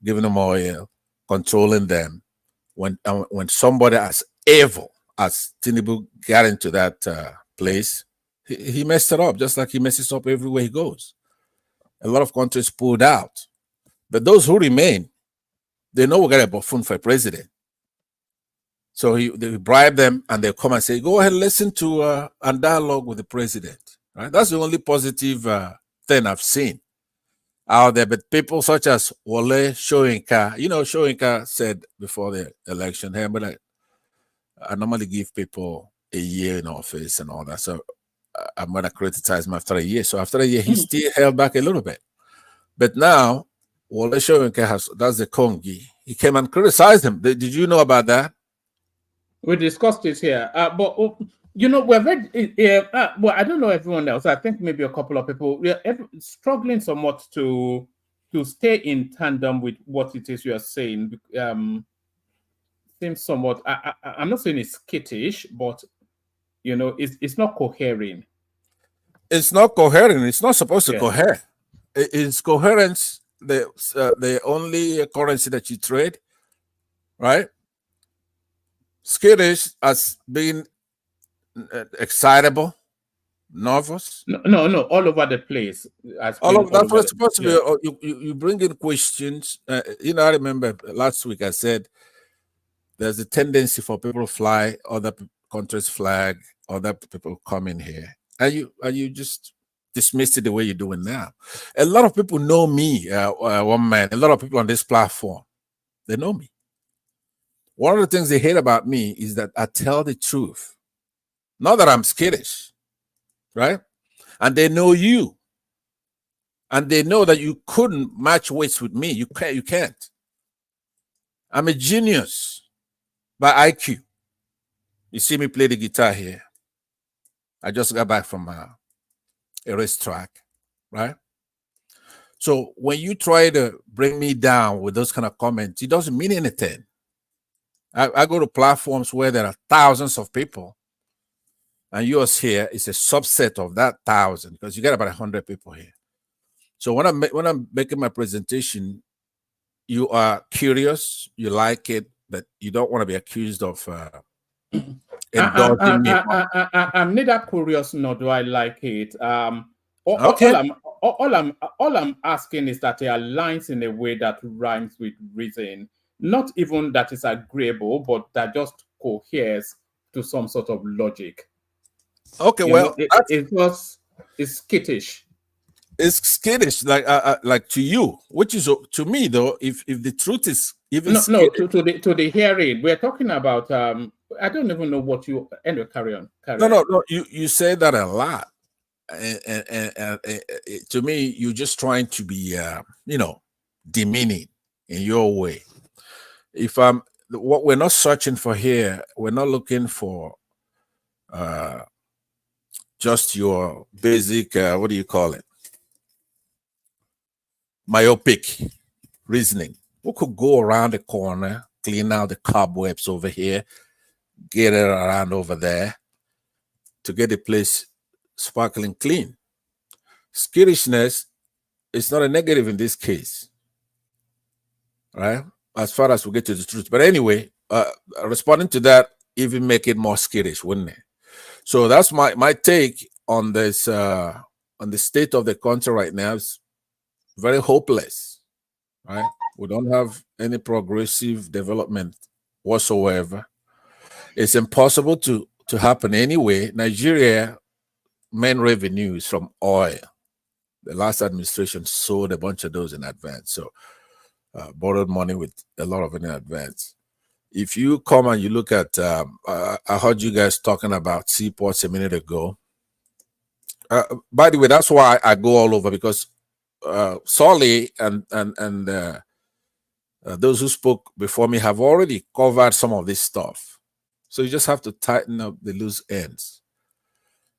giving them oil, controlling them. When somebody as evil as Tinubu got into that place, he messed it up, just like he messes up everywhere he goes. A lot of countries pulled out. But those who remain, they know we got a buffoon for a president. So they bribe them, and they come and say, go ahead and listen to and dialogue with the president. Right? That's the only positive thing I've seen out there. But people such as Wole Soyinka, Soyinka said before the election, hey, but I normally give people a year in office and all that. So I'm going to criticize him after a year. So after a year, he still held back a little bit. But now, Wole Soyinka that's the Kongi. He came and criticized him. Did you know about that? We discussed it here. But, we're very, well, I don't know everyone else. I think maybe a couple of people, we're struggling somewhat to stay in tandem with what it is you are saying. Seems somewhat, I'm not saying it's skittish, but, it's not cohering. It's not cohering. It's not supposed to cohere. It's coherence, the only currency that you trade, right? Skittish as being excitable, nervous. No, all over the place. That's what's supposed to be. You bring in questions. I remember last week I said there's a tendency for people to fly other countries' flag, other people come in here, and you just dismiss it the way you're doing now. A lot of people know me, one man. A lot of people on this platform, they know me. One of the things they hate about me is that I tell the truth. Not that I'm skittish, right? And they know you. And they know that you couldn't match weights with me. You can't. I'm a genius by IQ. You see me play the guitar here. I just got back from a racetrack, right? So when you try to bring me down with those kind of comments, it doesn't mean anything. I go to platforms where there are thousands of people, and yours here is a subset of that 1,000 because you got about 100 people here. So when I'm making my presentation, you are curious, you like it, but you don't want to be accused of indulging me. I'm neither curious nor do I like it. All I'm asking is that it aligns in a way that rhymes with reason. Not even that is agreeable, but that just coheres to some sort of logic. Okay, it's skittish. it's skittish, like to you, which is to me though. If the truth is even no, to the hearing, we're talking about. I don't even know what you. Anyway, carry on. No. You say that a lot, and to me, you're just trying to be, demeaning in your way. If what we're not searching for here, we're not looking for just your basic, what do you call it? Myopic reasoning. We could go around the corner, clean out the cobwebs over here, get it around over there to get the place sparkling clean. Skittishness is not a negative in this case, right? As far as we get to the truth. But anyway, responding to that, even make it more skittish, wouldn't it? So that's my take on this, on the state of the country right now. It's very hopeless, right? We don't have any progressive development whatsoever. It's impossible to happen anyway. Nigeria main revenue is from oil. The last administration sold a bunch of those in advance, so borrowed money with a lot of it in advance. If you come and you look at, I heard you guys talking about seaports a minute ago. By the way, that's why I go all over, because Solly and those who spoke before me have already covered some of this stuff. So you just have to tighten up the loose ends.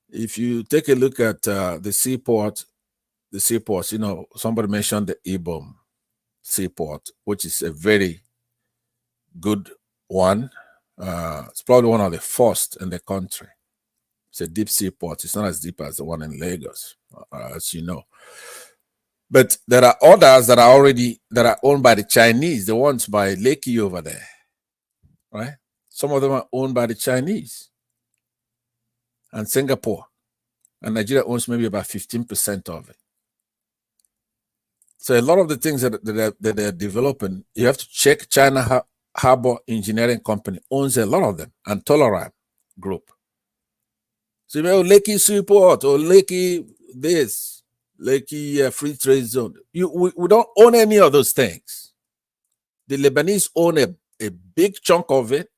If you take a look at the seaports, somebody mentioned the Ibom seaport, which is a very good one. It's probably one of the first in the country. It's a deep seaport. It's not as deep as the one in Lagos, as you know. But there are others that are owned by the Chinese, the ones by Lekki over there, right? Some of them are owned by the Chinese and Singapore, and Nigeria owns maybe about 15% of it. So a lot of the things that they're developing, you have to check. China Harbor Engineering Company owns a lot of them, and Tolerant Group. So you know, Lekki Seaport or Lekki this, Lekki Free Trade Zone. We don't own any of those things. The Lebanese own a big chunk of it,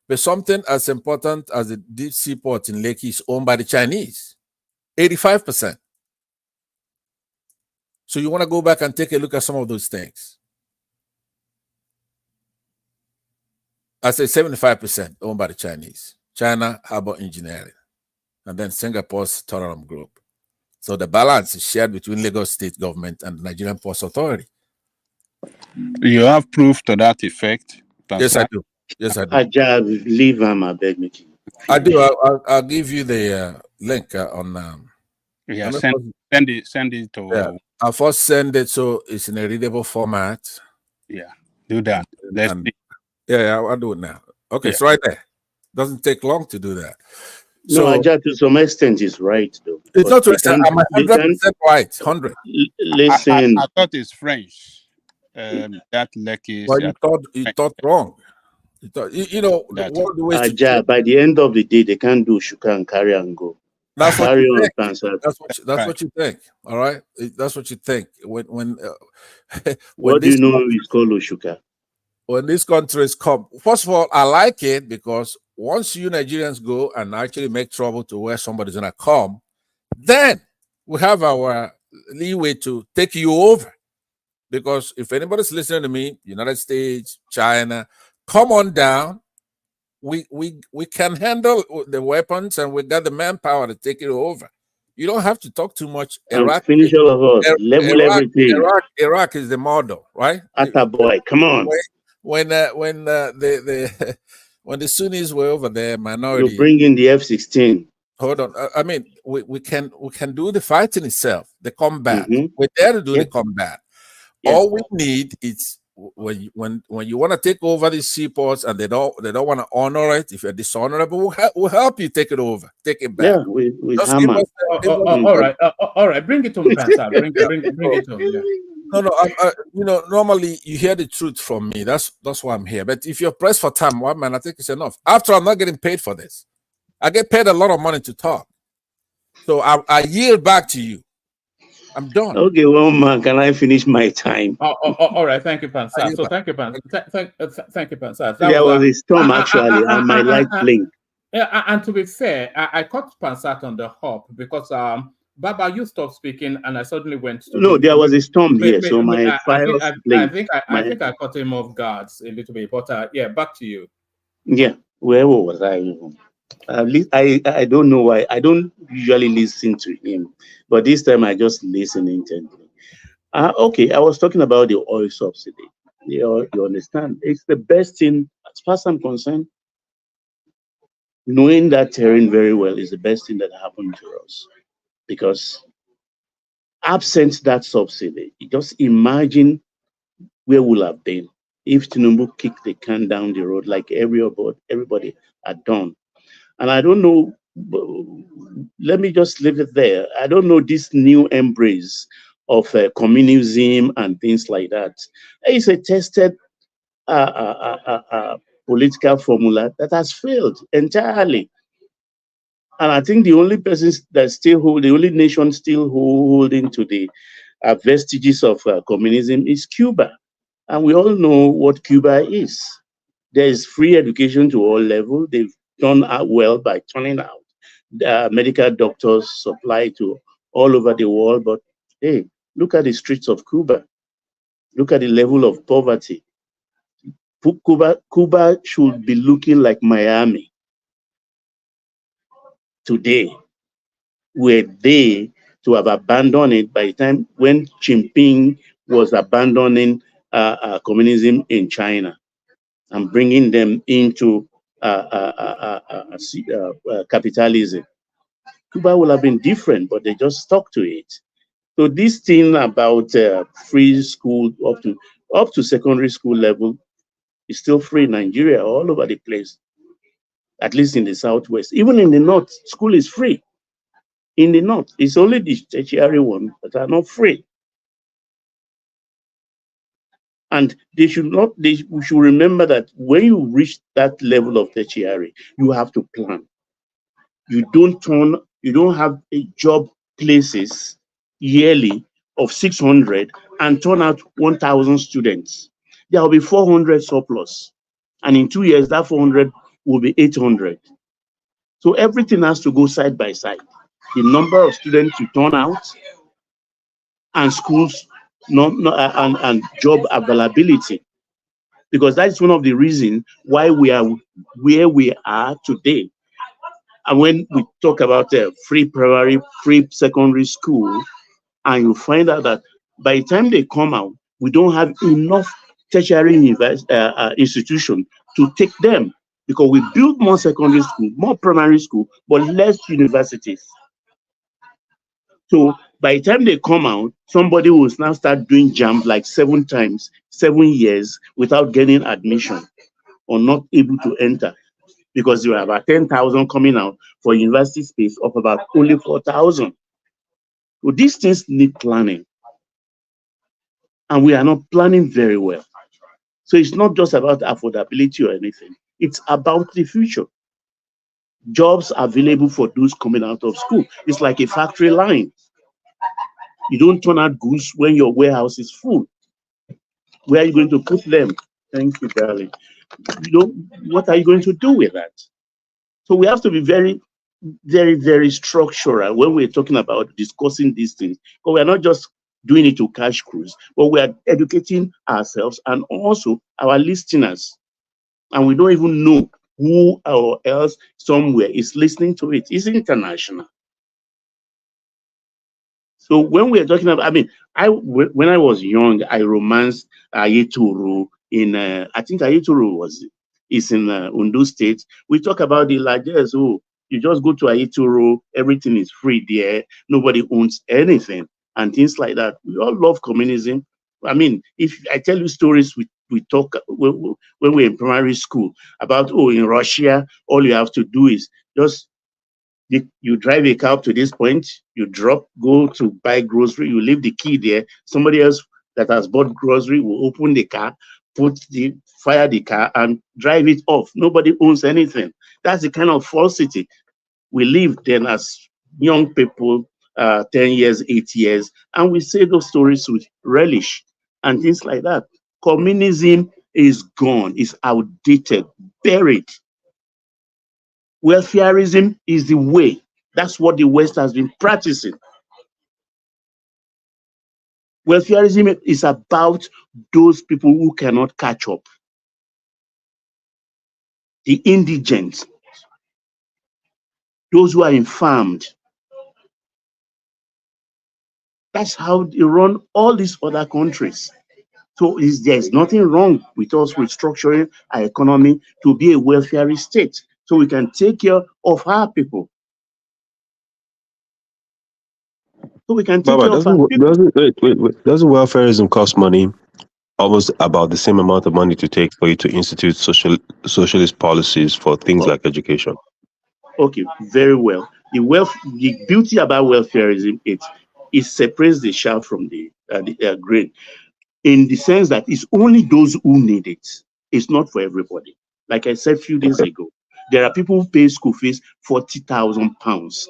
but something as important as the deep seaport in Lekki is owned by the Chinese, 85%. So you want to go back and take a look at some of those things. I say 75% owned by the Chinese, China Harbor Engineering, and then Singapore's Tolerant Group. So the balance is shared between Lagos State government and the Nigerian Ports Authority. You have proof to that effect? Yes, I do. Yes, I do. Ajab, leave him, I beg me. I do. I'll give you the link on. Yeah, send it to. Yeah, I'll first send it so it's in a readable format. Yeah, do that. Yeah, I'll do it now. Okay, it's right there. Doesn't take long to do that. So Ajab, to some extent, is right though. It's not to extent. I'm 100% right. 100. Listen, I thought it's French. That Lekki. Well, you thought wrong. You know, what the ways Ajab, by the end of the day, they can't do shuka and carry and go. That's what carry you on, think. That's what you think. All right, that's what you think. When what do you know is called Oshuka? When these countries come, first of all, I like it because once you Nigerians go and actually make trouble to where somebody's gonna come, then we have our leeway to take you over. Because if anybody's listening to me, United States, China, come on down. We can handle the weapons and we got the manpower to take it over. You don't have to talk too much. Iraq, finish all of us. Level everything. Iraq is the model, right? Atta boy, come on. When the Sunnis were over there, minority. You bring in the F-16. Hold on. I mean, we can do the fighting itself, the combat. We're there to do the combat. All we need is when you want to take over these seaports and they don't want to honor it. If you're dishonorable, we'll help you take it over, take it back. Yeah, with hammer. All right. Bring it to me, Pastor. Bring it to me. Yeah. No. Normally you hear the truth from me. That's why I'm here. But if you're pressed for time, one man, I think it's enough. After I'm not getting paid for this, I get paid a lot of money to talk. So I yield back to you. I'm done. Okay, well, man, can I finish my time? All right. Thank you, Pansat. So thank you, Pansat. That There was was a storm actually, and my light blinked. Yeah, and to be fair, I caught Pansat on the hop because Baba, you stopped speaking, and I suddenly went to No, there was a storm here, so my I think fires blinked. I caught him off guards a little bit, but yeah, back to you. Yeah, where was I? I don't know why. I don't usually listen to him, but this time I just listen intently. Okay, I was talking about the oil subsidy. You understand? It's the best thing, as far as I'm concerned. Knowing that terrain very well is the best thing that happened to us, because absent that subsidy, just imagine where we'll have been if Tinubu kicked the can down the road like everybody had done. And I don't know, let me just leave it there. I don't know this new embrace of communism and things like that. It's a tested political formula that has failed entirely. And I think the only person that the only nation still holding to the vestiges of communism is Cuba. And we all know what Cuba is. There is free education to all levels. They've done well by turning out medical doctors supply to all over the world. But hey, look at the streets of Cuba. Look at the level of poverty. Cuba should be looking like Miami today. Were they to have abandoned it by the time when Jinping was abandoning communism in China and bringing them into capitalism, Cuba would have been different, but they just stuck to it. So this thing about free school up to secondary school level is still free in Nigeria, all over the place, at least in the Southwest. Even in the North, school is free. In the North, it's only the tertiary ones that are not free. And we should remember that when you reach that level of tertiary, you have to plan. You don't have a job places yearly of 600 and turn out 1,000 students. There will be 400 surplus. And in 2 years, that 400 will be 800. So everything has to go side by side. The number of students you turn out and schools and job availability, because that's one of the reasons why we are where we are today. And when we talk about free primary, free secondary school, and you find out that by the time they come out, we don't have enough tertiary institution to take them, because we build more secondary school, more primary school, but less universities. So by the time they come out, somebody will now start doing jump like 7 times, 7 years without getting admission or not able to enter, because you have about 10,000 coming out for university space of about only 4,000. So these things need planning, and we are not planning very well. So it's not just about affordability or anything. It's about the future. Jobs available for those coming out of school. It's like a factory line. You don't turn out goods when your warehouse is full. Where are you going to put them? Thank you, darling. What are you going to do with that? So we have to be very, very, very structural when we're talking about discussing these things. But we're not just doing it to cash cruise, but we are educating ourselves and also our listeners. And we don't even know who or else somewhere is listening to it. It's international. So when we're talking about, when I was young, I romanced Ayetoro in, I think Ayetoro is in Ondo State. We talk about the largest, you just go to Ayetoro, everything is free there, nobody owns anything, and things like that. We all love communism. If I tell you stories, we talk when we're in primary school about, in Russia, all you have to do is just you drive a car to this point, you go to buy grocery, you leave the key there. Somebody else that has bought grocery will open the car, fire the car, and drive it off. Nobody owns anything. That's the kind of falsity we live then as young people 10 years, 8 years, and we say those stories with relish and things like that. Communism is gone, is outdated, buried. Welfareism is the way. That's what the West has been practicing. Welfareism is about those people who cannot catch up, the indigent, those who are infirmed. That's how they run all these other countries. So there's nothing wrong with us restructuring our economy to be a welfare state so we can take care of our people. So we can take Baba, care of our people. doesn't welfareism cost money? Almost about the same amount of money to take for you to institute socialist policies for things like education. Okay, very well. The beauty about welfareism is it separates the chaff from the grain, in the sense that it's only those who need it. It's not for everybody. Like I said a few days ago, there are people who pay school fees £40,000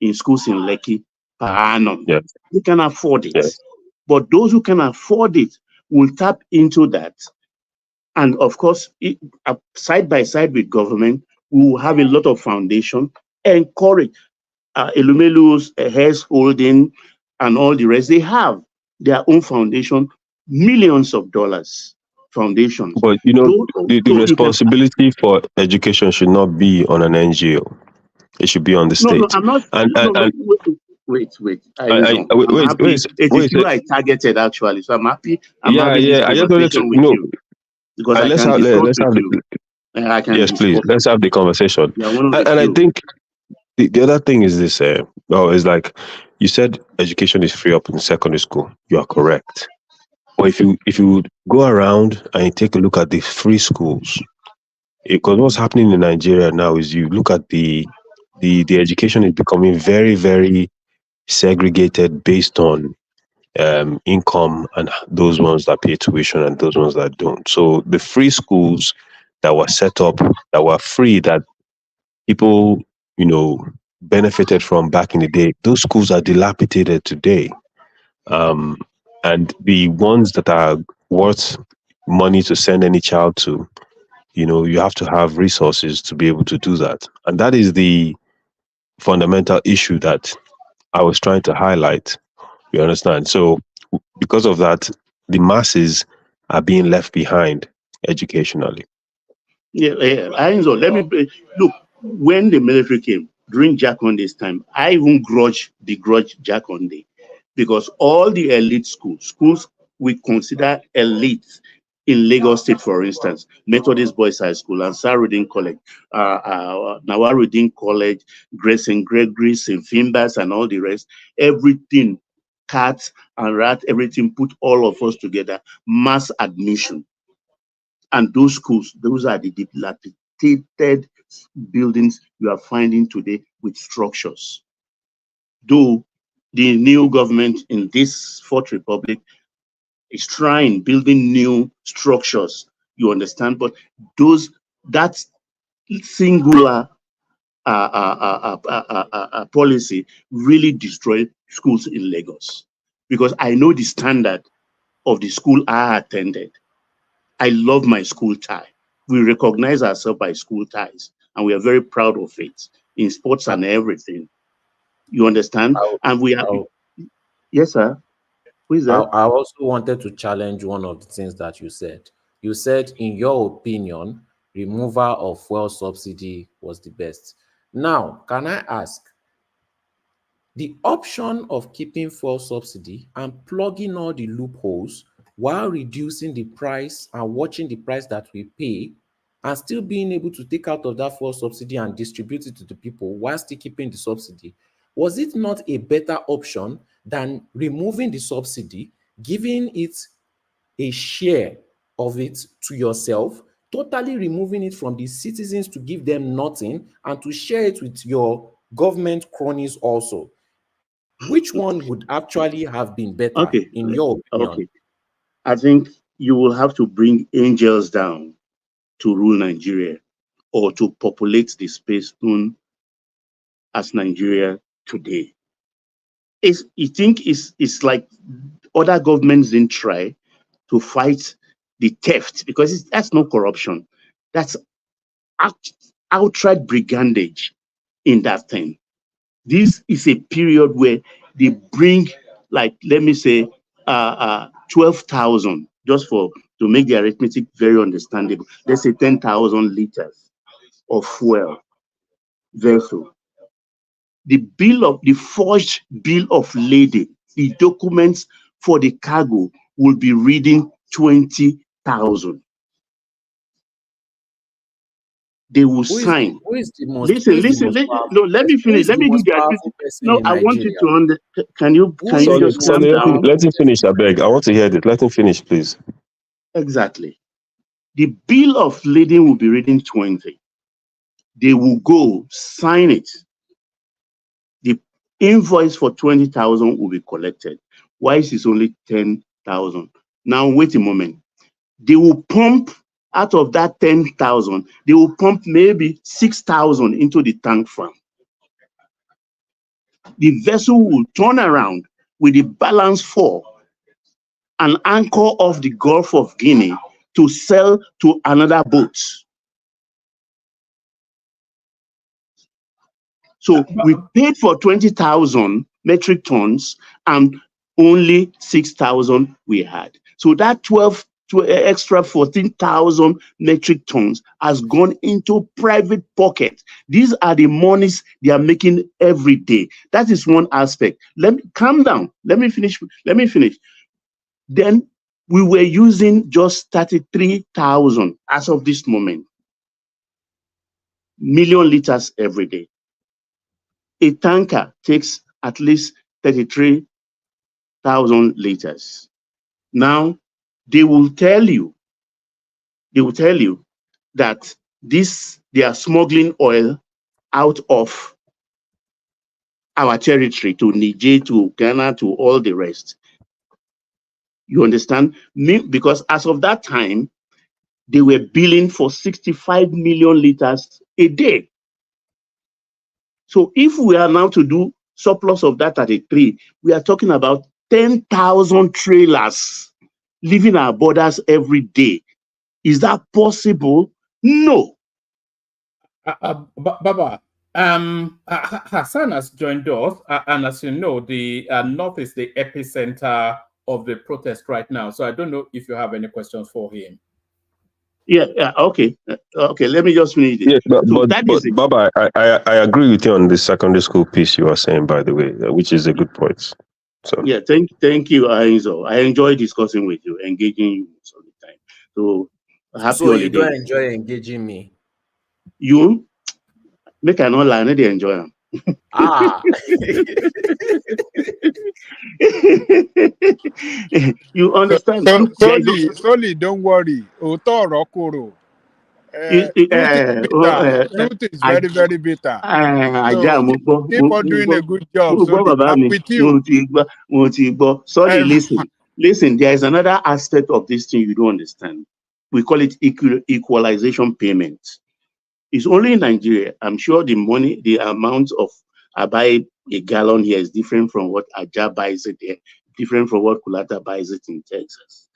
in schools in Lekki per annum. Yes. They can afford it. Yes. But those who can afford it will tap into that. And of course, side by side with government, we will have a lot of foundation, encourage Elumelu's Hairs Holding and all the rest. They have their own foundation, millions of dollars foundations. But the responsibility for education should not be on an NGO. It should be on the state. No, I'm not. Wait. I'm happy. It is you I targeted actually, so I'm happy. I'm having this conversation with you because I can discuss with you. Yes, please. Let's have the conversation. And I think the other thing is this. It's like you said, education is free up in secondary school. You are correct. But if you go around and you take a look at the free schools, because what's happening in Nigeria now is you look at the education is becoming very, very segregated based on income and those ones that pay tuition and those ones that don't. So the free schools that were set up, that were free, that people, benefited from back in the day, those schools are dilapidated today. And the ones that are worth money to send any child to, you have to have resources to be able to do that. And that is the fundamental issue that I was trying to highlight. You understand? So because of that, the masses are being left behind educationally. Ainzo, let me look. When the military came during Jack Condé's time, I even grudge Jack Condé, because all the elite schools we consider elite in Lagos State, for instance, Methodist Boys High School, Ansarudin College, Nawarudin College, Grace and Gregory, St. Fimbas, and all the rest, everything, cats and rat, everything, put all of us together, mass admission. And those schools, those are the dilapidated buildings you are finding today with structures. Though the new government in this Fourth Republic is trying, building new structures, you understand, but that singular policy really destroyed schools in Lagos, because I know the standard of the school I attended. I love my school tie. We recognize ourselves by school ties, and we are very proud of it in sports and everything. You understand? And we are. Yes, sir. Who is that? I also wanted to challenge one of the things that you said. You said, in your opinion, removal of fuel subsidy was the best. Now, can I ask, the option of keeping fuel subsidy and plugging all the loopholes while reducing the price and watching the price that we pay, and still being able to take out of that fuel subsidy and distribute it to the people while still keeping the subsidy, was it not a better option than removing the subsidy, giving it a share of it to yourself, totally removing it from the citizens to give them nothing, and to share it with your government cronies also? Which one would actually have been better, in your opinion? Okay. I think you will have to bring angels down to rule Nigeria, or to populate the space known as Nigeria today. you think it's like other governments didn't try to fight the theft, because that's no corruption. That's outright brigandage in that thing. This is a period where they bring, like, let me say, 12,000, just to make the arithmetic very understandable. Let's say 10,000 liters of fuel vessel. The forged bill of lading, the documents for the cargo will be reading 20,000. They will sign. Who is the most Listen. No, let me finish. Let me do the person No, in I want you Nigeria? to can you just calm down? Let him finish, I beg. I want to hear it. Let him finish, please. Exactly. The bill of lading will be reading 20. They will go sign it. The invoice for 20,000 will be collected. Why is it only 10,000? Now wait a moment. They will pump out of that 10,000. They will pump maybe 6,000 into the tank farm. The vessel will turn around with the balance 4 and anchor off the Gulf of Guinea to sell to another boat. So we paid for 20,000 metric tons and only 6,000 we had. So that extra 14,000 metric tons has gone into private pocket. These are the monies they are making every day. That is one aspect. Let me calm down. Let me finish. Then we were using just 33,000 as of this moment, million liters every day. A tanker takes at least 33,000 liters. Now, they will tell you that they are smuggling oil out of our territory to Niger, to Ghana, to all the rest. You understand? Because as of that time, they were billing for 65 million liters a day. So if we are now to do surplus of that at a 3, we are talking about 10,000 trailers leaving our borders every day. Is that possible? No. Baba, Hassan has joined us, and as you know, the North is the epicenter of the protest right now. So I don't know if you have any questions for him. Yeah, okay. Let me just finish it. Yeah, but Baba, I agree with you on the secondary school piece you were saying, by the way, which is a good point. So yeah, thank you, Ainzo. I enjoy discussing with you, engaging you most of the time. So happy So you holiday. don't enjoy engaging me? You make an online, they enjoy them. You understand? Sorry, don't worry. Truth is very, very bitter. So keep on doing a good job. I'm with you. Sorry, listen, there is another aspect of this thing you don't understand. We call it equalization payment. It's only in Nigeria. I'm sure the amount of I buy a gallon here is different from what Aja buys it there, different from what Kulata buys it in Texas.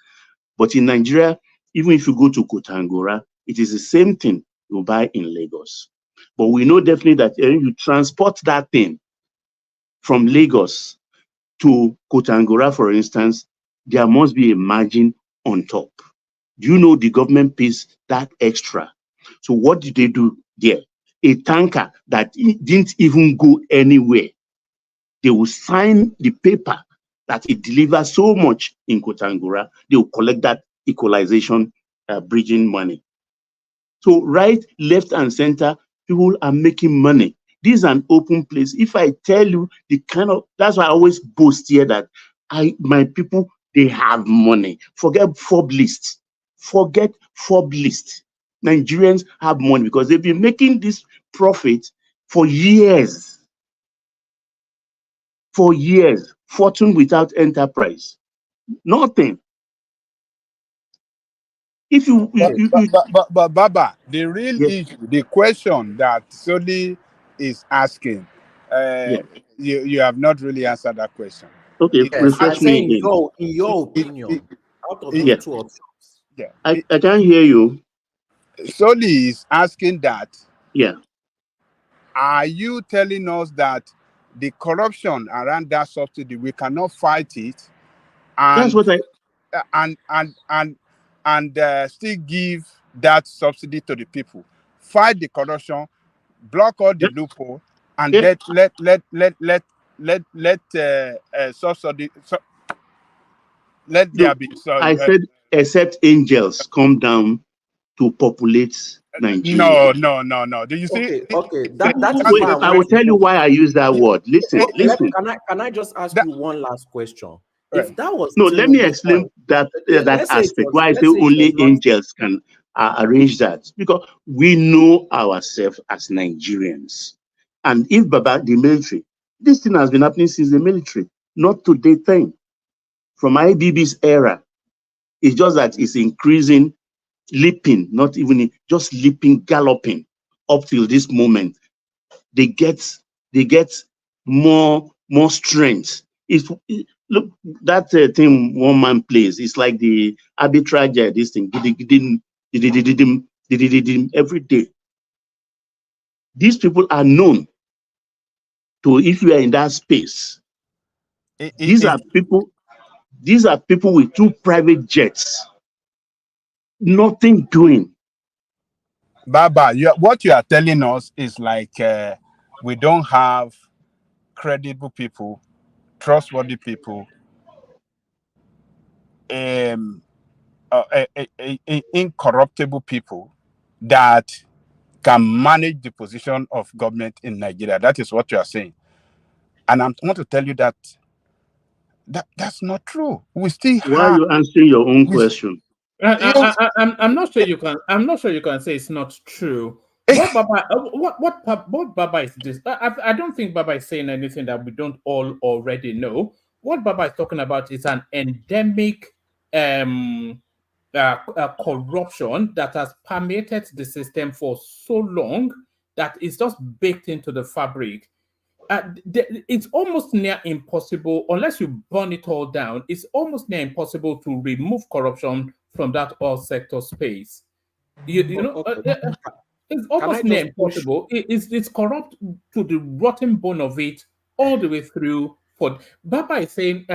But in Nigeria, even if you go to Kotangora, it is the same thing you buy in Lagos. But we know definitely that when you transport that thing from Lagos to Kotangora, for instance, there must be a margin on top. Do you know the government pays that extra? So what did they do there? A tanker that didn't even go anywhere, they will sign the paper that it delivers so much in Kotangora, they will collect that equalization bridging money. So right, left, and center, people are making money. This is an open place. If I tell you the kind of, that's why I always boast here that my people, they have money. Forget FOB list. Forget FOB list. Nigerians have money because they've been making this profit for years. For years. Fortune without enterprise. Nothing. If you, But Baba, the real issue, the question that Soli is asking, you have not really answered that question. Okay, It- Yes, I refresh me say in again. your opinion, out of those Yeah, two options. yeah. I can't hear you. Soli is asking that, Yeah, are you telling us that the corruption around that subsidy, we cannot fight it that's and what I. and and and still give that subsidy to the people? Fight the corruption, block all the Yeah, loophole, and yeah. let subsidy let there Look, be I said except angels come down to populate Nigeria. no. Do you see? Okay. That, That is Wait, why I I want will to tell you go. why I use that word. Listen, Okay, listen. can I just ask that you one last question? right. If that was No, let me Tinubu's explain point, that aspect. Why I say let's say it was only not. angels can arrange that, because we know ourselves as Nigerians. And if Baba the military, this thing has been happening since the military, not today thing. From IBB's era, it's just that it's increasing, leaping, not even just leaping, galloping up till this moment. They get more strength. Look, that thing one man plays. It's like the arbitrage. This thing, every day. These people are known to. If you are in that space, these are people. These are people with 2 private jets. Nothing doing. Baba, what you are telling us is like we don't have credible people, trustworthy people, um, incorruptible people that can manage the position of government in Nigeria. That is what you are saying. And I want to tell you that that's not true. We still Why are have. you answering your own question? I'm not sure you can. I'm not sure you can say it's not true. What Baba? What Baba is this? I don't think Baba is saying anything that we don't all already know. What Baba is talking about is an endemic corruption that has permeated the system for so long that it's just baked into the fabric. It's almost near impossible, unless you burn it all down, it's almost near impossible to remove corruption from that oil sector space. It's Can I almost near just push? impossible. It's corrupt to the rotten bone of it all the way through. For Baba is saying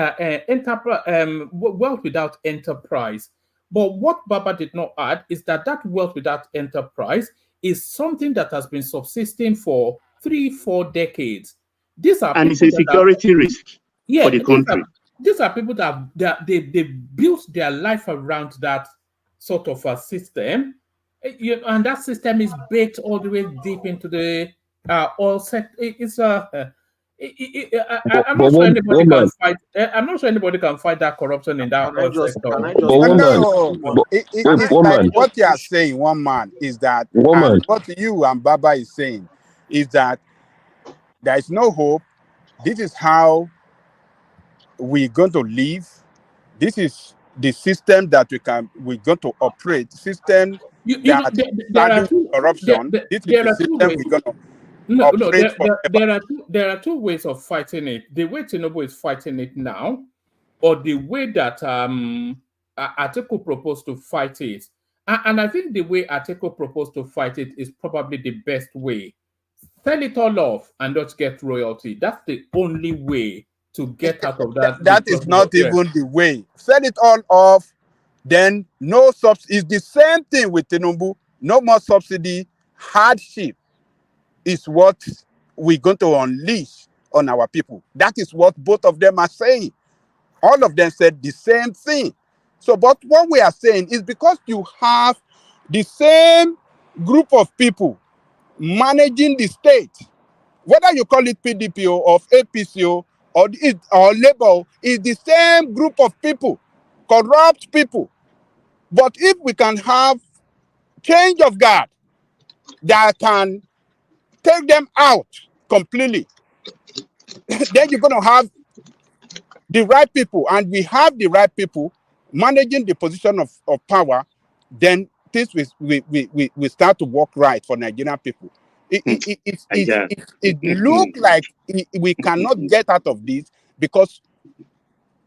wealth without enterprise. But what Baba did not add is that wealth without enterprise is something that has been subsisting for 3-4 decades. These are And it's people a that are, security risk for the country. these are people they built their life around that sort of a system, and that system is baked all the way deep into the oil sector. I'm not sure anybody can fight. I'm not sure anybody can fight that corruption in that oil sector. No, it's like Can I what just you are push? saying, one man, is that, and Woman, what you and Baba is saying is that there is no hope. This is how we're going to live. This is the system that we're going to operate. System that There are starting two. corruption. This is There the are two system ways. we're going to No, operate forever. there are two ways of fighting it. The way Tinubu is fighting it now, or the way that Atiku proposed to fight it. And I think the way Atiku proposed to fight it is probably the best way. Sell it all off and not get royalty. That's the only way to get out of that. That is not even the way. Sell it all off. Then no subsidy. It's the same thing with Tinubu. No more subsidy. Hardship is what we're going to unleash on our people. That is what both of them are saying. All of them said the same thing. So, but what we are saying is because you have the same group of people managing the state, whether you call it PDP or APC or Labour, is the same group of people, corrupt people. But if we can have change of guard that can take them out completely, then you're going to have the right people, and we have the right people managing the position of power, then things will start to work right for Nigerian people. It look like we cannot get out of this because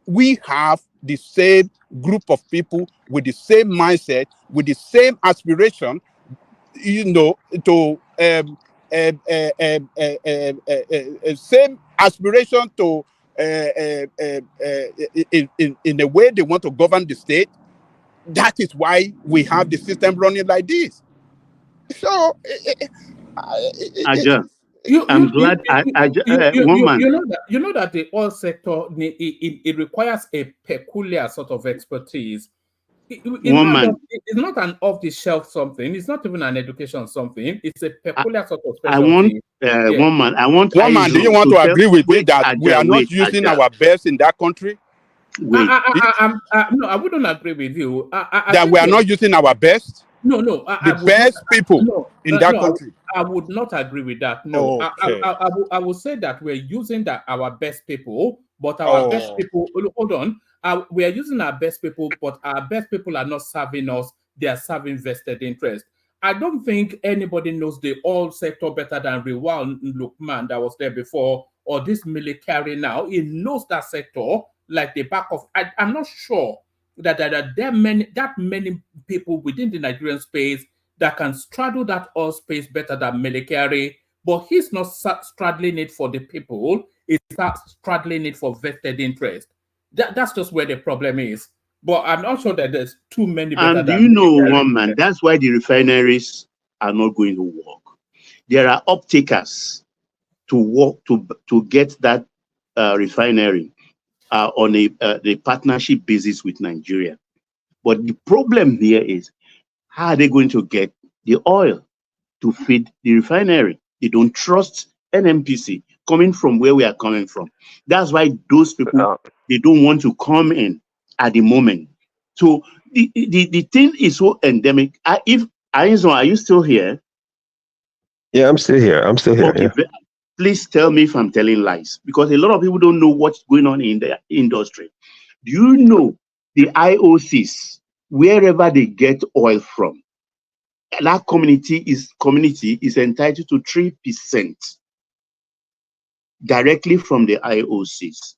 we have the same group of people with the same mindset, with the same aspiration, to same aspiration to in the way they want to govern the state. That is why we have the system running like this. So, I'm glad. You know that the oil sector it requires a peculiar sort of expertise. It's not an off-the-shelf something. It's not even an education something. It's a peculiar sort of specialty. One man. Do you want to agree with me that we are not using our best in that country? No, I wouldn't agree with you. That we are not using our best? No, the best people in that country. I would not agree with that. No, okay. I would say that we're using our best people, but our best people. Hold on, we are using our best people, but our best people are not serving us. They are serving vested interest. I don't think anybody knows the oil sector better than Riwal Lukman that was there before, or this military now. He knows that sector like the back of. I'm not sure that there are that many people within the Nigerian space that can straddle that oil space better than military, but he's not straddling it for the people, he's straddling it for vested interest. That's just where the problem is. But I'm not sure that there's too many better do you know, one man, that's why the refineries are not going to work. There are off-takers to work to get that refinery on a partnership basis with Nigeria. But the problem here is, how are they going to get the oil to feed the refinery? They don't trust NMPC coming from where we are coming from. That's why those people, they don't want to come in at the moment. So the thing is so endemic. Are you still here? Yeah, I'm still here. Okay, yeah. Please tell me if I'm telling lies, because a lot of people don't know what's going on in the industry. Do you know the IOCs, wherever they get oil from, that community is entitled to 3% directly from the IOCs.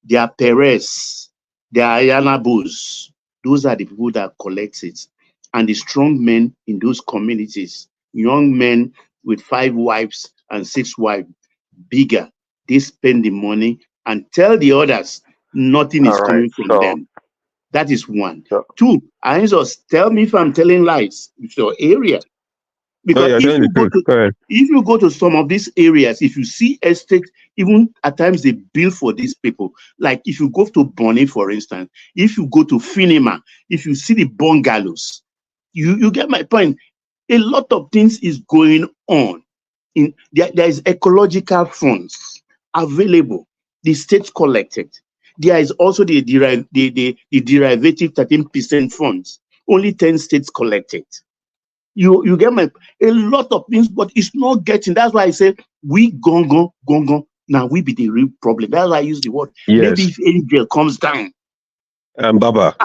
Their Perez, their Ayanabos, those are the people that collect it. And the strong men in those communities, young men with 5 wives and 6 wives, bigger, they spend the money and tell the others nothing is coming from them. That is one. 2, tell me if I'm telling lies. It's your area. Because if you go to some of these areas, if you see estates, even at times they build for these people. Like if you go to Bonny, for instance, if you go to Finima, if you see the bungalows, you get my point. A lot of things is going on. There is ecological funds available. The states collected. There is also the derivative 13% funds. Only 10 states collected. You get a lot of things, but it's not getting. That's why I say we gongo. Now we be the real problem. That's why I use the word. Yes. Maybe if angel comes down. Baba,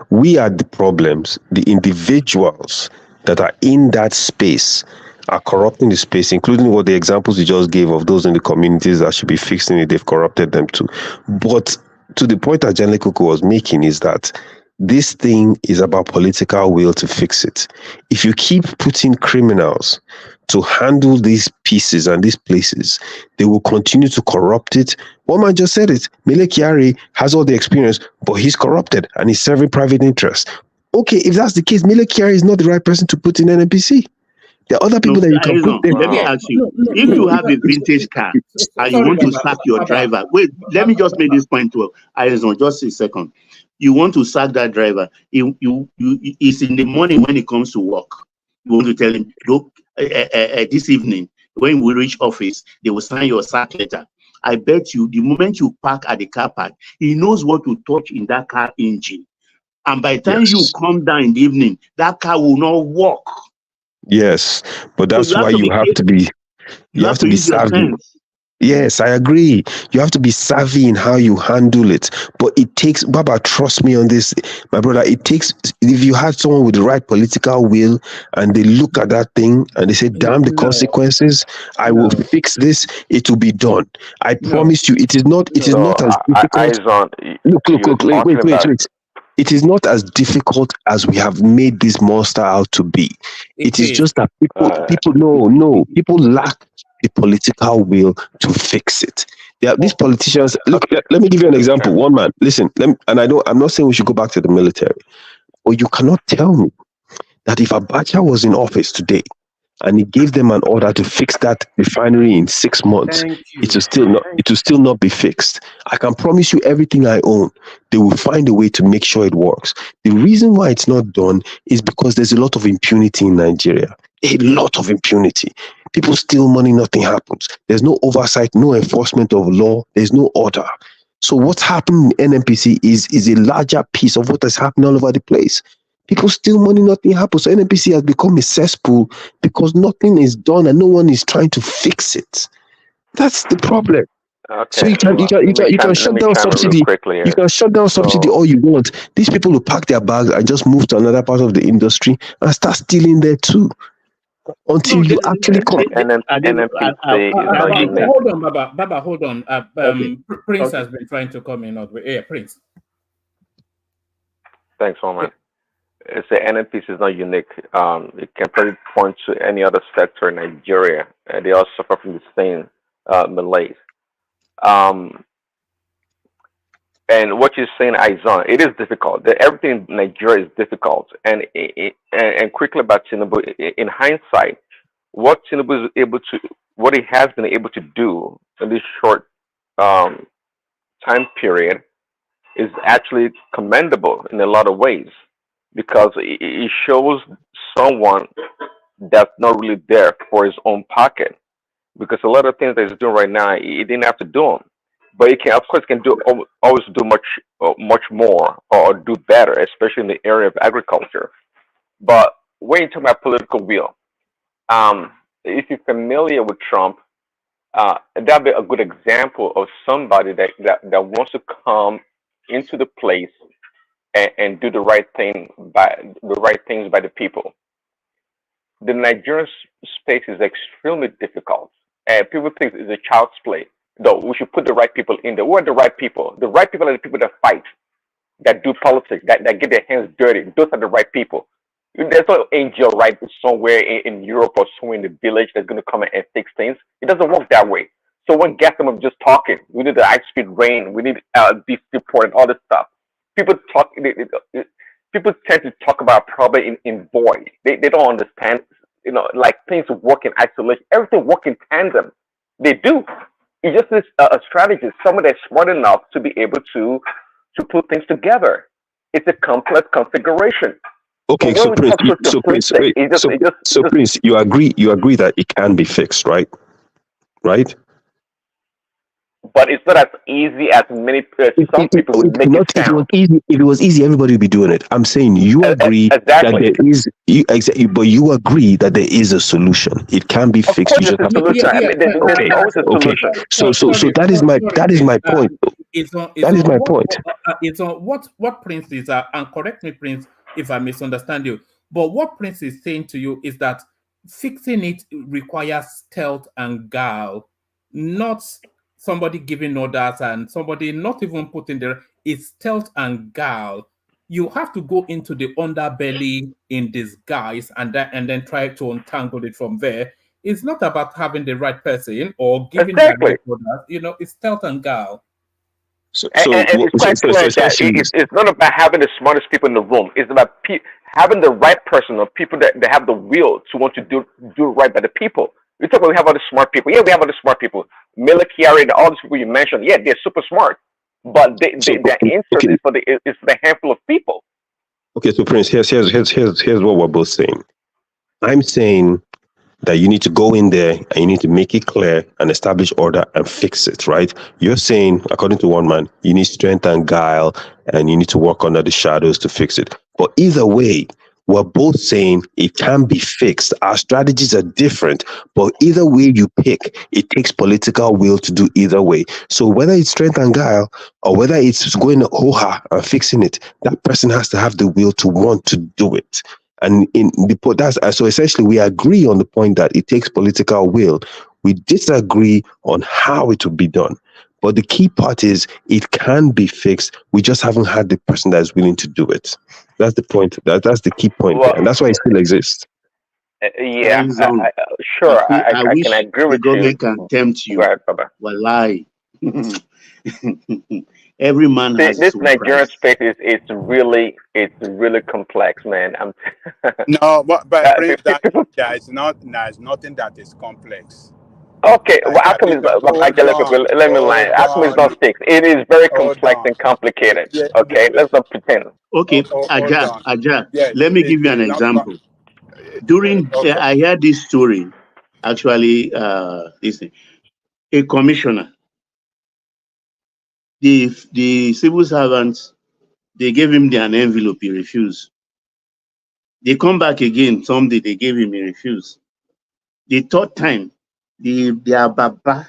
we are the problems. The individuals that are in that space are corrupting the space, including what the examples you just gave of those in the communities that should be fixing it. They've corrupted them too. But to the point that Janle Koko was making is that this thing is about political will to fix it. If you keep putting criminals to handle these pieces and these places, they will continue to corrupt it. One man just said it. Mele Kyari has all the experience, but he's corrupted and he's serving private interests. Okay, if that's the case, Mele Kyari is not the right person to put in NNPC. There are other people that you can put there. Let me ask you, if you have a vintage car and you want to sack your driver, wait, let me just make this point to Arizona, just a second. You want to sack that driver. It's in the morning when he comes to work. You want to tell him, look, this evening, when we reach office, they will sign your sack letter. I bet you, the moment you park at the car park, he knows what to touch in that car engine. And by the time you come down in the evening, that car will not work. Yes, but that's why you have to be savvy. Yes, I agree. You have to be savvy in how you handle it. But it takes, Baba, trust me on this, my brother. It takes, if you had someone with the right political will and they look at that thing and they say, damn the consequences, I will fix this, it will be done. I promise you, it is not as difficult. Look, wait. It is not as difficult as we have made this monster out to be. It is just that people lack the political will to fix it. These politicians. Look, let me give you an example. One man, listen, I'm not saying we should go back to the military, but you cannot tell me that if Abacha was in office today and he gave them an order to fix that refinery in 6 months, it will still not be fixed. I can promise you everything I own, they will find a way to make sure it works. The reason why it's not done is because there's a lot of impunity in Nigeria. A lot of impunity. People steal money, nothing happens. There's no oversight, no enforcement of law, there's no order. So what's happening in NNPC is a larger piece of what is happening all over the place. People steal money, nothing happens. So NNPC has become a cesspool because nothing is done and no one is trying to fix it. That's the problem. Okay. So you can shut down subsidy. You can shut down subsidy all you want. These people will pack their bags and just move to another part of the industry and start stealing there too. Until you actually come. Hold on, Baba, hold on. Prince has been trying to come in. Prince. Thanks, Roman. It's the NNPC is not unique. You can probably point to any other sector in Nigeria, and they all suffer from the same malaise. And what you're saying, Aizan, it is difficult. Everything in Nigeria is difficult. And quickly about Tinubu, in hindsight, what Tinubu is able to, what he has been able to do in this short time period is actually commendable in a lot of ways, because it shows someone that's not really there for his own pocket. Because a lot of things that he's doing right now, he didn't have to do them. But he can, of course, always do much more or do better, especially in the area of agriculture. But when you talk about political will, if you're familiar with Trump, that'd be a good example of somebody that wants to come into the place and do the right things by the people. The Nigerian space is extremely difficult, and people think it's a child's play. Though we should put the right people in there. Who are the right people? The right people are the people that fight, that do politics, that get their hands dirty. Those are the right people. There's no angel right somewhere in Europe or somewhere in the village that's going to come and fix things. It doesn't work that way. So one gets them of just talking. We need the high-speed rain. We need this report and all this stuff. People tend to talk about a problem in void. They don't understand, like things work in isolation. Everything works in tandem. They do. It just is a strategist, someone that's smart enough to be able to put things together. It's a complex configuration. Okay, so Prince, you agree that it can be fixed, right? Right? But it's not as easy as many some people would make it sound. If it was easy, everybody would be doing it. I'm saying you agree that there is, but you agree that there is a solution. It can be fixed. There's always a solution. So that is my point. That is my point. It's on what Prince is, and correct me, Prince, if I misunderstand you. But what Prince is saying to you is that fixing it requires stealth and guile, not somebody giving orders and somebody not even putting there. It's stealth and guile. You have to go into the underbelly in disguise and then try to untangle it from there. It's not about having the right person or giving the right orders. It's stealth and guile. It's quite clear that it's not about having the smartest people in the room. It's about having the right person or people that have the will to want to do right by the people. We talk about we have all the smart people. Yeah, we have all the smart people. Miller, Chiari, and all these people you mentioned. Yeah, they're super smart, but their interest is for the handful of people. Okay, so Prince, here's what we're both saying. I'm saying that you need to go in there and you need to make it clear and establish order and fix it, right? You're saying, according to one man, you need strength and guile and you need to work under the shadows to fix it. But either way, we're both saying it can be fixed. Our strategies are different, but either way you pick, it takes political will to do either way. So whether it's strength and guile or whether it's going ho-ha and fixing it, that person has to have the will to want to do it. And in the that's so essentially we agree on the point that it takes political will. We disagree on how it will be done. But the key part is it can be fixed. We just haven't had the person that is willing to do it. That's the point. That's the key point there. And that's why it still exists. Yeah, Hands-on. sure. I I wish can agree the with government you. can tempt you. Go ahead, Baba. Wallahi. Every man See, has his this own Nigerian price. space is it's really complex, man. No, but Prince, that people. there's nothing that is complex. Okay, well, Like how come it's not? hold on, Let me lie. How come it's not fixed? It is very hold complex on. and complicated. Yeah, Okay, let's not pretend. Okay, hold on. Aja, Yes, let me give you an it's not. example. During, Okay. I heard this story, actually, this thing. A commissioner, the civil servants, they gave him an envelope, he refused. They come back again, someday they gave him, he refused. The third time, their Baba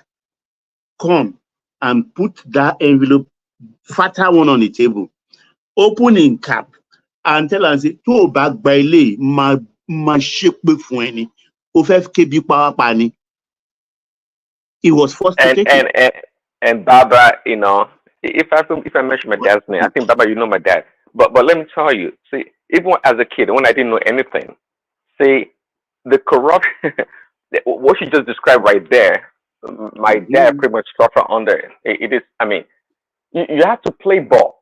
come and put that envelope, fatter one on the table, open in cap, and tell us, tó o bá gba ilé, máa ṣépè fún ẹ ni. Ó fẹ́ kébi pa wá pa ni. He was forced to take it. And Baba, you know, if I mention my dad's name, I think Baba, you know my dad. But let me tell you, see, even as a kid, when I didn't know anything, see, the corruption, what you just described right there, my dad pretty much suffered under it. It is, I mean, you have to play ball.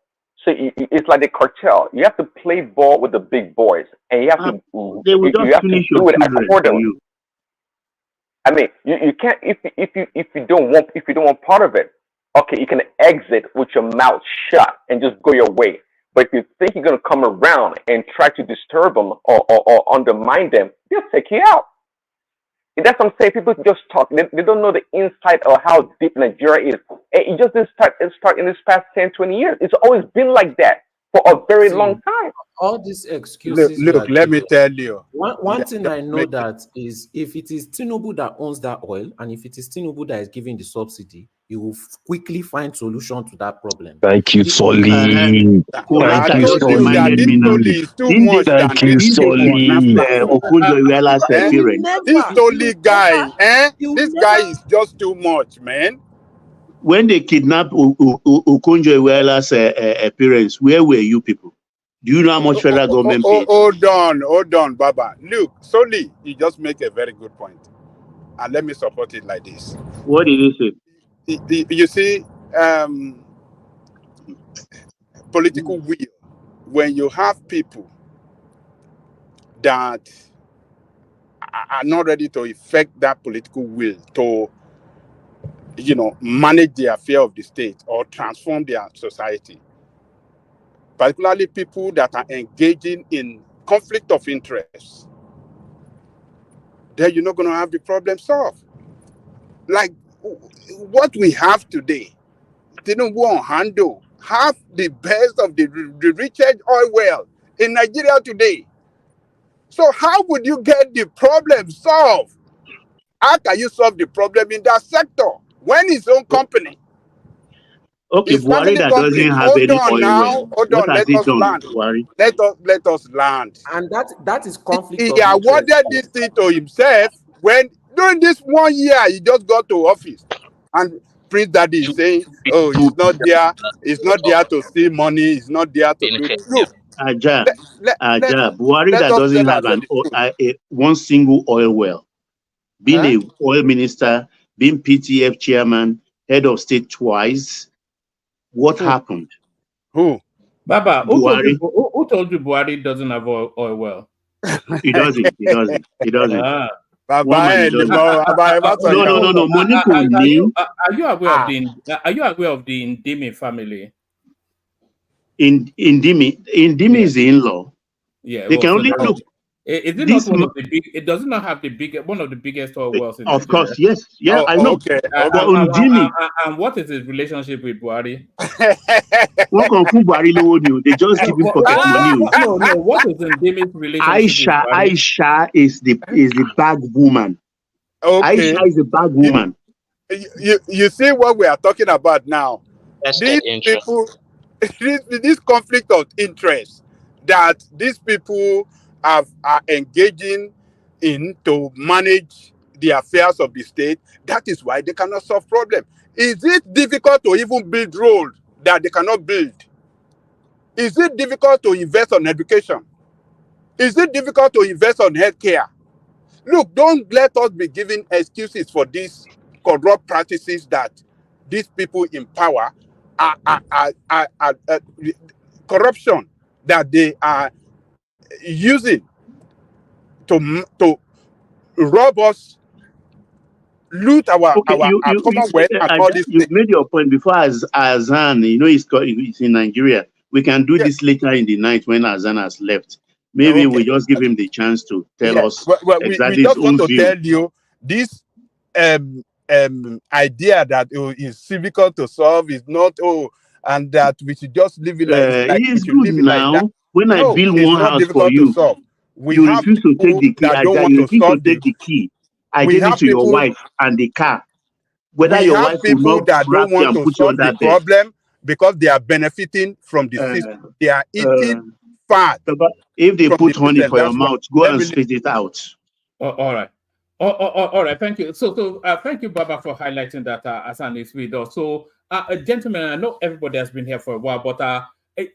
So it's like a cartel. You have to play ball with the big boys, and you have to They will just you have to finish do your it children for accordingly. you. I mean, you can't if you don't want part of it. Okay, you can exit with your mouth shut and just go your way. But if you think you're gonna come around and try to disturb them or undermine them, they'll take you out. And that's what I'm saying. People just talk. They don't know the insight of how deep Nigeria is. And it just didn't start in this past 10, 20 years. It's always been like that for a very long time. All these excuses. Look, let me tell you. One thing I know that is if it is Tinubu that owns that oil, and if it is Tinubu that is giving the subsidy, he will quickly find solution to that problem. Thank you, Solly. Thank you, Solly. Is too much. Thank you, Solly. This Solly guy, this guy is just too much, man. When they kidnapped Okonjo-Iweala's parents, where were you people? Do you know how much federal government paid? Hold on, Baba. Look, Solly, he just make a very good point. And let me support it like this. What did he say? You see, political will, when you have people that are not ready to effect that political will to, manage the affair of the state or transform their society, particularly people that are engaging in conflict of interest, then you're not going to have the problem solved. Like what we have today, Tinubu and Hando have the best of the richest oil well in Nigeria today. So how would you get the problem solved? How can you solve the problem in that sector when his own company? Okay, his Buhari family that company. doesn't have Hold any on oil now. well. Hold What on. has Let he us done, land. Buhari? Let us land. And that is conflict He of interest. awarded this thing to himself when during this 1 year he just got to office, and Prince Daddy is saying, "Oh, he's not there. He's not there to steal money. He's not there to do." Look, Aja, let Buhari let that us doesn't tell have ourselves the truth. one single oil well, being Huh? a oil minister, being PTF chairman, head of state twice. What happened? Who? Baba, Buhari. who told you Buhari doesn't have oil well? He doesn't. Ah. Woman, he doesn't. No. Monique Are Oni you aware of the Ndimi family? Indimi is the in-law. Yeah, They well, can so only that, look. Is it not This, one of the big? It does not have the big one of the biggest oil wells in of Nigeria. course, yes, yeah, I know. Okay. But And what is his relationship with Buhari? what can Buhari lowo ni o? They just give him pocket money. No. What is Ndemi's relationship with Buhari? Aisha is the bag woman. Okay. Aisha is the bag woman. You see what we are talking about now. Vested These interest. people, this conflict of interest that these people are engaging in to manage the affairs of the state, that is why they cannot solve problem. Is it difficult to even build roads that they cannot build? Is it difficult to invest on education? Is it difficult to invest on healthcare? Look, don't let us be giving excuses for these corrupt practices that these people in power corruption that they are using to rob us, loot our Okay, our commonwealth and all these you things. made your point before. As Azan, he's in Nigeria. We can do this later in the night when Azan has left. Maybe we just give him the chance to tell us Well, we exactly his just want own to view. tell you this idea that is difficult to solve is not and that we should just live it like we It's should good live it like that. now. When I No, build it's one not house for difficult to you, solve. We you have refuse to take people the key. that don't want You to refuse to solve take the key. I we gave it have to your people wife and the car. Whether we your have wife will people not that wrap don't you want and to put you solve the under bed. problem because they are benefiting from the system. They are eating fat If they from put the honey system. for your That's why. mouth, go Let and me spit it out. All right. All right. Thank you. So thank you, Baba, for highlighting that Hassan is with us. So, gentlemen, I know everybody has been here for a while, but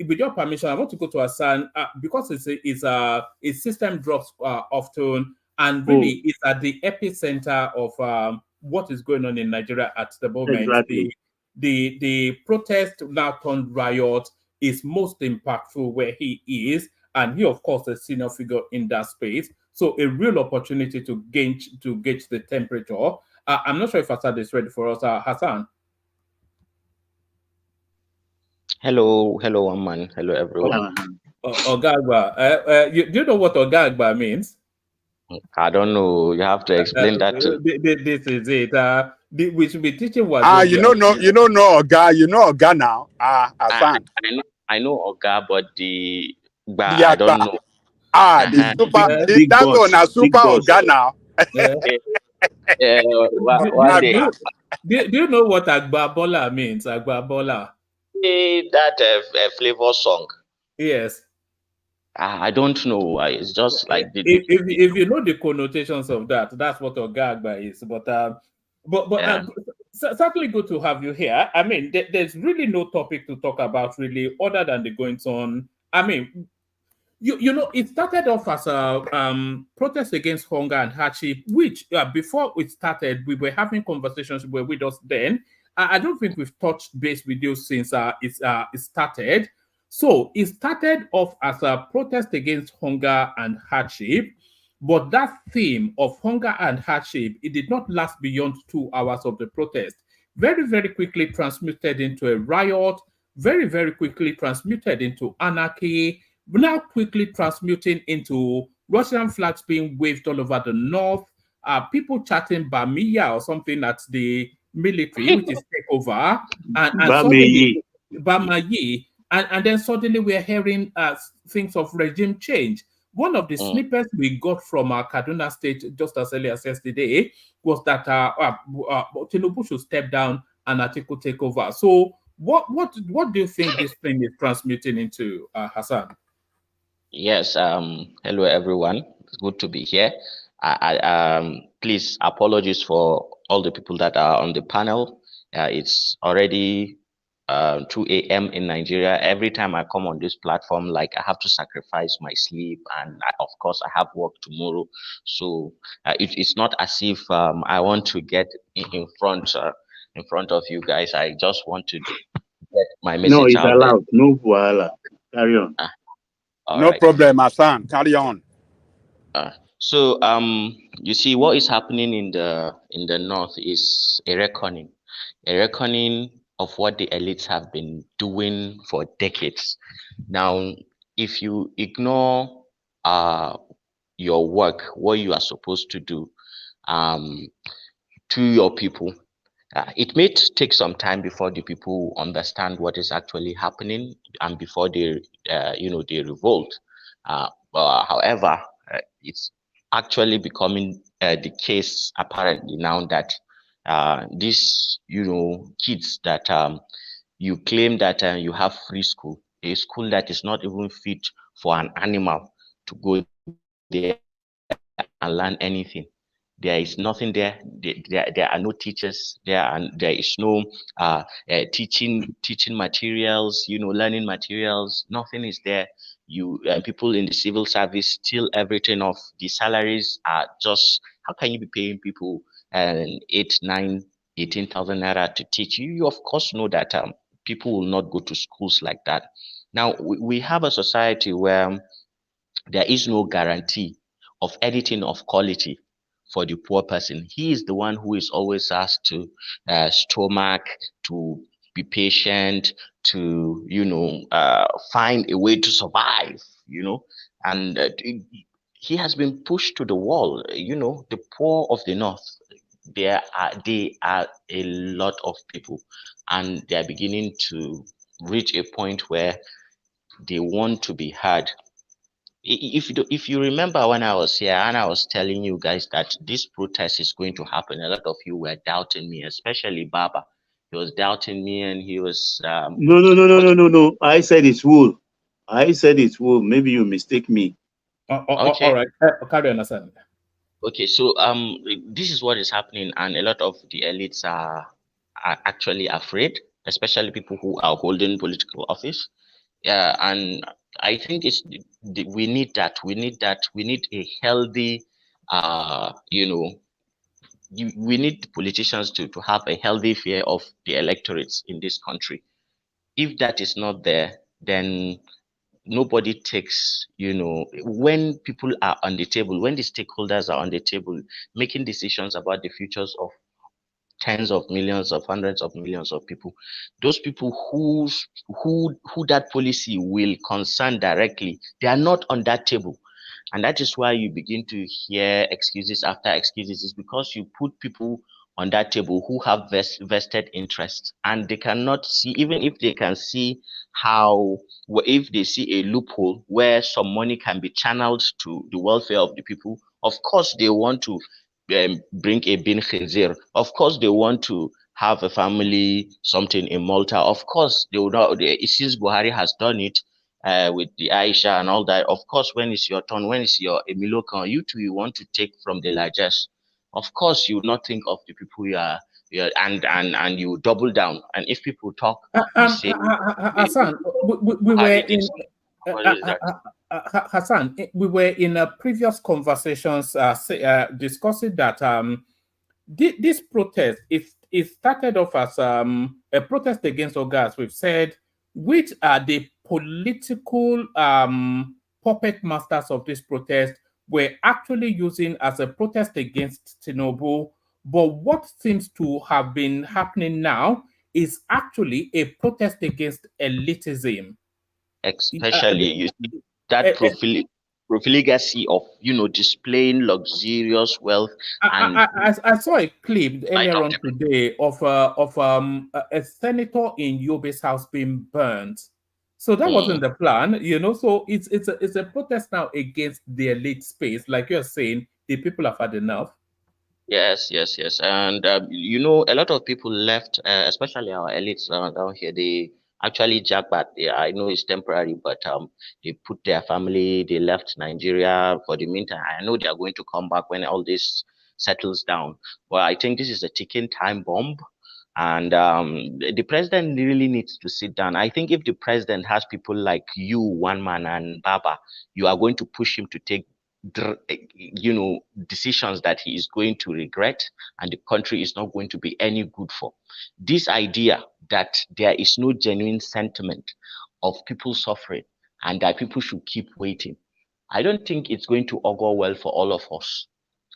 with your permission, I want to go to Hassan because its system drops often, and really it's at the epicenter of what is going on in Nigeria at the moment. Exactly. The protest now turned riot is most impactful where he is, and he, of course, a senior figure in that space. So a real opportunity to gauge the temperature. I'm not sure if Hassan is ready for us. Hassan. Hello, Aman. Hello, everyone. Ogagba. Do you know what Ogagba means? I don't know. You have to explain that to me. This is it. We should be teaching what. you know Oga now. Hassan. I know Oga, but but I Yeah, don't know. the super. That one a super Oga now. One day. Do you know what Agbabola means? Agbabola. That flavor song. Yes. I don't know. It's just like if you know the connotations of that, that's what Ogagba is. But certainly good to have you here. I mean, there's really no topic to talk about really other than the goings on. I mean, you know, it started off as a protest against hunger and hardship, which before it started, we were having conversations with us then. I don't think we've touched base with you since it started. So it started off as a protest against hunger and hardship, but that theme of hunger and hardship, it did not last beyond 2 hours of the protest. Very, very quickly transmuted into a riot, very, very quickly transmuted into anarchy, now quickly transmuting into Russian flags being waved all over the north, people chanting Bamiya or something at the military, which is takeover, and suddenly Bamayi, and then suddenly we're hearing things of regime change. One of the snippets we got from Kaduna State just as early as yesterday was that Tinubu should step down and Atiku take over. So what do you think this thing is transmuting into, Hassan? Yes. Hello, everyone. It's good to be here. Please apologies for all the people that are on the panel. It's already 2 a.m. in Nigeria. Every time I come on this platform, like I have to sacrifice my sleep, and of course I have work tomorrow. So it's not as if I want to get in front of you guys. I just want to get my message No, it's out allowed. No voila. Carry on. No problem, Hassan. Carry on. So you see what is happening in the north is a reckoning of what the elites have been doing for decades. Now, if you ignore your work, what you are supposed to do to your people. It may take some time before the people understand what is actually happening and before they, they revolt. However, it's actually becoming the case apparently now that these, kids that you claim that you have free school, a school that is not even fit for an animal to go there and learn anything. There is nothing there. There are no teachers there, and there is no teaching materials, learning materials. Nothing is there. You people in the civil service steal everything off. The salaries are just, how can you be paying people 8, 9, 18,000 naira to teach you? You of course know that people will not go to schools like that. Now we have a society where there is no guarantee of anything of quality for the poor person. He is the one who is always asked to stomach, to be patient, to find a way to survive. And he has been pushed to the wall. The poor of the north. They are a lot of people, and they are beginning to reach a point where they want to be heard. If you remember when I was here and I was telling you guys that this protest is going to happen, a lot of you were doubting me, especially Baba. He was doubting me, and he was No. I said it's wool. I said it's wool. Maybe you mistake me. Okay. All right. Carry on, Hassan. Okay, so this is what is happening, and a lot of the elites are actually afraid, especially people who are holding political office. Yeah, and I think we need that. We need a healthy, we need politicians to have a healthy fear of the electorates in this country. If that is not there, then nobody takes, when people are on the table, when the stakeholders are on the table making decisions about the futures of tens of millions, of hundreds of millions of people, those people who that policy will concern directly, they are not on that table. And that is why you begin to hear excuses after excuses, is because you put people on that table who have vested interest, and they cannot see, even if they can see how, if they see a loophole where some money can be channeled to the welfare of the people, of course they want to bring a bin khizir. Of course they want to have a family, something in Malta. Of course they would not, since Buhari has done it with the Aisha and all that. Of course, when it's your turn, when it's your Emilokan, you too, you want to take from the largest. Of course, you would not think of the people and you double down. And if people talk, you say, Hassan, we were in Hassan, we were in previous conversations discussing that this protest, it started off as a protest against Ogas. We've said, which are the political puppet masters of this protest were actually using as a protest against Tinubu. But what seems to have been happening now is actually a protest against elitism. Especially, you see that profligacy of, displaying luxurious wealth. And I saw a clip earlier on today of a senator in Yobe's house being burnt. So that wasn't the plan, So it's a protest now against the elite space, like you're saying. The people have had enough. Yes. And a lot of people left, especially our elites down here. They actually jackpot. I know it's temporary, but they put their family, they left Nigeria for the meantime. I know they are going to come back when all this settles down. But I think this is a ticking time bomb. And the president really needs to sit down. I think if the president has people like you, One Man, and Baba, you are going to push him to take decisions that he is going to regret, and the country is not going to be any good for. This idea that there is no genuine sentiment of people suffering and that people should keep waiting, I don't think it's going to augur well for all of us.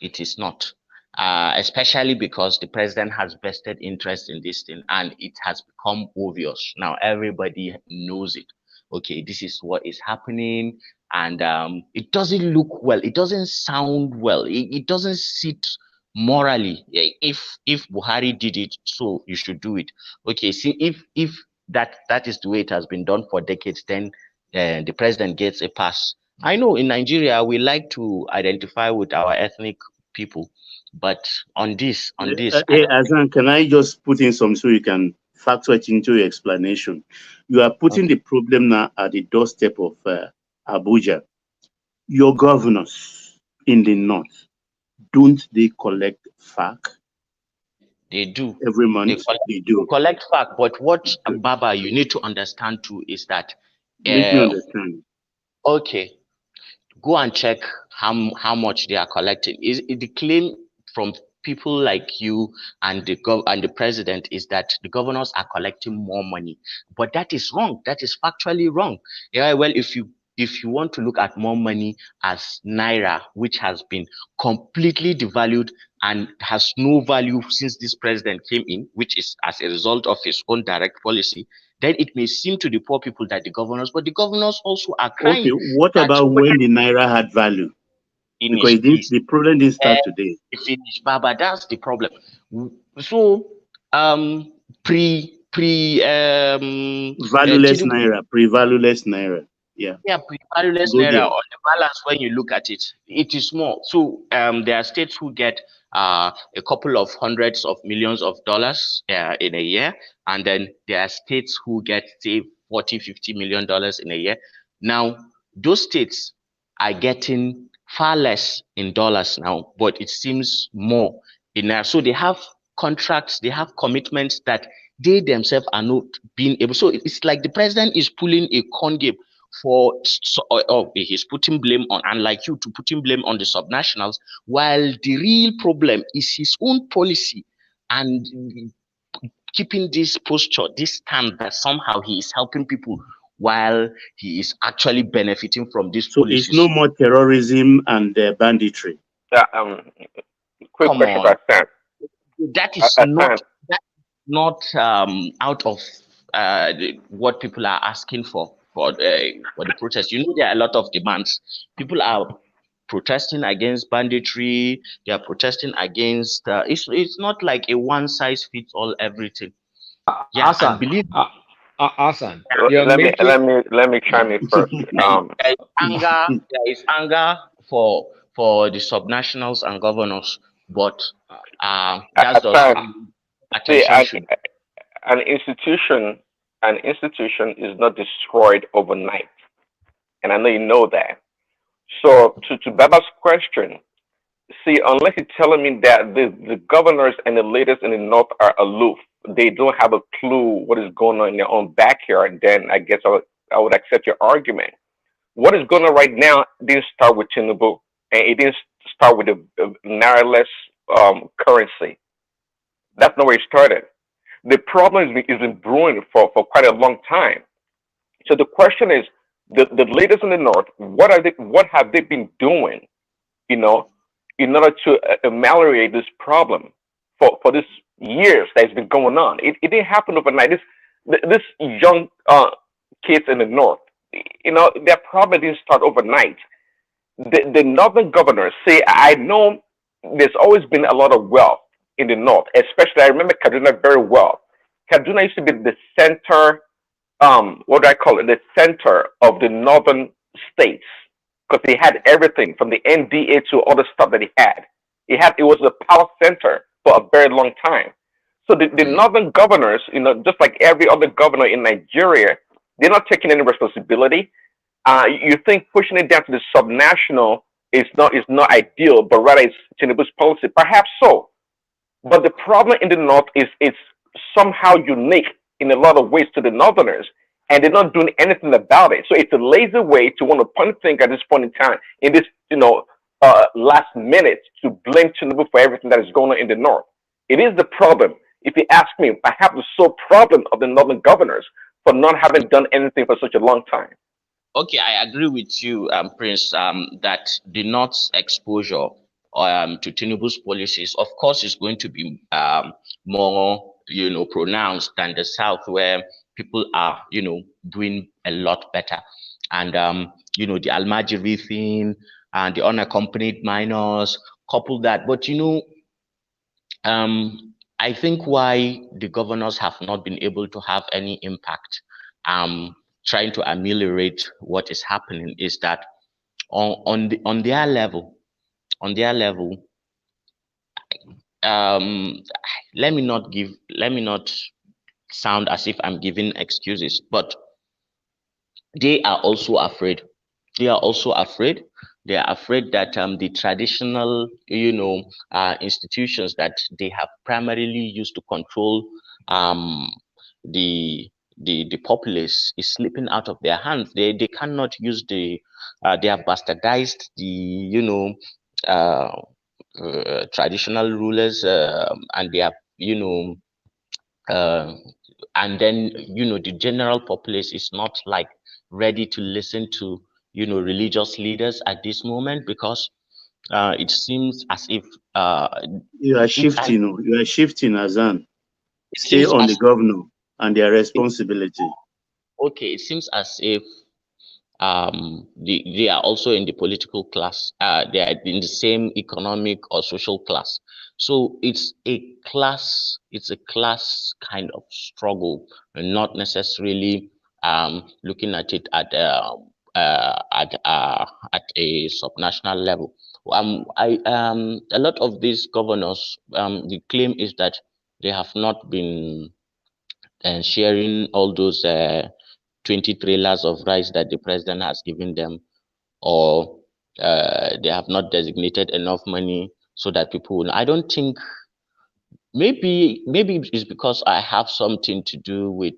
It is not. Especially because the president has vested interest in this thing and it has become obvious. Now everybody knows it. Okay, this is what is happening. and it doesn't look well. It doesn't sound well. It doesn't sit morally. If Buhari did it, so you should do it. Okay, see, if that is the way it has been done for decades, then the president gets a pass. I know in Nigeria we like to identify with our ethnic people, but on this, I Hey, don't think. Azan, can I just put in some so you can factor it into your explanation? You are putting the problem now at the doorstep of Abuja. Your governors in the north, don't they collect FAC They do. every month? They do. Collect fact, but what Baba you need to understand too is that Make me uh understand. okay, go and check how much they are collecting. Is the claim from people like you and the president is that the governors are collecting more money, but that is wrong. That is factually wrong. Yeah, well, if you want to look at more money as naira, which has been completely devalued and has no value since this president came in, which is as a result of his own direct policy, then it may seem to the poor people that the governors, but the governors also are Okay, crying what that about when the Naira had value? Because finish, please. the problem didn't start today. Finish, Baba. That's the problem. So, pre Valueless Tinubu, Naira, pre-valueless Naira. Yeah. yeah, pre-valueless Go naira there. on the balance when you look at it, it is small. So, there are states who get a couple of hundreds of millions of dollars in a year, and then there are states who get say 40-50 million dollars in a year. Now, those states are getting far less in dollars now, but it seems more in naira. So they have contracts, they have commitments that they themselves are not being able. So it's like the president is pulling a con game for he's putting blame on, unlike you, to putting blame on the subnationals, while the real problem is his own policy and keeping this posture, this stand that somehow he is helping people while he is actually benefiting from these So it's policies. no more terrorism and banditry. Quick Come question on. about Sam. That is not out of what people are asking for the protest. You know, there are a lot of demands. People are protesting against banditry. They are protesting against. It's not like a one size fits all everything. Yeah, and Hassan, believe Hassan, you're Let me making let me chime in first. there is anger. There is anger for the subnationals and governors, but that does Aside, see, attention should. an institution is not destroyed overnight, and I know you know that. So to Baba's question, see, unless you're telling me that the governors and the leaders in the north are aloof, they don't have a clue what is going on in their own backyard, then I guess I would accept your argument. What is going on right now didn't start with Tinubu, and it didn't start with a naira-less currency. That's not where it started. The problem has been brewing for quite a long time. So the question is, the leaders in the north, what have they been doing, you know, in order to ameliorate this problem for this years that's been going on? It didn't happen overnight. This young kids in the north, you know, their problem didn't start overnight. The northern governors say, I know there's always been a lot of wealth in the north, especially I remember Kaduna very well. Kaduna used to be the center, what do I call it, the center of the northern states, because he had everything from the NDA to all the stuff that he had. It was a power center for a very long time. So the northern governors, you know, just like every other governor in Nigeria, they're not taking any responsibility. You think pushing it down to the subnational is not ideal, but rather it's Tinubu's policy. Perhaps so. But the problem in the north is it's somehow unique in a lot of ways to the northerners, and they're not doing anything about it. So it's a lazy way to want to point a finger at this point in time, in this, you know, last minute, to blame Tinubu for everything that is going on in the north. It is the problem. If you ask me, I have the sole problem of the northern governors for not having done anything for such a long time. Okay, I agree with you, Prince, that the North's exposure to Tinubu's policies, of course, is going to be more, you know, pronounced than the South, where people are, you know, doing a lot better. And the Almajiri thing and the unaccompanied minors, couple that. But I think why the governors have not been able to have any impact, trying to ameliorate what is happening, is that on their level, um, let me not sound as if I'm giving excuses, but they are also afraid. They are also afraid. They are afraid that the traditional, institutions that they have primarily used to control the the populace is slipping out of their hands. They cannot use they have bastardized the uh, traditional rulers, and they have uh, and then the general populace is not like ready to listen to religious leaders at this moment, because it seems as if You are it, shifting. Oh, you are shifting, Azan. it Stay seems on the as governor and their responsibility. okay, it seems as if they are also in the political class, they are in the same economic or social class, so it's a class kind of struggle, and not necessarily looking at it at a subnational level. I A lot of these governors, the claim is that they have not been sharing all those 20 trailers of rice that the president has given them, or they have not designated enough money so that people will. I don't think, maybe it's because I have something to do with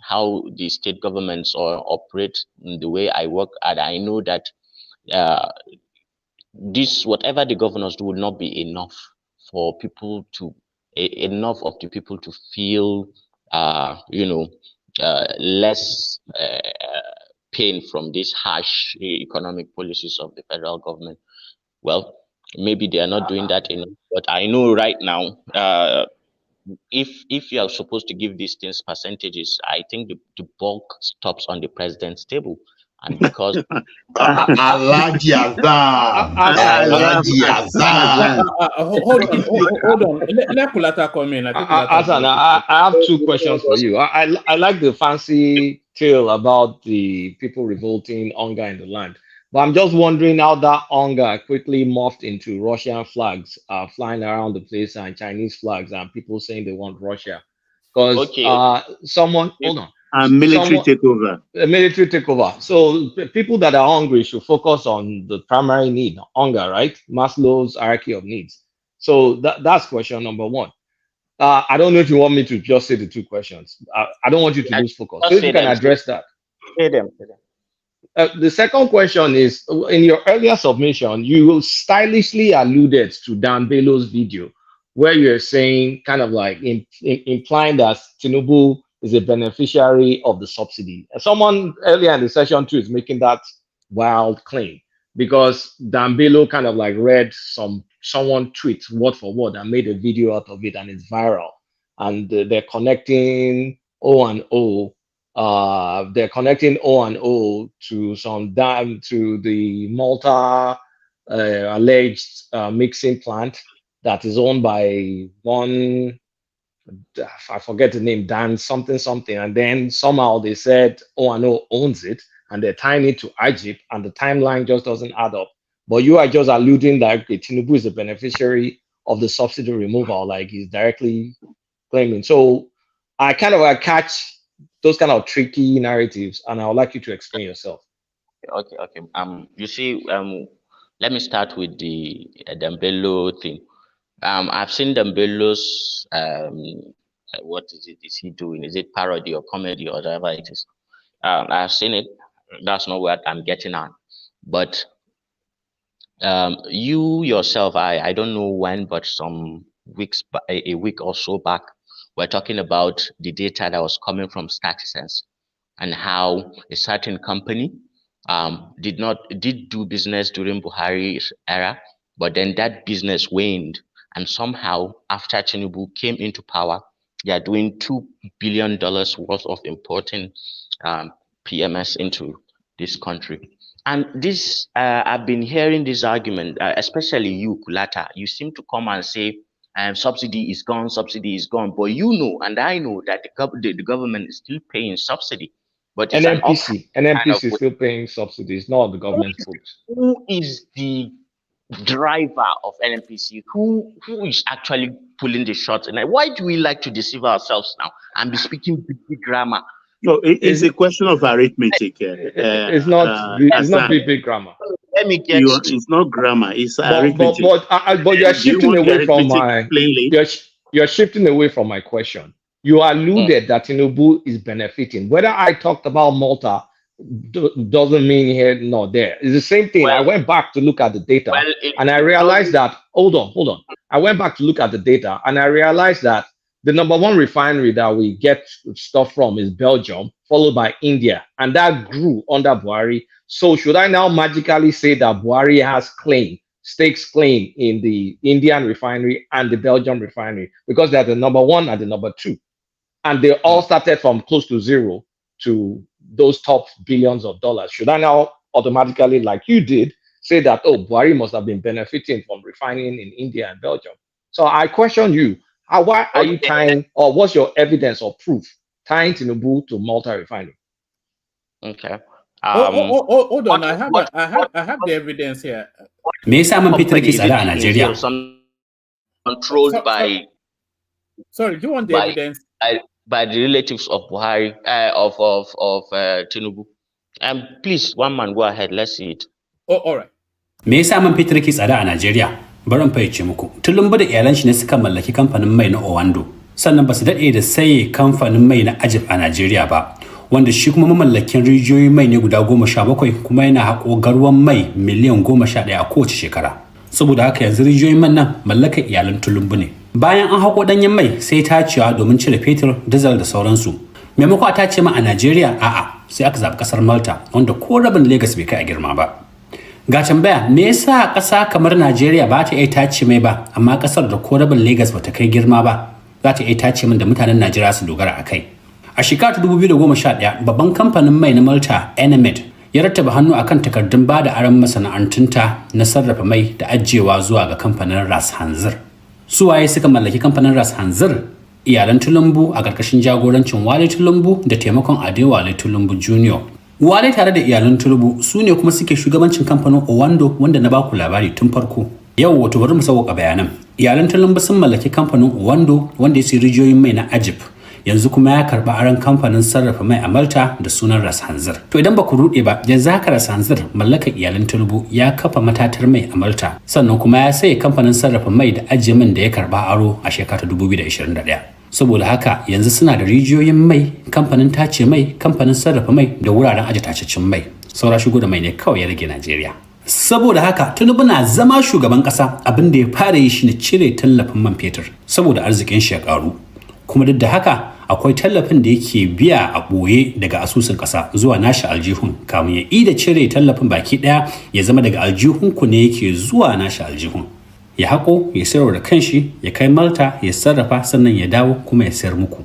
how the state governments operate in the way I work, and I know that uh, this, whatever the governors do, will not be enough for people to enough of the people to feel less pain from these harsh economic policies of the federal government. Well, maybe they are not doing that enough, but I know right now, if you are supposed to give these things percentages, I think the bulk stops on the president's table, and because Alaji Azan. Azan, Alaji Azan. hold on. Let Kulata come in. I think Kulata Hassan, I have two questions for you. I like the fancy tale about the people revolting hunger in the land, but I'm just wondering how that hunger quickly morphed into Russian flags flying around the place, and Chinese flags, and people saying they want Russia. Because okay, someone, hold on, And military someone, takeover. a military takeover. So people that are hungry should focus on the primary need, hunger, right? Maslow's hierarchy of needs. So that's question number one. I don't know if you want me to just say the two questions. I don't want you to yeah, lose focus. So just if you say can them. address that. Say them. The second question is, in your earlier submission, you stylishly alluded to Dan Bello's video, where you're saying, kind of like implying that Tinubu is a beneficiary of the subsidy. And someone earlier in the session too is making that wild claim, because Dan Bello kind of like read someone tweet word for word and made a video out of it, and it's viral. And they're connecting O and O, they're connecting O and O to some dam to the Malta alleged mixing plant that is owned by one, I forget the name, Dan something something, and then somehow they said O and O owns it, and they're tying it to Egypt, and the timeline just doesn't add up. But you are just alluding that okay, Tinubu is a beneficiary of the subsidy removal, like he's directly claiming. So I kind of catch those kind of tricky narratives, and I would like you to explain yourself. Okay. You see, let me start with the Dembello thing. I've seen Dembello's what is he doing? Is it parody or comedy or whatever it is? I've seen it. That's not what I'm getting at. But you yourself, I don't know when, but some weeks, a week or so back, we're talking about the data that was coming from StatsSense, and how a certain company did do business during Buhari's era, but then that business waned, and somehow after Tinubu came into power, they are doing $2 billion worth of importing PMS into this country. And this, I've been hearing this argument, especially you, Kulata. You seem to come and say, subsidy is gone, subsidy is gone. But you know, and I know that the government is still paying subsidy, but it's an off NNPC, kind of NNPC is way. still paying subsidies, not on the government's books. Who is the driver of NNPC? Who is actually pulling the shots? And why do we like to deceive ourselves now and be speaking big grammar? No, it's a question of arithmetic. It's not big grammar. Let me get It's not grammar. It's But arithmetic. you're Do you shifting want the away from arithmetic plainly? you're shifting away from my question. You alluded that Tinubu is benefiting. Whether I talked about Malta doesn't mean here nor there. It's the same thing. I went back to look at the data and I realized that hold on. I went back to look at the data and I realized that the number one refinery that we get stuff from is Belgium, followed by India, and that grew under Buhari. So should I now magically say that Buhari has stakes claim in the Indian refinery and the Belgian refinery because they're the number one and the number two, and they all started from close to zero to those top billions of dollars? Should I now automatically, like you did, say that Buhari must have been benefiting from refining in India and Belgium? So I question you. Why are you tying, or what's your evidence or proof tying Tinubu to Malta refinery? Okay. Hold on. I have the evidence here. Me yasa man fetur ke tsada a Najeriya? Controlled by. Sorry, do you want the evidence? By the relatives of Buhari, of Tinubu. Please, one man, go ahead. Let's see it. Oh, all right. Me yasa man fetur ke tsada a Najeriya? Bari in fayyace muku. Tulumbu da iyalan shi ne suka mallaki kamfanin mai na Owando. Sannan ba su daɗe da saye kamfanin mai na Ajib a Najeriya ba, wanda shi kuma mamallakin rijiyoyi mai ne guda 17 kuma yana haƙo garwan mai miliyan 11 a kowace shekara. Saboda haka yanzu rijiyoyin man nan mallakar iyalan Tulumbu ne. Bayan an haƙo ɗanyen mai sai tacewa domin cire fetur, dizal da sauransu. Maimako a tace ma a Najeriya, a'a, sai aka zaɓi ƙasar Malta, wanda ko rabin Lagos bai kai a girma ba. Ga tambaya, me yasa ƙasa kamar Najeriya ba ta iya tace mai ba, amma ƙasar da ko rabin Lagos ba ta kai girma ba, za ta iya tace min da mutanen Najeriya su dogara a kai. A shekara 2011, babban kamfanin mai na Malta, Enemed, ya rattaba hannu akan takardun ba da aron masana'antunta na sarrafa mai da ajiyewa zuwa ga kamfanin Ras Hanzir. Su waye suka mallaki kamfanin Ras Hanzir? Iyalan Tulumbu a ƙarƙashin jagorancin Wale Tulumbu da taimakon Adewale Tulumbu Junior. Wale tare da iyalan Tulumbu su ne kuma suke shugabancin kamfanin Owando wanda na baku labari tun farko. Yau wato bari mu sauƙa bayanan. Iyalan Tulumbu sun mallaki kamfanin Owando wanda ya sayi rijiyoyin mai na Ajib. Yanzu kuma ya karba aron kamfanin sarrafa mai a Malta da sunan Ras Hanzir. To idan ba ku rude ba, yanzu haka Ras Hanzir mallakar iyalan Tinubu ya kafa matatar mai a Malta, sannan kuma ya saye kamfanin sarrafa mai da ajiye man da ya karba aro a shekara 2021. Saboda haka yanzu suna da rijiyoyin mai, kamfanin tace mai, kamfanin sarrafa mai da wuraren aje tacaccen mai. Saura shigo da mai ne kawai ya rage Najeriya. Saboda haka Tinubu na zama shugaban kasa, abin da ya fara yi shine cire tallafin man fetur saboda arzikin shi ya karu. Kuma duk da haka akwai tallafin da yake biya a ɓoye daga asusun ƙasa zuwa nashi aljihun, kamun ya ida cire tallafin baki ɗaya ya zama daga aljihunku ne yake zuwa nashi aljihun. Ya haƙo, ya sayar da kanshi, ya kai Malta, ya sarrafa, sannan ya dawo kuma ya sayar muku.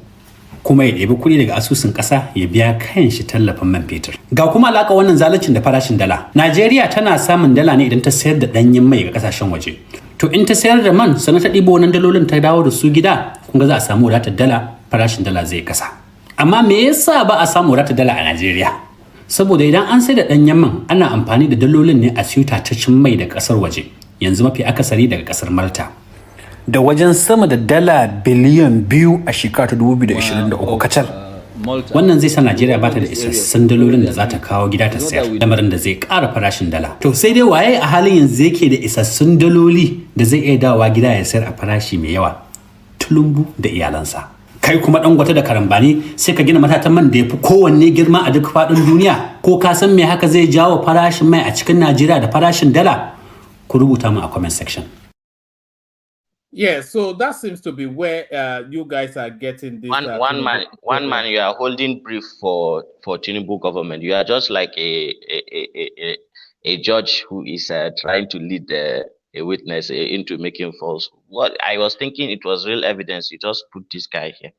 Kuma ya ɗebi kuɗi daga asusun ƙasa ya biya kanshi tallafin man fetur. Ga kuma alaƙa wannan zaluncin da farashin dala. Najeriya tana samun dala ne idan ta sayar da ɗanyen mai ga ƙasashen waje. To in ta sayar da man sannan ta ɗibo wannan dalolin ta dawo da su gida, kun ga za a samu wadatar dala, farashin dala zai kasa. Amma me yasa ba a samu wadatar dala a Najeriya? Saboda idan an sai da ɗanyen man ana amfani da dalolin ne a siyo tataccen mai da ƙasar waje, yanzu mafi akasari daga ƙasar Malta. Da wajen sama da dala biliyan 2 a shekara ta 2023 kacal. Wannan zai sa Najeriya ba ta da isassun dalolin da za ta kawo gida ta sayar, lamarin da zai ƙara farashin dala. To sai dai waye a halin yanzu yake da isassun daloli da zai iya dawowa gida ya sayar a farashi mai yawa? Tulumbu da iyalansa. Kai kuma Dangote da karambani sai ka gina matatan man da ya fi kowanne girma a duk faɗin duniya, ko ka san me haka zai jawo farashin mai a cikin Najeriya da farashin dala? Ku rubuta mu a comment section. Yeah, so that seems to be where you guys are getting this. One man, you are holding brief for Tinubu government. You are just like a judge who is trying to lead a witness into making false. What I was thinking, it was real evidence. You just put this guy here.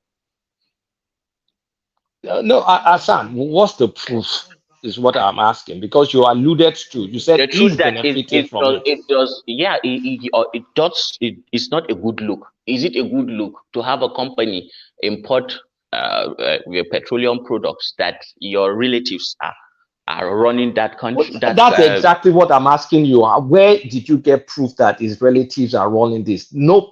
No, Hassan, what's the proof? is what I'm asking, because you alluded to, you said The truth he's that benefiting from it. it's not a good look. Is it a good look to have a company import your petroleum products that your relatives are running that country? That's exactly what I'm asking you. Where did you get proof that his relatives are running this? No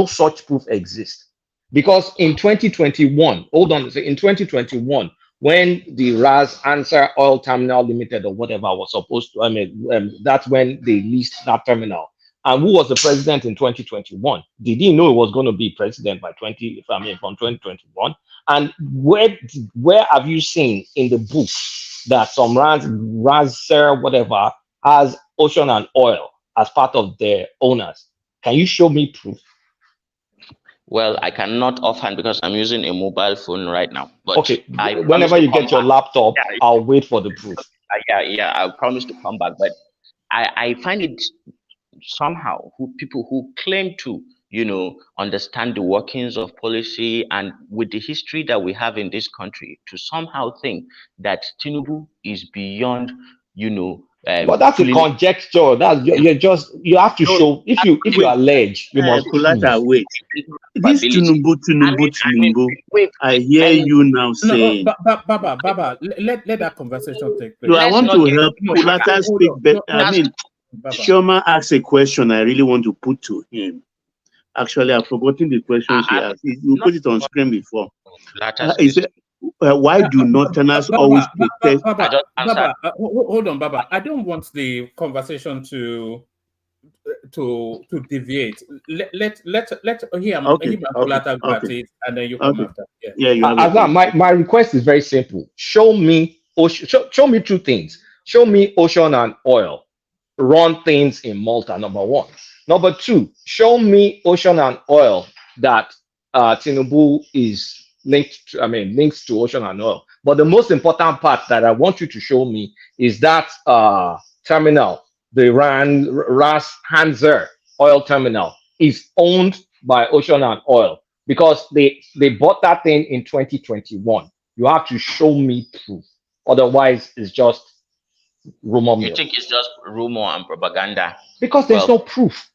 such proof exists. Because in 2021, hold on, in 2021, when the Ras Answer Oil Terminal Limited or whatever was supposed to, that's when they leased that terminal. And who was the president in 2021? Did he know he was going to be president by from 2021? And where have you seen in the book that some Razer whatever has Ocean and Oil as part of their owners? Can you show me proof? Well, I cannot offhand because I'm using a mobile phone right now. But Okay, I whenever you get your laptop, I'll wait for the proof. Yeah, I promise to come back. But I find it somehow people who claim to, understand the workings of policy and with the history that we have in this country, to somehow think that Tinubu is beyond, But that's a conjecture. That's you have to show if you allege, you must Kulata, wait. This Tinubu. I hear you now saying. No, Baba, let that conversation take place. So I want to help Kulata speak better. I mean, Shoma asked a question I really want to put to him. Actually, I've forgotten the question she asked. You put it on screen before. He said, why do Northerners always protest? Baba, hold on, Baba. I don't want the conversation to deviate. Let him go at it, and then you come after. Azam, my request is very simple. Show me two things. Show me Ocean and Oil run things in Malta, number one. Number two, show me Ocean and Oil that Tinubu is linked to Ocean and Oil. But the most important part that I want you to show me is that terminal, the Ras Hanser oil terminal, is owned by Ocean and Oil, because they bought that thing in 2021. You have to show me proof. Otherwise, it's just rumor mill. You think it's just rumor and propaganda? Because there's no proof.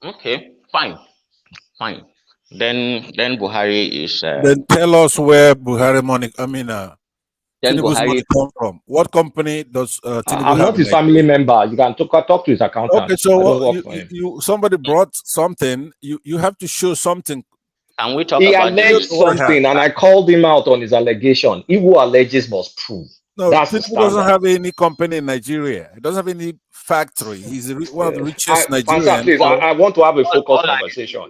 Okay, fine. Then Buhari is. Then tell us where Buhari money. Tinubu's money come from. What company does Tinubu I'm not his family member. You can talk to his accountant. Okay, so somebody brought something. You have to show something. Can we talk he about alleged something, and I called him out on his allegation. He who alleges must prove. No, that's Tinubu doesn't have any company in Nigeria. He doesn't have any factory. He's one of the richest Nigerians. Please, I want to have a focused conversation.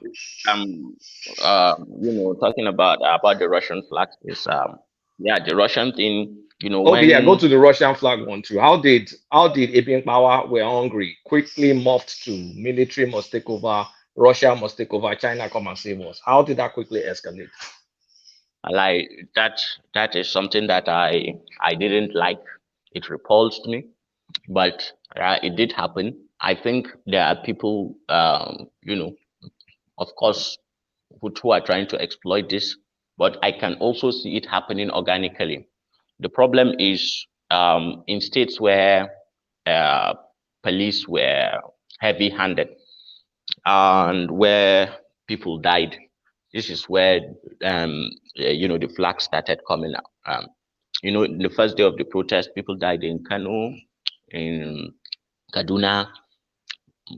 Talking about the Russian flag is the Russian thing. Go to the Russian flag one too. How did Ibn Power were hungry quickly morphed to military must take over, Russia must take over, China come and save us? How did that quickly escalate? Like that is something that I didn't like. It repulsed me, but it did happen. I think there are people, of course, who are trying to exploit this, but I can also see it happening organically. The problem is in states where police were heavy-handed and where people died. This is where the flag started coming out. The first day of the protest, people died in Kano, in Kaduna,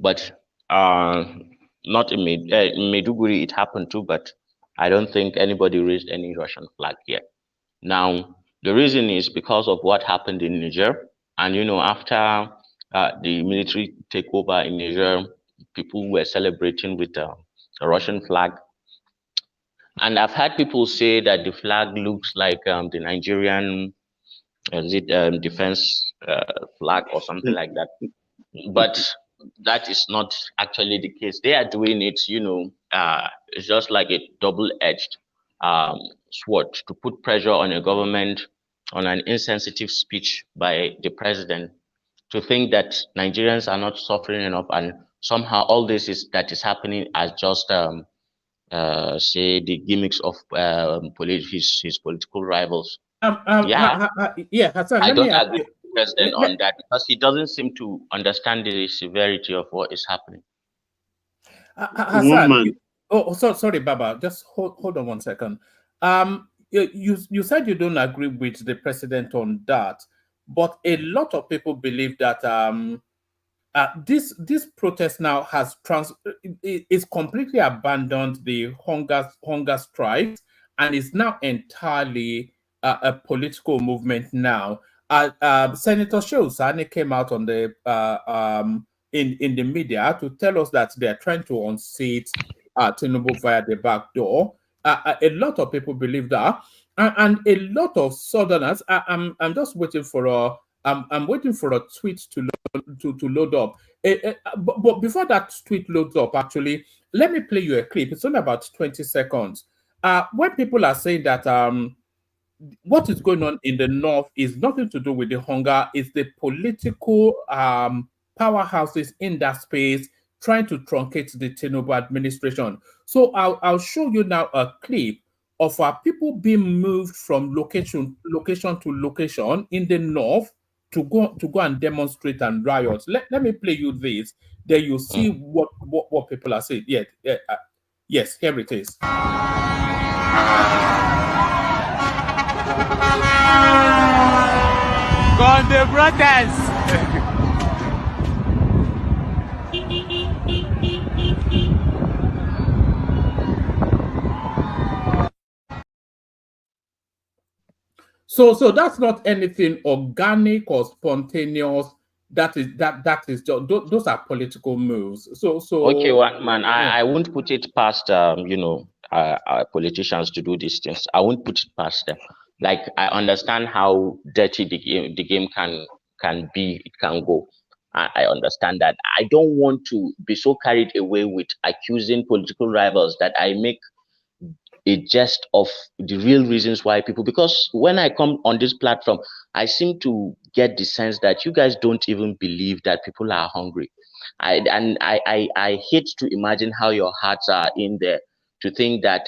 but not in Maiduguri. It happened too, but I don't think anybody raised any Russian flag yet. Now, the reason is because of what happened in Niger, and after the military takeover in Niger, people were celebrating with the Russian flag. And I've had people say that the flag looks like the Nigerian defense flag or something like that. But that is not actually the case. They are doing it, it's just like a double-edged sword to put pressure on a government, on an insensitive speech by the president, to think that Nigerians are not suffering enough, and somehow all this that is happening as just say the gimmicks of his political rivals. Yeah, Yeah, Hassan, I let me don't ask agree you. with the president on that because he doesn't seem to understand the severity of what is happening. Hassan, sorry, Baba. Just hold on 1 second. You said you don't agree with the president on that, but a lot of people believe that this protest now has is completely abandoned the hunger strikes and is now entirely a political movement now. Senator Shehu Sani came out on the in the media to tell us that they are trying to unseat Tinubu via the back door. A lot of people believe that, and a lot of Southerners. I'm just waiting for a I'm waiting for a tweet to load up. But before that tweet loads up, actually, let me play you a clip. It's only about 20 seconds. When people are saying that what is going on in the north is nothing to do with the hunger, it's the political powerhouses in that space trying to truncate the Tinubu administration. So I'll show you now a clip of people being moved from location to location in the north to go and demonstrate and riot. Let me play you this. Then you see what people are saying. Yes, here it is. Con the protest. So that's not anything organic or spontaneous. That is just those are political moves. So Okay, one man, yeah. I won't put it past politicians to do these things. I won't put it past them. Like I understand how dirty the game can be, it can go. I understand that. I don't want to be so carried away with accusing political rivals that I make a jest of the real reasons why people, because when I come on this platform, I seem to get the sense that you guys don't even believe that people are hungry. I hate to imagine how your hearts are in there to think that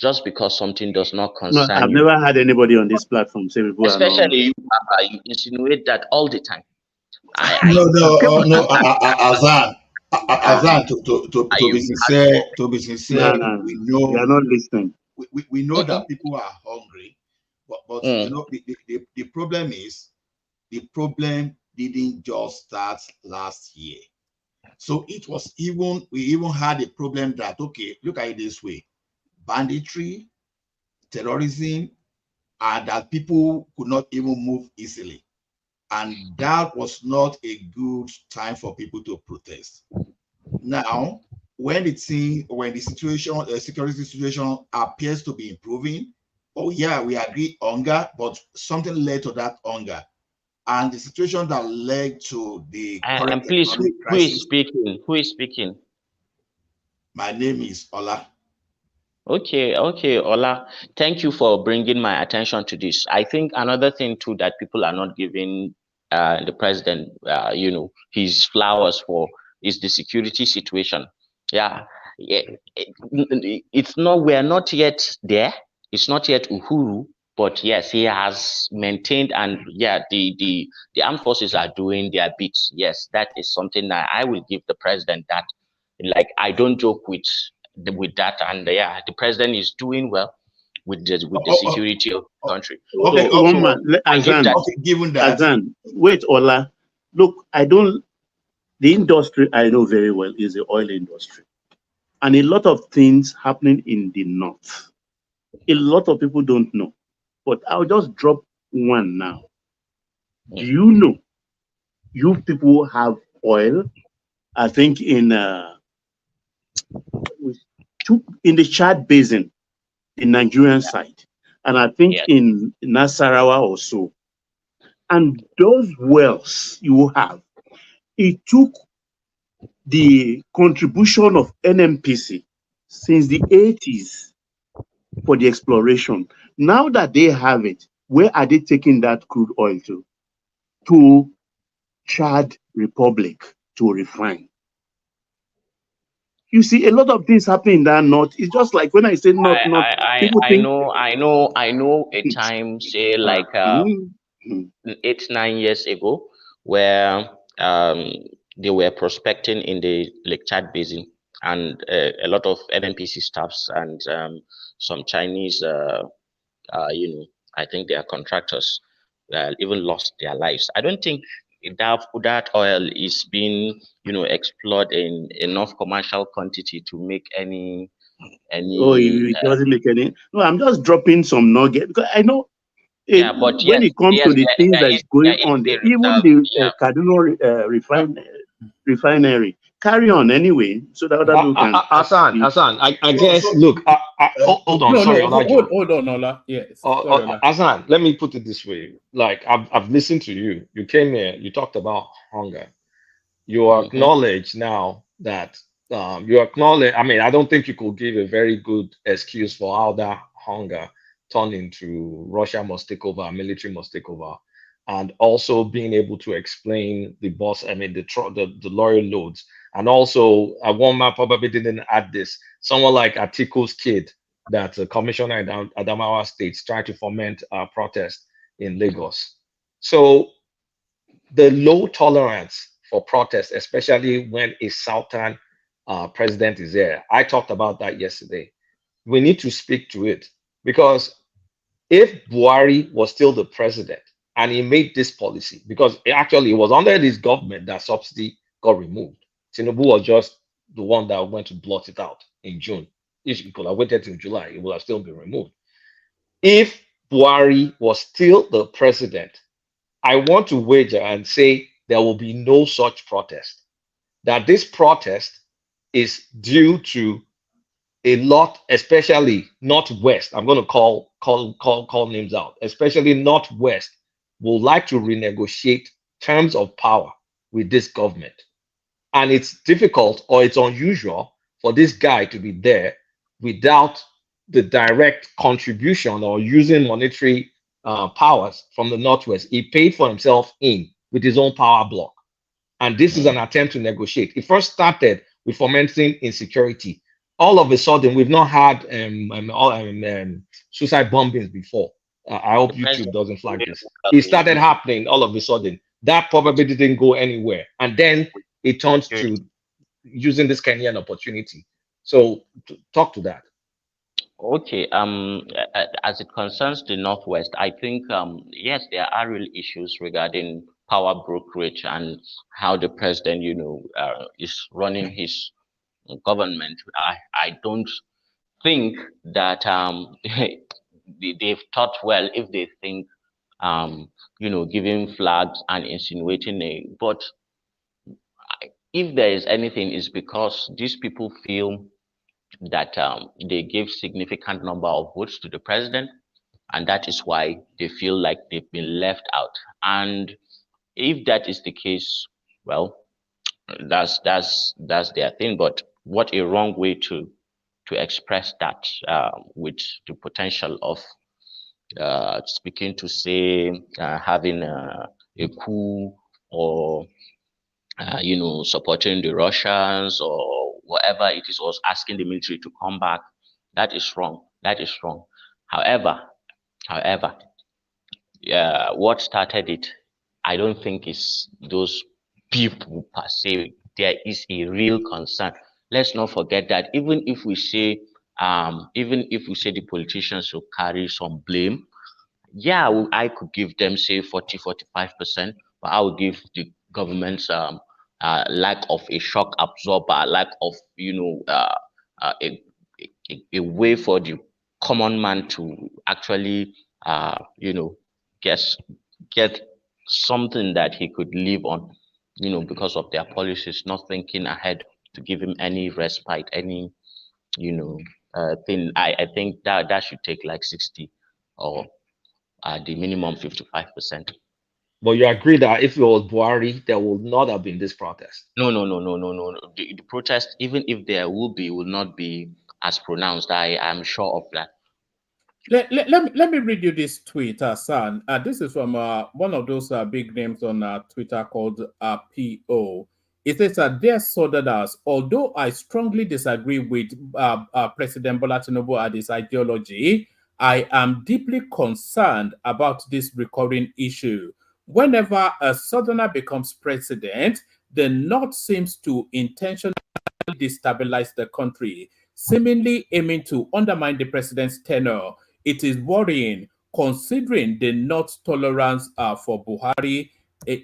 just because something does not No, concern I've you, never had anybody on this platform say people are not. especially you, Papa, you insinuate that all the time. No, Azan, to be sincere, No. we know You are not listening. we know that people are hungry, but you know the problem is the problem didn't just start last year. So it was we even had a problem that, okay, look at it this way: banditry, terrorism, and that people could not even move easily. And that was not a good time for people to protest. Now, when the situation, the security situation appears to be improving, oh yeah, we agree hunger, but something led to that hunger. And the situation that led to the current and please, economic who is crisis. speaking? Who is speaking? My name is Ola. Okay, Ola. Thank you for bringing my attention to this. I think another thing too that people are not giving the president, his flowers for is the security situation. It's not. We are not yet there. It's not yet Uhuru, but yes, he has maintained, and yeah, the armed forces are doing their bits. Yes, that is something that I will give the president that. Like I don't joke with that, and yeah, the president is doing well with the security of the country. Okay, one man, given that. Azan, wait, Ola. Look, the industry I know very well is the oil industry. And a lot of things happening in the north. A lot of people don't know. But I'll just drop one now. Do you know you people have oil? I think in the Chad Basin, the Nigerian side, and I think in Nasarawa also. And those wells you have, it took the contribution of NMPC since the 80s for the exploration. Now that they have it, where are they taking that crude oil to? To Chad Republic to refine. You see, a lot of things happen in that north. It's just like when I say north, people I think. know a time, say like Mm. 8 9 years ago, where they were prospecting in the Lake Chad Basin, and a lot of NNPC staffs and some Chinese, I think they are contractors, even lost their lives. I don't think that oil is being, explored in enough commercial quantity to make any Oh, any. it doesn't make any. No, I'm just dropping some nugget because I know Yeah, but when yes, it comes to the things that is there going is on a there, even reserve. the Yeah. Kaduna refinery, carry on anyway, so that other people can Hassan, I guess, look, hold on, sorry, Olajuwon. Hold on, Ola. Yes, sorry, Ola. Hassan, let me put it this way. Like, I've listened to you. You came here, you talked about hunger. You acknowledge now that you acknowledge, I mean, I don't think you could give a very good excuse for how that hunger turned into Russia must take over, military must take over, and also being able to explain the boss, I mean, the lorry loads. And also, one man probably didn't add this, someone like Atiku's kid, that commissioner in Adamawa State trying to foment protest in Lagos. So the low tolerance for protest, especially when a southern president is there. I talked about that yesterday. We need to speak to it because if Buhari was still the president and he made this policy, because actually it was under this government that subsidy got removed. Tinubu was just the one that went to blot it out in June. If you could have waited till July, it would have still been removed. If Buhari was still the president, I want to wager and say there will be no such protest. That this protest is due to a lot, especially Northwest. I'm going to call names out, especially Northwest would like to renegotiate terms of power with this government. And it's difficult or it's unusual for this guy to be there without the direct contribution or using monetary powers from the Northwest. He paid for himself in with his own power block. And this is an attempt to negotiate. It first started with fomenting insecurity. All of a sudden, we've not had suicide bombings before. I hope YouTube doesn't flag this. It started happening all of a sudden. That probably didn't go anywhere. And then it turns to using this Kenyan opportunity. So talk to that. Okay. As it concerns the Northwest, I think yes, there are real issues regarding power brokerage and how the president, is running his government. I don't think that they've thought well if they think giving flags and insinuating but if there is anything, it's because these people feel that they give significant number of votes to the president, and that is why they feel like they've been left out. And if that is the case, well, that's their thing. But what a wrong way to express that, with the potential of speaking to say having a coup, or supporting the Russians or whatever it is, or asking the military to come back. That is wrong. That is wrong. However, what started it, I don't think it's those people per se. There is a real concern. Let's not forget that even if we say the politicians should carry some blame, yeah, I could give them say 40-45%, but I would give the government's lack of a shock absorber, lack of a way for the common man to actually get get something that he could live on, because of their policies, not thinking ahead to give him any respite, any thing. I think that should take like 60 or the minimum 55%. But you agree that if it was Buhari, there would not have been this protest. No. The protest, even if there will be, will not be as pronounced. I am sure of that. Let me read you this tweet, Hassan. This is from one of those big names on Twitter called PO. It says that dear Southerners, although I strongly disagree with President Bola Tinubu and his ideology, I am deeply concerned about this recurring issue. Whenever a Southerner becomes president, the North seems to intentionally destabilize the country, seemingly aiming to undermine the president's tenure. It is worrying considering the North's tolerance for Buhari.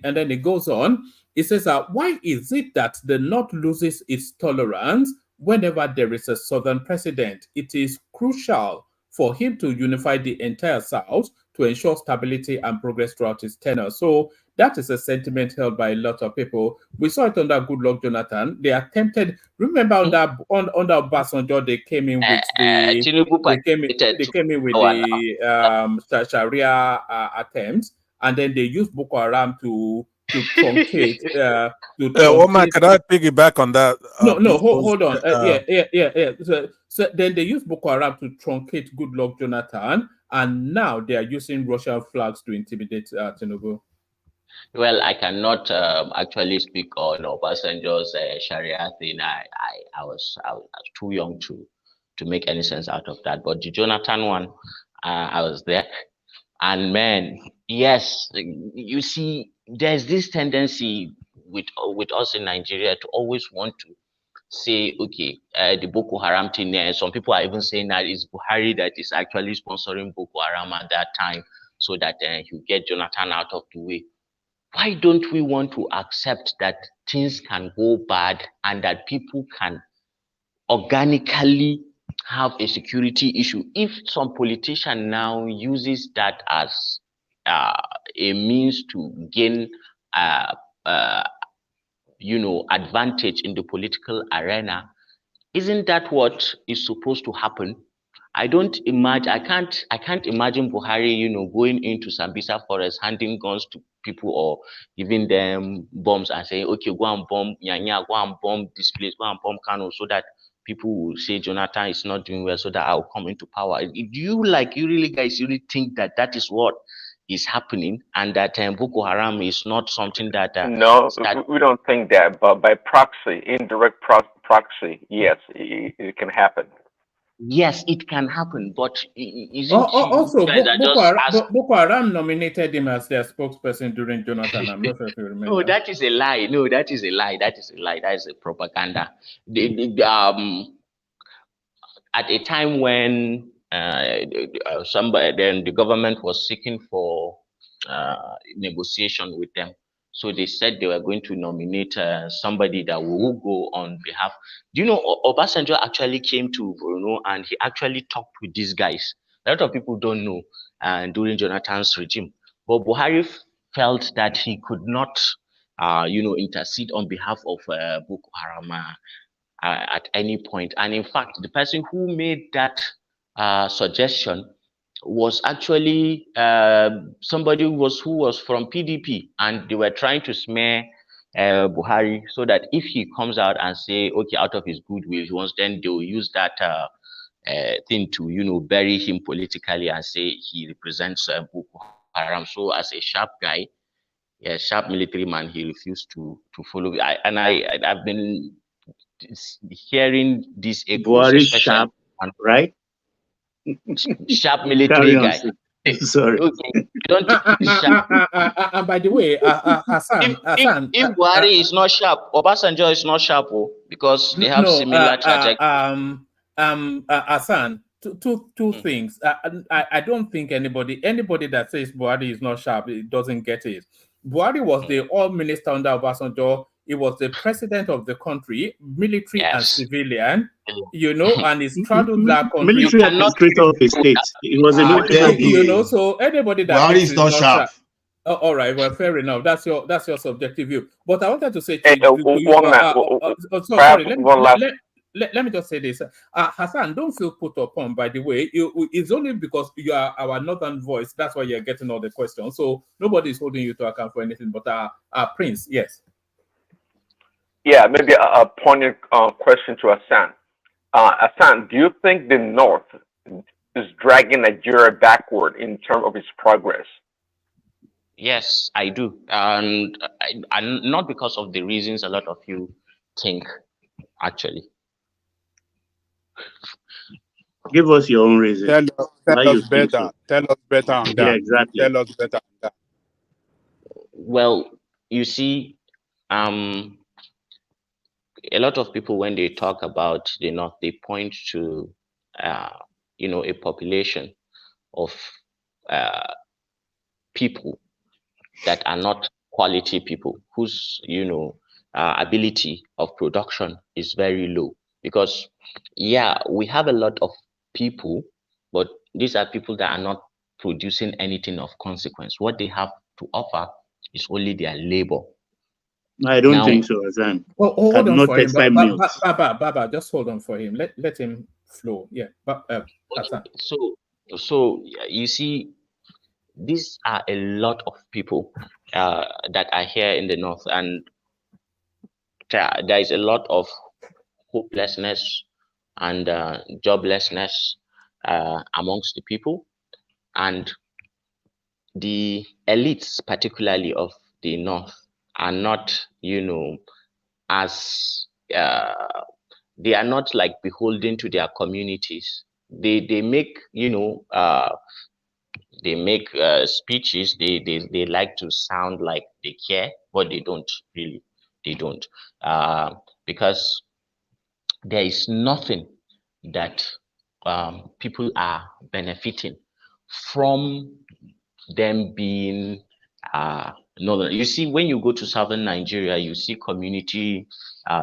And then it goes on. It says, why is it that the North loses its tolerance whenever there is a Southern president? It is crucial for him to unify the entire South to ensure stability and progress throughout his tenure. So that is a sentiment held by a lot of people. We saw it under Goodluck Jonathan. They attempted, remember under Obasanjo, they came in with the they came in with the Sharia attempts, and then they used Boko Haram to truncate Omar, can I piggyback on that? Hold on. Yeah. So then they used Boko Haram to truncate Goodluck Jonathan, and now they are using Russian flags to intimidate Tinubu. Well, I cannot actually speak on Obasanjo's Sharia thing. I was too young to make any sense out of that. But the Jonathan one, I was there. And man, yes, you see, there's this tendency with us in Nigeria to always want to say, okay, the Boko Haram thing. Some people are even saying that it's Buhari that is actually sponsoring Boko Haram at that time, so that you get Jonathan out of the way. Why don't we want to accept that things can go bad and that people can organically have a security issue? If some politician now uses that as a means to gain advantage in the political arena, isn't that what is supposed to happen? I can't imagine Buhari, going into Sambisa forest, handing guns to people or giving them bombs and saying, okay, go and bomb Nyanya, go and bomb this place, go and bomb Kano, so that people will say Jonathan is not doing well, so that I'll come into power. Do you guys really think that that is what is happening, and that Boko Haram is not something that no, we don't think that, but by proxy, indirect proxy, yes, it can happen. Yes, it can happen, but Also, Boko Haram nominated him as their spokesperson during Jonathan. I'm not sure if you remember. No, that is a lie. No, that is a lie. That is a lie. That is a propaganda. At a time when the government was seeking for negotiation with them, so they said they were going to nominate somebody that will go on behalf. Do you know Obasanjo actually came to Reno and he actually talked with these guys? A lot of people don't know during Jonathan's regime. But Buhari felt that he could not, intercede on behalf of Boko Haram at any point. And in fact, the person who made that suggestion was actually somebody who was from PDP, and they were trying to smear Buhari so that if he comes out and say, okay, out of his goodwill, then they will use that thing to bury him politically and say he represents Boko Haram. So as a sharp guy, a sharp military man, he refused to follow. I've been hearing this Buhari sharp, right? Sharp military guy. Sorry. Okay. Don't sharp. And by the way, Hassan, if Buhari is not sharp, Obasanjo is not sharp, because they have similar trajectory. Hassan, two things. I don't think anybody that says Buhari is not sharp, it doesn't get it. Buhari was the all minister under Obasanjo. He was the president of the country, military and civilian, and he straddled that country. Military administrator of a state. It was a military. So anybody that Buhari is not sharp. All right, well, fair enough. That's your subjective view. But I wanted to say let me just say this. Hassan, don't feel put upon, by the way. It's only because you are our northern voice. That's why you're getting all the questions. So nobody's holding you to account for anything. But Prince, yes. Yeah, maybe a pointed question to Hassan. Hassan, do you think the North is dragging Nigeria backward in terms of its progress? Yes, I do, and not because of the reasons a lot of you think. Actually, Give us your own reason Tell why us you think better. so. Tell us better on Yeah, that. exactly. Tell us better on that. well, you see, um, a lot of people when they talk about the North, they point to, uh, a population of uh, people that are not quality people, whose ability of production is very low. Because yeah, we have a lot of people, but these are people that are not producing anything of consequence. What they have to offer is only their labor. I don't Now, think so, Azan. Oh, hold on Cannot for him. textile mills. Baba, just hold on for him. Let him flow. Yeah. But Hassan. so you see, these are a lot of people that are here in the North, and there is a lot of hopelessness and joblessness amongst the people, and the elites, particularly of the North, are not, as they are not like beholden to their communities. They make, they make speeches. They like to sound like they care, but they don't really. They don't, because there is nothing that people are benefiting from them being northern. You see, when you go to southern Nigeria, you see community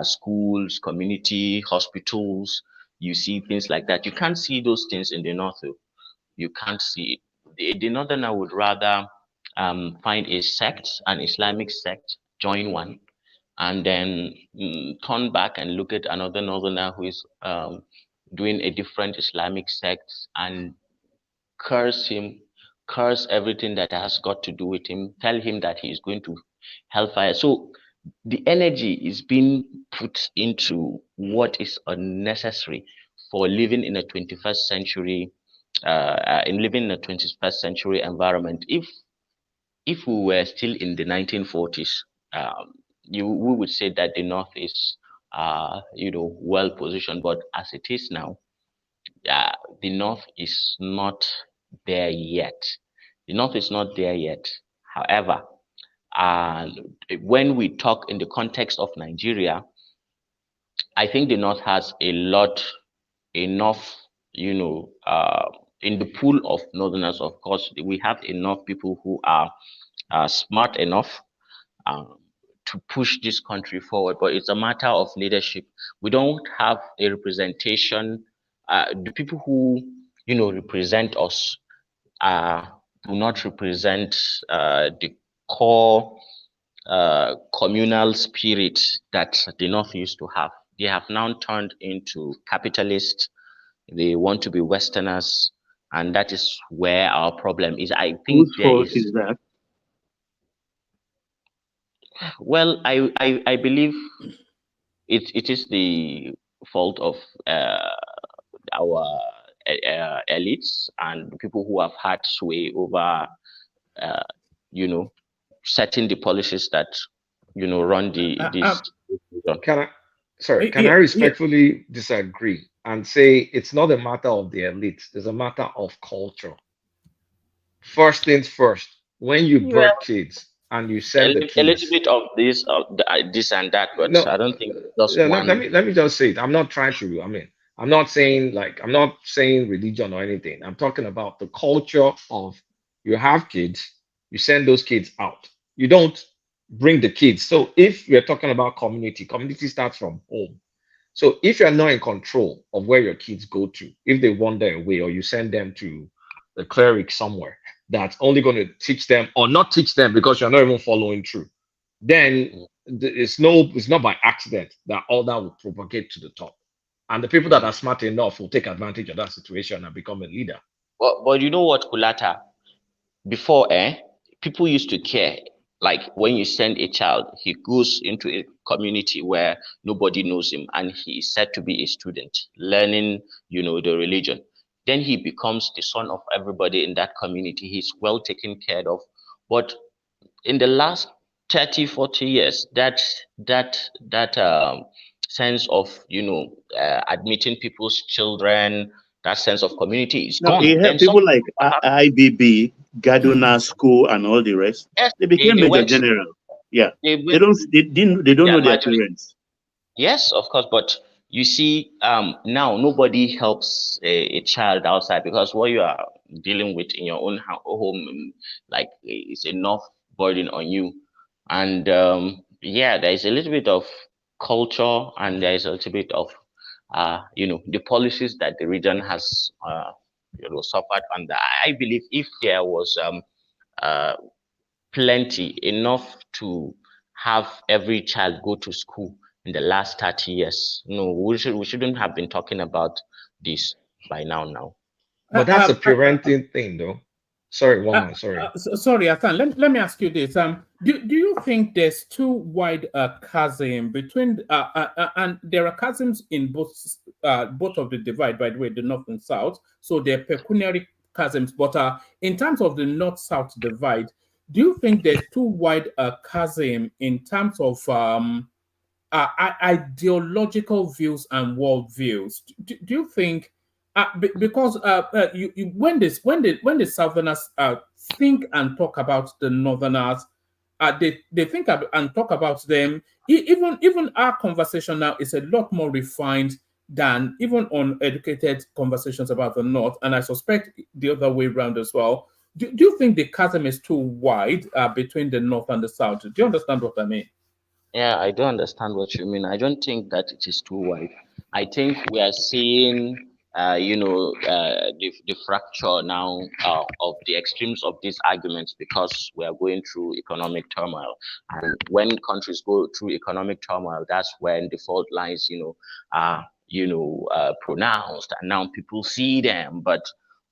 schools, community hospitals, you see things like that. You can't see those things in the north. You can't see it. The northerner would rather find a sect, an Islamic sect, join one, and then turn back and look at another northerner who is doing a different Islamic sect and curse him, curse everything that has got to do with him, tell him that he is going to hellfire. So the energy is being put into what is unnecessary for living in a 21st century, in living in a 21st century environment. If we were still in the 1940s, we would say that the North is, well positioned. But as it is now, the North is not there yet. The North is not there yet. However, uh, when we talk in the context of Nigeria, I think the North has enough, in the pool of Northerners. Of course, we have enough people who are smart enough um, to push this country forward, but it's a matter of leadership. We don't have a representation. The people who represent us do not represent the core communal spirit that the North used to have. They have now turned into capitalists. They want to be Westerners, and that is where our problem is. I think Whose there fault is. is that? Well, I believe it is the fault of our elites and people who have had sway over, you know, setting the policies that run this. Can I, sorry, can I respectfully disagree and say it's not a matter of the elite, it's a matter of culture. First things first, when you Well, birth kids and you send the a little kids, bit of this and that, but no, I don't think just let one. me just say it. I'm not trying to, I'm not saying I'm not saying religion or anything. I'm talking about the culture of you have kids, you send those kids out. You don't bring the kids. So if you're talking about community starts from home. So if you're not in control of where your kids go to, if they wander away or you send them to the cleric somewhere that's only going to teach them or not teach them because you're not even following through, then it's not by accident that all that will propagate to the top. And the people that are smart enough will take advantage of that situation and become a leader. But you know what, Kulata? Before, people used to care. Like when you send a child, he goes into a community where nobody knows him, and he is said to be a student, learning, the religion. Then he becomes the son of everybody in that community. He's well taken care of. But in the last 30, 40 years, that sense of admitting people's children, that sense of community is Now, gone. it Then helped some people like IBB, Gaduna School, and all the rest. yes, They became they Major went General. Yeah, they they went don't. They don't their know their graduate. parents. Yes, of course, but you see, now nobody helps a child outside because what you are dealing with in your own home, like, is enough burden on you. And yeah, there is a little bit of culture, and there is a little bit of, the policies that the region has, suffered under. I believe if there was uh, plenty enough to have every child go to school in the last 30 years. No, we shouldn't have been talking about this by now. But that's a parenting thing, though. Sorry, one more. Sorry. Sorry, Atan. Let me ask you this. Do you think there's too wide a chasm between and there are chasms in both of the divide, by the way, the north and south. So they're pecuniary chasms. But in terms of the north-south divide, do you think there's too wide a chasm in terms of ideological views and world views? Do you think? Because when the Southerners think and talk about the Northerners, they think and talk about them. Even our conversation now is a lot more refined than even uneducated conversations about the North, and I suspect the other way around as well. Do you think the chasm is too wide between the North and the South? Do you understand what I mean? Yeah, I don't understand what you mean. I don't think that it is too wide. I think we are seeing, the fracture now of the extremes of these arguments because we are going through economic turmoil. And when countries go through economic turmoil, that's when the fault lines, are, pronounced, and now people see them. But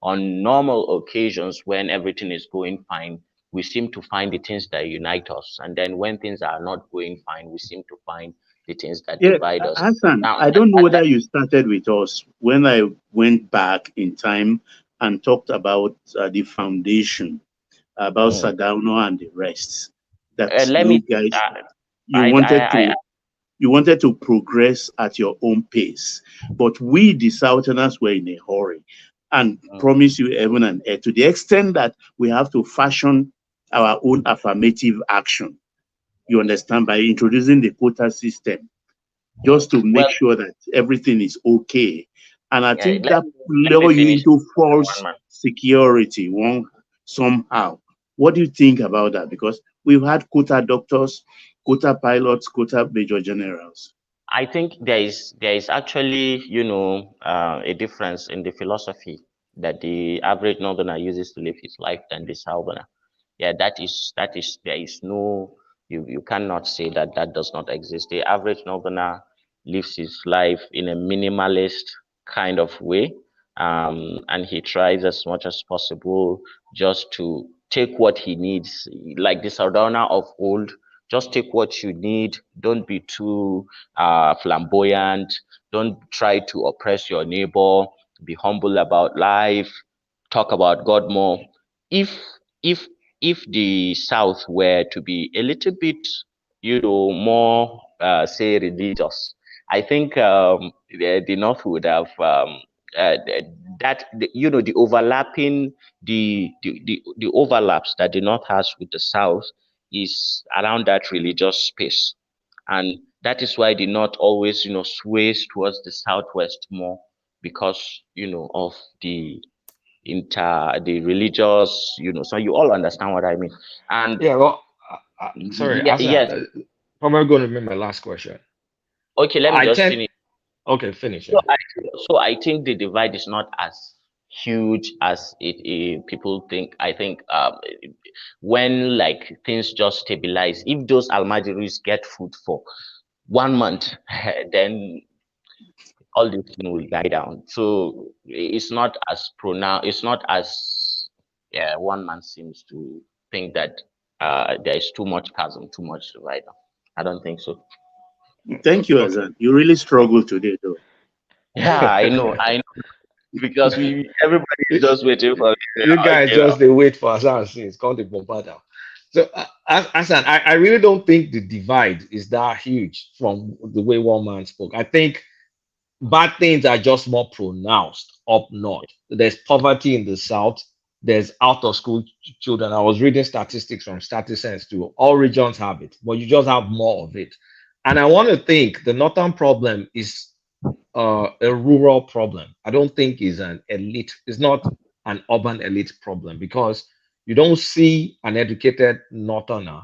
on normal occasions, when everything is going fine, we seem to find the things that unite us. And then when things are not going fine, we seem to find the things that Yeah, divide us. Hassan, Now, I don't know whether you started with us when I went back in time and talked about the foundation, about Sadauno and the rest. That let me, you guys, you I, wanted I, I, to you wanted to progress at your own pace, but we, the Southerners, were in a hurry and promise you heaven and earth to the extent that we have to fashion our own affirmative action. You understand, by introducing the quota system, just to make sure that everything is okay. And I think let that let me lure you finish. into false One man. security somehow. What do you think about that? Because we've had quota doctors, quota pilots, quota major generals. I think there is actually, a difference in the philosophy that the average northerner uses to live his life than the southerner. Yeah, that is there is no, you cannot say that that does not exist. The average northerner lives his life in a minimalist kind of way, and he tries as much as possible just to take what he needs, like the southerner of old. Just take what you need. Don't be too flamboyant. Don't try to oppress your neighbor. Be humble about life. Talk about God more. If if if the South were to be a little bit, more, say, religious, I think the North would have uh, the overlapping, the overlaps that the North has with the South is around that religious space, and that is why the North always, sways towards the Southwest more because, of the religious, so you all understand what I mean. And Yeah, well, sorry, yeah, Hassan, yes, probably going to be my last question. okay, let me I just tend, finish. okay, finish. So Yeah. I think the divide is not as huge as people think. I think when, like, things just stabilize, if those Almajiris get food for 1 month, then all this thing will die down. So it's not as pronounced. It's not as, yeah, one man seems to think that there is too much chasm, too much divide. I don't think so. Thank you, Okay. Azan. You really struggled today, though. Yeah, I know, because everybody is just waiting for. You guys Okay, just they wait for Hassan since come the bombard down. So, Asan, I really don't think the divide is that huge from the way one man spoke. I think bad things are just more pronounced up north. There's poverty in the south. There's out of school children. I was reading statistics from StatiSense too. All regions have it, but you just have more of it. And I want to think the northern problem is a rural problem. I don't think is an elite. It's not an urban elite problem because you don't see an educated northerner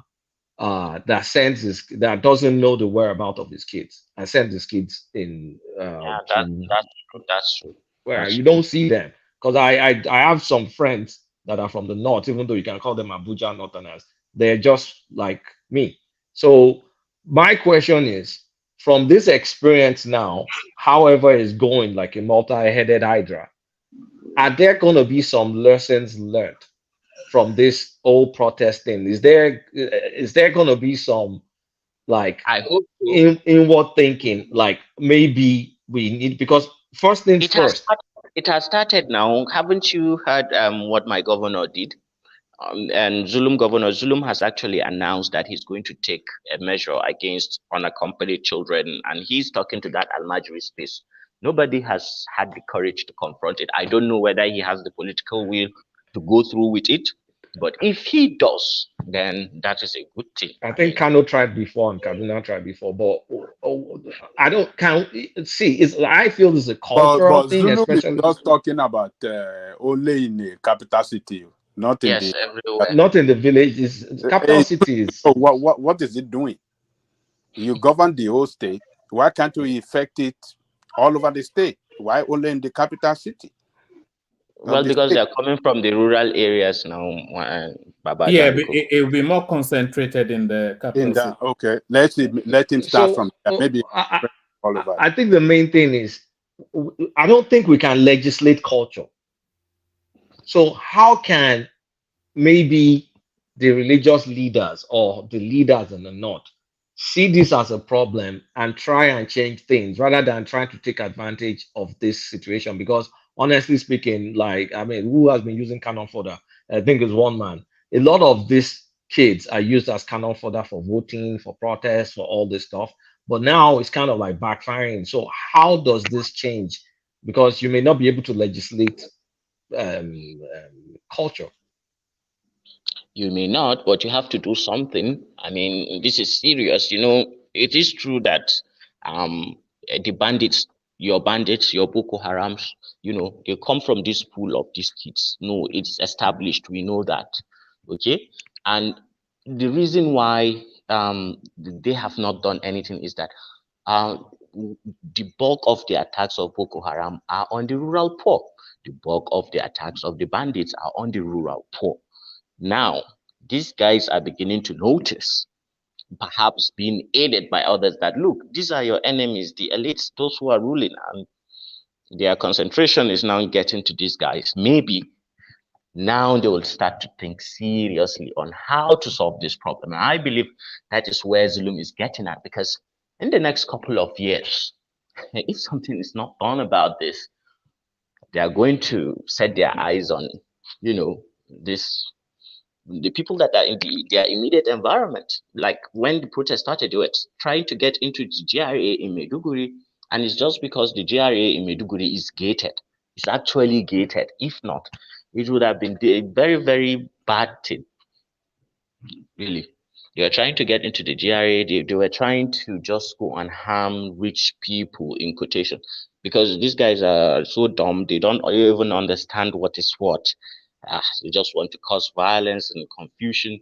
that doesn't know the whereabouts of his kids and send his kids in Yeah, to that's true. That's true. where That's you true. don't see them. Because I have some friends that are from the north, even though you can call them Abuja northerners, they're just like me. So my question is, from this experience now, however it's going like a multi-headed hydra, are there going to be some lessons learned from this whole protesting? Is there going to be some like I hope so. inward thinking, like maybe we need, because first things It has first. started, it has started now. Haven't you heard what my governor did? And Governor Zulum has actually announced that he's going to take a measure against unaccompanied children, and he's talking to that Almajiri space. Nobody has had the courage to confront it. I don't know whether he has the political will to go through with it, but if he does, then that is a good thing. I think Kano tried before and Kaduna tried before, but I don't count. See, I feel this is a cultural But thing, Zulu is especially just talking about only in the capital city, not in Yes, the everywhere. not in the villages. Capital cities. So what is it doing? You govern the whole state. Why can't you effect it all over the state? Why only in the capital city? Well, because they're coming from the rural areas now, Baba Yeah, Jaliko. it will be more concentrated in the capital city. Okay, let him start from there. Maybe all over. I think the main thing is I don't think we can legislate culture. So how can maybe the religious leaders or the leaders in the north see this as a problem and try and change things rather than trying to take advantage of this situation? Because honestly speaking, like, I mean, who has been using cannon fodder? I think it's one man. A lot of these kids are used as cannon fodder for voting, for protests, for all this stuff. But now it's kind of like backfiring. So how does this change? Because you may not be able to legislate culture. You may not, but you have to do something. I mean, this is serious. You know, it is true that the bandits, your Boko Harams, you know, they come from this pool of these kids. No, it's established. We know that. Okay. And the reason why they have not done anything is that the bulk of the attacks of Boko Haram are on the rural poor. The bulk of the attacks of the bandits are on the rural poor. Now, these guys are beginning to notice, perhaps being aided by others, that look, these are your enemies, the elites, those who are ruling, and their concentration is now getting to these guys. Maybe now they will start to think seriously on how to solve this problem. And I believe that is where Zulum is getting at, because in the next couple of years, if something is not done about this, they are going to set their eyes on, you know, the people that are in their immediate environment. Like when the protest started, they were trying to get into the GRA in Maiduguri, and it's just because the GRA in Maiduguri is gated. It's actually gated. If not, it would have been a very, very bad thing. Really. They were trying to get into the GRA. They were trying to just go and harm rich people, in quotation, because these guys are so dumb. They don't even understand what is what. They just want to cause violence and confusion,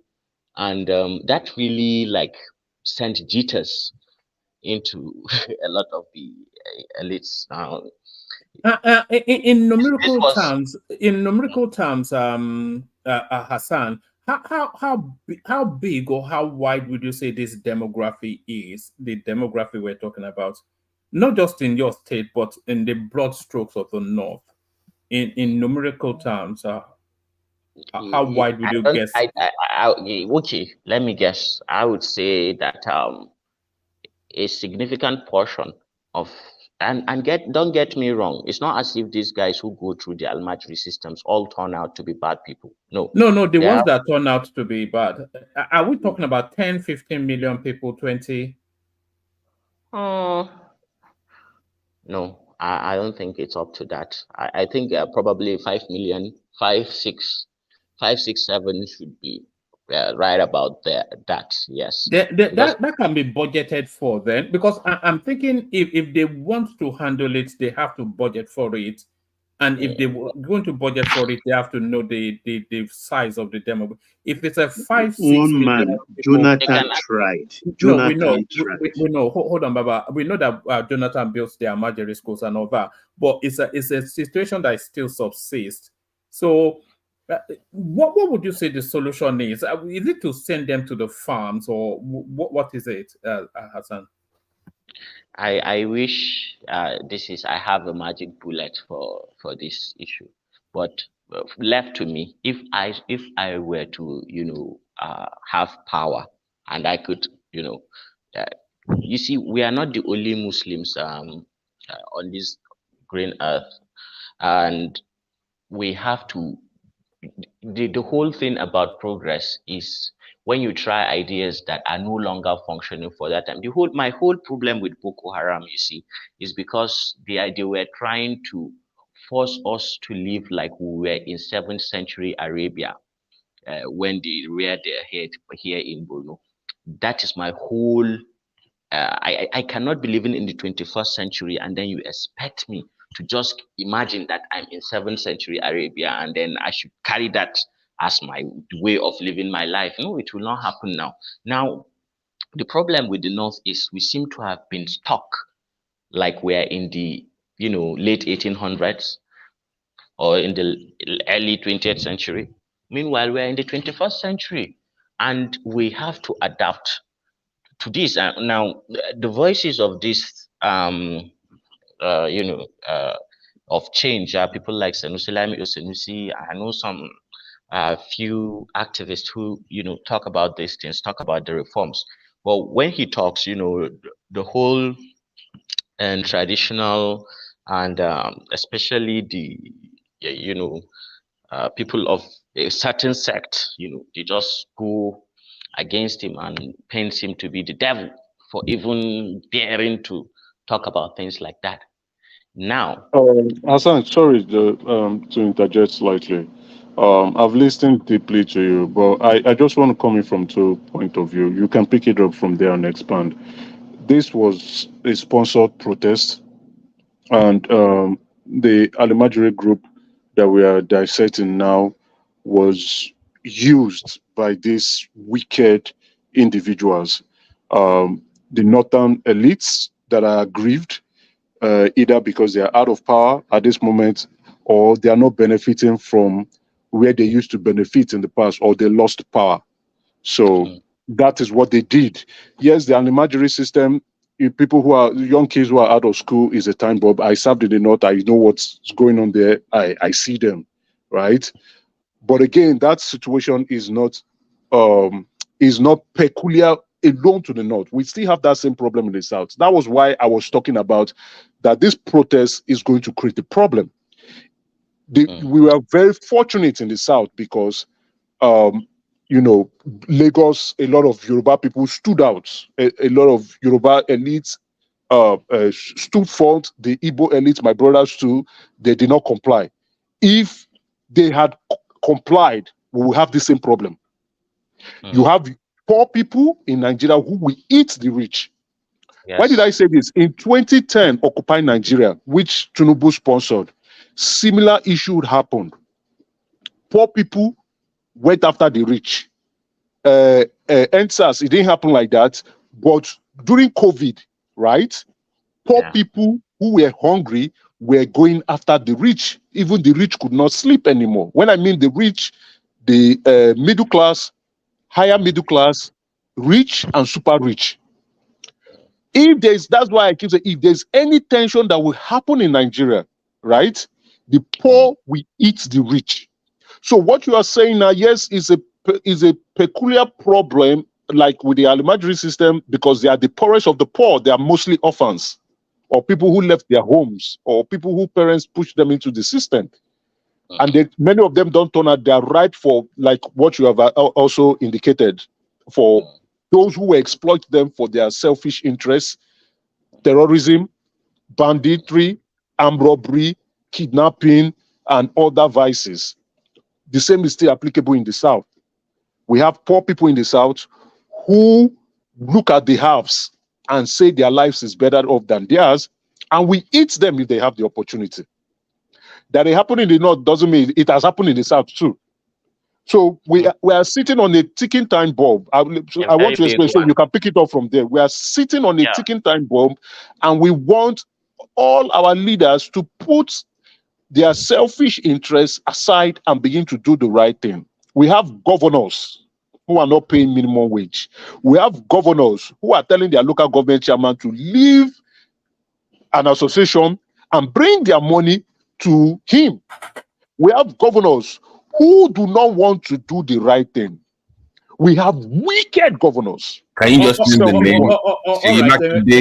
and that really like sent jitters into a lot of the elites. In numerical terms, Hassan, how big or how wide would you say this demography is? The demography we're talking about, not just in your state, but in the broad strokes of the north. In numerical terms, how wide would you guess? Okay, let me guess. I would say that a significant portion of and don't get me wrong, it's not as if these guys who go through the Almajiri systems all turn out to be bad people. No. No, the There ones are that turn out to be bad. Are we talking about 10, 15 million people, 20? no, I don't think it's up to that. I think probably 5 million, 5, 6, 5, 6, 7 should be right about there. That, yes. Because That can be budgeted for then, because I'm thinking if they want to handle it, they have to budget for it. And if they were going to budget for it, they have to know the size of the demo. If it's a 5, 6 One million man, people, Jonathan tried. no, we know. Jonathan tried. We know. Hold on, Baba. We know that Jonathan built their Almajiri schools and all that, but it's a situation that still subsists. So, what would you say the solution is? Is it to send them to the farms, or what is it, Hassan? I wish I have a magic bullet for this issue, but left to me, if I were to have power and I could you see, we are not the only Muslims on this green earth, and we have to. The whole thing about progress is when you try ideas that are no longer functioning for that time. My whole problem with Boko Haram, you see, is because they were trying to force us to live like we were in 7th century Arabia when they reared their head here in Borno. That is my whole. I cannot be living in the 21st century and then you expect me to just imagine that I'm in 7th century Arabia and then I should carry that as my way of living my life. No, it will not happen now. Now, the problem with the North is we seem to have been stuck like we're in the late 1800s or in the early 20th century. Meanwhile, we're in the 21st century and we have to adapt to this. Now, the voices of this of change are people like Sanusi Lamido Sanusi. I know some few activists who talk about these things, talk about the reforms. But when he talks, the whole and traditional and especially the people of a certain sect, they just go against him and paints him to be the devil for even daring to talk about things like that. Now, Hassan, sorry to interject slightly. I've listened deeply to you, but I just want to come in from 2 points of view. You can pick it up from there and expand. This was a sponsored protest, and the Alimajiri group that we are dissecting now was used by these wicked individuals, the northern elites that are aggrieved, either because they are out of power at this moment or they are not benefiting from where they used to benefit in the past, or they lost power. So that is what they did. Yes, the Alimajiri system, people who are young kids who are out of school is a time bomb. I served in the north. I know what's going on there. I see them, right? But again, that situation is not peculiar alone to the north. We still have that same problem in the south. That was why I was talking about that this protest is going to create a problem. We were very fortunate in the south because Lagos, a lot of Yoruba people stood out. A lot of Yoruba elites stood forth. The Igbo elites, my brothers too, they did not comply. If they had complied, we will have the same problem. You have poor people in Nigeria who will eat the rich. Yes. Why did I say this? In 2010, Occupy Nigeria, which Tinubu sponsored, similar issue happened. Poor people went after the rich. NSAS, it didn't happen like that. But during COVID, right, poor people who were hungry were going after the rich. Even the rich could not sleep anymore. When I mean the rich, the middle class, higher middle class, rich and super rich. That's why I keep saying, if there's any tension that will happen in Nigeria, right, the poor will eat the rich. So what you are saying now, yes, is a peculiar problem, like with the Alimajiri system, because they are the poorest of the poor. They are mostly orphans, or people who left their homes, or people who parents pushed them into the system. And many of them don't turn out they are right for, like what you have also indicated, for those who exploit them for their selfish interests, terrorism, banditry, armed robbery, kidnapping, and other vices. The same is still applicable in the South. We have poor people in the South who look at the haves and say their lives is better off than theirs, and we eat them if they have the opportunity. That it happened in the North doesn't mean it has happened in the South too. So we are sitting on a ticking time bomb. I want to explain so you can pick it up from there. We are sitting on a ticking time bomb, and we want all our leaders to put their selfish interests aside and begin to do the right thing. We have governors who are not paying minimum wage. We have governors who are telling their local government chairman to leave an association and bring their money to him. We have governors who do not want to do the right thing. We have wicked governors. Can you just name the name?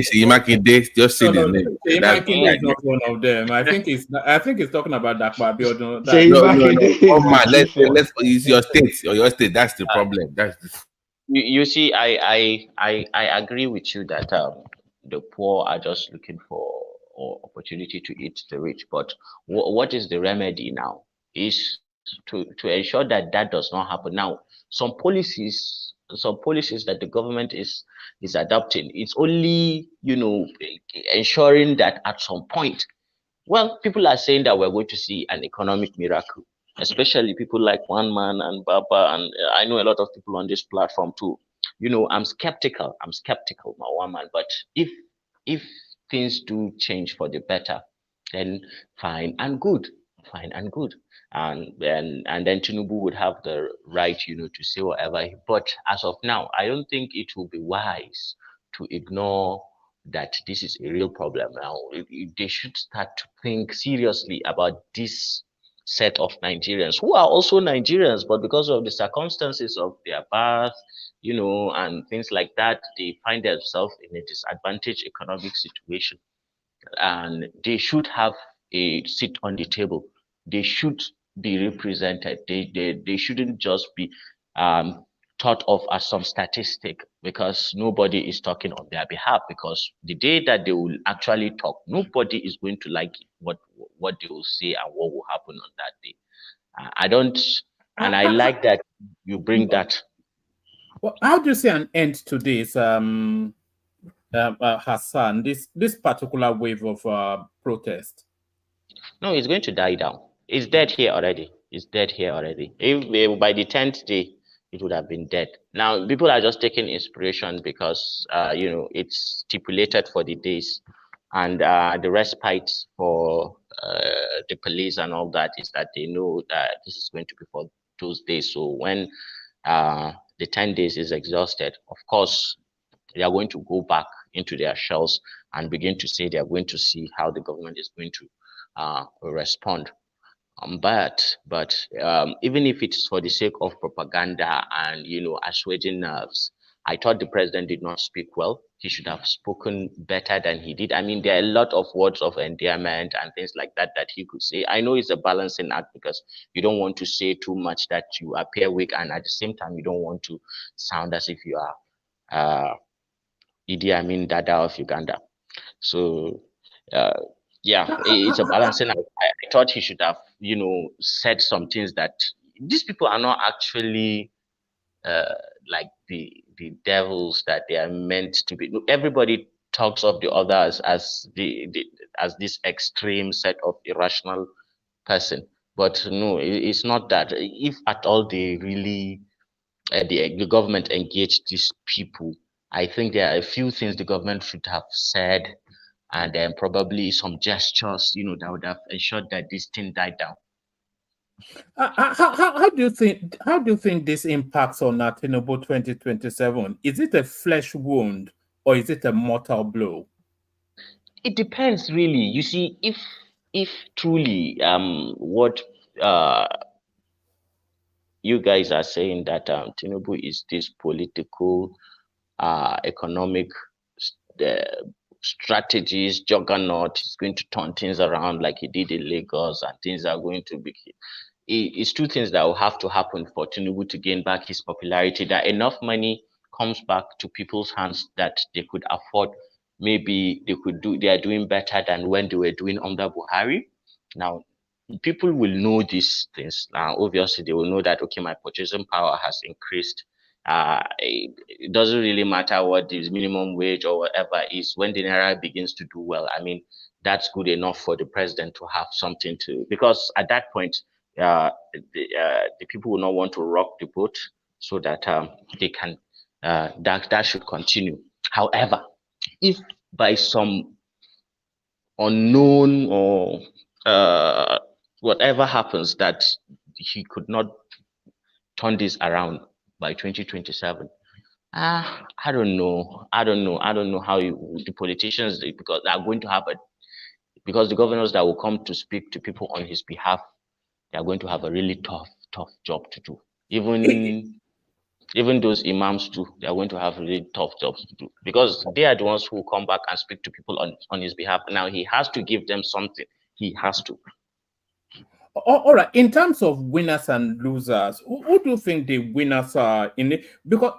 Sheyi Makinde, just say the name. Sheyi Makinde is not one of them. I think it's talking about Dakwa Abiodun. No. Let's use your state or your state. That's the problem. You see, I agree with you that the poor are just looking for opportunity to eat the rich. But what is the remedy now? Is to ensure that that does not happen. Now, some policies that the government is adopting, it's only ensuring that at some point, well, people are saying that we're going to see an economic miracle, especially people like One Man and Baba, and I know a lot of people on this platform too. I'm skeptical, my One Man, but if things do change for the better, then fine and good. And then Tinubu would have the right, to say whatever. But as of now, I don't think it will be wise to ignore that this is a real problem. Now, they should start to think seriously about this set of Nigerians who are also Nigerians, but because of the circumstances of their birth, and things like that, they find themselves in a disadvantaged economic situation, and they should have a seat on the table. They should be represented. They shouldn't just be thought of as some statistic, because nobody is talking on their behalf. Because the day that they will actually talk, nobody is going to like what they will say and what will happen on that day. I like that you bring that. Well, how do you see an end to this, Hassan? This particular wave of protest? No, it's going to die down. It's dead here already. If by the 10th day, it would have been dead. Now, people are just taking inspiration because, it's stipulated for the days, and the respite for the police and all that is that they know that this is going to be for those days. So when the 10 days is exhausted, of course, they are going to go back into their shells and begin to say they are going to see how the government is going to respond. But even if it's for the sake of propaganda and assuaging nerves, I thought the president did not speak well. He should have spoken better than he did. I mean, there are a lot of words of endearment and things like that he could say. I know it's a balancing act, because you don't want to say too much that you appear weak, and at the same time you don't want to sound as if you are Idi Amin Dada of Uganda. So it's a balancing act. I thought he should have said some things that these people are not actually like the devils that they are meant to be. Everybody talks of the others as this extreme set of irrational person, but no, it's not that. If at all they really the government engaged these people, I think there are a few things the government should have said, and then probably some gestures, that would have ensured that this thing died down. How do you think this impacts on Tinubu 2027? Is it a flesh wound or is it a mortal blow? It depends, really. You see, if truly what you guys are saying, that Tinubu is this political, economic strategies, juggernaut. He's going to turn things around like he did in Lagos, and things are going to be. It's two things that will have to happen for Tinubu to gain back his popularity. That enough money comes back to people's hands that they could afford. Maybe they are doing better than when they were doing under Buhari. Now, people will know these things. Now, obviously, they will know that, okay, my purchasing power has increased. It doesn't really matter what the minimum wage or whatever is. When the Naira begins to do well, I mean, that's good enough for the president to have something to, because at that point, the people will not want to rock the boat, so that they can, that should continue. However, if by some unknown or whatever happens that he could not turn this around by 2027, I don't know how the politicians, because they are going to have because the governors that will come to speak to people on his behalf, they are going to have a really tough job to do. Even those imams too, they are going to have really tough jobs to do, because they are the ones who come back and speak to people on his behalf. Now he has to give them something. He has to. All right. In terms of winners and losers, who do you think the winners are in it? Because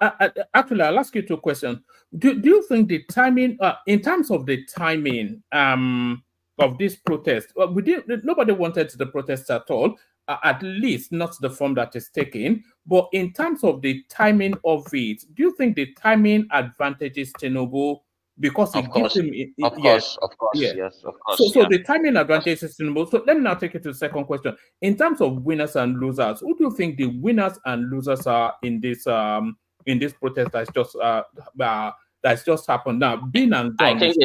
actually, I'll ask you two questions. Do you think the timing, in terms of the timing of this protest, nobody wanted the protest at all, at least not the form that is taken. But in terms of the timing of it, do you think the timing advantages Tinubu? Because it gives him, yes, of course. So the timing advantage is Tinubu. So let me now take it to the second question. In terms of winners and losers, who do you think the winners and losers are in this protest that's just happened now? Being and gone. I think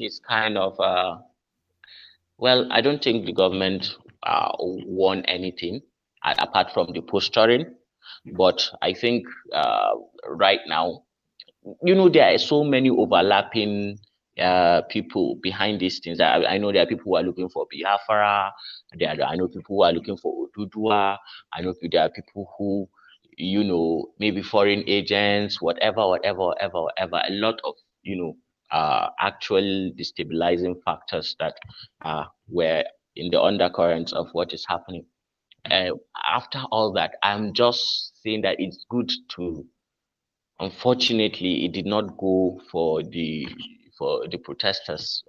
it's kind of well, I don't think the government won anything apart from the posturing, but I think right now, there are so many overlapping people behind these things. I know there are people who are looking for Biafra. I know people who are looking for Odudua. I know there are people who, maybe foreign agents, whatever. A lot of, actual destabilizing factors that were in the undercurrents of what is happening. After all that, I'm just saying that it's good to. Unfortunately, it did not go for the protesters,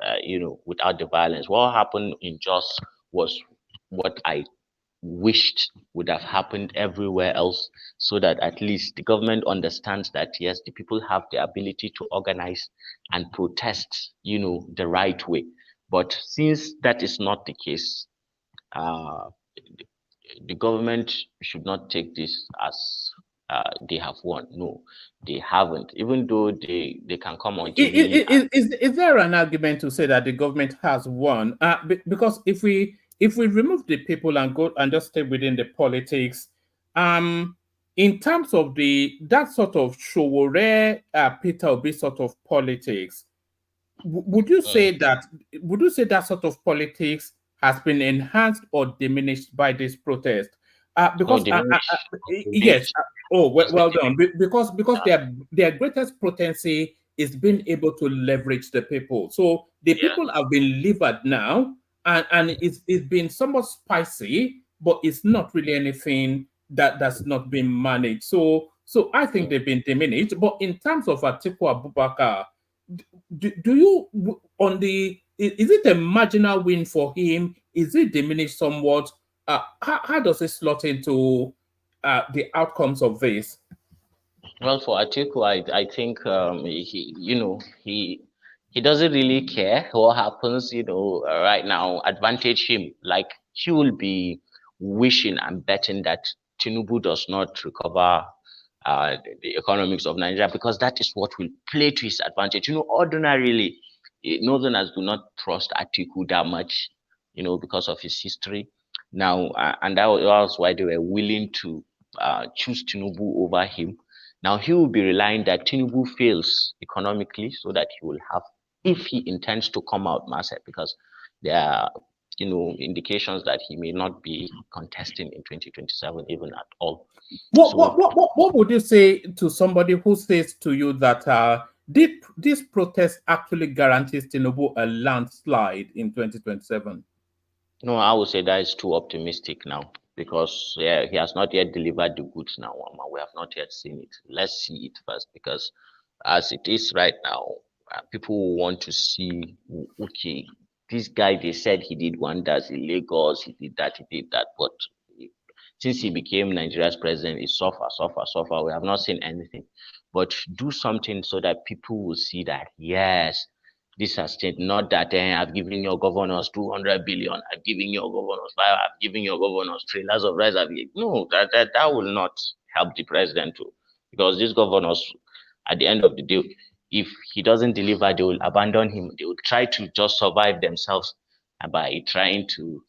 without the violence. What happened in Jos was what I wished would have happened everywhere else, so that at least the government understands that yes, the people have the ability to organize and protest, the right way. But since that is not the case, the government should not take this as they have won. No, they haven't. Even though they can come on TV. Is there an argument to say that the government has won? Because if we remove the people and go and just stay within the politics, in terms of that sort of Showore Peter Obi sort of politics, would you say that sort of politics has been enhanced or diminished by this protest? Because yes, well done. Because their greatest potency is being able to leverage the people. So the people have been levered now, and it's been somewhat spicy, but it's not really anything that's not been managed. So I think they've been diminished. But in terms of Atiku Abubakar, do you is it a marginal win for him? Is it diminished somewhat? How does it slot into the outcomes of this? Well, for Atiku, I think he doesn't really care what happens. Right now, advantage him. Like, he will be wishing and betting that Tinubu does not recover the economics of Nigeria, because that is what will play to his advantage. Ordinarily, Northerners do not trust Atiku that much, because of his history. Now, and that was why they were willing to choose Tinubu over him. Now, he will be relying that Tinubu fails economically, so that he will have, if he intends to come out massive, because there are indications that he may not be contesting in 2027 even at all. What would you say to somebody who says to you that Did this protest actually guarantees Tinubu a landslide in 2027? No, I would say that is too optimistic now because yeah, he has not yet delivered the goods now. We have not yet seen it. Let's see it first because as it is right now, people will want to see, okay, this guy, they said he did wonders in Lagos, he did that, but since he became Nigeria's president, he suffer. We have not seen anything. But do something so that people will see that, yes, this has changed. Not that I've given your governors 200 billion, I've given your governors 5, I've given your governors trailers of rice. No, that will not help the president too. Because these governors, at the end of the day, if he doesn't deliver, they will abandon him. They will try to just survive themselves by trying to,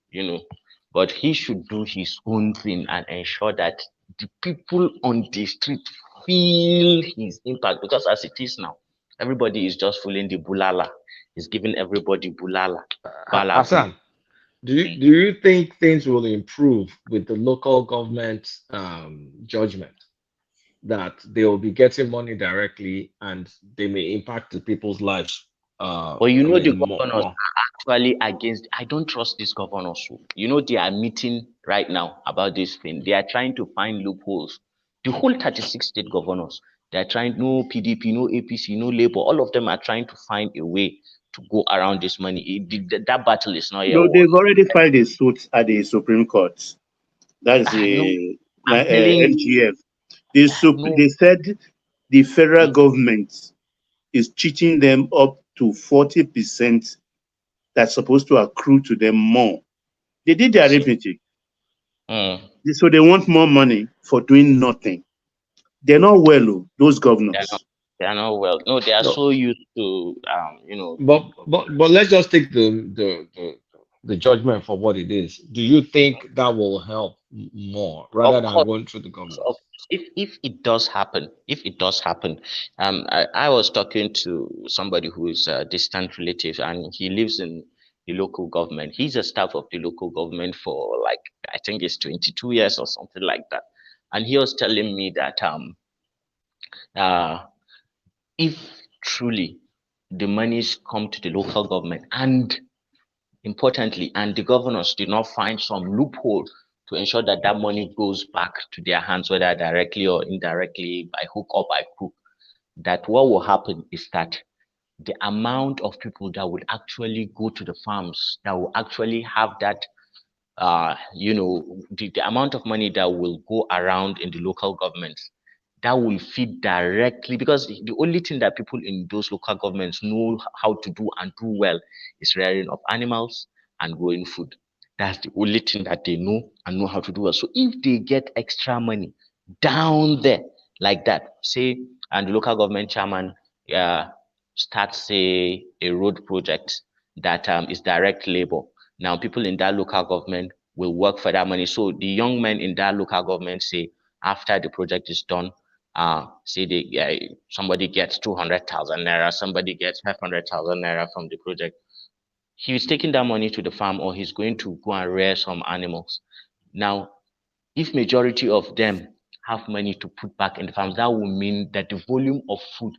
but he should do his own thing and ensure that the people on the street feel his impact. Because as it is now, everybody is just fooling the bulala. He's giving everybody bulala. Hassan, do you think things will improve with the local government judgment that they will be getting money directly and they may impact the people's lives? But the governors are actually against. I don't trust these governors. They are meeting right now about this thing. They are trying to find loopholes. The whole 36 state governors, they are trying. No PDP, no APC, no Labour. All of them are trying to find a way to go around this money. That battle is not yet No, won. they've already filed a suit at the Supreme Court. That's the NGF. They said the federal government is cheating them up to 40% that's supposed to accrue to them more. They did their arithmetic. So they want more money for doing nothing. They're not well, those governors. They are not well. No, they are so used to, But let's just take the judgment for what it is. Do you think that will help more rather than going through the government? If it does happen, I was talking to somebody who is a distant relative, and he lives in the local government. He's a staff of the local government for like I think it's 22 years or something like that, and he was telling me that if truly the monies come to the local government and importantly, and the governors did not find some loophole to ensure that that money goes back to their hands, whether directly or indirectly, by hook or by crook, that what will happen is that the amount of people that would actually go to the farms, that will actually have that, the amount of money that will go around in the local governments, that will feed directly, because the only thing that people in those local governments know how to do and do well is rearing of animals and growing food. That's the only thing that they know and know how to do well. So if they get extra money down there like that, say, and the local government chairman starts, say, a road project that is direct labor. Now people in that local government will work for that money. So the young men in that local government say, after the project is done, say somebody gets 200,000 naira, somebody gets 500,000 naira from the project. He's taking that money to the farm, or he's going to go and rear some animals. Now, if majority of them have money to put back in the farms, that will mean that the volume of food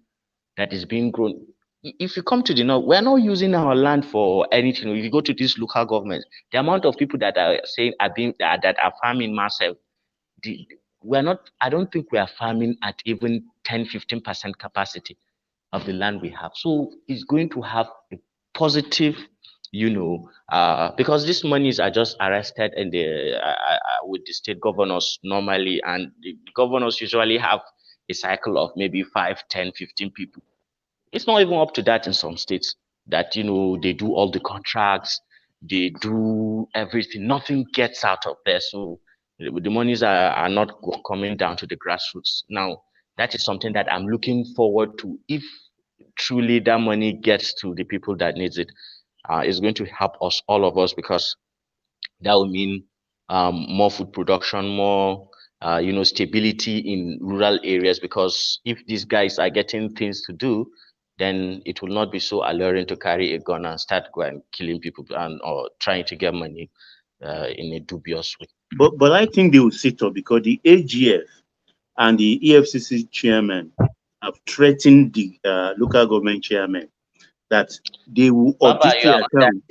that is being grown. If you come to the north, we're not using our land for anything. If you go to these local governments, the amount of people that are saying that are farming massive, we're not. I don't think we are farming at even 10-15% capacity of the land we have. So it's going to have a positive, because these monies are just arrested in with the state governors normally, and the governors usually have a cycle of maybe 5, 10, 15 people. It's not even up to that in some states that, they do all the contracts, they do everything, nothing gets out of there. So the monies are not coming down to the grassroots. Now, that is something that I'm looking forward to. If truly that money gets to the people that needs it, it's going to help us, all of us, because that will mean more food production, more stability in rural areas. Because if these guys are getting things to do, then it will not be so alluring to carry a gun and start going killing people or trying to get money in a dubious way. But I think they will sit up because the AGF and the EFCC chairman have threatened the local government chairman that they will Baba, audit you are their account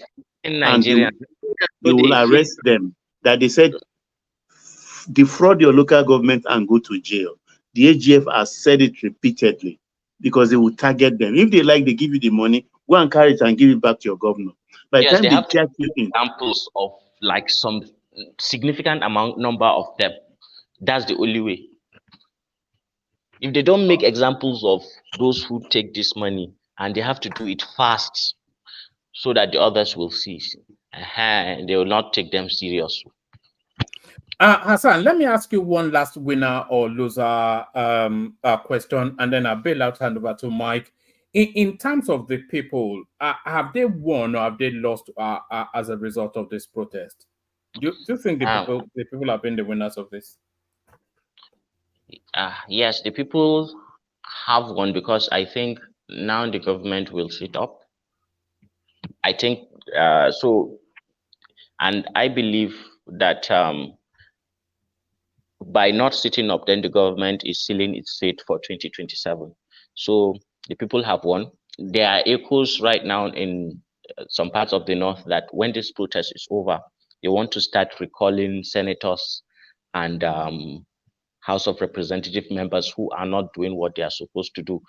in and Nigerian. they will arrest them. That they said defraud your local government and go to jail. The AGF has said it repeatedly because they will target them. If they like, they give you the money, go and carry it and give it back to your governor. By the Yes, time they they have to catch you in, examples of like some significant number of them. That's the only way. If they don't make examples of those who take this money, and they have to do it fast so that the others will see, they will not take them seriously. Hassan, let me ask you one last winner or loser question, and then I'll bail out hand over to Mike. In terms of the people, have they won or have they lost as a result of this protest? Do you think the people have been the winners of this? Yes, the people have won because I think now the government will sit up. I think so, and I believe that by not sitting up, then the government is sealing its fate for 2027. So the people have won. There are echoes right now in some parts of the north that when this protest is over, they want to start recalling senators and House of Representative members who are not doing what they are supposed to do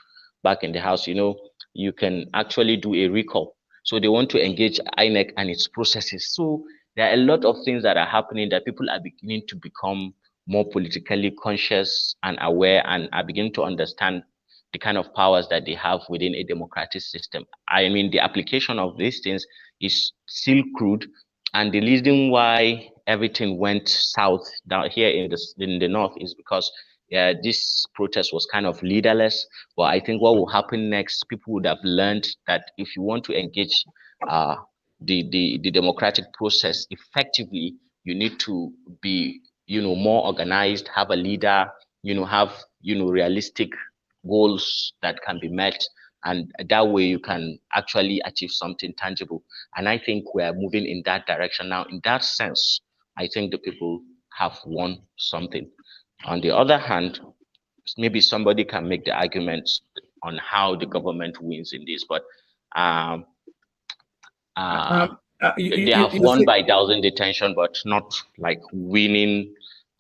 back in the house. You know, you can actually do a recall. So they want to engage INEC and its processes. So there are a lot of things that are happening that people are beginning to become more politically conscious and aware and are beginning to understand the kind of powers that they have within a democratic system. I mean, the application of these things is still crude, and the reason why everything went south down here in the north is because this protest was kind of leaderless. But I think what will happen next, people would have learned that if you want to engage the democratic process effectively, you need to be more organized, have a leader, have realistic goals that can be met, and that way you can actually achieve something tangible. And I think we're moving in that direction now. In that sense, I think the people have won something. On the other hand, maybe somebody can make the arguments on how the government wins in this, but they have won by dousing detention, but not like winning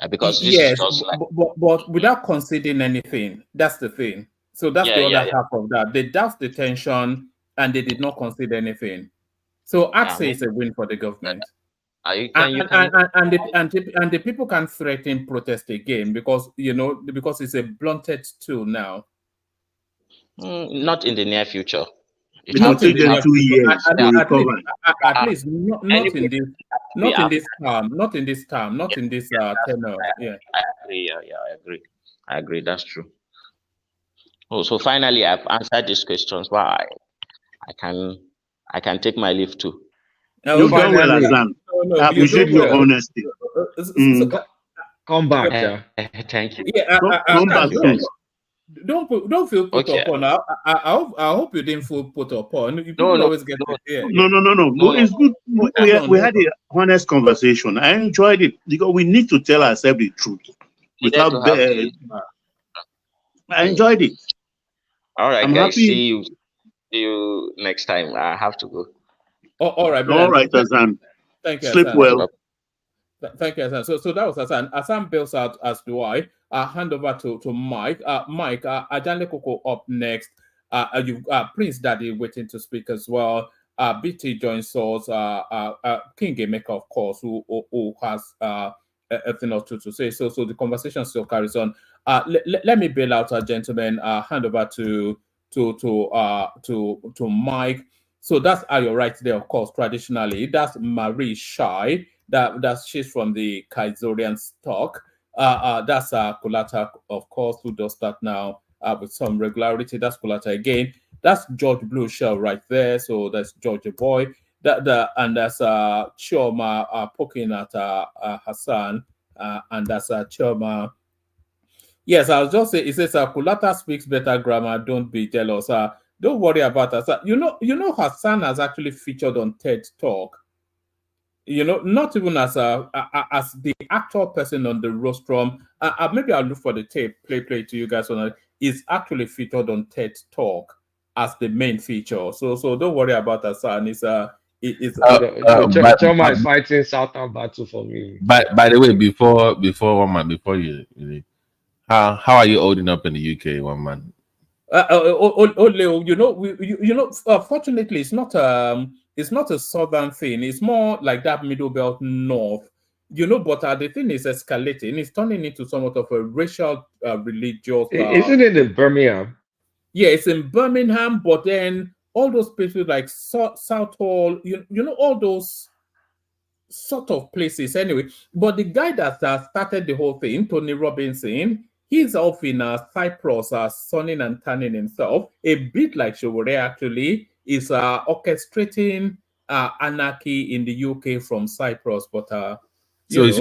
because this is Yes, just like but without conceding anything. That's the thing. So that's the other half of that. They doused the tension and they did not concede anything. So I'd say it's a win for the government. And the people can threaten protest again because because it's a blunted tool now. Not in the near future. It will take them 2 years to recover. At least not in this term, not in this tenure. Yeah. I agree. That's true. Oh, so finally, I've answered these questions. Why I can take my leave too. You've done well, Hassan. I appreciate your honesty. Come back. Thank you. Yeah, come back, please. Don't feel put upon. I hope you didn't feel put upon. People always get No. It's good. We had an honest conversation. I enjoyed it because we need to tell ourselves the truth. Without I enjoyed it. All right, I'm guys. happy. See you next time. I have to go. All right, all right, Hassan. Thank you. Sleep Hassan. well. Thank you, Hassan. So that was Hassan. Hassan bails out, as do I. Hand over to Mike. Mike, Ajane Koko up next. You've Prince Daddy waiting to speak as well. BT joins us. King Emeka, of course, who has a thing or two to say. So the conversation still carries on. Let me bail out, gentlemen. Hand over to Mike. So that's your right there, of course. Traditionally, that's Marie Shai. That's she's from the Kaizorian stock. That's Kulata, of course, who does that now with some regularity. That's Kulata again. That's George Blue Shell right there. So that's Georgia Boy. And that's Chioma poking at Hassan. And that's Chioma. Yes, I was just saying, it says Kulata speaks better grammar. Don't be jealous. Don't worry about Hassan. You know, Hassan has actually featured on TED Talk. Not even as the actual person on the rostrum. Maybe I'll look for the tape, play to you guys on it. is actually featured on TED Talk as the main feature. So don't worry about Hassan. It's Choma is fighting Southern battle for me. By the way, before one man, before you how are you holding up in the UK, one man? Fortunately, it's not a southern thing. It's more like that middle belt north. But the thing is escalating. It's turning into somewhat of a racial, religious. Isn't it in Birmingham? Yeah, it's in Birmingham, but then all those places like Southall, all those sort of places anyway. But the guy that started the whole thing, Tony Robinson, he's off in Cyprus, sunning and tanning himself, a bit like Showore actually, is orchestrating anarchy in the UK from Cyprus. But So is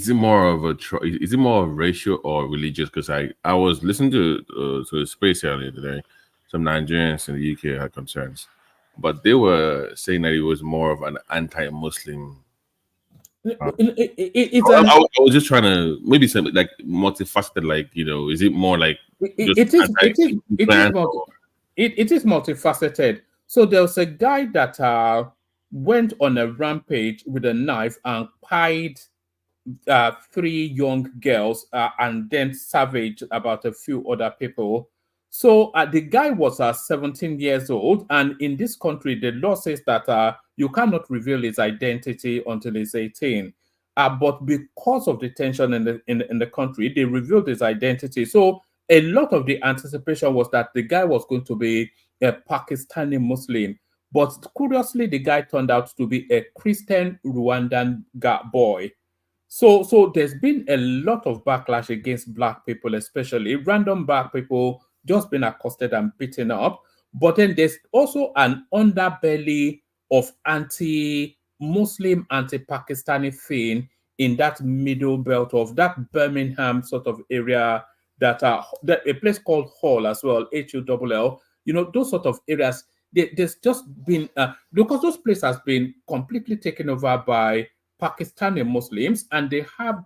it more of is it more of racial or religious? Because I was listening to a space earlier today. Some Nigerians in the UK had concerns, but they were saying that it was more of an anti-Muslim. I was just trying to maybe something like multifaceted, like is it more like it is multifaceted. So there was a guy that went on a rampage with a knife and pied 3 young girls and then savaged about a few other people. So the guy was 17 years old, and in this country, the law says that you cannot reveal his identity until he's 18. But because of the tension in the country, they revealed his identity. So a lot of the anticipation was that the guy was going to be a Pakistani Muslim. But curiously, the guy turned out to be a Christian Rwandan boy. So there's been a lot of backlash against Black people, especially random Black people just being accosted and beaten up. But then there's also an underbelly of anti-Muslim, anti-Pakistani thing in that middle belt of that Birmingham sort of area, that a place called Hull as well, Hull. Those sort of areas. There's just been because those places has been completely taken over by Pakistani Muslims, and they have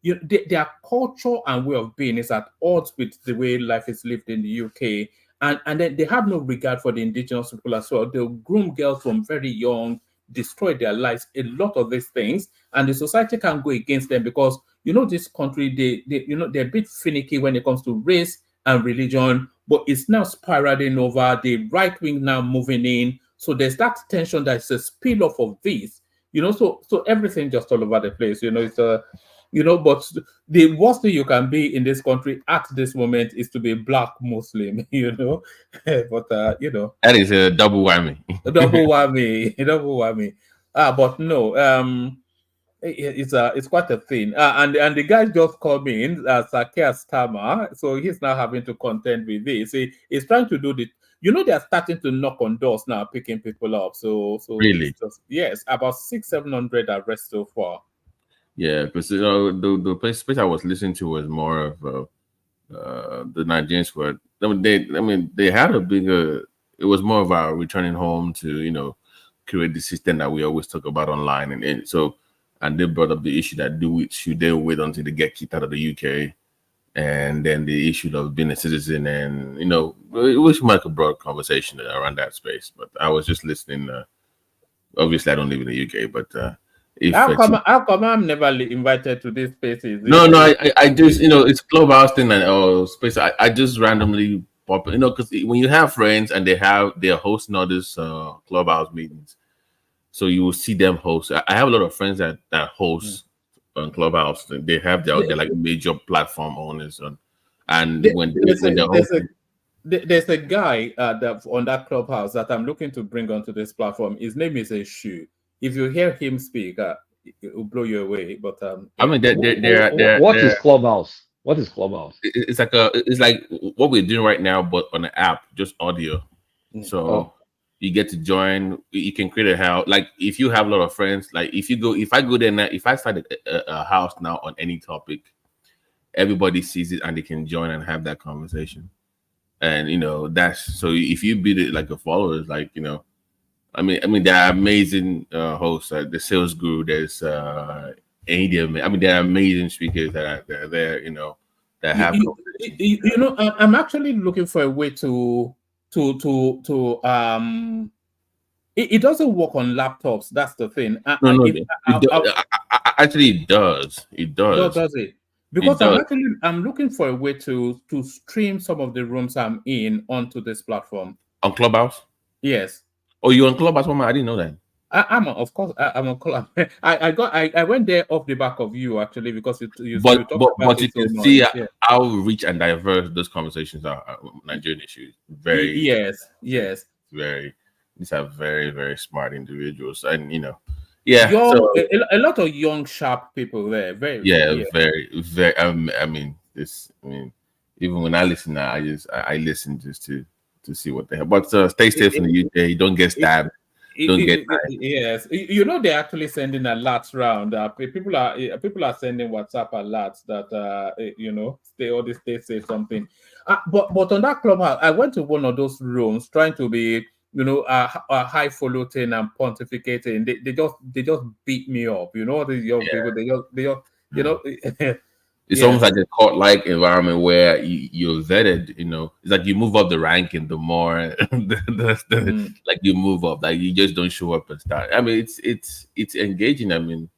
their culture and way of being is at odds with the way life is lived in the UK, and then they have no regard for the indigenous people as well. They'll groom girls from very young, destroy their lives, a lot of these things, and the society can't go against them because this country they're a bit finicky when it comes to race and religion, but it's now spiraling over. The right wing now moving in, so there's that tension that is a spill off of this. So everything just all over the place. It's but the worst thing you can be in this country at this moment is to be Black Muslim. But that is a double whammy. double whammy. But no, it's quite a thing. And the guy just called me in Sakia Stama, so he's now having to contend with this. He's trying to do the. They're starting to knock on doors now, picking people up. So really, yes, about 600-700 arrests so far. Yeah, because the place I was listening to was more of the Nigerians were. They had a bigger. It was more of a returning home to create the system that we always talk about online, and they brought up the issue that should they wait until they get kicked out of the UK, and then the issue of being a citizen, and it was like a broad conversation around that space. But I was just listening. Obviously, I don't live in the UK, but how come I'm never invited to these spaces? No, I just it's Clubhouse thing and space. I just randomly pop, because when you have friends and they're hosting all these Clubhouse meetings, so you will see them host. I have a lot of friends that host on Clubhouse. They have they're like major platform owners there's a guy that on that Clubhouse that I'm looking to bring onto this platform. His name is Shehu. If you hear him speak, it will blow you away. But what is Clubhouse? What is Clubhouse? It's like what we're doing right now, but on an app, just audio. So you get to join. You can create a house. Like if you have a lot of friends, like if I go there now, if I start a house now on any topic, everybody sees it and they can join and have that conversation. And that's so if you build it like a follower, like I mean, there are amazing hosts. The Sales Guru. There's ADM. There are amazing speakers that are there. that have you know, I'm actually looking for a way to it doesn't work on laptops. That's the thing. No, actually it does. It does. Does it? It Because does. I'm looking for a way to stream some of the rooms I'm in onto this platform. On Clubhouse? Yes. Oh, you on Clubhouse, Mama? I didn't know that. I'm of course I'm on Club. I went there off the back of you actually because you But talked about you it so can much. see Yeah. how rich and diverse those conversations are. Nigerian issues. Very Yes. Very. These are very, very smart individuals, and yeah. Young, So a lot of young, sharp people there. Very. very, very. I mean, even when I listen now, I listen just to see what the hell. But stay safe in the UK. Don't get stabbed. Don't get yes, you know they're actually sending alerts round. People are sending WhatsApp alerts that stay safe something. But on that clubhouse, I went to one of those rooms trying to be high falutin and pontificating. They just beat me up. You know these young people. They just It's almost like a court-like environment where you're vetted. It's like you move up the ranking the more like you move up. Like you just don't show up and start. I mean, it's engaging. I mean,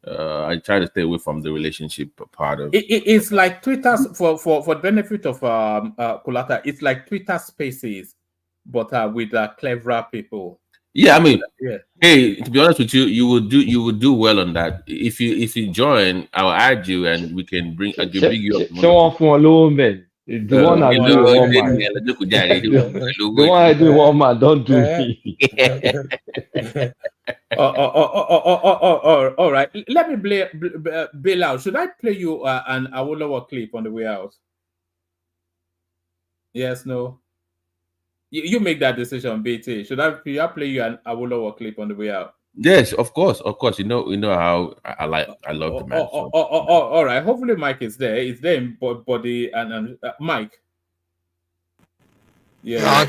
I try to stay away from the relationship part of. It's like Twitter for the benefit of Kulata. It's like Twitter Spaces, but with cleverer people. Yeah, I mean, hey, to be honest with you, you would do well on that. If you join, I'll add you, and we can bring. I can bring you up. Someone from a low man. The one I do one man. The one I do one man. Don't do me. All right. Let me bail out. Should I play you an Awolowo clip on the way out? Yes, no. You make that decision, BT. Should I play you an Awolowo clip on the way out? Yes, of course. You know how I love the man. All right. Hopefully, Mike is there. It's there in body and Mike. Yeah.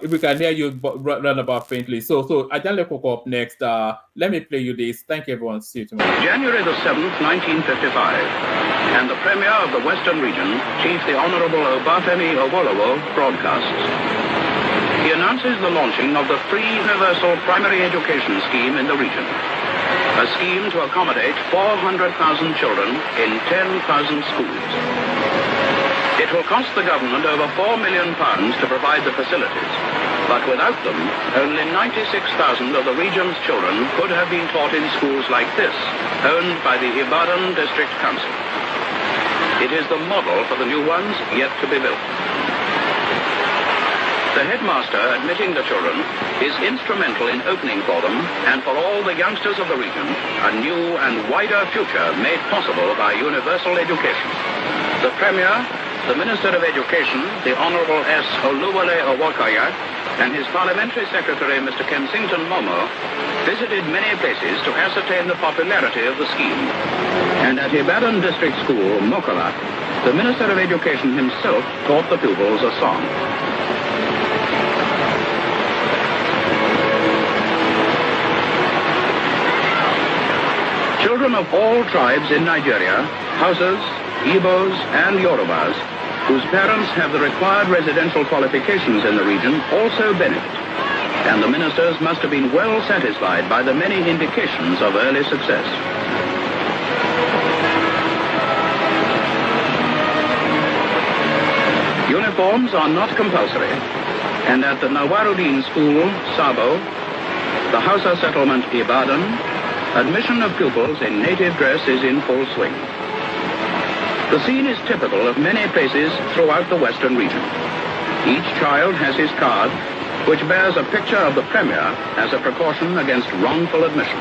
We can hear you run about faintly. So Ajale Koko up next. Let me play you this. Thank you, everyone. See you tomorrow. January the 7th, 1955, and the Premier of the Western Region, Chief the Honorable Obafemi Awolowo, broadcasts. He announces the launching of the free universal primary education scheme in the region, a scheme to accommodate 400,000 children in 10,000 schools. It will cost the government over £4 million to provide the facilities, but without them, only 96,000 of the region's children could have been taught in schools like this, owned by the Ibadan District Council. It is the model for the new ones yet to be built. The headmaster admitting the children is instrumental in opening for them and for all the youngsters of the region a new and wider future made possible by universal education. The Premier, the Minister of Education, the Honourable S. Oluwole Owokaya, and his Parliamentary Secretary, Mr. Kensington Momo, visited many places to ascertain the popularity of the scheme. And at Ibadan District School, Mokola, the Minister of Education himself taught the pupils a song. Children of all tribes in Nigeria, Hausas, Igbos, and Yorubas, whose parents have the required residential qualifications in the region, also benefit. And the ministers must have been well satisfied by the many indications of early success. Uniforms are not compulsory, and at the Nawaruddin School, Sabo, the Hausa settlement Ibadan, admission of pupils in native dress is in full swing. The scene is typical of many places throughout the Western region. Each child has his card, which bears a picture of the Premier as a precaution against wrongful admission.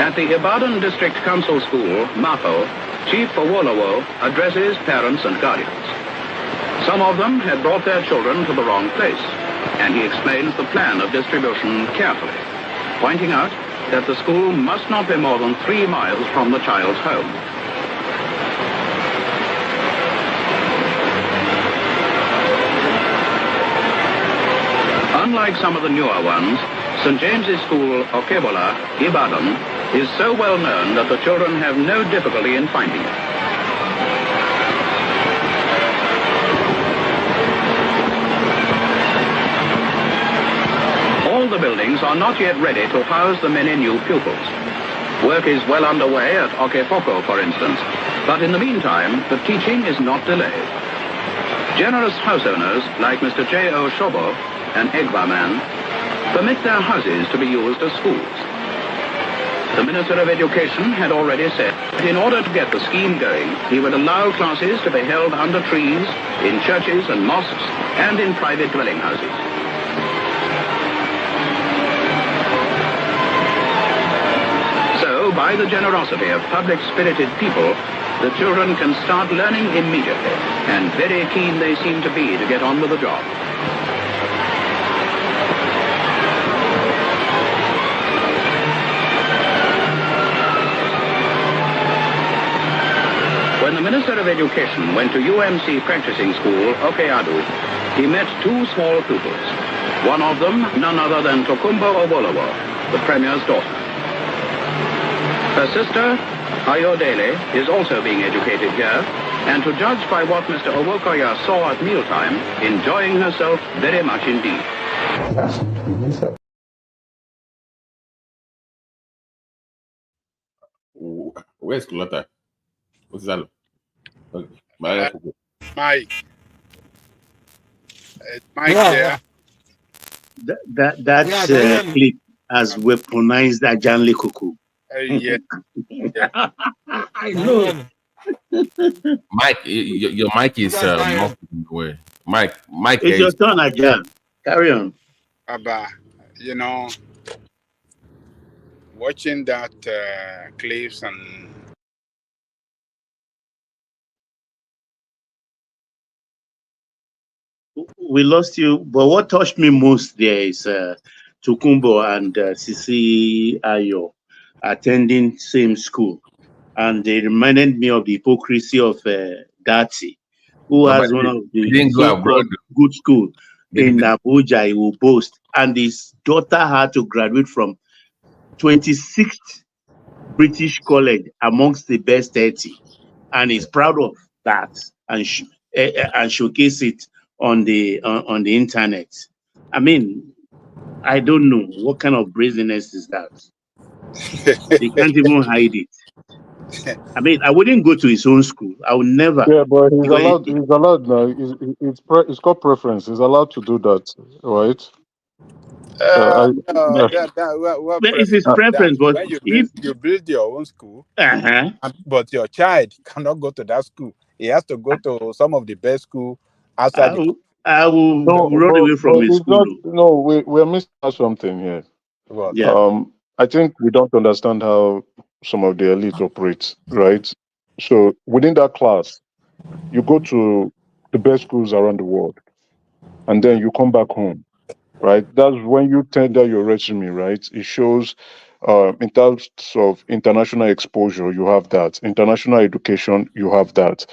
At the Ibadan District Council School, Mapo, Chief Awolowo addresses parents and guardians. Some of them had brought their children to the wrong place, and he explains the plan of distribution carefully, pointing out that the school must not be more than 3 miles from the child's home. Unlike some of the newer ones, St. James's School, Okebola, Ibadan, is so well known that the children have no difficulty in finding it. All the buildings are not yet ready to house the many new pupils. Work is well underway at Okefoko, for instance, but in the meantime, the teaching is not delayed. Generous house owners like Mr. J.O. Shobo, an Egba man, permit their houses to be used as schools. The Minister of Education had already said that in order to get the scheme going, he would allow classes to be held under trees, in churches and mosques, and in private dwelling houses. So, by the generosity of public-spirited people, the children can start learning immediately, and very keen they seem to be to get on with the job. When the Minister of Education went to UMC practicing school, Okeadu, he met 2 small pupils. One of them, none other than Tokumbo Obolowo, the Premier's daughter. Her sister, Ayodele, is also being educated here, and to judge by what Mr. Owokoya saw at mealtime, enjoying herself very much indeed. Where's Kulata? What's that? Okay. Mike, Mike Yeah. there. That clip has weaponized Ajanle Kuku. Yeah. I know. Mike, your mic is muffled in the way. Mike, It's your turn, Ajan. Carry on. Abba, you know, watching that clips and We lost you, but what touched me most there is Tukumbo and Sisi Ayo attending same school, and they reminded me of the hypocrisy of Dati, who has one of the so-called good school in Abuja. He will boast, and his daughter had to graduate from 26th British College amongst the best 30, and he's proud of that and showcase it on the internet. I mean, I don't know what kind of brazenness is that. They can't even hide it. I mean, I wouldn't go to his own school. I would never. Yeah, but he's allowed. He's allowed now. It's called preference. He's allowed to do that, right? But it's his preference. But when if you build your own school, but your child cannot go to that school, he has to go to some of the best school outside. I will run away from his school. We're missing out something here. What? Yeah. I think we don't understand how some of the elite operates, right? So within that class, you go to the best schools around the world, and then you come back home, right? That's when you tender your resume, right? It shows in terms of international exposure, you have that. International education, you have that.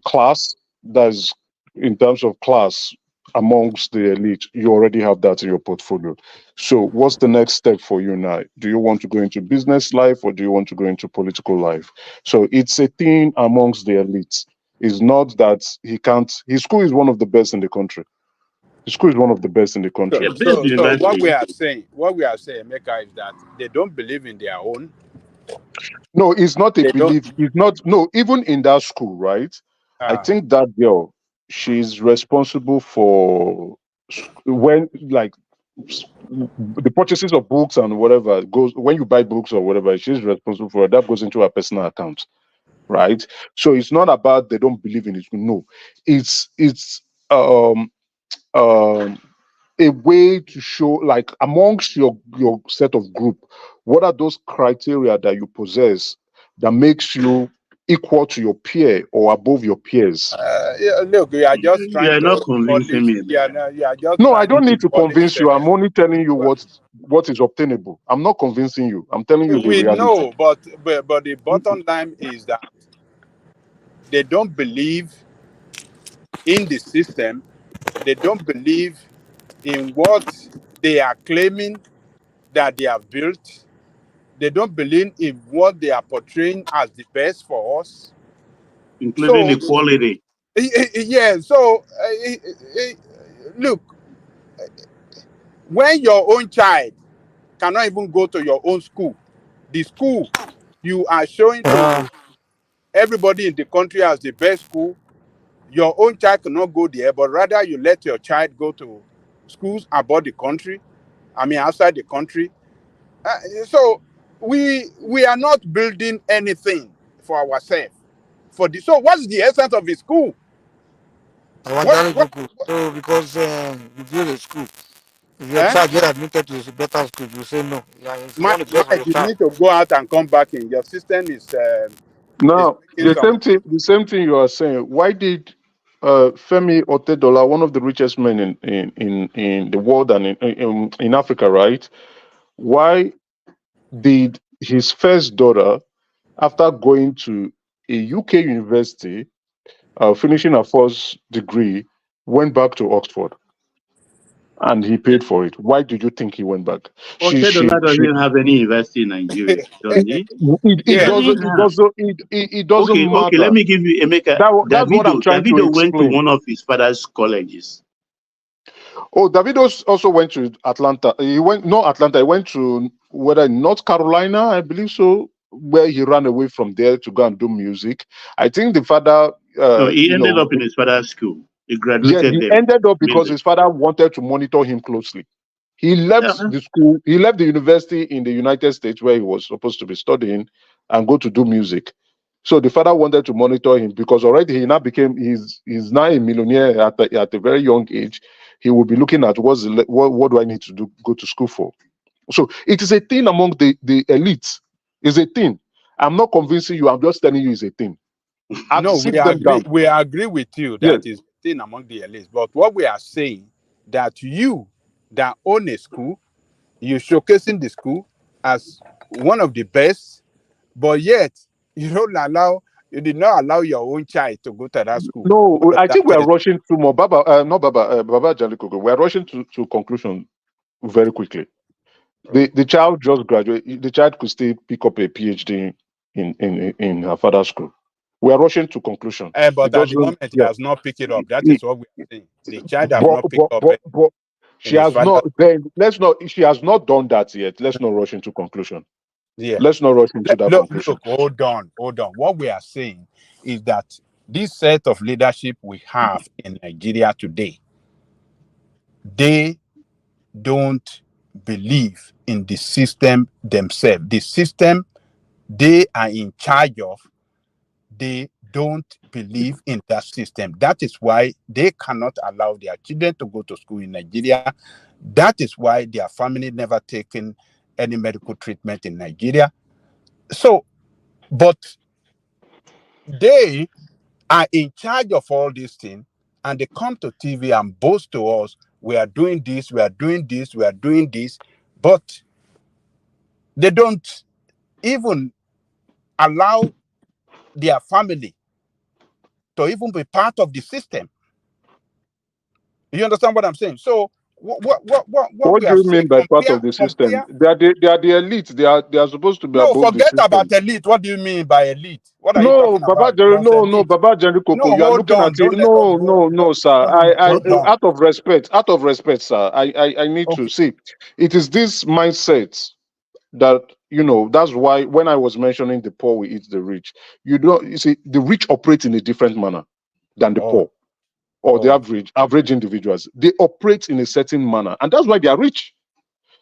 Class, that's in terms of class amongst the elite, you already have that in your portfolio. So what's the next step for you now? Do you want to go into business life or do you want to go into political life? So it's a thing amongst the elites. It's not that he can't. His school is one of the best in the country. His school is one of the best in the country. So what we are saying, Mecca, is that they don't believe in their own. No, it's not a belief. It's not. No, even in that school, right? I think that girl, she's responsible for when, like, the purchases of books and whatever goes, when you buy books or whatever, she's responsible for it. That goes into her personal account, right? So it's not about they don't believe in it. No, it's a way to show, like, amongst your set of group, what are those criteria that you possess that makes you equal to your peer or above your peers. Yeah, look, we are just You trying are not to convincing polish. me, Yeah, man. no, you are just No, I trying don't to need to polish. convince you. I'm only telling you what is obtainable. I'm not convincing you. I'm telling you the We reality. know, but the bottom line is that they don't believe in the system. They don't believe in what they are claiming that they have built. They don't believe in what they are portraying as the best for us. Including So, equality. yeah. So, look, when your own child cannot even go to your own school, the school you are showing to everybody in the country as the best school, your own child cannot go there, but rather you let your child go to schools abroad the country, outside the country. So we are not building anything for ourselves. So what's the essence of the school? What So because you build a school, if your eh? child get admitted to a better school, you say no. Yeah, if you want to pay for Mike, your you child. need to go out and come back in. Your system is Now, making some. the same thing you are saying. Why did Femi Otedola, one of the richest men in the world and in Africa, right? Why did his first daughter, after going to a UK university, finishing her first degree, went back to Oxford and he paid for it? Why did you think he went back? Otedola doesn't have any university in Nigeria, does he? It He Yeah. doesn't have. doesn't Okay, let matter. me give you Emeka. That's what I'm trying to Davido went to explain. one of his father's colleges. Oh, David also went to Atlanta. He went Atlanta. He went to North Carolina, I believe so, where he ran away from there to go and do music. I think the father, No, he ended up in his father's school. He yes, graduated he there. ended up because Music. his father wanted to monitor him closely. He left the school. He left the university in the United States where he was supposed to be studying and go to do music. So the father wanted to monitor him because already he now he's now a millionaire at a very young age. He will be looking at what do I need to do, go to school for. So it is a thing among the elites. It's a thing. I'm not convincing you. I'm just telling you it's a thing. No, Sit them down. we agree with you Yes. that is thing among the elites. But what we are saying that you that own a school, you showcasing the school as one of the best, but yet you did not allow your own child to go to that school. No, What does I that think we tell are you? rushing to more. Baba Jalikoko. We are rushing to conclusion very quickly. The child just graduated. The child could still pick up a PhD in her father's school. We are rushing to conclusion. It But at the doesn't. moment, he Yeah. has not picked it up. That is what we are saying. The child has not picked up But in she his has father. not. Then let's not. She has not done that yet. Let's not rush into conclusion. Yeah. Let's not rush into that conclusion. Look, hold on. What we are saying is that this set of leadership we have in Nigeria today, they don't believe in the system themselves. The system they are in charge of, they don't believe in that system. That is why they cannot allow their children to go to school in Nigeria. That is why their family never taken any medical treatment in Nigeria. So, but they are in charge of all these things, and they come to TV and boast to us, we are doing this, we are doing this, we are doing this, but they don't even allow their family to even be part of the system. You understand what I'm saying? So what What we do have you said, mean by part of the system? compare. They are the elite. They are supposed to be No, above the forget about system. elite. What do you mean by elite? What are you No, talking about? Plus elite. Baba Jerry Coco, No, you are hold looking at on. it. Don't let us go. No, sir. Hold on. Out of respect, sir. I need to see. It is this mindset that that's why when I was mentioning the poor will eat the rich, you see the rich operate in a different manner than the poor or the average individuals. They operate in a certain manner, and that's why they are rich.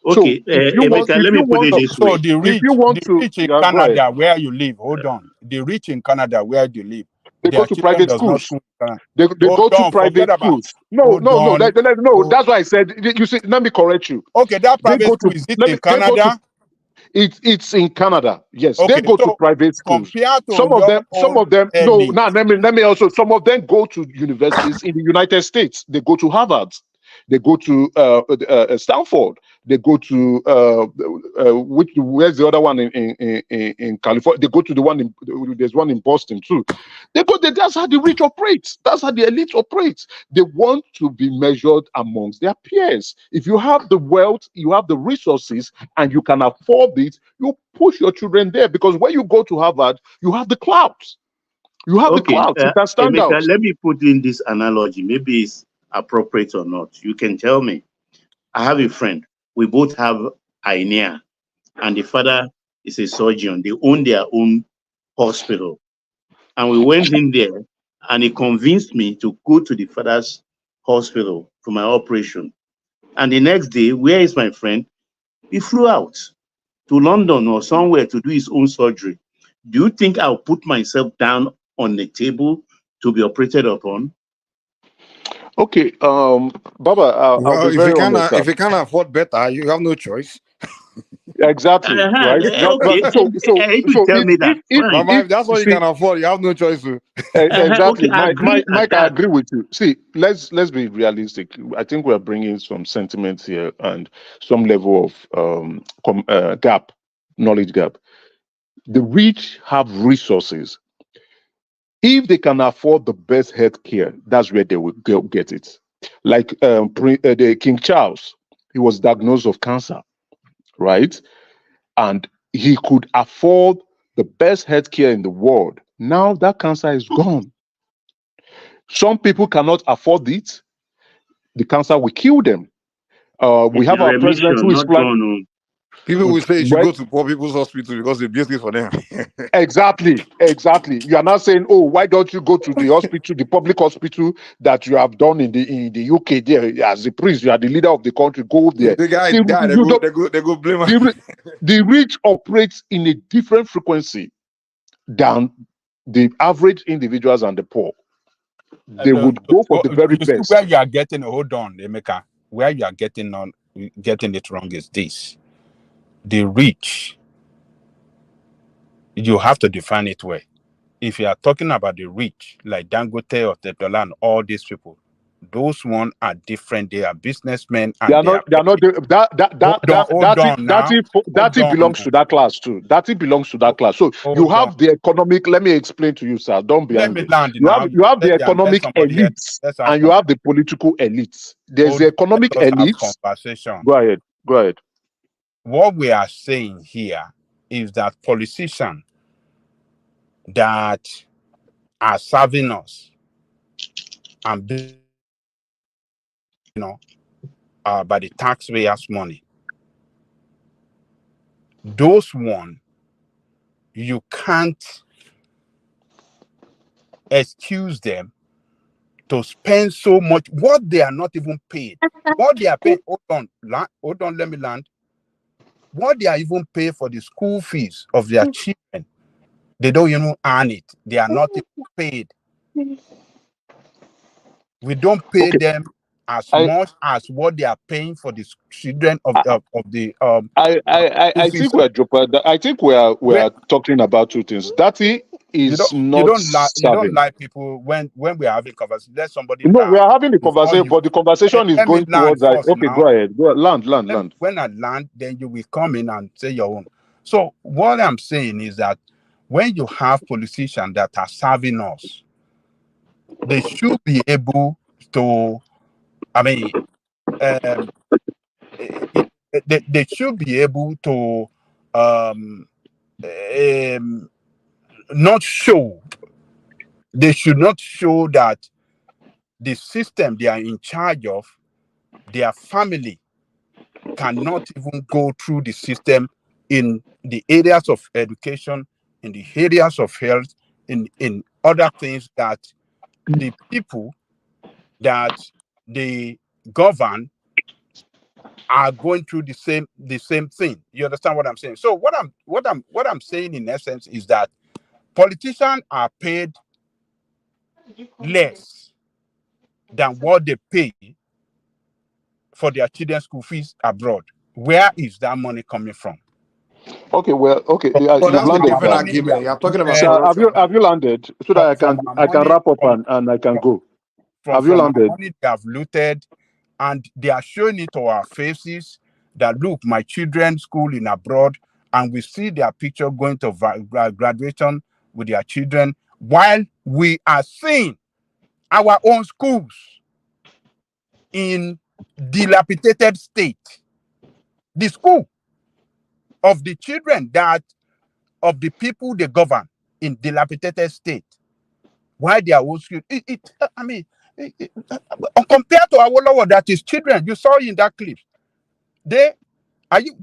Okay, So if you want, Emeka, let me put it this way. The if you want to, rich in go ahead. Canada where you live, hold on. The rich in Canada where you live, They go their to children private does not schools. school in Canada. They Hold go to on, forget private about. schools. No. That's why I said. You see, let me correct you. Okay, that They private go school to. is it in They go to. Canada? It's in Canada. Yes, Okay, they go to so private schools. compared to Some of your them. own No, elite, now let me also. Some of them go to universities in the United States. They go to Harvard. They go to Stanford. They go to where's the other one in California? They go to the one in there's one in Boston too. That's how the rich operate. That's how the elite operates. They want to be measured amongst their peers. If you have the wealth, you have the resources, and you can afford it, you push your children there, because when you go to Harvard, you have the clouds. You have the Okay, clouds. You can stand Emeka, out. let me put in this analogy. Maybe it's appropriate or not. You can tell me. I have a friend. We both have hernia, and the father is a surgeon. They own their own hospital. And we went in there, and he convinced me to go to the father's hospital for my operation. And the next day, where is my friend? He flew out to London or somewhere to do his own surgery. Do you think I'll put myself down on the table to be operated upon? Okay, Baba, I'll Well, be very honest. if you can't afford better, you have no choice. Exactly, right? Okay, if you tell me that, fine. But if that's what you see, can afford, you have no choice. To. exactly, Okay, I agree at Mike, I that. agree with you. See, let's be realistic. I think we're bringing some sentiments here and some level of knowledge gap. The rich have resources. If they can afford the best health care, that's where they will get it. Like the King Charles, he was diagnosed of cancer, right? And he could afford the best healthcare in the world. Now that cancer is gone. Some people cannot afford it. The cancer will kill them. We It's have a our president remission, who is not planning. gone. People will say you should Well, go to poor people's hospital because the business for them. exactly. You are not saying, oh, why don't you go to the hospital, the public hospital that you have done in the UK there as a priest? You are the leader of the country. Go there. The guy See, died. They go blame him. the rich operates in a different frequency than the average individuals and the poor. They would go for the very you see best. where you are getting. Hold on, Emeka. Where you are getting it wrong is this: the rich. You have to define it well. If you are talking about the rich, like Dangote or Tepdola and all these people, those ones are different. They are businessmen and they are. They are not Hold on now. that belongs to that class too. That belongs to that class. So you Hold on. have the economic. Let me explain to you, sir. Don't be Let angry. me land You now. have the Let economic somebody else. elites Let's have and you have the political elites. There's the economic let us have elites. conversation. Go ahead. Go ahead. What we are saying here is that politicians that are serving us and by the taxpayers' money, those one you can't excuse them to spend so much what they are not even paid. What they are paying, hold on, let me land. What they are even paying for the school fees of their children, they don't even earn it. They are not even paid. We don't pay them as much as what they are paying for the children of the I think we are talking about two things. That is not you don't serving. like people when we are having conversation. Let somebody No, land. we are having a conversation, but the conversation is Let me going land towards that. first Okay, now. go ahead. Land. When I land, then you will come in and say your own. So what I'm saying is that when you have politicians that are serving us, they should be able to, they should be able to not show. They should not show that the system they are in charge of, their family cannot even go through the system in the areas of education, in the areas of health, in other things that the people that they govern are going through the same thing. You understand what I'm saying? So what I'm saying in essence is that politicians are paid less than what they pay for their children's school fees abroad. Where is that money coming from? Okay, well, okay, From, But you've that's a from landed our different now. money, we argument. have You're talking about looted. So corruption have now. you landed so that From our I can money, wrap up and I can go? Have you from our landed? money they have looted, and they are showing it to our faces that look, my children school in abroad, and we see their picture going to graduation with their children, while we are seeing our own schools in dilapidated state. The school of the children that of the people they govern in dilapidated state. Why they are own school? Compared to Awolowo, that is children, you saw in that clip. Do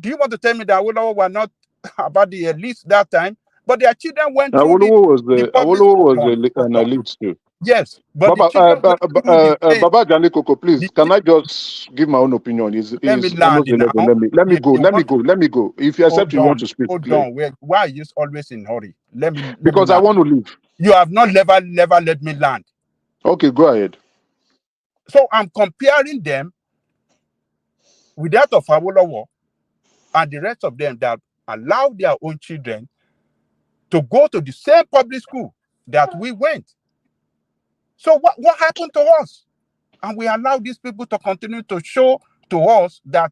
you want to tell me that Awolowo were not about the elites that time? But their children went through the public Awolowo was school. an elite too. Yes, but the Baba, children went through the pain. Baba Jani Koko, please, can I just give my own opinion? Let me Is land almost 11. now. Let me If go. you want, Let me go. If you accept, hold you want to on, speak, hold please. on. Why are you always in hurry? Let me Because I land. want to leave. You have not never let me land. Okay, go ahead. So I'm comparing them with that of Awolowo and the rest of them that allow their own children to go to the same public school that we went. So what happened to us? And we allow these people to continue to show to us that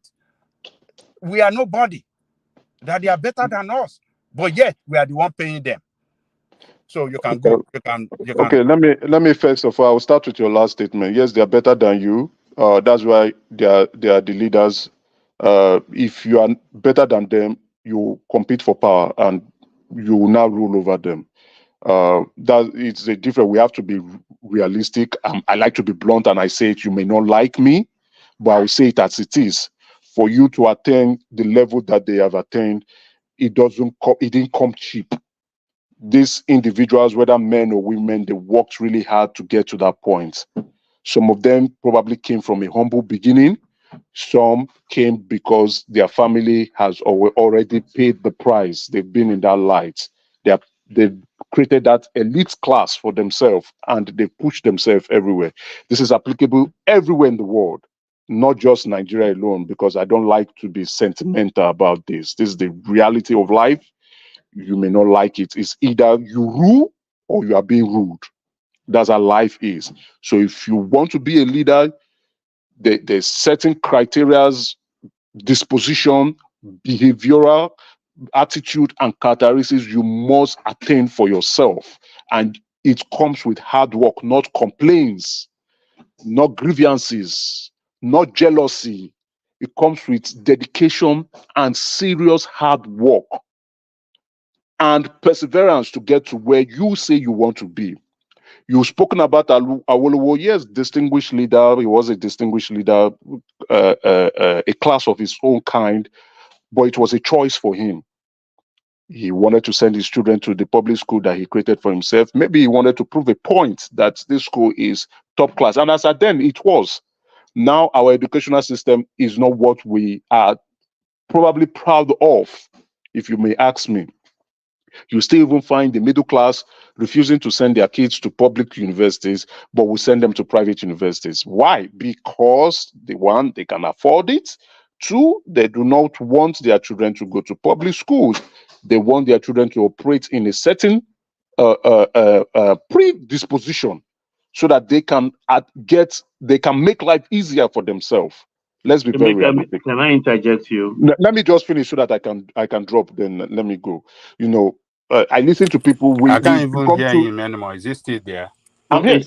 we are nobody, that they are better than us, but yet we are the one paying them. So you can go. You can. Okay, let me first of all, I'll start with your last statement. Yes, they are better than you. That's why they are the leaders. If you are better than them, you compete for power and you will now rule over them. That it's a different. We have to be realistic. I like to be blunt, and I say it. You may not like me, but I will say it as it is. For you to attain the level that they have attained, it didn't come cheap. These individuals, whether men or women, they worked really hard to get to that point. Some of them probably came from a humble beginning. Some came because their family has already paid the price. They've been in that light. They've created that elite class for themselves, and they push themselves everywhere. This is applicable everywhere in the world, not just Nigeria alone, because I don't like to be sentimental about this. This is the reality of life. You may not like it. It's either you rule or you are being ruled. That's how life is. So if you want to be a leader, there's certain criterias, disposition, behavioral attitude, and characteristics you must attain for yourself. And it comes with hard work, not complaints, not grievances, not jealousy. It comes with dedication and serious hard work and perseverance to get to where you say you want to be. You've spoken about Awolowo. Yes, distinguished leader. He was a distinguished leader, a class of his own kind, but it was a choice for him. He wanted to send his children to the public school that he created for himself. Maybe he wanted to prove a point that this school is top class. And as at then, it was. Now our educational system is not what we are probably proud of, if you may ask me. You still even find the middle class refusing to send their kids to public universities, but will send them to private universities. Why? Because one, they can afford it. Two, they do not want their children to go to public schools. They want their children to operate in a certain predisposition so that they can make life easier for themselves. Let's be very realistic. Can I interject you? Let me just finish so that I can drop. Then let me go. You know, I listen to people. I can't even hear him anymore. Is he still there? I'm here.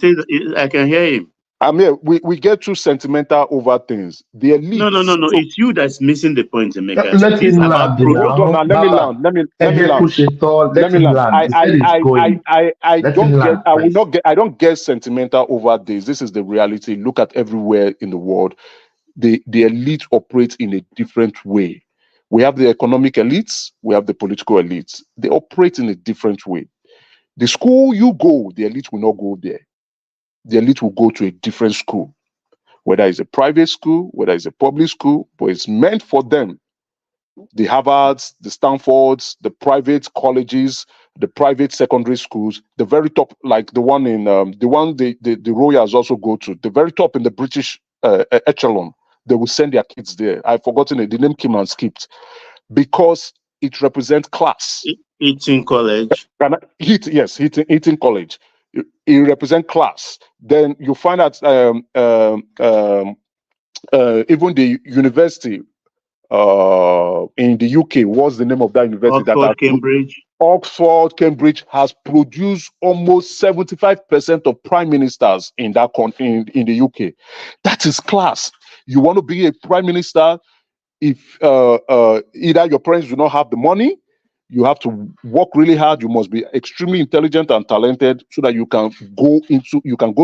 I can hear him. I'm here. We get too sentimental over things. The elite. No. It's you that's missing the point, Emeka. Let him land. Hold on now. Let me land. Let me land. Let me land. I don't get sentimental over this. This is the reality. Look at everywhere in the world. The elite operate in a different way. We have the economic elites, we have the political elites. They operate in a different way. The school you go, the elite will not go there. The elite will go to a different school, whether it's a private school, whether it's a public school, but it's meant for them. The Harvards, the Stanfords, the private colleges, the private secondary schools, the very top, like the one in the Royals also go to, the very top in the British echelon. They will send their kids there. I've forgotten it. The name came and skipped. Because it represents class. Eating college. Eating college. It represents class. Then you find that even the university in the UK, what's the name of that university? Oxford, Cambridge has produced almost 75% of prime ministers in that country, in the UK. That is class. You want to be a prime minister, if either your parents do not have the money, you have to work really hard. You must be extremely intelligent and talented so that you can go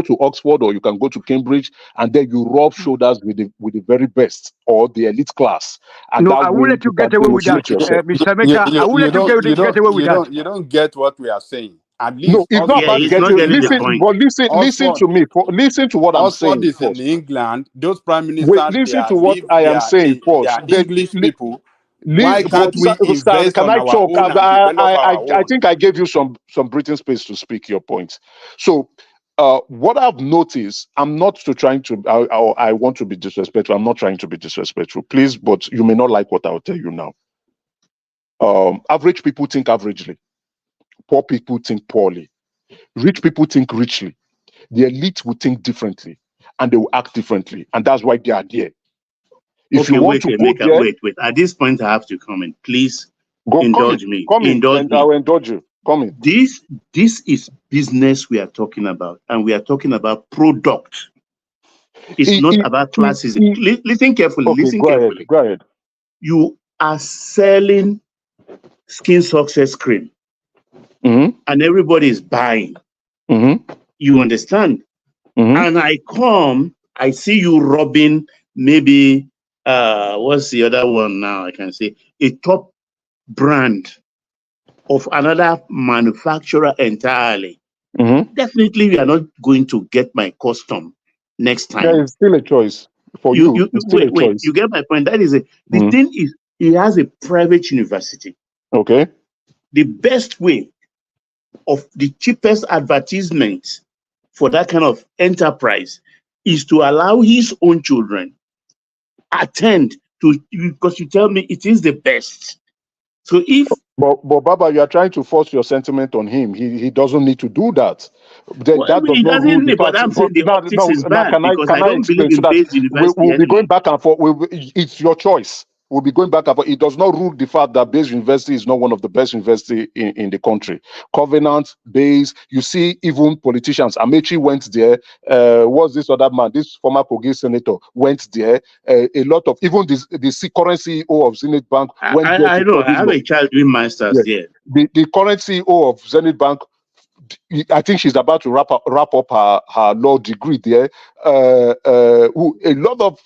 to Oxford or you can go to Cambridge, and then you rub shoulders with the very best or the elite class. And no, I will let you get away with that, Mr. Meka. I will let you get away with that. You don't get what we are saying. At least no, it's not about getting. Listen to me. Listen to what I'm saying. Oxford is in England. Those prime ministers. Wait, listen to what I am saying first. They are English people. Why can't we invest can on I our talk? own and develop our own? I think I gave you some breathing space to speak your point. So, what I've noticed, I'm not trying to. I want to be disrespectful. I'm not trying to be disrespectful, please. But you may not like what I'll tell you now. Average people think averagely. Poor people think poorly. Rich people think richly. The elite will think differently, and they will act differently, and that's why they are there. If you want to go there, wait. At this point, I have to comment. Please indulge me. I will indulge you. Come in. This is business we are talking about, and we are talking about product. It's not about classes. Listen carefully. Okay, listen go carefully. Go ahead. You are selling skin success cream, and everybody is buying. You understand? And I see you robbing maybe what's the other one now? I can say a top brand of another manufacturer entirely. Definitely, we are not going to get my custom next time. There is still a choice for you. Wait, you get my point. That is the thing is, he has a private university. Okay. The best way of the cheapest advertisement for that kind of enterprise is to allow his own children attend to, because you tell me it is the best. So if but Baba, you are trying to force your sentiment on him. He doesn't need to do that. Then that does not rule the fact. I'm saying the optics is bad because I don't explain believe so in based that university. we'll be going back and forth. It's your choice. We'll be going back and forth. It does not rule the fact that Bayes University is not one of the best universities in the country. Covenant, Bayes, you see, even politicians. Amechi went there. What's this other man? This former Kogi senator went there. A lot of, even the current CEO of Zenith Bank went there. I know. I have a child doing masters there. The current CEO of Zenith Bank, I think she's about to wrap up her law degree there. A lot of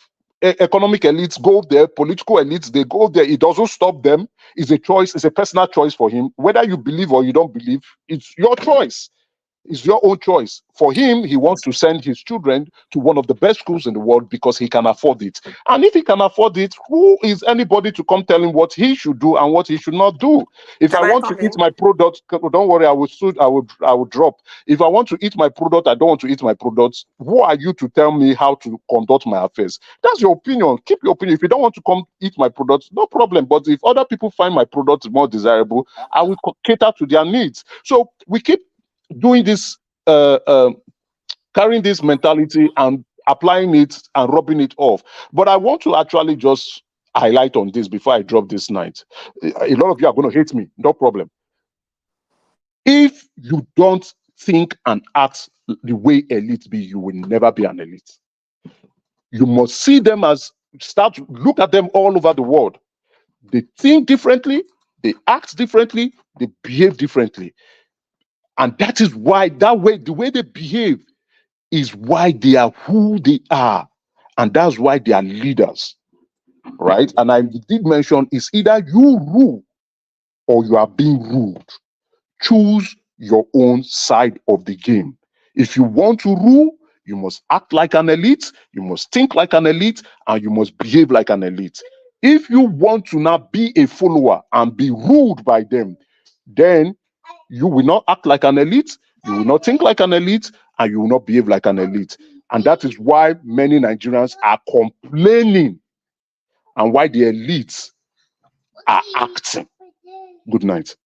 economic elites go there, political elites, they go there. It doesn't stop them. It's a choice. It's a personal choice for him. Whether you believe or you don't believe, it's your choice. It's your own choice. For him, he wants to send his children to one of the best schools in the world because he can afford it. And if he can afford it, who is anybody to come tell him what he should do and what he should not do? If I want to eat my product, don't worry, I will drop. If I want to eat my product, I don't want to eat my products. Who are you to tell me how to conduct my affairs? That's your opinion. Keep your opinion. If you don't want to come eat my products, no problem. But if other people find my products more desirable, I will cater to their needs. So we keep doing this, carrying this mentality and applying it and rubbing it off. But I want to actually just highlight on this before I drop this night. A lot of you are going to hate me, no problem. If you don't think and act the way elite be, you will never be an elite. You must see them as, look at them all over the world. They think differently, they act differently, they behave differently. And that is why the way they behave is why they are who they are. And that's why they are leaders, right? And I did mention it's either you rule or you are being ruled. Choose your own side of the game. If you want to rule, you must act like an elite, you must think like an elite, and you must behave like an elite. If you want to now be a follower and be ruled by them, then you will not act like an elite, you will not think like an elite, and you will not behave like an elite. And that is why many Nigerians are complaining and why the elites are acting. Good night.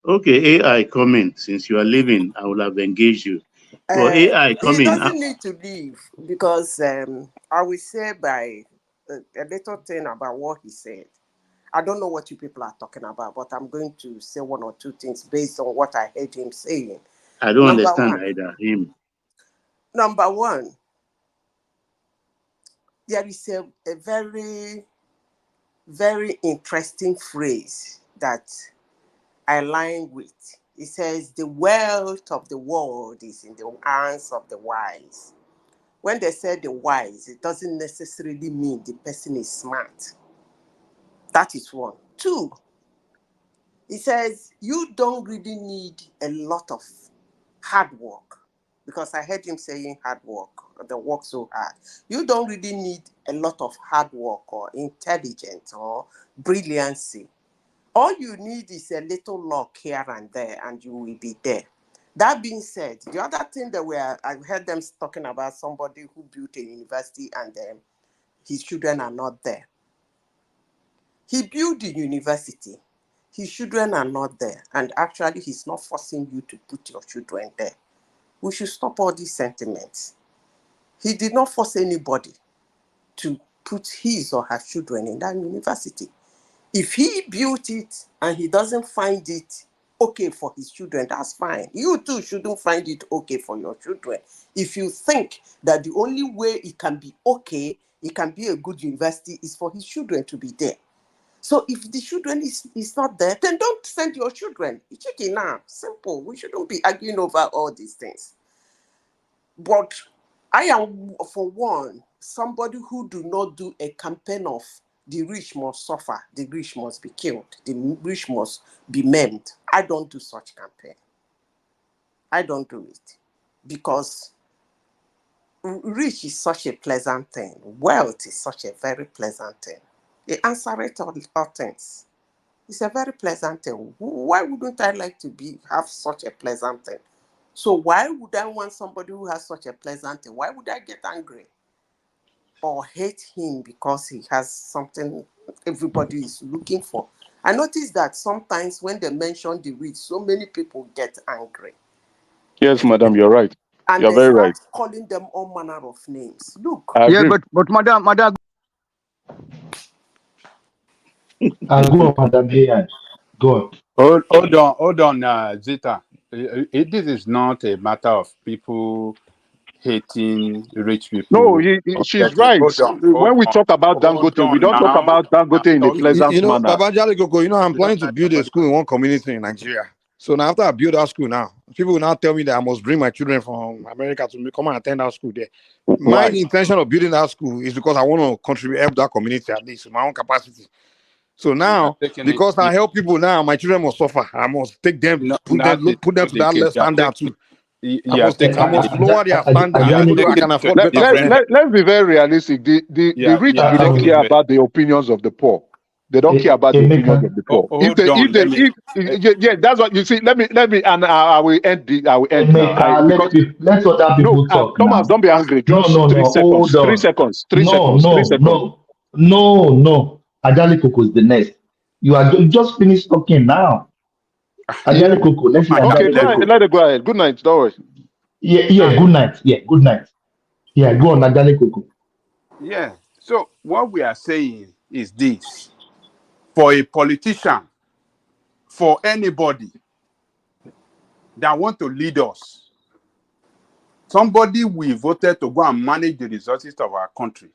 Okay, AI comment. Since you are leaving, I will have engaged you. But AI He coming. doesn't need to leave because I will say by a little thing about what he said. I don't know what you people are talking about, but I'm going to say one or two things based on what I heard him saying. I don't Number understand one. either him. Number one, there is a very, very interesting phrase that I align with. It says, the wealth of the world is in the hands of the wise. When they say the wise, it doesn't necessarily mean the person is smart. That is one. Two, it says you don't really need a lot of hard work, because I heard him saying hard work, the work so hard. You don't really need a lot of hard work or intelligence or brilliancy. All you need is a little luck here and there, and you will be there. That being said, the other thing that I heard them talking about somebody who built a university and his children are not there. He built the university. His children are not there. And actually, he's not forcing you to put your children there. We should stop all these sentiments. He did not force anybody to put his or her children in that university. If he built it and he doesn't find it okay for his children, that's fine. You too shouldn't find it okay for your children. If you think that the only way it can be okay, it can be a good university, is for his children to be there. So if the children is not there, then don't send your children. It's okay now. Simple. We shouldn't be arguing over all these things. But I am, for one, somebody who do not do a campaign of the rich must suffer, the rich must be killed, the rich must be maimed. I don't do such campaign. I don't do it because rich is such a pleasant thing. Wealth is such a very pleasant thing. They answer it all things. It's a very pleasant thing. Why wouldn't I like to have such a pleasant thing? So why would I want somebody who has such a pleasant thing? Why would I get angry or hate him because he has something everybody is looking for? I notice that sometimes when they mention the rich, so many people get angry. Yes, madam, you're right. And you're they very start right. calling them all manner of names. Look. Yeah, but madam. Go on, Madam AI. Go on. Hold on, Zita. This is not a matter of people hating rich No, people. she's right. When we talk about Dangote, we don't talk about Dangote in a pleasant manner. Babajali Koko, I'm planning to build a school in one community in Nigeria. So now after I build that school now, people will now tell me that I must bring my children from America to come and attend that school there. My intention of building that school is because I want to contribute, help that community at least in my own capacity. So now, because I help people now, my children must suffer. I must take them, put them to that less standard too. I must lower their standard so I can afford better. Let's be very realistic. The rich do not care about the opinions of the poor. They don't care about the opinions of the poor. That's what you see. Let me, and I will end. I will end now. Let other people talk. Thomas, now. don't be angry. Just No, 3 seconds. hold on. 3 seconds. 3 seconds. 3 seconds. No. Ajali Koko is the next. You are just finished talking now. Ajali Koko, let's see. Okay, let it go ahead. Good night. Don't worry. Yeah. Good night. Yeah, good night. Yeah, go on, Ajali Koko. Yeah. So what we are saying is this: for a politician, for anybody that want to lead us, somebody we voted to go and manage the resources of our country,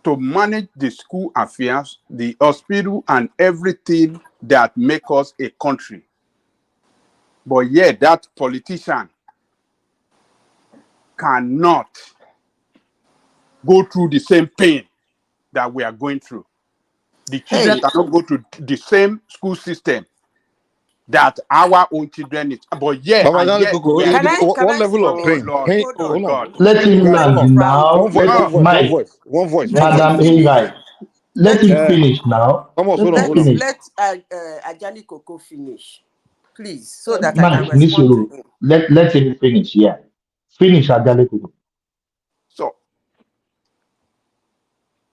to manage the school affairs, the hospital, and everything that make us a country. But yet that politician cannot go through the same pain that we are going through. The children cannot go to the same school system that our own children is. But yeah, what level of pain? Let him land now. One voice. Madam AI. Let him finish now. Let Ajani Koko finish, please, so that I can Mike, respond to him. Let him finish. Yeah, finish Ajani Koko.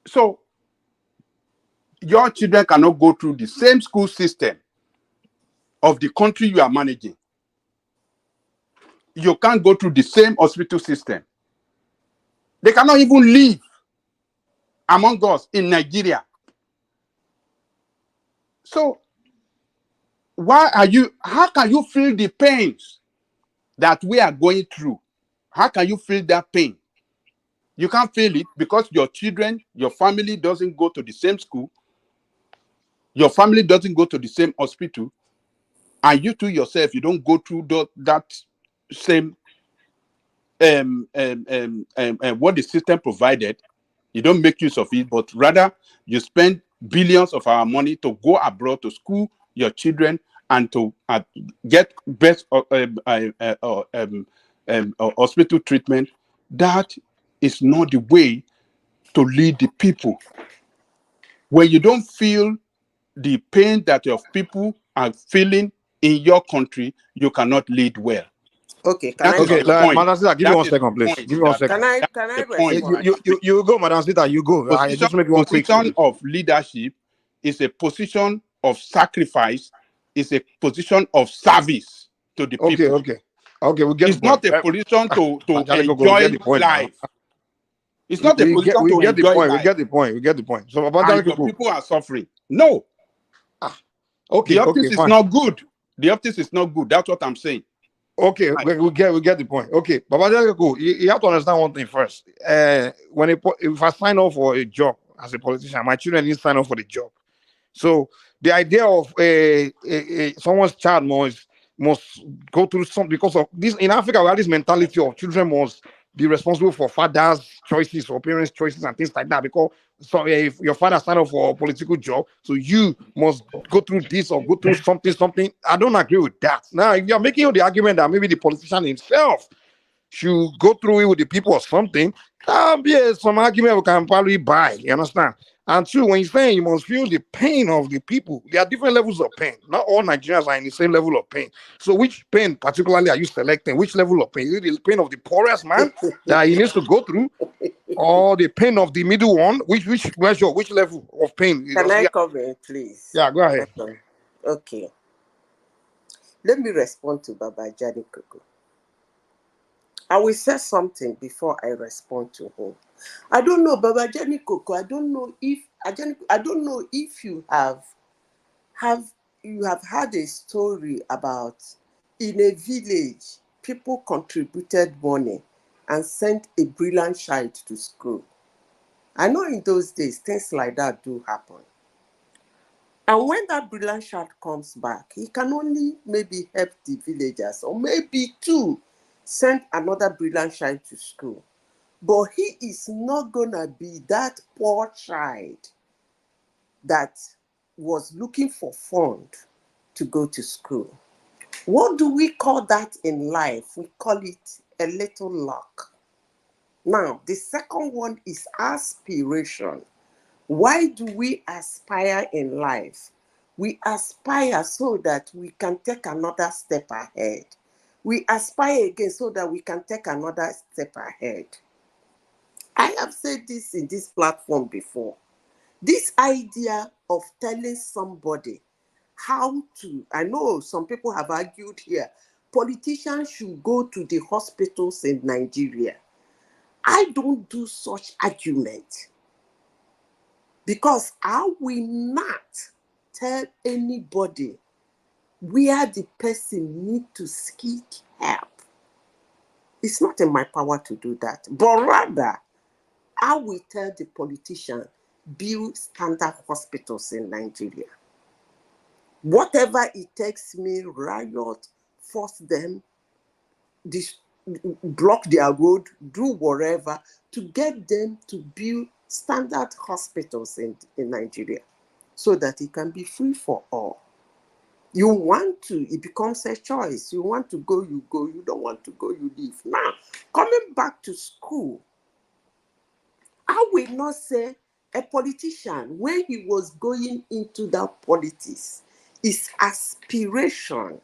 So your children cannot go through the same school system of the country you are managing. You can't go through the same hospital system. They cannot even live among us in Nigeria. So how can you feel the pains that we are going through? How can you feel that pain? You can't feel it because your children, your family doesn't go to the same school. Your family doesn't go to the same hospital. And you too yourself, you don't go through that same what the system provided. You don't make use of it, but rather you spend billions of our money to go abroad to school your children and to get best hospital treatment. That is not the way to lead the people. When you don't feel the pain that your people are feeling in your country, you cannot lead well. Okay, can That I is Okay, the respond? point. Madam Sita, give me That 1 is the second, please. point. Give me 1 second. Can That's I the point. respond? You go, Madam Sita, you go. I just make it one quick. Position of leadership is a position of sacrifice, is a position of service to the Okay, people. okay, we get the It's point. not a position to Angelico, we enjoy get the point now. life. It's not a position We to get the enjoy point. We life. get the point. We get the point. So, And your Angelico, people are suffering. No. okay, The optics okay, is fine. not good. The optics is not good. That's what I'm saying. Okay, Right. we get the point. Okay, but Angelico, you have to understand one thing first. If I sign up for a job as a politician, my children didn't sign up for the job. So the idea of someone's child must go through something because of this in Africa. We have this mentality of children must be responsible for fathers' choices or parents' choices and things like that. Because if your father signed up for a political job, so you must go through this or go through something. I don't agree with that. Now, if you're making the argument that maybe the politician himself should go through it with the people or something, that'll be some argument we can probably buy. You understand? And two, when you're saying you must feel the pain of the people, there are different levels of pain. Not all Nigerians are in the same level of pain. So which pain particularly are you selecting? Which level of pain? Is it the pain of the poorest man that he needs to go through? Or the pain of the middle one? Which measure, which level of pain? Can I comment, please? Yeah, go ahead. Okay. Let me respond to Baba Jani Koko. I will say something before I respond to him. I don't know, Baba Jani Koko. I don't know if you have had a story about in a village people contributed money and sent a brilliant child to school. I know in those days things like that do happen. And when that brilliant child comes back, he can only maybe help the villagers or maybe two send another brilliant child to school. But he is not gonna be that poor child that was looking for fund to go to school. What do we call that in life? We call it a little luck. Now, the second one is aspiration. Why do we aspire in life? We aspire so that we can take another step ahead. We aspire again so that we can take another step ahead. I have said this in this platform before. This idea of telling somebody how to, I know some people have argued here, politicians should go to the hospitals in Nigeria. I don't do such argument because I will not tell anybody where the person needs to seek help. It's not in my power to do that, but rather I will tell the politician, build standard hospitals in Nigeria. Whatever it takes me, riot, force them, block their road, do whatever to get them to build standard hospitals in Nigeria so that it can be free for all. You want to, it becomes a choice. You want to go, you go. You don't want to go, you leave. Now, coming back to school, I will not say a politician, when he was going into that politics, his aspiration,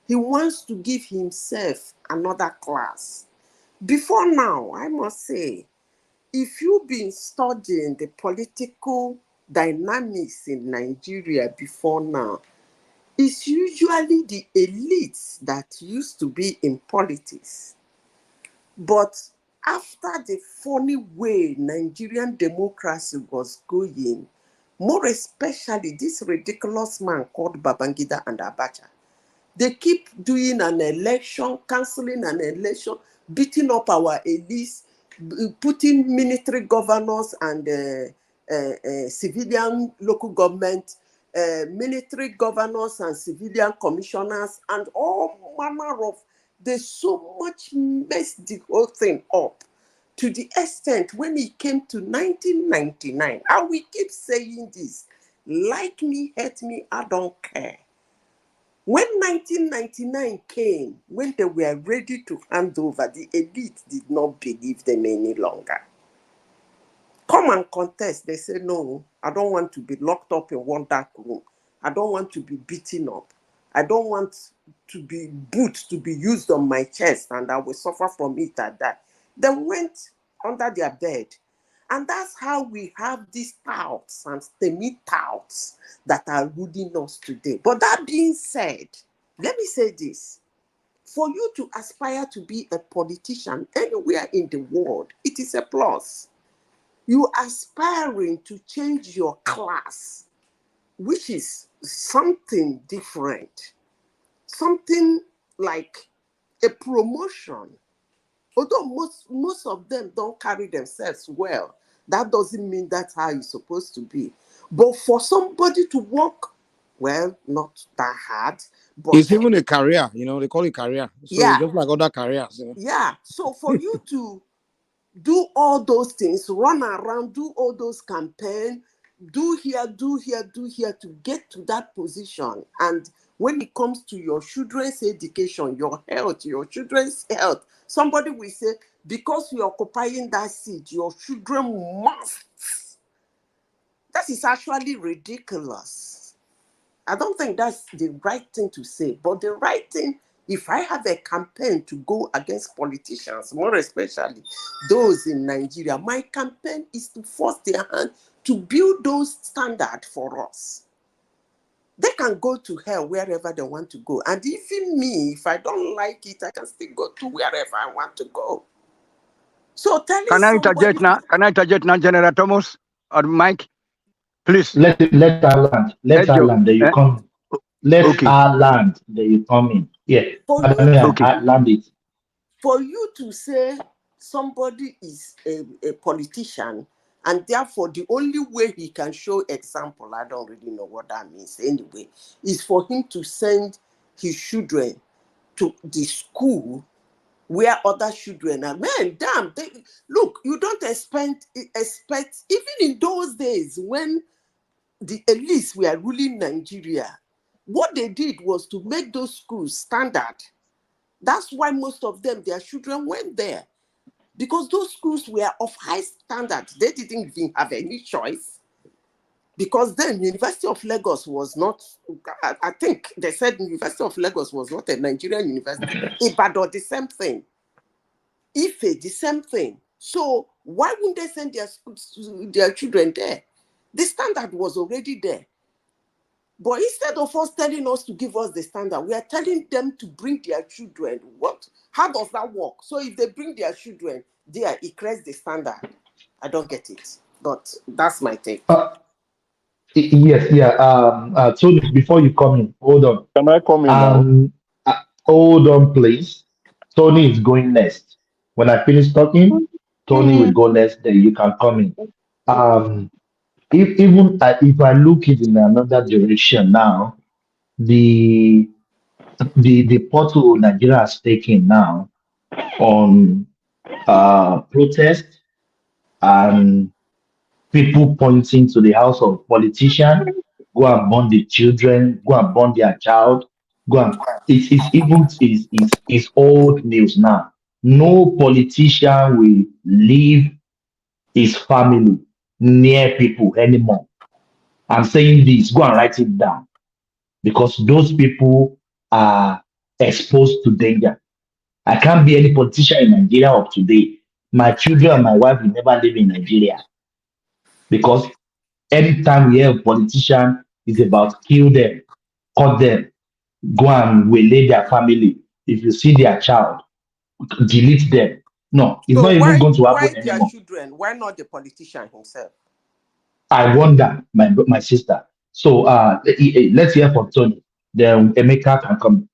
he wants to give himself another class. Before now, I must say, if you've been studying the political dynamics in Nigeria before now, it's usually the elites that used to be in politics. But after the funny way Nigerian democracy was going, more especially this ridiculous man called Babangida and Abacha, they keep doing an election, cancelling an election, beating up our elites, putting military governors and civilian local government, military governors and civilian commissioners, and all manner of, they so much messed the whole thing up to the extent when it came to 1999, and we keep saying this, like me, hate me, I don't care. When 1999 came, when they were ready to hand over, the elite did not believe them any longer. Come and contest. They say, no, I don't want to be locked up in one dark room. I don't want to be beaten up. I don't want to be boots to be used on my chest and I will suffer from it at that. They went under their bed. And that's how we have these touts and semi-touts that are ruling us today. But that being said, let me say this. For you to aspire to be a politician anywhere in the world, it is a plus. You are aspiring to change your class, which is something different. Something like a promotion. Although most of them don't carry themselves well, that doesn't mean that's how it's supposed to be. But for somebody to work, well, not that hard, but it's even a career, they call it career. So yeah, just like other careers. Yeah. So for you to do all those things, run around, do all those campaigns, do here to get to that position. And when it comes to your children's education, your health, your children's health, somebody will say, because you're occupying that seat, your children must. That is actually ridiculous. I don't think that's the right thing to say, but the right thing, if I have a campaign to go against politicians, more especially those in Nigeria, my campaign is to force their hand to build those standards for us. They can go to hell wherever they want to go. And even me, if I don't like it, I can still go to wherever I want to go. So telling Can I interject now? Can I interject now, General Thomas or Mike? Please. Let our land. Let our land. There you come. Let our land. There you come in. Yeah. Land it. For you to say somebody is a politician, and therefore the only way he can show example, I don't really know what that means anyway, is for him to send his children to the school where other children are. Man, damn, look, you don't expect, even in those days when the elites were ruling Nigeria, what they did was to make those schools standard. That's why most of them, their children went there. Because those schools were of high standard. They didn't even have any choice. Because then University of Lagos was not, I think they said University of Lagos was not a Nigerian university. Ibadan, the same thing. Ife, the same thing. So why wouldn't they send their children there? The standard was already there. But instead of us telling us to give us the standard, we are telling them to bring their children. How does that work? So if they bring their children there, it creates the standard. I don't get it. But that's my take. Yes, yeah. Tony, before you come in, hold on. Can I come in now? Hold on, please. Tony is going next. When I finish talking, Tony will go next. Then you can come in. If I look it in another direction now, the portal Nigeria has taken now on protest and people pointing to the house of politician, go and burn the children, go and burn their child, it's old news now. No politician will leave his family near people anymore. I'm saying this, go and write it down, because those people are exposed to danger. I can't be any politician in Nigeria of today. My children and my wife will never live in Nigeria, because Anytime we have a politician, it's about kill them, cut them, go and waylay their family. If you see their child, delete them. No, it's So not even going to why happen their anymore. children? Why not the politician himself? I wonder, my sister. So let's hear from Tony. Then Emeka can come.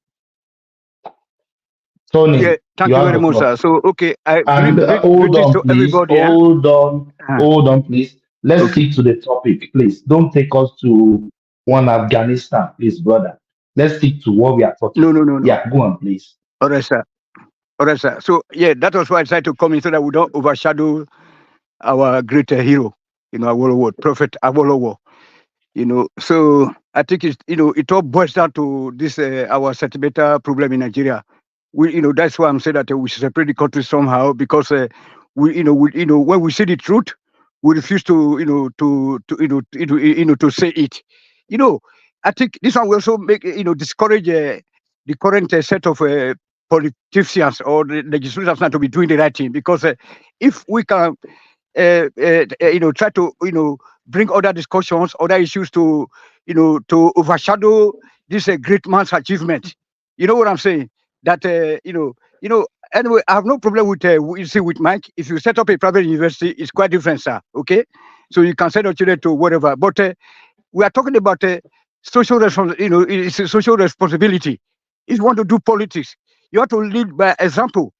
Tony, Yeah, thank you very much, sir. So, okay, and hold greetings on, to please. everybody. Hold on, please. Let's Okay. stick to the topic, please. Don't take us to one Afghanistan, please, brother. Let's stick to what we are talking. No. Yeah, go on, please. All right, sir. So, yeah, that was why I decided to come in so that we don't overshadow our great hero, our world Prophet Awolowo. So I think it's, it all boils down to this our sentimental problem in Nigeria. That's why I'm saying that we should separate the country somehow, because when we see the truth, we refuse to to say it. I think this one will also make discourage the current set of politicians or the legislators not to be doing the right thing, because if we can try to bring other discussions, other issues to to overshadow this great man's achievement. You know what I'm saying? That anyway, I have no problem with with Mike. If you set up a private university, it's quite different, sir. Okay, so you can send your children to whatever. But we are talking about social it's a social responsibility. If you want to do politics, you have to lead by example.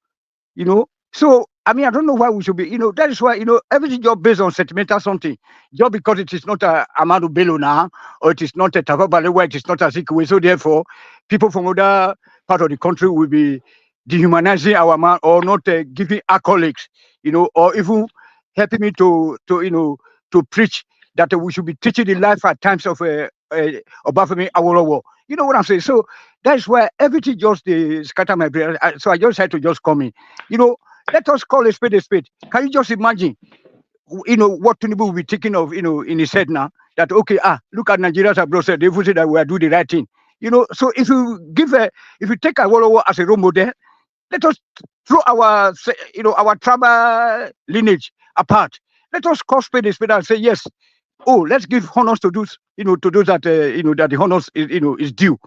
So I mean, I don't know why we should be. That is why everything just based on sentimental something. Just because it is not a Amadu Bello now, or it is not a Tafa Balewa, it is not a Zikwe. So therefore, people from other part of the country will be dehumanizing our man, or not giving accolades, or even helping me to preach that we should be teaching the life at times of Obafemi Awolowo. You know what I'm saying? So that's why everything just scatter my brain. So I just had to just come in. Let us call a spade a spade. Can you just imagine, what Tinubu will be thinking of, in his head now, that, okay, look at Nigerians abroad, said they will say that we are doing the right thing. So if you take Awolowo as a role model, let us throw our tribal lineage apart. Let us call spade a spade and say, yes, let's give honors to those, to those that, that the honors, is due.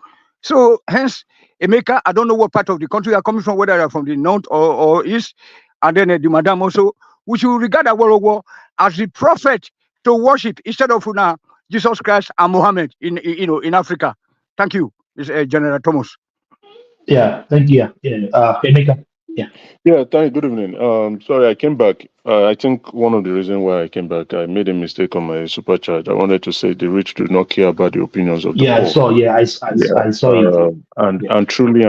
So hence, Emeka, I don't know what part of the country you are coming from, whether you are from the north or east, and then the madam also, we should regard Awolowo as the prophet to worship instead of Jesus Christ and Muhammad in Africa. Thank you, General Thomas. Yeah, thank you. Emeka. Yeah, thank you. Good evening. Sorry, I came back. I think one of the reasons why I came back, I made a mistake on my super chat. I wanted to say the rich do not care about the opinions of the poor. I saw it. And truly,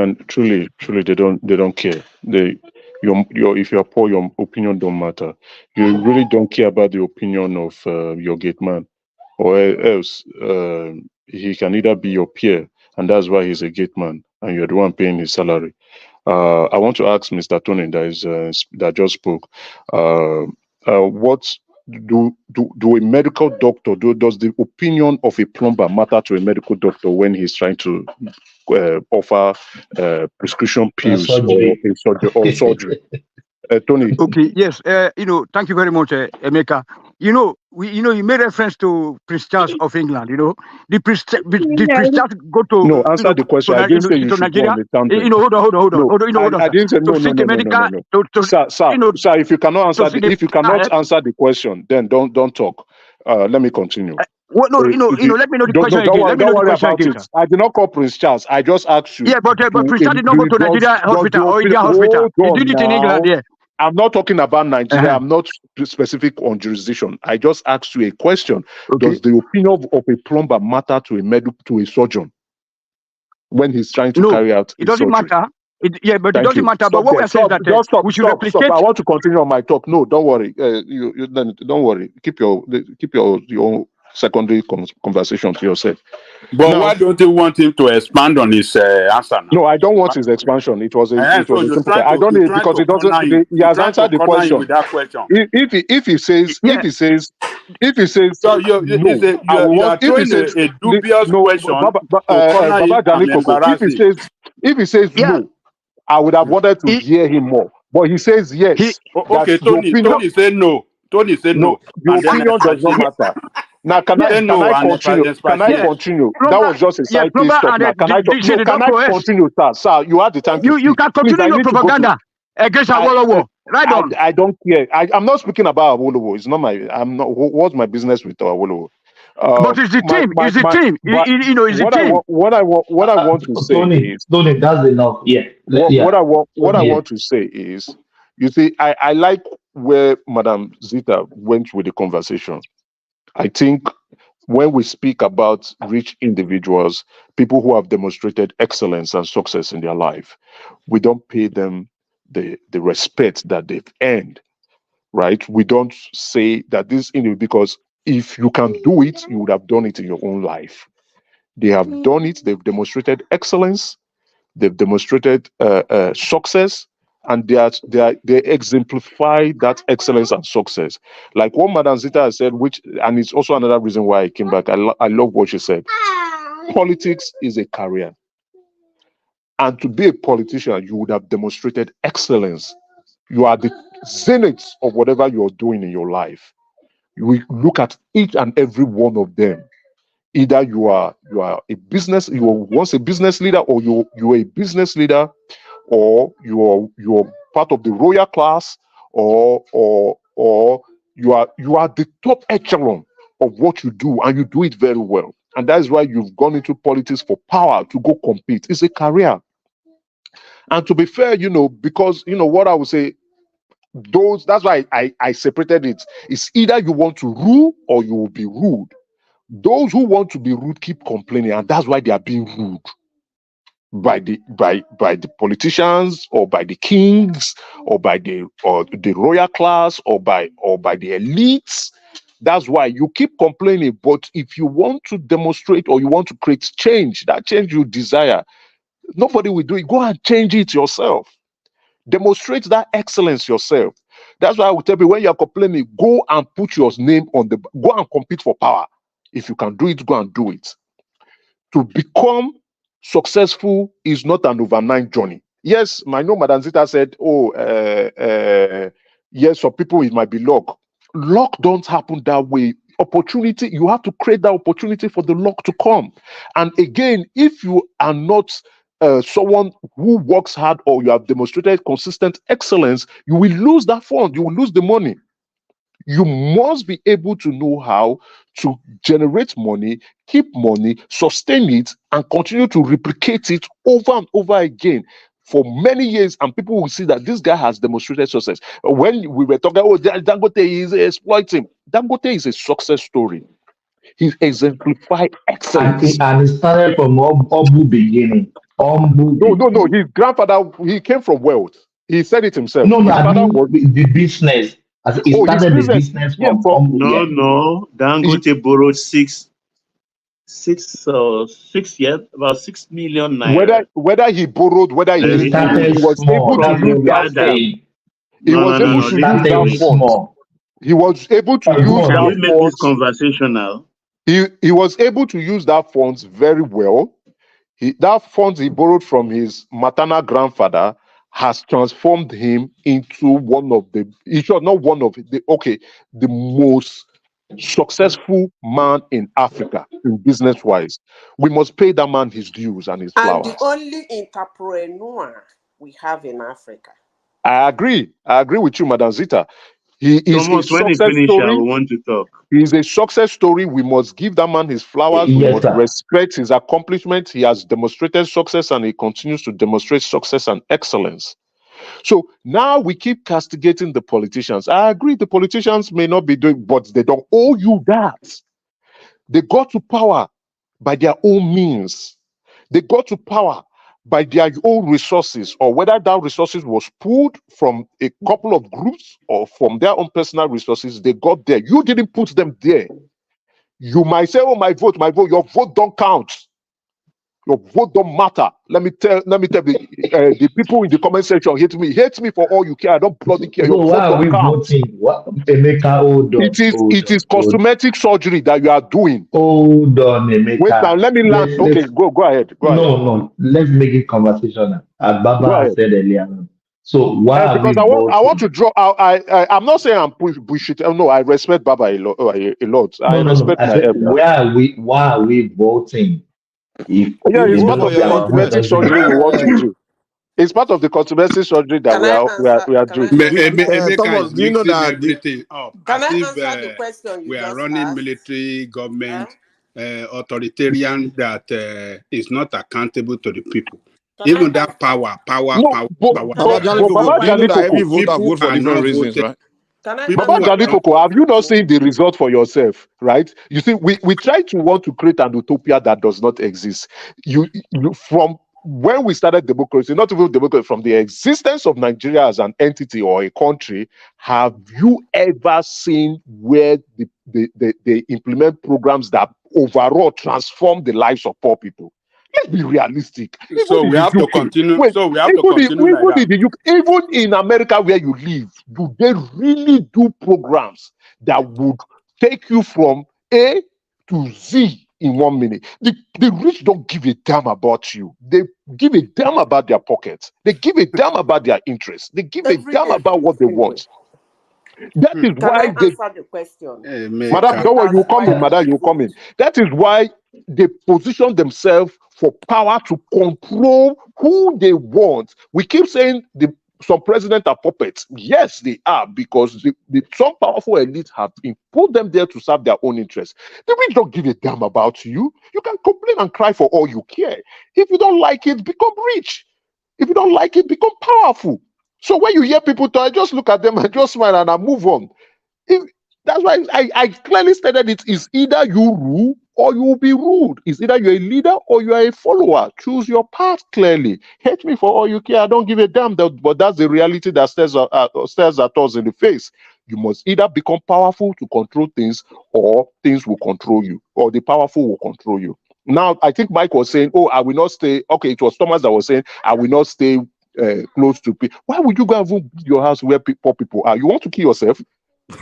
they don't care. If you're poor, your opinion don't matter. You really don't care about the opinion of your gate man, or else he can either be your peer, and that's why he's a gate man, and you're the one paying his salary. I want to ask Mr. Tony that just spoke. What do a medical doctor do? Does the opinion of a plumber matter to a medical doctor when he's trying to offer prescription pills or surgery? Tony. Okay. Yes. Thank you very much, Emeka. You made reference to Prince Charles of England. The Prince Charles go to no. Answer the question. I didn't say you should Nigeria. Go on the Hold on. I didn't say no. Sir, if you cannot answer the question, then don't talk. Let me continue. Let me know the question again. Don't worry about it. I did not call Prince Charles. I just asked you. Yeah, but Prince Charles did not go to Nigeria hospital or India hospital. He did it in England. Yeah. I'm not talking about Nigeria. I'm not specific on jurisdiction. I just asked you a question. Okay. Does the opinion of a plumber matter to a surgeon when he's trying to carry out it doesn't surgery? Matter. It doesn't matter. But what we're saying is that we should replicate. Stop. I want to continue on my talk. No, don't worry. Don't worry. Keep your own secondary conversation to yourself. But why don't you want him to expand on his answer now? No, I don't want his expansion. It was a simple. I don't need, because it doesn't. He has answered the question. With that question. If he says so you are throwing a dubious question. If he says no, I would have wanted to hear him more. But he says yes. Okay, Tony said no. Tony said no. Your opinion does not matter. Now, can I continue? Can I continue? That was just a side piece stuff. Now, can I talk? No, can I continue, sir? Sir, you had the time to speak. You can continue your propaganda against Awolowo. Right on. I don't care. I'm not speaking about Awolowo. It's not my. I'm not. What's my business with Awolowo? But it's the team. It's the team. You know, it's the team. What I want to say is, Tony, that's enough. Yeah. What I want to say is, you see, I like where Madam Zita went with the conversation. I think when we speak about rich individuals, people who have demonstrated excellence and success in their life, we don't pay them the respect that they've earned, right? We don't say that this individual, because if you can do it, you would have done it in your own life. They have done it. They've demonstrated excellence. They've demonstrated success. And they exemplify that excellence and success. Like what Madam Zita has said, and it's also another reason why I came back. I love what she said. Politics is a career. And to be a politician, you would have demonstrated excellence. You are the zenith of whatever you're doing in your life. We look at each and every one of them. Either you are a business, you were once a business leader, or you're a business leader, or you're part of the royal class, or you are the top echelon of what you do, and you do it very well. And that is why you've gone into politics for power, to go compete. It's a career. And to be fair, because what I would say, that's why I separated it. It's either you want to rule or you will be ruled. Those who want to be rude keep complaining, and that's why they are being rude by the politicians, or by the kings, or by the royal class, or by the elites. That's why you keep complaining. But if you want to demonstrate, or you want to create change, that change you desire, nobody will do it. Go and change it yourself. Demonstrate that excellence yourself. That's why I will tell you, when you're complaining, go and put your name go and compete for power. If you can do it, go and do it. To become successful is not an overnight journey. Yes, I know Madam Zita said, yes, for people it might be luck. Luck don't happen that way. Opportunity, you have to create that opportunity for the luck to come. And again, if you are not someone who works hard, or you have demonstrated consistent excellence, you will lose that fund, you will lose the money. You must be able to know how to generate money, keep money, sustain it, and continue to replicate it over and over again for many years. And people will see that this guy has demonstrated success. When we were talking, Dangote is exploiting. Dangote is a success story. He exemplified excellence. And it started from humble beginning. No. His grandfather, he came from wealth. He said it himself. No, the business. He started the business from No. Dangote borrowed 6 years, about 6 million naira. Whether he borrowed, whether he was able to use that fund. He was able to use that fund. He was able to use that fund. Make this conversational. He was able to use that funds very well. That funds he borrowed from his maternal grandfather has transformed him into one of the most successful man in Africa, in business-wise. We must pay that man his dues and his flowers. And the only entrepreneur we have in Africa. I agree with you, Madam Zita. He is a success story. We want to talk. He is a success story. We must give that man his flowers. We must respect his accomplishments. He has demonstrated success, and he continues to demonstrate success and excellence. So now we keep castigating the politicians. I agree, the politicians may not be doing, but they don't owe you that. They got to power by their own means. They got to power by their own resources, or whether that resources was pulled from a couple of groups or from their own personal resources, they got there. You didn't put them there. You might say, oh, my vote, your vote don't count. Your vote don't matter. Let me tell the people in the comment section hate me for all you care. I don't bloody care. Your vote don't count. It is cosmetic surgery that you are doing. Hold on, Emeka. Wait now, let me land. Okay, go ahead. No, let's make it conversational. As Baba said earlier, So why are we because I want voting? to draw out. I'm not saying I'm bullshit. No, I respect Baba a lot. I No. respect I my said, elders. Why are we voting? If Yeah, it's Vote part for of the your cosmetic influence. surgery we want to do. It's part of the cosmetic surgery that Can I answer? we are Can I doing. answer? Thomas, do you know that everything up Can as I if answer the question you we are just running asked? military Huh? government, authoritarian that is not accountable to the people. Can I Even that answer? No, Can I Baba Jali answer Coco, Baba do you why? know that Jalikoko, every voter people vote for are different not reasons, voting. right? Can I Baba answer why Jalikoko, they have you not voting? seen the result for yourself, right? You see, we try to want to create an utopia that does not exist. You from when we started democracy, not even democracy, from the existence of Nigeria as an entity or a country, have you ever seen where they implement programs that overall transform the lives of poor people? Let's be realistic. So Even in we the have to UK, continue. wait, So we have to continue like even that. in the UK, even in America where you live, do they really do programs that would take you from A to Z in 1 minute? The rich don't give a damn about you. They give a damn about their pockets. They give a damn about their interests. They give a Every damn day. about what they want. That is Can why I they, answer the question? madam, Somebody don't worry, you asked come why in, do madam, we you come vote? in. That is why they position themselves for power to control who they want. We keep saying some presidents are puppets. Yes, they are, because some powerful elites have put them there to serve their own interests. The rich don't give a damn about you. You can complain and cry for all you care. If you don't like it, become rich. If you don't like it, become powerful. So when you hear people talk, I just look at them and just smile and I move on. That's why I clearly stated it is either you rule or you will be ruled. It's either you're a leader or you are a follower. Choose your path clearly. Hate me for all you care. I don't give a damn. But that's the reality that stares at us in the face. You must either become powerful to control things, or things will control you, or the powerful will control you. Now, I think Mike was saying, oh, I will not stay. Okay, it was Thomas that was saying, I will not stay close to people. Why would you go and build your house where poor people are? You want to kill yourself?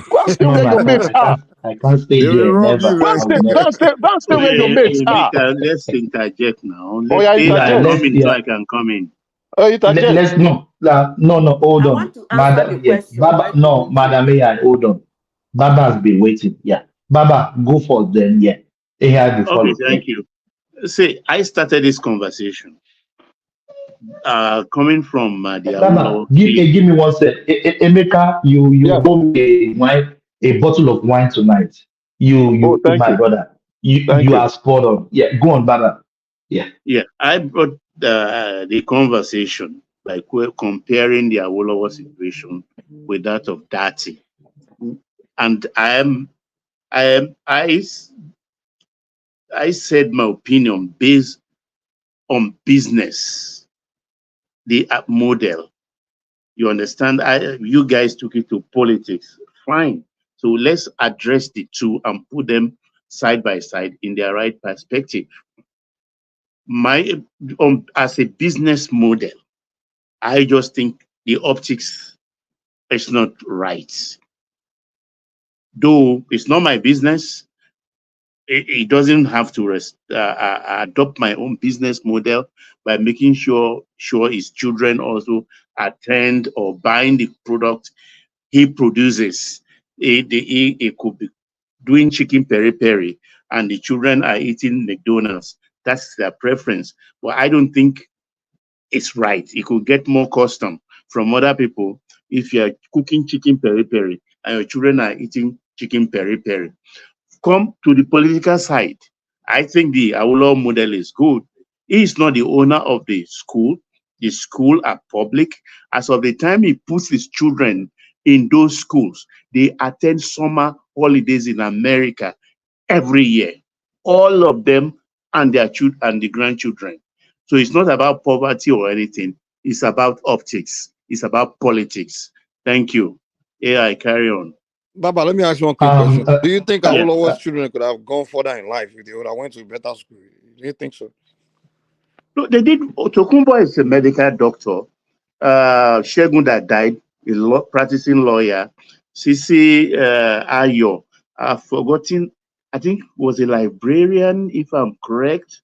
Go and stay No, where your mates are. I can't stay They will there. rob you Never. Go and very I will stay, soon. never. go and stay where your mates are. Let's interject now. Oh, Let yeah, AI interject. come in so I can come in. Interject. Let's no, hold I on. want to answer the Madam, yeah. question. Why Baba, do no, we vote? Madam AI, hold on. Baba has been waiting. Yeah. Baba, go for them. Yeah. AI will Okay, follow. Yeah. thank you. See, I started this conversation coming from the Baba, Awolowo clip. give me one sec. Emeka, you Yeah. hold a bottle of wine tonight. Oh, thank My you. brother. Thank You you. are spot on. Yeah, go on, Baba. Yeah. Yeah, I brought the conversation by comparing the Awolowo situation with that of Dati, and I said my opinion based on business, the model. You understand? You guys took it to politics. Fine. So let's address the two and put them side by side in their right perspective. As a business model, I just think the optics is not right. Though it's not my business, it doesn't have to adopt my own business model by making sure his children also attend or buying the product he produces. He could be doing chicken peri peri and the children are eating McDonald's. That's their preference. But I don't think it's right. You could get more custom from other people if you're cooking chicken peri peri and your children are eating chicken peri peri. Come to the political side. I think the Awolowo model is good. He is not the owner of the school. The school are public. As of the time he puts his children in those schools, they attend summer holidays in America every year. All of them and their children and the grandchildren. So it's not about poverty or anything. It's about optics. It's about politics. Thank you. AI, carry on. Baba, let me ask you one quick question. Do you think Yeah. Awolowo's children could have gone further in life if they would have went to a better school? Do you think so? No, they did. Tokumbo is a medical doctor. Shegun that died, a practicing lawyer. Sisi Ayo, I've forgotten, I think was a librarian, if I'm correct.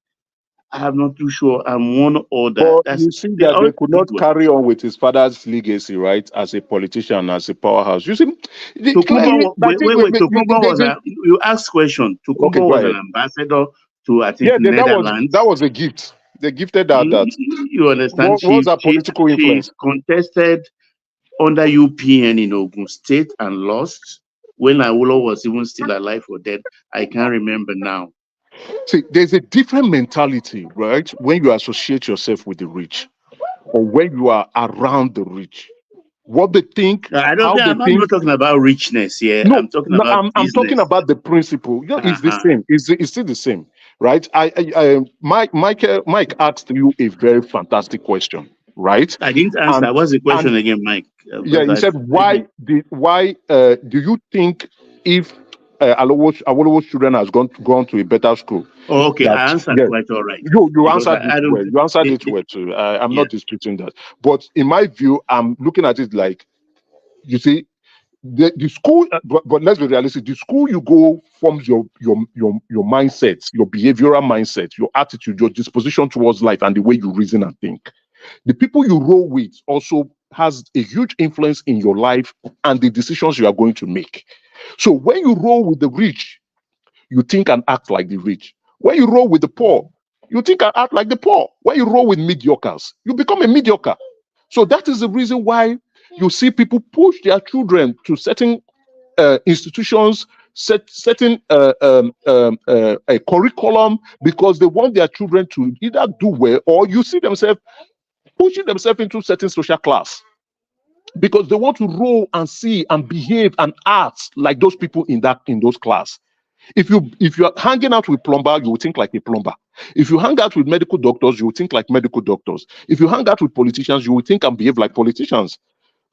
I'm not too sure. I'm one or that. But That's you see they that all they could not equal. carry on with his father's legacy, right? As a politician, as a powerhouse. You see, Tokumbo, I think Tokumbo was you asked question. okay, Tokumbo go was an ahead. ambassador to I think Yeah, Netherlands. that was a gift. They gifted that. You understand? What was her political She influence? contested under UPN in Ogun State and lost when Awolowo was even still alive or dead. I can't remember now. See, there's a different mentality, right? When you associate yourself with the rich, or when you are around the rich. What they think, I'm how they not think. talking about richness here. No, I'm talking about I'm talking business. about the principle. You know, it's the same. It's still the same, right? Mike asked you a very fantastic question, right? I didn't answer. What's the question again, Mike? Yeah, he said, why do you think if Awolowo's children has gone to a better school? Oh, okay, I answered yeah, quite all right. You answered it well. You answered it well too. I'm not disputing that. But in my view, I'm looking at it like, you see, the school, but let's be realistic. The school you go forms your mindset, your behavioral mindset, your attitude, your disposition towards life, and the way you reason and think. The people you roll with also has a huge influence in your life and the decisions you are going to make. So when you roll with the rich, you think and act like the rich. When you roll with the poor, you think and act like the poor. When you roll with mediocres, you become a mediocre. So that is the reason why you see people push their children to certain institutions, certain a curriculum, because they want their children to either do well, or you see themselves pushing themselves into certain social class because they want to roll and see and behave and act like those people in those class. If you're hanging out with plumber, you will think like a plumber. If you hang out with medical doctors, you will think like medical doctors. If you hang out with politicians, you will think and behave like politicians.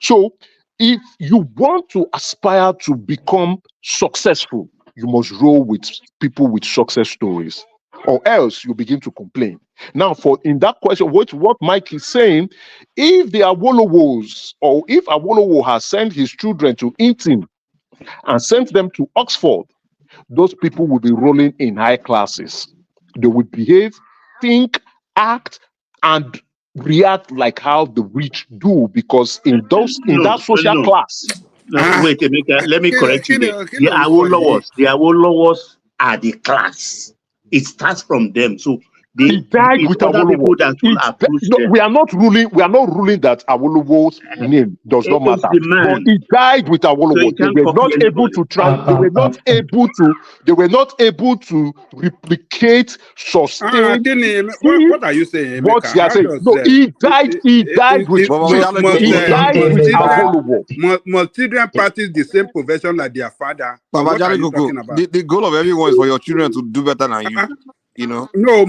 So if you want to aspire to become successful, you must roll with people with success stories, or else you begin to complain. Now, in that question, what Mike is saying, if the Awolowos, or if Awolowo has sent his children to Eton and sent them to Oxford, those people will be rolling in high classes. They would behave, think, act, and react like how the rich do, because in that social class. Wait, Emeka, let me correct you there. The Awolowos are the class. It starts from them. So he died with Awolowo. We are not ruling that Awolowo's name does not matter. But he died with Awolowo. So they were not able to replicate, sustain. What are you saying? What you are saying? No, he died with Awolowo. Must children practice the same profession like their father? What are you talking about? The goal of everyone is for your children to do better than you. You know, no,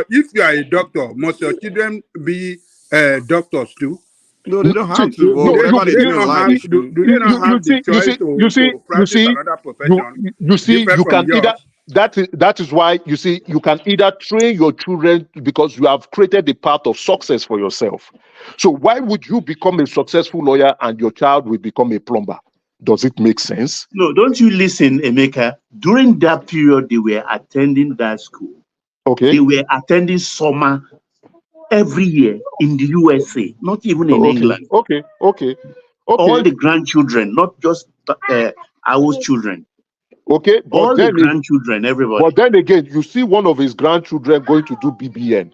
if you are a doctor, must your children be doctors too? No, they don't have to. Do they not have the choice to practice another profession? You can either that is why you see you can either train your children, because you have created the path of success for yourself. So why would you become a successful lawyer and your child will become a plumber? Does it make sense? No, don't you listen, Emeka? During that period, they were attending that school. Okay. They were attending summer every year in the USA, not even in England. Okay. All the grandchildren, not just our children. Okay, but all the grandchildren, everybody. But then again, you see one of his grandchildren going to do BBN,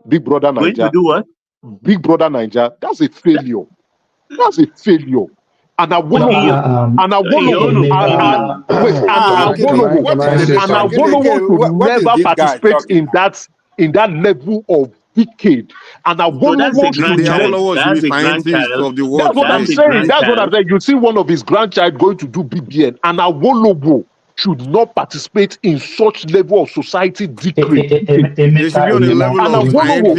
Big Brother Niger. Going to do what? Big Brother Niger. That's a failure. That's a failure. And Awolowo could never participate in that level of decade. And Awolowo should be scientist of the world. That's what I'm saying. That's what I'm saying. You see one of his grandchild going to do BBN, and Awolowo should not participate in such level of society decree. And Awolowo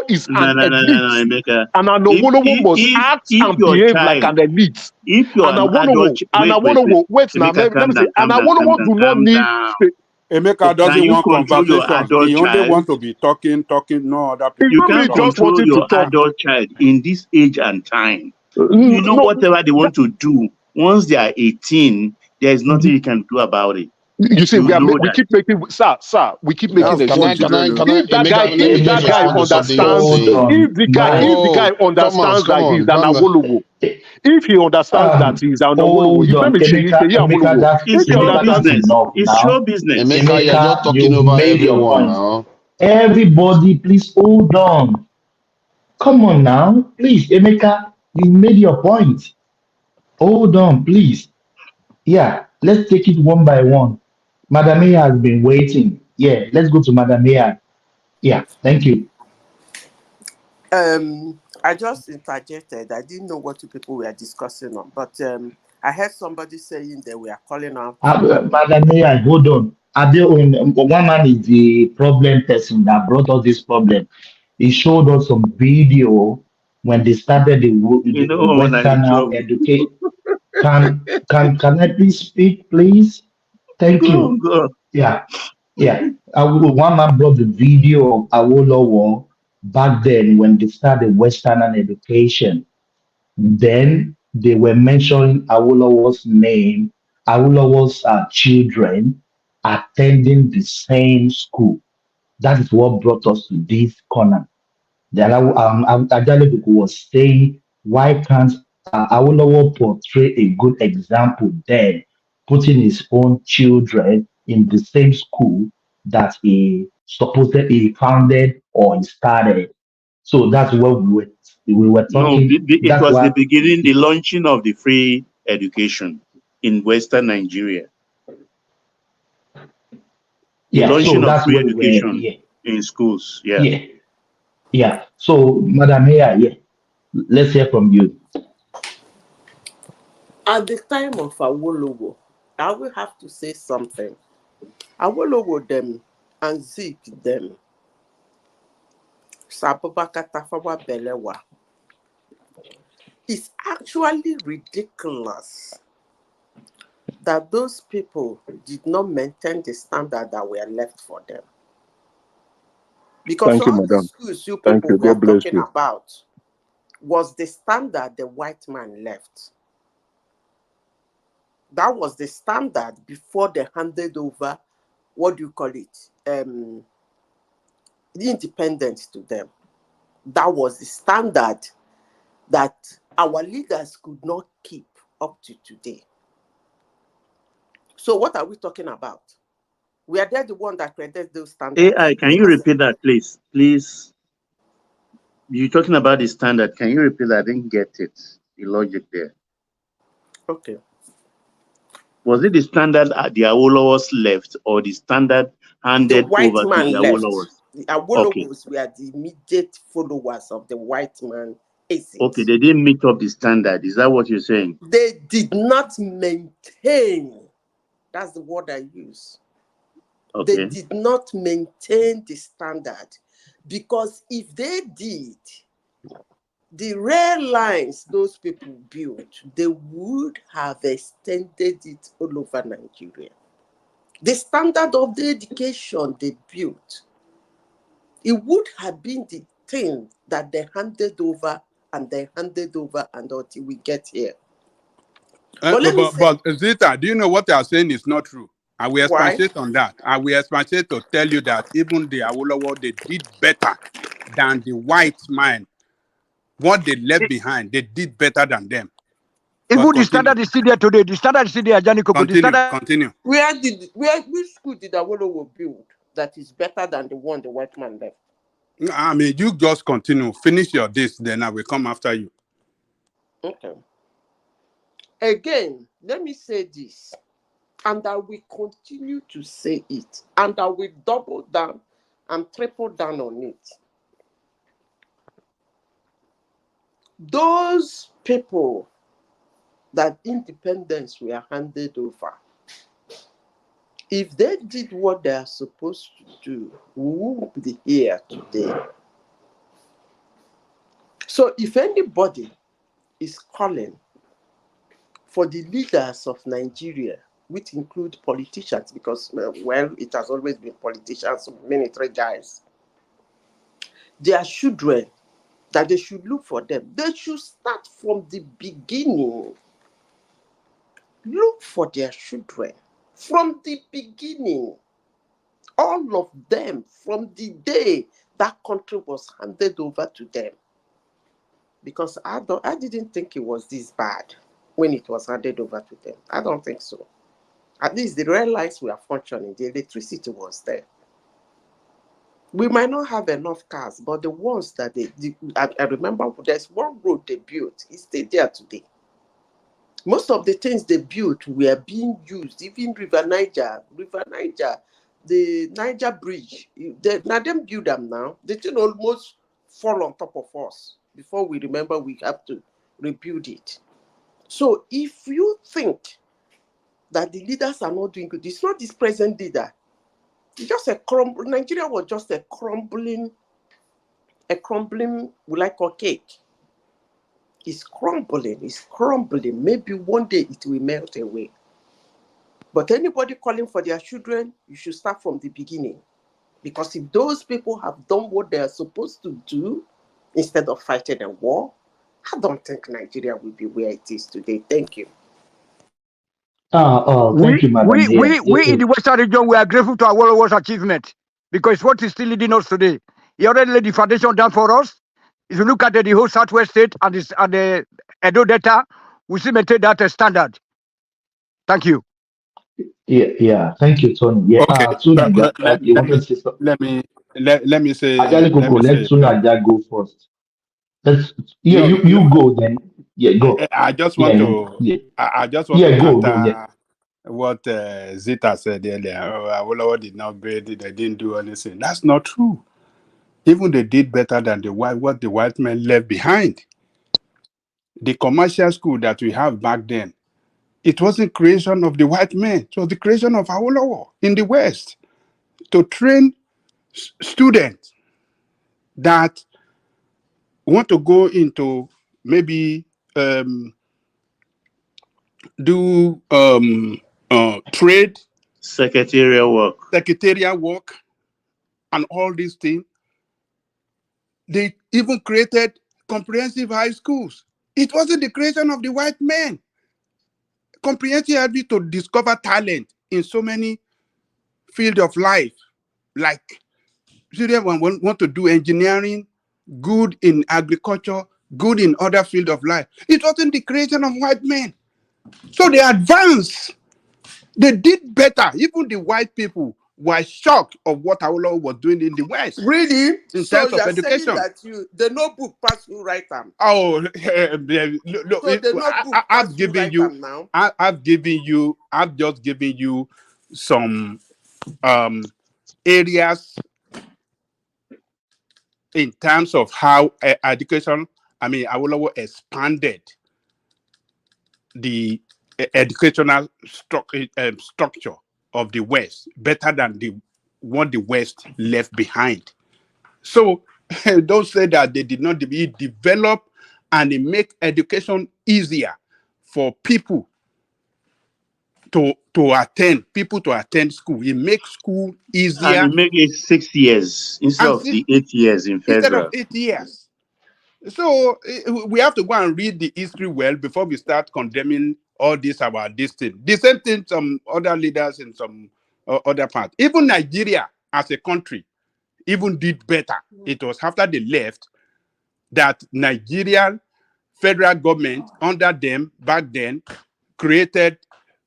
is an elite. And Awolowo must act and behave like an elite. If you're and Awolowo do not need. Emeka doesn't want conversation. He only wants to be talking, no other people. You can't control your adult child in this age and time. You know, whatever they want to do, once they are 18, there is nothing you can do about it. You see, You know we that. keep making, sir, we keep making Now, can I, excuses. can I, can I, If that guy, Emeka, if that guy respond to something you're understands, Hold saying? on. if the guy Oh, understands come that he's an on. Awolowo, if he understands that he's an Awolowo, Hold you on. can't say he's Emeka, Awolowo. It's If he show that's understands, business. enough It's show now. business. Emeka, you're just Emeka, talking you've over made your everyone point. now. Everybody, please hold on. Come on now. Please, Emeka, you made your point. Hold on, please. Yeah, let's take it one by one. Madam A has been waiting. Yeah, let's go to Madam A. Yeah, thank you. I just interjected. I didn't know what you people were discussing on, but I heard somebody saying that we are calling out. Madam A, hold on. One man is the problem person that brought us this problem. He showed us some video when they started the You know when I'm in Western trouble. education. Can I please speak, please? Thank you. Go. Yeah, yeah. One man brought the video of Awolowo back then when they started Western education. Then they were mentioning Awolowo's name, Awolowo's children attending the same school. That is what brought us to this corner. Then Ajalebuku was saying, why can't Awolowo portray a good example then, putting his own children in the same school that he supposedly founded or he started? So that's what we were No, talking. it That's was the why, beginning, the launching of the free education in Western Nigeria. The yeah. So launching of that's free where we were. education Yeah, in schools. Yeah. yeah, yeah. So, Madam Mayor, yeah, let's hear from you. At the time of Awolowo, I will have to say something. Awolowo them and Zeke them, Sabubaka Tafawa Belewa, it's actually ridiculous that those people did not maintain the standard that were left for them. Because thank you, all the madam. schools you Thank people you. were God bless talking you. about was the standard the white man left. That was the standard before they handed over, what do you call it, the independence to them. That was the standard that our leaders could not keep up to today. So what are we talking about? We are there the one that created those standards. AI, can you repeat that, please? Please. You're talking about the standard. Can you repeat that? I didn't get it. The logic there. Okay. Was it the standard the Awolowos left or the standard handed The white over to the man left. Awolowos? The Okay. Awolowos were the immediate followers of the white man. Okay, they didn't meet up the standard. Is that what you're saying? They did not maintain. That's the word I use. Okay. They did not maintain the standard, because if they did, the rail lines those people built, they would have extended it all over Nigeria. The standard of the education they built, it would have been the thing that they handed over until we get here. But let me say, But Zita, do you know what they are saying is not true? I will why? expatiate on that. I will expatiate to tell you that even the Awolowo, they did better than the white man. What they left behind, they did better than them. Even But the standard is still there today. The standard is still there, Ajani Koko. The standard. Continue. Which school did Awolowo build that is better than the one the white man left? I mean, you just continue. Finish your this, then I will come after you. Okay. Again, let me say this, and I will continue to say it, and I will double down and triple down on it. Those people that independence were handed over, if they did what they are supposed to do, we won't be here today. So if anybody is calling for the leaders of Nigeria, which include politicians, because, well, it has always been politicians, military guys, their children, that they should look for them, they should start from the beginning. Look for their children From the beginning, all of them, from the day that country was handed over to them. Because I didn't think it was this bad when it was handed over to them. I don't think so. At least the rail lines were functioning, the electricity was there. We might not have enough cars, but the ones that I remember there's one road they built, it's still there today. Most of the things they built were being used, even River Niger, the Niger Bridge. Now them build them now. The thing almost fall on top of us before we remember we have to rebuild it. So if you think that the leaders are not doing good, it's not this present leader. It's just Nigeria was just a crumbling, we like a cake. It's crumbling. Maybe one day it will melt away. But anybody calling for their children, you should start from the beginning. Because if those people have done what they are supposed to do, instead of fighting a war, I don't think Nigeria will be where it is today. Thank you. We Thank you, Madam Mayor. in the Western region, we are grateful to Awolowo's achievement because what is still leading us today. He already laid the foundation down for us. If you look at the whole Southwest state and the Edo Delta, we still maintain that standard. Thank you. Yeah. Thank you, Tony. Yeah. Okay. You want to say something? Let me say. Ajali Koko, let Sunaja go first. You go then. Yeah, go. I just want to counter what Zita said earlier. Awolowo did not build it, they didn't do anything. That's not true. Even they did better than what the white men left behind. The commercial school that we have back then, it wasn't creation of the white men. It was the creation of Awolowo in the West to train students that want to go into maybe do trade, secretarial work, and all these things. They even created comprehensive high schools. It wasn't the creation of the white men. Comprehensive had to discover talent in so many fields of life, like children want to do engineering, good in agriculture, good in other fields of life. It wasn't the creation of white men. So they advanced. They did better. Even the white people were shocked of what Awolowo was doing in the West. Really? In So terms of education. That the notebook pass you right them. Oh, so the notebook I've given you now. I've just given you some areas in terms of how education, Awolowo expanded the educational structure of the West better than what the West left behind. So don't say that they did not develop and they make education easier for people to attend school. It makes school easier. And it make it 6 years instead of the 8 years in federal. Instead of 8 years. So we have to go and read the history well before we start condemning all this about this thing. The same thing some other leaders in some other parts. Even Nigeria as a country even did better. It was after they left that Nigerian federal government under them back then created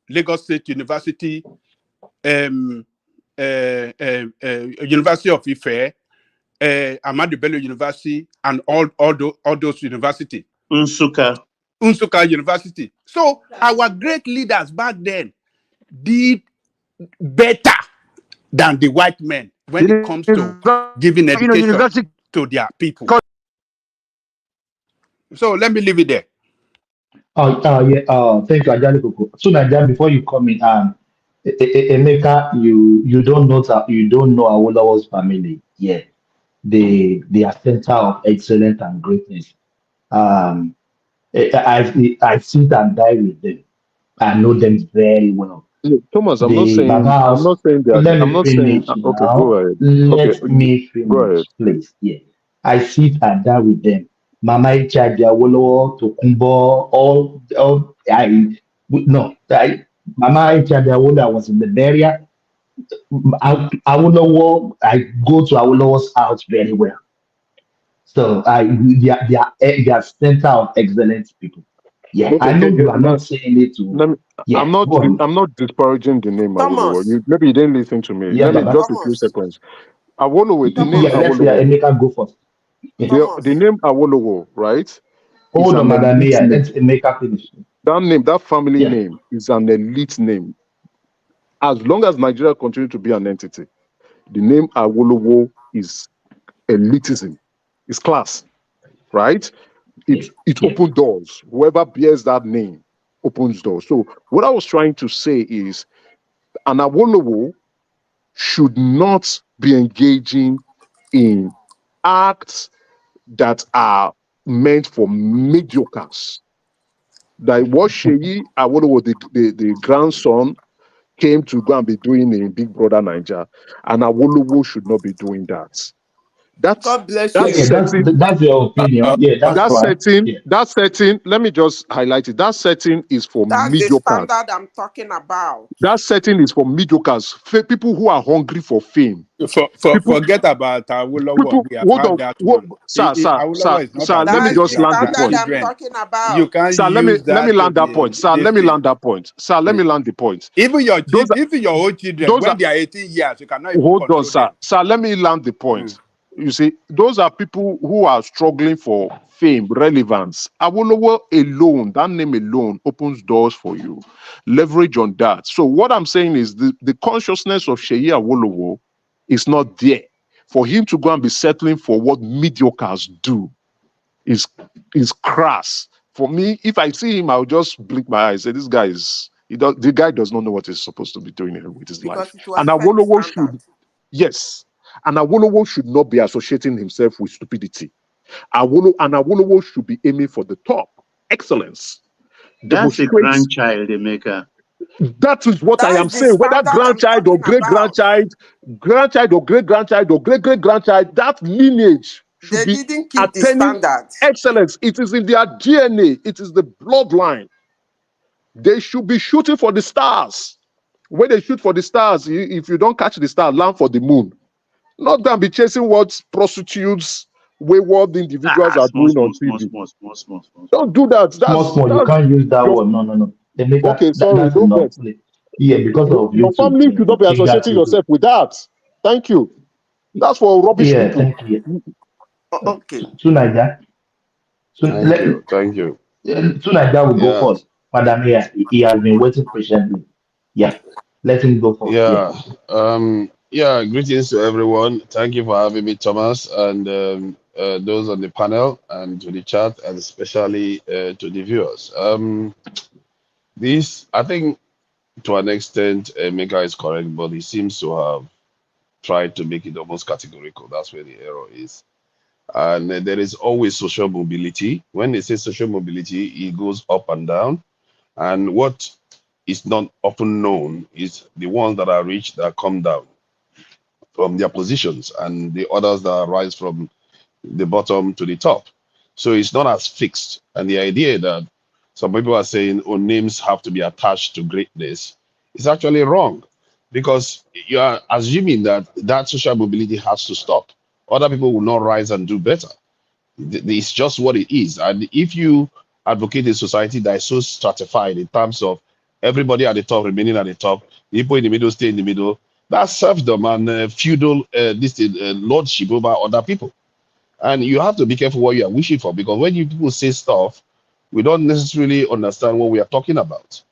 Lagos State University, University of Ife, Ahmadu Bello University, and all those universities. Nsukka University. So our great leaders back then did better than the white men when it comes to giving education to their people. So let me leave it there. Thank you, Ajali Koko. So Naija, before you come in, Emeka, you don't know Awolowo's family yet. They are center of excellence and greatness. I sit and die with them. I know them very well. Thomas, I'm not saying that. Let me finish now. Okay, go ahead. Let me finish, please. Yeah, I sit and die with them. Mama Ichaja, Awolowo, Tokunbo, Mama Ichabiawola was in the area. Awolowo, I go to Awolowo's house very well. So they are center of excellence people. Yeah, I Okay, know you are not saying it to. let me, Yeah, go on. I'm not disparaging the name Awolowo. Thomas. Maybe you didn't listen to me. Yeah, Let me Baba. just a few Thomas. seconds. Awolowo, the name Yeah, let's Thomas. hear Awolowo, Emeka go first. Yeah. the name Awolowo, right? Is Hold on, an Madam elite Mayor. name. Let Emeka finish. That name, that family Yeah. name, is an elite name. As long as Nigeria continues to be an entity, the name Awolowo is elitism. It's class, right? It opens doors. Whoever bears that name opens doors. So what I was trying to say is an Awolowo should not be engaging in acts that are meant for mediocres. Like what Sheyi Awolowo, the grandson, came to go and be doing in Big Brother Niger, and Awolowo should not be doing that. God bless Yeah, you. that's your opinion. Yeah, that's fine. Yeah. That setting, let me just highlight it. That setting is for That's the mediocres. standard I'm talking about. That setting is for mediocres, people who are hungry for fame. Forget about Awolowo. We have had that one. Awolowo is not Sir, let me That's just the land the standard point. I'm talking You about. can't Sir, use let me that land that point. Sir, let me land that point. Sir, let me land the point. Even your Those are, even your own children, those when are, they are 18 years, you cannot even hold on, control sir. them. Sir, let me land the point. You see, those are people who are struggling for fame, relevance. Awolowo alone, that name alone, opens doors for you. Leverage on that. So what I'm saying is the consciousness of Sheyi Awolowo is not there. For him to go and be settling for what mediocres do is crass. For me, if I see him, I'll just blink my eyes. Say, this guy is the guy does not know what he's supposed to be doing with his life. Because it will And affect the Awolowo standard. should, yes, and Awolowo should not be associating himself with stupidity. Awolowo should be aiming for the top, excellence. That's a Demonstrate. grandchild, Emeka. That is what I am That's the saying. Whether standard I'm grandchild or talking great about. grandchild or great grandchild or great great grandchild, that lineage should They be didn't keep the attaining standard. excellence. It is in their DNA. It is the bloodline. They should be shooting for the stars. When they shoot for the stars, if you don't catch the star, land for the moon. Not gonna be chasing what prostitutes, wayward individuals are doing on TV. Don't do that. Small. You can't use that word. No. Emeka, Okay, sorry, that's don't enough. vex. Yeah, because of Your YouTube. family Yeah, should not be take that associating to you. yourself with that. Thank you. That's for rubbish Yeah, people. thank you. Okay. Tunaja. Thank you. Tunaja will go Yeah, first. Madam Mayor, he has been waiting patiently. Yeah, let him go first. Yeah. Greetings to everyone. Thank you for having me, Thomas, and those on the panel and to the chat, and especially to the viewers. This, I think, to an extent, Mega is correct, but he seems to have tried to make it almost categorical. That's where the error is. And there is always social mobility. When they say social mobility, it goes up and down. And what is not often known is the ones that are rich that come down from their positions and the others that rise from the bottom to the top. So it's not as fixed. And the idea that some people are saying, oh, names have to be attached to greatness is actually wrong, because you are assuming that that social mobility has to stop. Other people will not rise and do better. It's just what it is. And if you advocate a society that is so stratified in terms of everybody at the top remaining at the top, people in the middle stay in the middle, that's serfdom and feudal lordship over other people. And you have to be careful what you are wishing for, because when you people say stuff, we don't necessarily understand what we are talking about.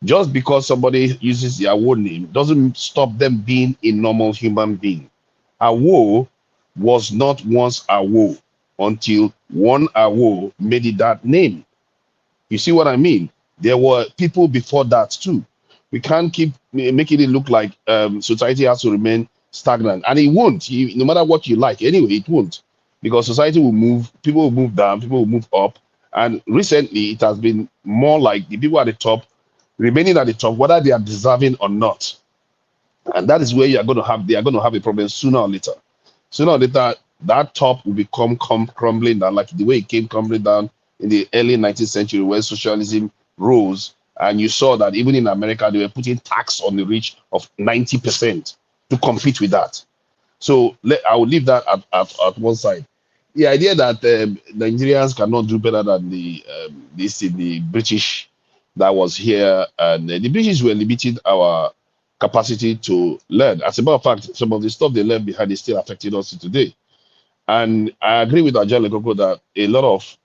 Just because somebody uses their own name doesn't stop them being a normal human being. Awo was not once Awo until one Awo made it that name. You see what I mean? There were people before that too. We can't keep making it look like society has to remain stagnant, and it won't. No matter what you like, anyway, it won't, because society will move. People will move down. People will move up. And recently, it has been more like the people at the top remaining at the top, whether they are deserving or not. And that is where they are going to have a problem sooner or later. Sooner or later, that top will become crumbling down, like the way it came crumbling down in the early 19th century when socialism rose And you saw that even in America, they were putting tax on the rich of 90% to compete with that. So I will leave that at one side. The idea that Nigerians cannot do better than the British that was here, and the British were limiting our capacity to learn. As a matter of fact, some of the stuff they left behind is still affecting us today. And I agree with Ajay Lekoko that a lot of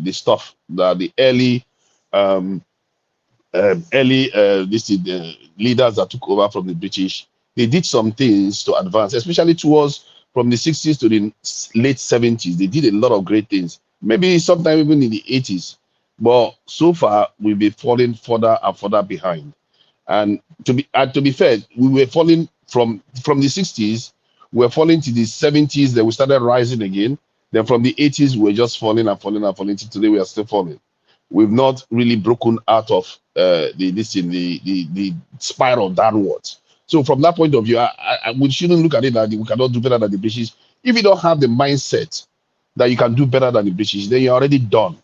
the stuff that the early leaders that took over from the British, they did some things to advance, especially towards from the 60s to the late 70s. They did a lot of great things, maybe sometime even in the 80s. But so far, we've been falling further and further behind. And to be fair, we were falling from the 60s, we were falling to the 70s, then we started rising again. Then from the 80s, we were just falling and falling and falling. Today, we are still falling. We've not really broken out of the spiral downwards. So from that point of view, we shouldn't look at it that we cannot do better than the British. If you don't have the mindset that you can do better than the British, then you're already done.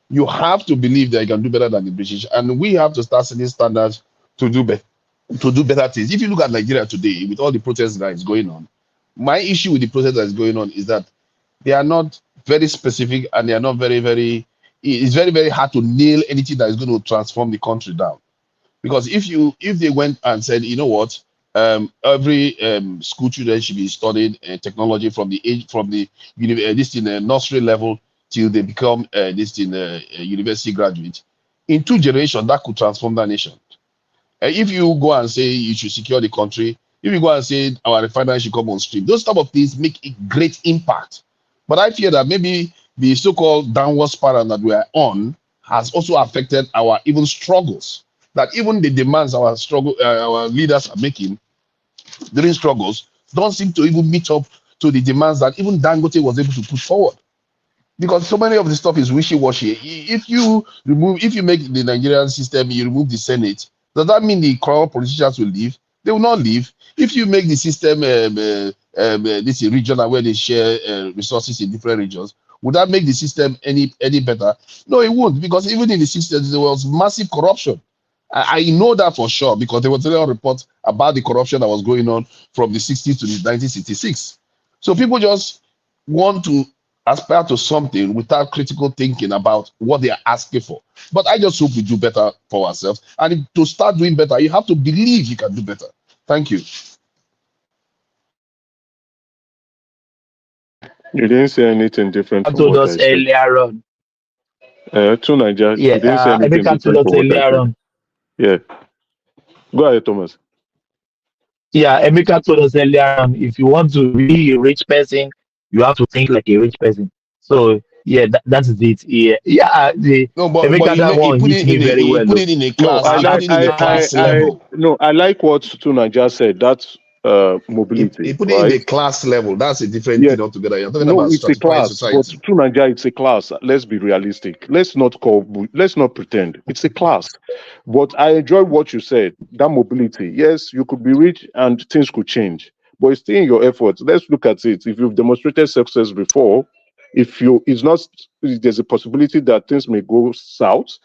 You have to believe that you can do better than the British, and we have to start setting standards to do better things. If you look at Nigeria today, with all the protests that is going on, my issue with the protest that is going on is that they are not very specific, and they are not it's very, very hard to nail anything that is going to transform the country down. Because if they went and said, you know what, every school children should be studying technology from the nursery level till they become university graduate, in 2 generations that could transform that nation. If you go and say you should secure the country, if you go and say our refinery should come on stream, those type of things make a great impact. But I fear that maybe the so-called downward spiral that we are on has also affected our even struggles. That even the demands our leaders are making during struggles don't seem to even meet up to the demands that even Dangote was able to put forward. Because so many of the stuff is wishy-washy. If you make the Nigerian system, you remove the Senate, does that mean the corrupt politicians will leave? They will not leave. If you make the system this regional where they share resources in different regions, would that make the system any better? No, it won't, because even in the 60s there was massive corruption. I know that for sure, because there was a report about the corruption that was going on from the 60s to the 1966. So people just want to aspire to something without critical thinking about what they are asking for. But I just hope we do better for ourselves. And to start doing better, you have to believe you can do better. Thank you. You didn't say anything different from Told what us I said. earlier on. To Nigeria, Yeah, you didn't say anything Emeka told different us from what I earlier said. on. Yeah. Go ahead, Thomas. Yeah, Emeka told us earlier on, if you want to be a rich person, you have to think like a rich person. So yeah, that's it. Yeah. No, but Emeka, that he one put hit it me in very well. I like what Tunaja said. That's mobility, he put it in right? a class level. That's a different thing altogether. You're talking No, about it's a stratifying class, but society. to Nigeria, it's a class. Let's be realistic. Let's not pretend. It's a class. But I enjoy what you said. That mobility. Yes, you could be rich and things could change, but it's still in your efforts. Let's look at it. If you've demonstrated success before, there's a possibility that things may go south.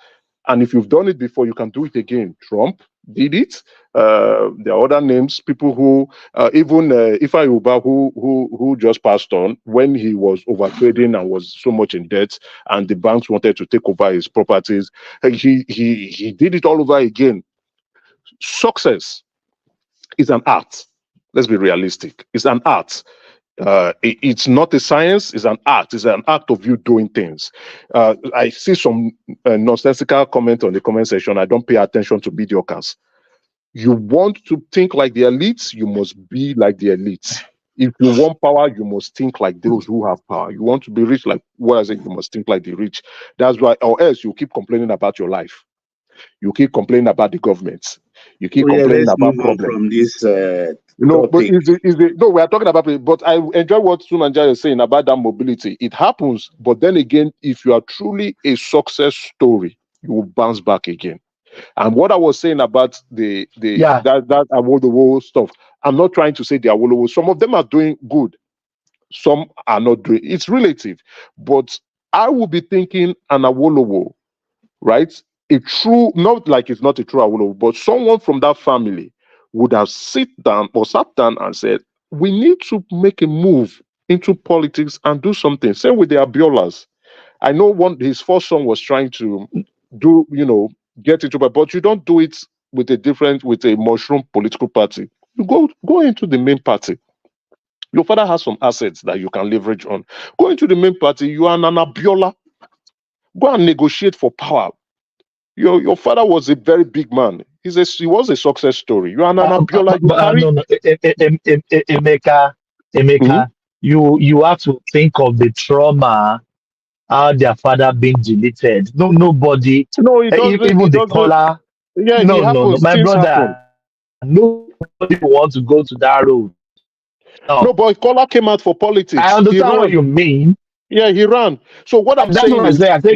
And if you've done it before, you can do it again. Trump did it. There are other names, people who even Ifa Yuba, who just passed on when he was overtrading and was so much in debt, and the banks wanted to take over his properties. He did it all over again. Success is an art. Let's be realistic. It's an art. It's not a science, it's an art. It's an act of you doing things. I see some nonsensical comment on the comment section. I don't pay attention to mediocres. You want to think like the elites, you must be like the elites. If you want power, you must think like those who have power. You want to be rich, like what I say, you must think like the rich. That's why, or else you keep complaining about your life. You keep complaining about the government. You keep complaining about problems. From this No, but topic. no, we are talking about it. But I enjoy what Sunanja is saying about that mobility. It happens, but then again, if you are truly a success story, you will bounce back again. And what I was saying about that Awolowo stuff, I'm not trying to say the Awolowo. Some of them are doing good, some are not doing. It's relative, but I will be thinking an Awolowo, right? a true, not like it's not a true Awolowo, but someone from that family would have sat down and said, we need to make a move into politics and do something. Same with the Abiolas. I know his first son was trying to do, get into, but you don't do it with a mushroom political party. You go into the main party. Your father has some assets that you can leverage on. Go into the main party. You are an Abiola. Go and negotiate for power. Your father was a very big man. He was a success story. You are an Abiola. No. Emeka, you have to think of the trauma, how their father being deleted. Nobody, No, it doesn't. even the caller. Yeah, No, it happens. my Things brother. happen. Nobody wants to go to that road. No, but Kola came out for politics. I understand what you mean. Yeah, he ran. So what I'm saying is, why would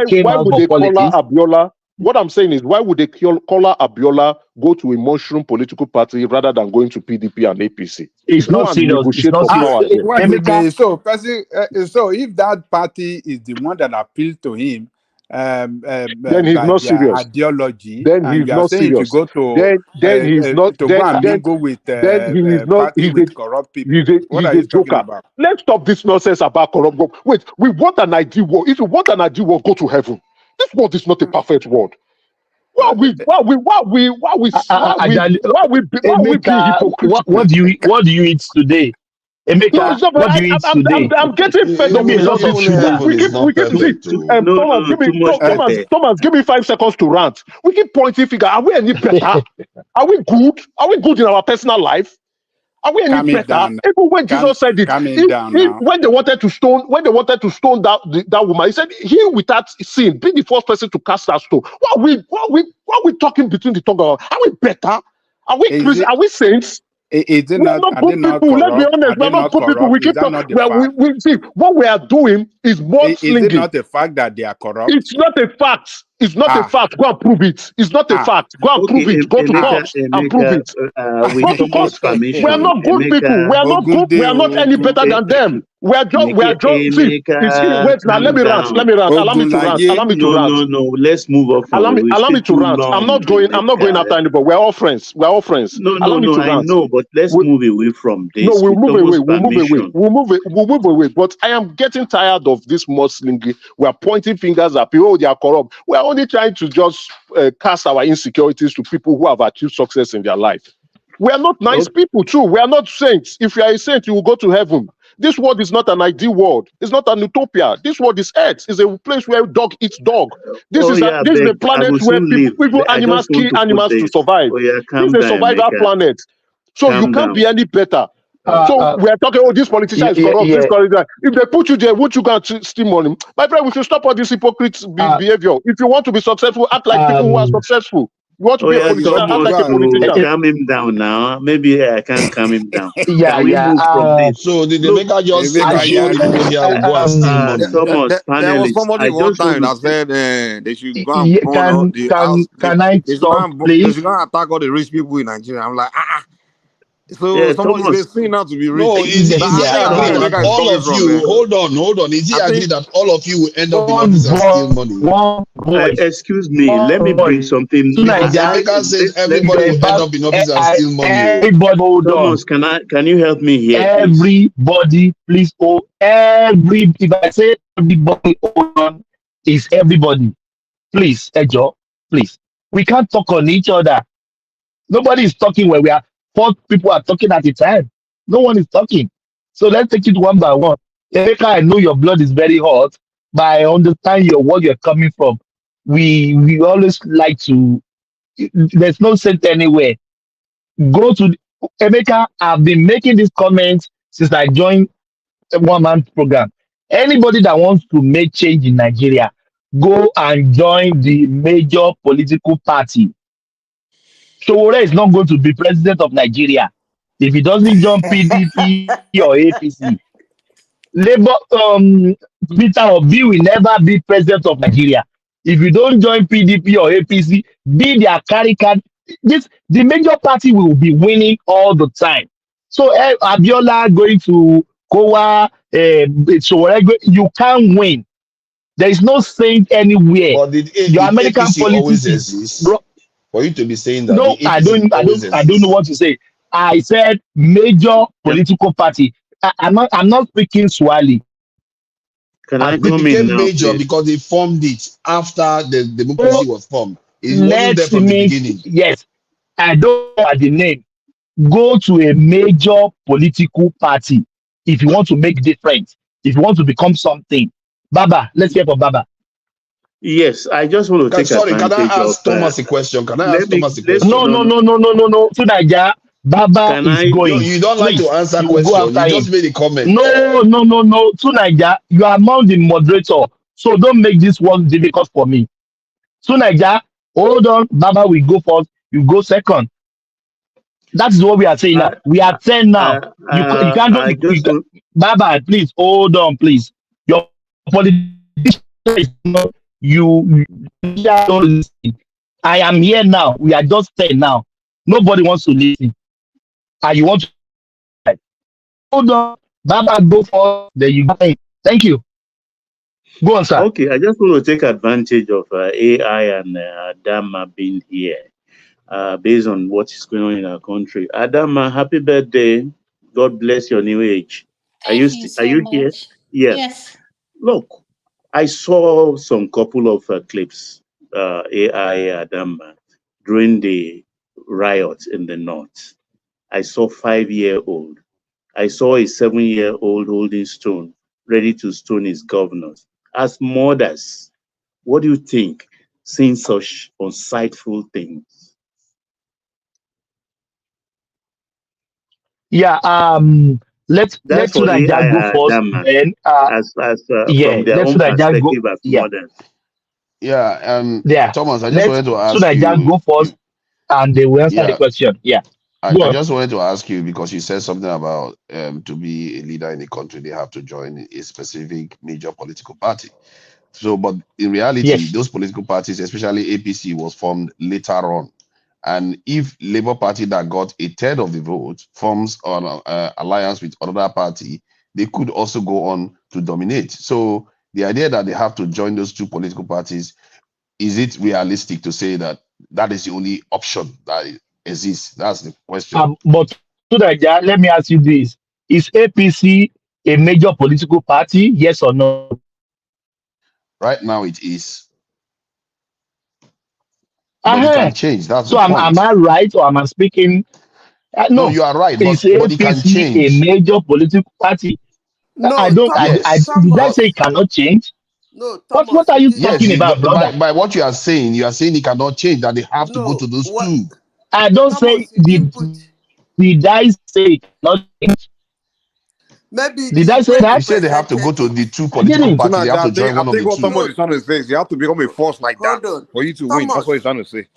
they call Abiola? What I'm saying is, why would they call Abiola go to a mushroom political party rather than going to PDP and APC? It's not serious. Negotiate for power there. So if that party is the one that appealed to him, then he's by not their serious. ideology, then and he's you are not saying serious. if you go to then he's not. to go and mingle with then he is not. party with corrupt people. What are He's you a talking joker. about? Let's stop this nonsense about corrupt. Wait, we want an ideal world. If you want an ideal world, go to heaven. This world is not a perfect world. Why we being hypocritical? What do you eat today? Emeka, what do you eat today? I'm getting fed up with all this shit. Thomas, give me 5 seconds to rant. We keep pointing finger. Are we any better? Are we good? Are we good in our personal life? Are we any better? Even when Jesus said it, when they wanted to stone that woman, he said, "He without sin, be the first person to cast that stone." Why are we talking between the tongue? Are we better? Are we Christians? Are we saints? We're not good people. Let's be honest. We're not good people. We keep talking. We see what we are doing is mudslinging. Is it not the fact that they are corrupt? It's not a fact. It's not a fact. Go and prove it. It's not a fact. Go and prove it. Go to court and prove it. Go to court. We are not good people. We are not good. We are not any better than them. We are just. See, wait now. Let me rant. Allow me to rant. No. Let's move on. Allow me to rant. I'm not going after anybody. We're all friends. No. I know, but let's move away from this. No, we'll move away. But I am getting tired of this mudslinging. We are pointing fingers at people. Oh, they are corrupt. We are only trying to just cast our insecurities to people who have achieved success in their life. We are not nice people too. We are not saints. If you are a saint, you will go to heaven. This world is not an ideal world. It's not an utopia. This world is earth. It's a place where dog eats dog. This is a planet where animals kill animals to survive. This is a survival planet. So you can't be any better. So we are talking, this politician is corrupt, this corrupt. If they put you there, won't you go and steal money? My friend, we should stop all this hypocrite behavior. If you want to be successful, act like people who are successful. You want to be a politician, act like a politician. Calm him down now. Maybe I can calm him down. Can we move from this? So did they make just show the people here will go and steal money? Thomas, there was somebody one time that said they should go and burn all the house. Can I stop, please? They should go and attack all the rich people in Nigeria. I'm like, So somebody is seen out to be rich. No, is he agree that all of you, hold on. Is he agree that all of you will end up in office and steal money? Excuse me, let me bring something. America says everybody will end up in office and steal money. Everybody hold Thomas, can you help me here? Everybody, please hold. If I say everybody hold on, is everybody. Please, Ejo, please. We can't talk on each other. Nobody is talking when we are 4 people are talking at a time. No one is talking. So let's take it one by one. Erika, I know your blood is very hot, but I understand where you're coming from. We always like to. There's no sense anywhere. Go to Emeka. I've been making these comments since I joined a one-man program. Anybody that wants to make change in Nigeria, go and join the major political party. Showore is not going to be president of Nigeria if he doesn't join PDP or APC. Peter Obi will never be president of Nigeria if you don't join PDP or APC. Be their carry card. The major party will be winning all the time. So Abiola going to Kowa, Showore, you can't win. There is no saint anywhere. But did Your American APC always politics exist? For you to be saying that no, the APC always I don't know exists. what to say. I said major political party. I'm not speaking Swahili. Can I They come in became now, major please? because they formed it after the democracy was formed. It wasn't there Let from the me, beginning. yes, I don't know the name. Go to a major political party if you want to make difference, if you want to become something. Baba, let's hear from Baba. Yes, I just want to take Sorry, can I advantage of. ask Thomas a question? Can I ask Let me. Thomas a Let question? No. To Nigeria, Baba Can is I? No, going. you don't like to Please, answer you will go question. after You him. just made a comment. No. To Nigeria, you are among the moderator, so don't make this one difficult for me. To Nigeria, hold on, Baba will go first. You go second. That is what we are saying now. We are 10 now. You can't do I just want. Baba, please hold on, please. Your politician is not you don't listen. I am here now. We are just 10 now. Nobody wants to listen. And you want to hold on, Baba, go for there you go. Thank you. Go on, sir. Okay, I just want to take advantage of AI and Adama being here, based on what is going on in our country. Adama, happy birthday! God bless your new age. Thank you Are so you here? much. Yes. Yes. Look, I saw some couple of clips, AI Adama, during the riots in the north. I saw 5-year-old. I saw a 7-year-old holding stone, ready to stone his governors. As mothers, what do you think, seeing such unsightful things? Yeah, let's That's for Sunaja go AI first. Adama, Then as yeah, from their let's own Sunaja go. perspective as Yeah, mothers. Yeah, yeah. Thomas, I just Let wanted to ask Sunaja you. go first, and they will answer the Yeah, question. Yeah, go I on. just wanted to ask you because you said something about to be a leader in a country, they have to join a specific major political party. So, but in reality, Yes. those political parties, especially APC, was formed later on. And if Labour Party that got a third of the vote forms an alliance with another party, they could also go on to dominate. So the idea that they have to join those two political parties, is it realistic to say that that is the only option that exists? That's the question. But Sunaja, let me ask you this: is APC a major political party? Yes or no? Right now, it is, but it Uh-huh. can change. That's the So am point. I right or am I speaking? No, No. you are right, Is but it can APC a change. major political party? I No, don't. Yes, Did I but say it cannot change? No, What Thomas, are you you didn't. yes, talking about, brother? by what you are saying it cannot change, that they have to go No, to those what two. I don't say Thomas, you didn't put. did I say it cannot change? Maybe Did the I say way you You that? say they have to go presented to it. the two I political didn't. So parties. now, They have to I join one of think the what two. somebody No, is trying to say is you have to become a force like that hold on, for you to win. That's what he's Thomas. trying to say.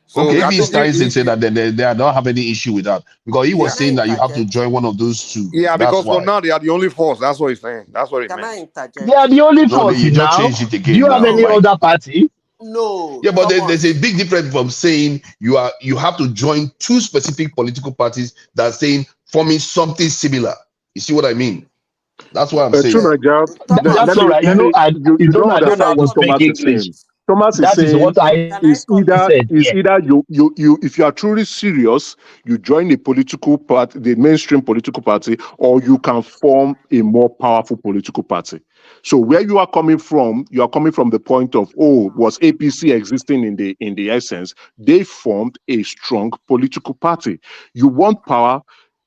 So Okay, if I he's think trying to say that, then they don't have any issue with that, because he yeah, was Can I saying that you have to interject? join one of those two. yeah, That's because for why. now they are the only force. That's what he's saying. That's what he Can I meant. They interject? are the only No, force you just now. changed it Do again you have now. any No, Like, other party? no, yeah, but there's a Thomas. big difference from saying you have to join two specific political parties that are saying forming something similar. You see what I mean? That's what No, I'm saying. Naija, That's Thomas. all right. you don't I don't know how understand to what speak Thomas is English. saying. Thomas is That is saying what I Can I come in? said. is Yeah. either you if you are truly serious, you join a political party, the mainstream political party, or you can form a more powerful political party. So where you are coming from the point of, was APC existing in the essence? They formed a strong political party. You want power.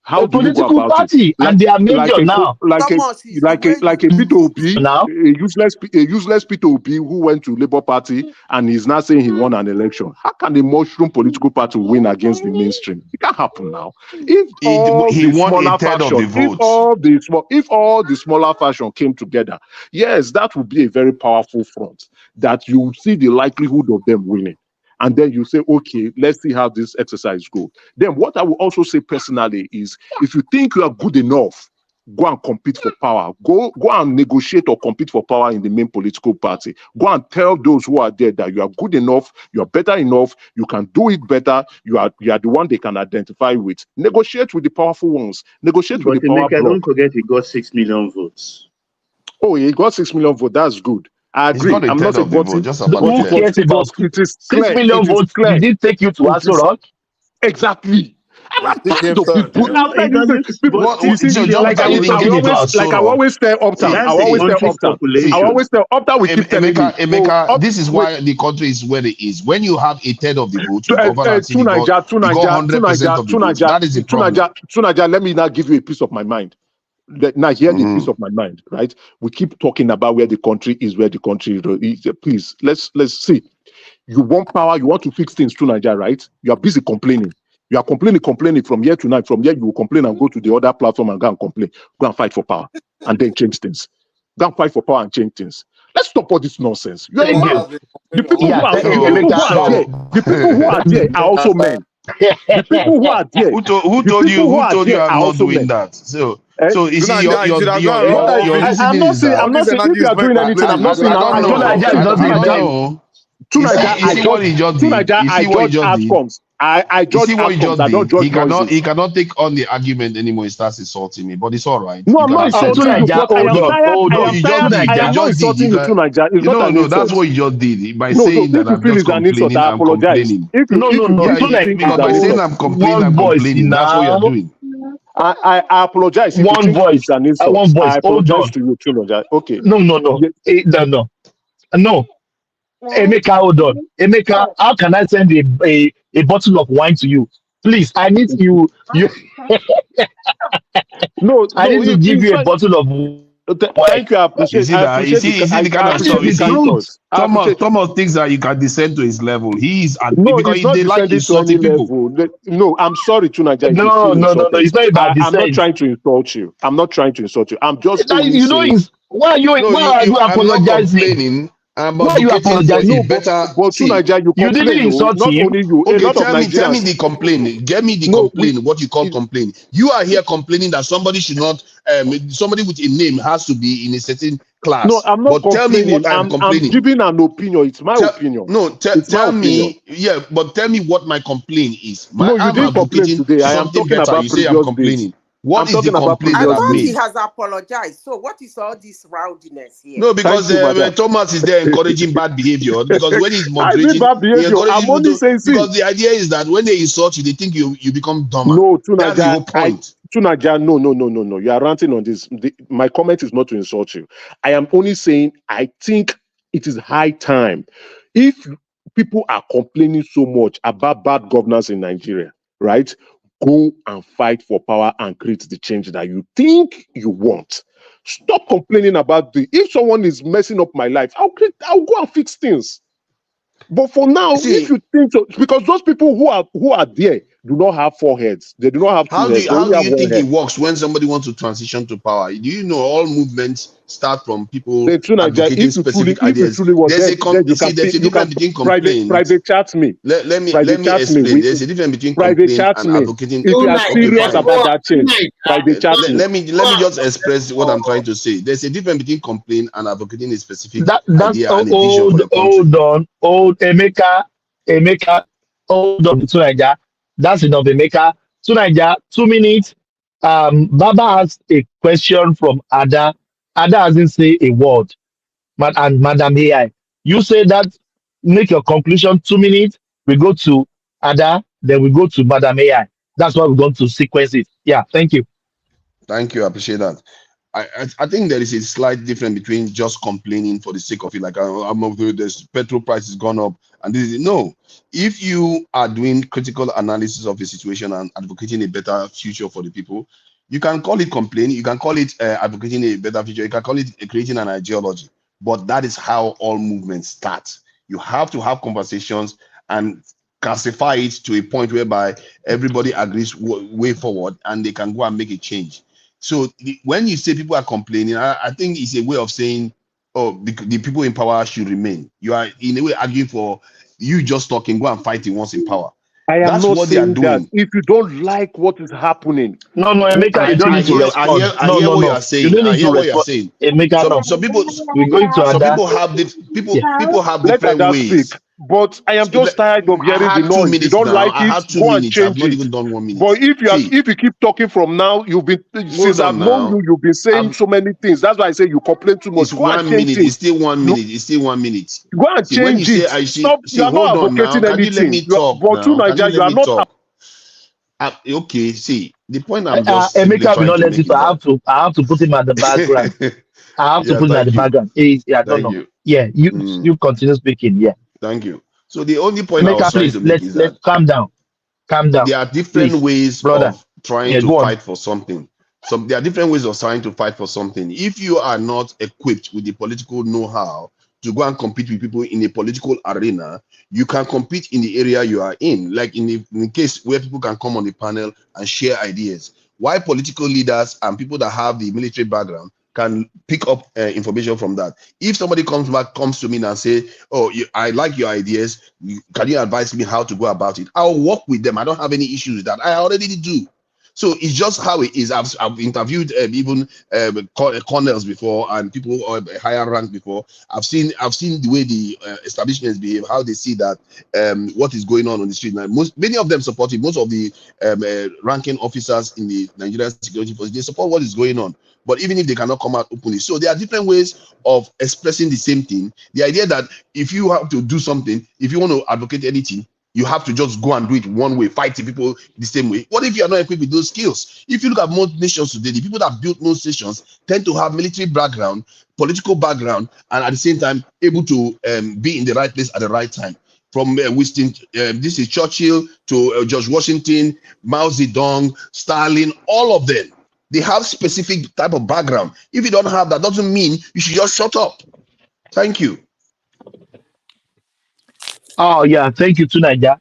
How A do you go political about it? party, and they are major now. Thomas, it's the way Like you a Peter put. Obi, Now, a useless Peter Obi who went to Labour Party and is now saying he won an election. How can a mushroom political party win against the mainstream? It can't happen now. If all He the won a smaller third of the faction, votes. if all the smaller faction came together, yes, that would be a very powerful front that you would see the likelihood of them winning. And then you say, okay, let's see how this exercise goes. Then what I will also say personally is, if you think you are good enough, go and compete for power. Go and negotiate or compete for power in the main political party. Go and tell those who are there that you are good enough, you are better enough, you can do it better, you are the one they can identify with. Negotiate with the powerful ones. Negotiate with But the power Emeka, bloc. don't forget he got 6 million votes. Oh, he got 6 million votes. That's good. I agree. It's not a I'm third not saying of the vote, just about Who a cares third. about it is 6 clear. million It is votes? clear. Did it take you to It Aso is Rock? exactly. I'm tired of people. No, it doesn't. People, But you see, so just like I by linking it to I Asoro, always tell Uptown. see, I always tell see, Uptown. I always tell Uptown. We keep telling me, Emeka, this is why the country is where it is. When you have a third of the vote, you govern as if you got 100% of the vote. That is the problem. Tunaja, let me now give you a piece of my mind. Now hear the piece of my mind, right? We keep talking about where the country is, Please, let's see. You want power, you want to fix things through Nigeria, right? You are busy complaining. You are complaining from here to night. From here, you will complain and go to the other platform and go and complain. Go and fight for power and then change things. Go and fight for power and change things. Let's stop all this nonsense. You are a man. The people who are there are also men. The people who are there. Who told you I'm not doing that? So you see your I'm not saying if you are doing anything, I'm not saying I don't know. You see what he just did. I judge outcomes. I don't judge noises. He cannot take on the argument anymore. He starts insulting me, but it's all right. No, I'm not insulting you, but I am tired. I am not insulting you, Naija. No, that's what you just did by saying that I'm just complaining. I'm complaining. Because by saying I'm complaining, that's what you're doing. I apologize. One voice. I apologize to you, Naija. Okay. No. Emeka, hold on. Emeka, how can I send a bottle of wine to you? Please, I need you. I need to give you a bottle of wine. Thank you. I appreciate. You see the kind of stuff. Thomas thinks that you can descend to his level. Because they like insulting people. No, I'm sorry, Tunaja. No. It's not about descent. I'm not trying to insult you. I'm just saying. Why are you apologizing? Why are you apologizing? You didn't insult him. Tell me the complaint. Get me the complaint. What you call complaint? You are here complaining that somebody should not. Somebody with a name has to be in a certain class. No, I'm not complaining. Tell me what I'm complaining. I'm giving an opinion. It's my opinion. No, tell me. Yeah, but tell me what my complaint is. You didn't complain today. I am talking about you say I'm complaining. What is the complaint? I thought he has apologized. So what is all this rowdiness here? No, because Thomas is there encouraging bad behavior. Because when he's moderating, I'm only saying because the idea is that when they insult you, they think you become dumber. No, that's the whole point. Tunaja, no. You are ranting on this. My comment is not to insult you. I am only saying I think it is high time. If people are complaining so much about bad governance in Nigeria, right? Go and fight for power and create the change that you think you want. Stop complaining about if someone is messing up my life, I'll go and fix things. But for now, if you think so, because those people who are there do not have foreheads. They do not have. How do you think it works when somebody wants to transition to power? Do you know all movements start from people advocating specific ideas? There's a difference between complaining. Private chat me. Let me explain. There's a difference between complaining and advocating. If you are serious about that change, private chat me. Let me just express what I'm trying to say. There's a difference between complaining and advocating a specific idea and a vision for the country. Emeka, hold on to Nigeria. That's enough, Emeka. To Nigeria, 2 minutes. Baba has a question from Ada. Ada hasn't said a word. And Madam AI, you say that, make your conclusion 2 minutes. We go to Ada, then we go to Madam AI. That's why we're going to sequence it. Yeah, thank you. Thank you. I appreciate that. I think there is a slight difference between just complaining for the sake of it, like this petrol price has gone up, and no. If you are doing critical analysis of the situation and advocating a better future for the people, you can call it complaining, you can call it advocating a better future, you can call it creating an ideology. But that is how all movements start. You have to have conversations and classify it to a point whereby everybody agrees way forward and they can go and make a change. So when you say people are complaining, I think it's a way of saying, oh, the people in power should remain. You are in a way arguing for you just talking, go and fight it once in power. That's not saying that if you don't like what is happening. No, Emeka, you don't need to respond. I hear what you're saying. You don't need to respond. Emeka, some people, we're going to some people have different ways But I am just tired of I hearing the had 2 noise. You minutes don't now. like I it, had 2 go and minutes. I've change not it. even done 1 minute. But if See, you keep talking from now, since hold I've on known now. you've been saying so many things. That's why I say you complain too much. It's Go and 1 change minute. it. It's still 1 minute. It's still 1 minute. Go and See, when you change say it. I see, Stop. You are hold not on now. advocating Can you let anything. me talk But to now? Can you Nigeria, let you are me not. talk? Okay, see, the point I'm just simply Emeka will trying not to let make it. is I have to put him at the background. that. I have to Yeah, put him at the thank you. background. I don't Thank know. you. Yeah, you continue speaking. Yeah. Thank you. So the only point I was Emeka, trying please to make is let's that calm down. Calm down, there are different please, ways brother. of trying Yeah, to go on. fight for something. So there are different ways of trying to fight for something. If you are not equipped with the political know-how to go and compete with people in a political arena, you can compete in the area you are in. Like in the case where people can come on the panel and share ideas. Why political leaders and people that have the military background can pick up information from that. If somebody comes to me and say, "Oh, I like your ideas. Can you advise me how to go about it?" I'll work with them. I don't have any issues with that. I already do. So it's just how it is. I've interviewed even colonels before and people higher rank before. I've seen the way the establishments behave, how they see that what is going on the street. Now, many of them support it. Most of the ranking officers in the Nigerian security force, they support what is going on. But even if they cannot come out openly, so there are different ways of expressing the same thing. The idea that if you have to do something, if you want to advocate anything, you have to just go and do it one way, fight the people the same way. What if you are not equipped with those skills? If you look at most nations today, the people that built most nations tend to have military background, political background, and at the same time able to be in the right place at the right time. From Winston, this is Churchill to George Washington, Mao Zedong, Stalin, all of them. They have specific type of background. If you don't have that, doesn't mean you should just shut up. Thank you. Oh yeah, thank you to Naija.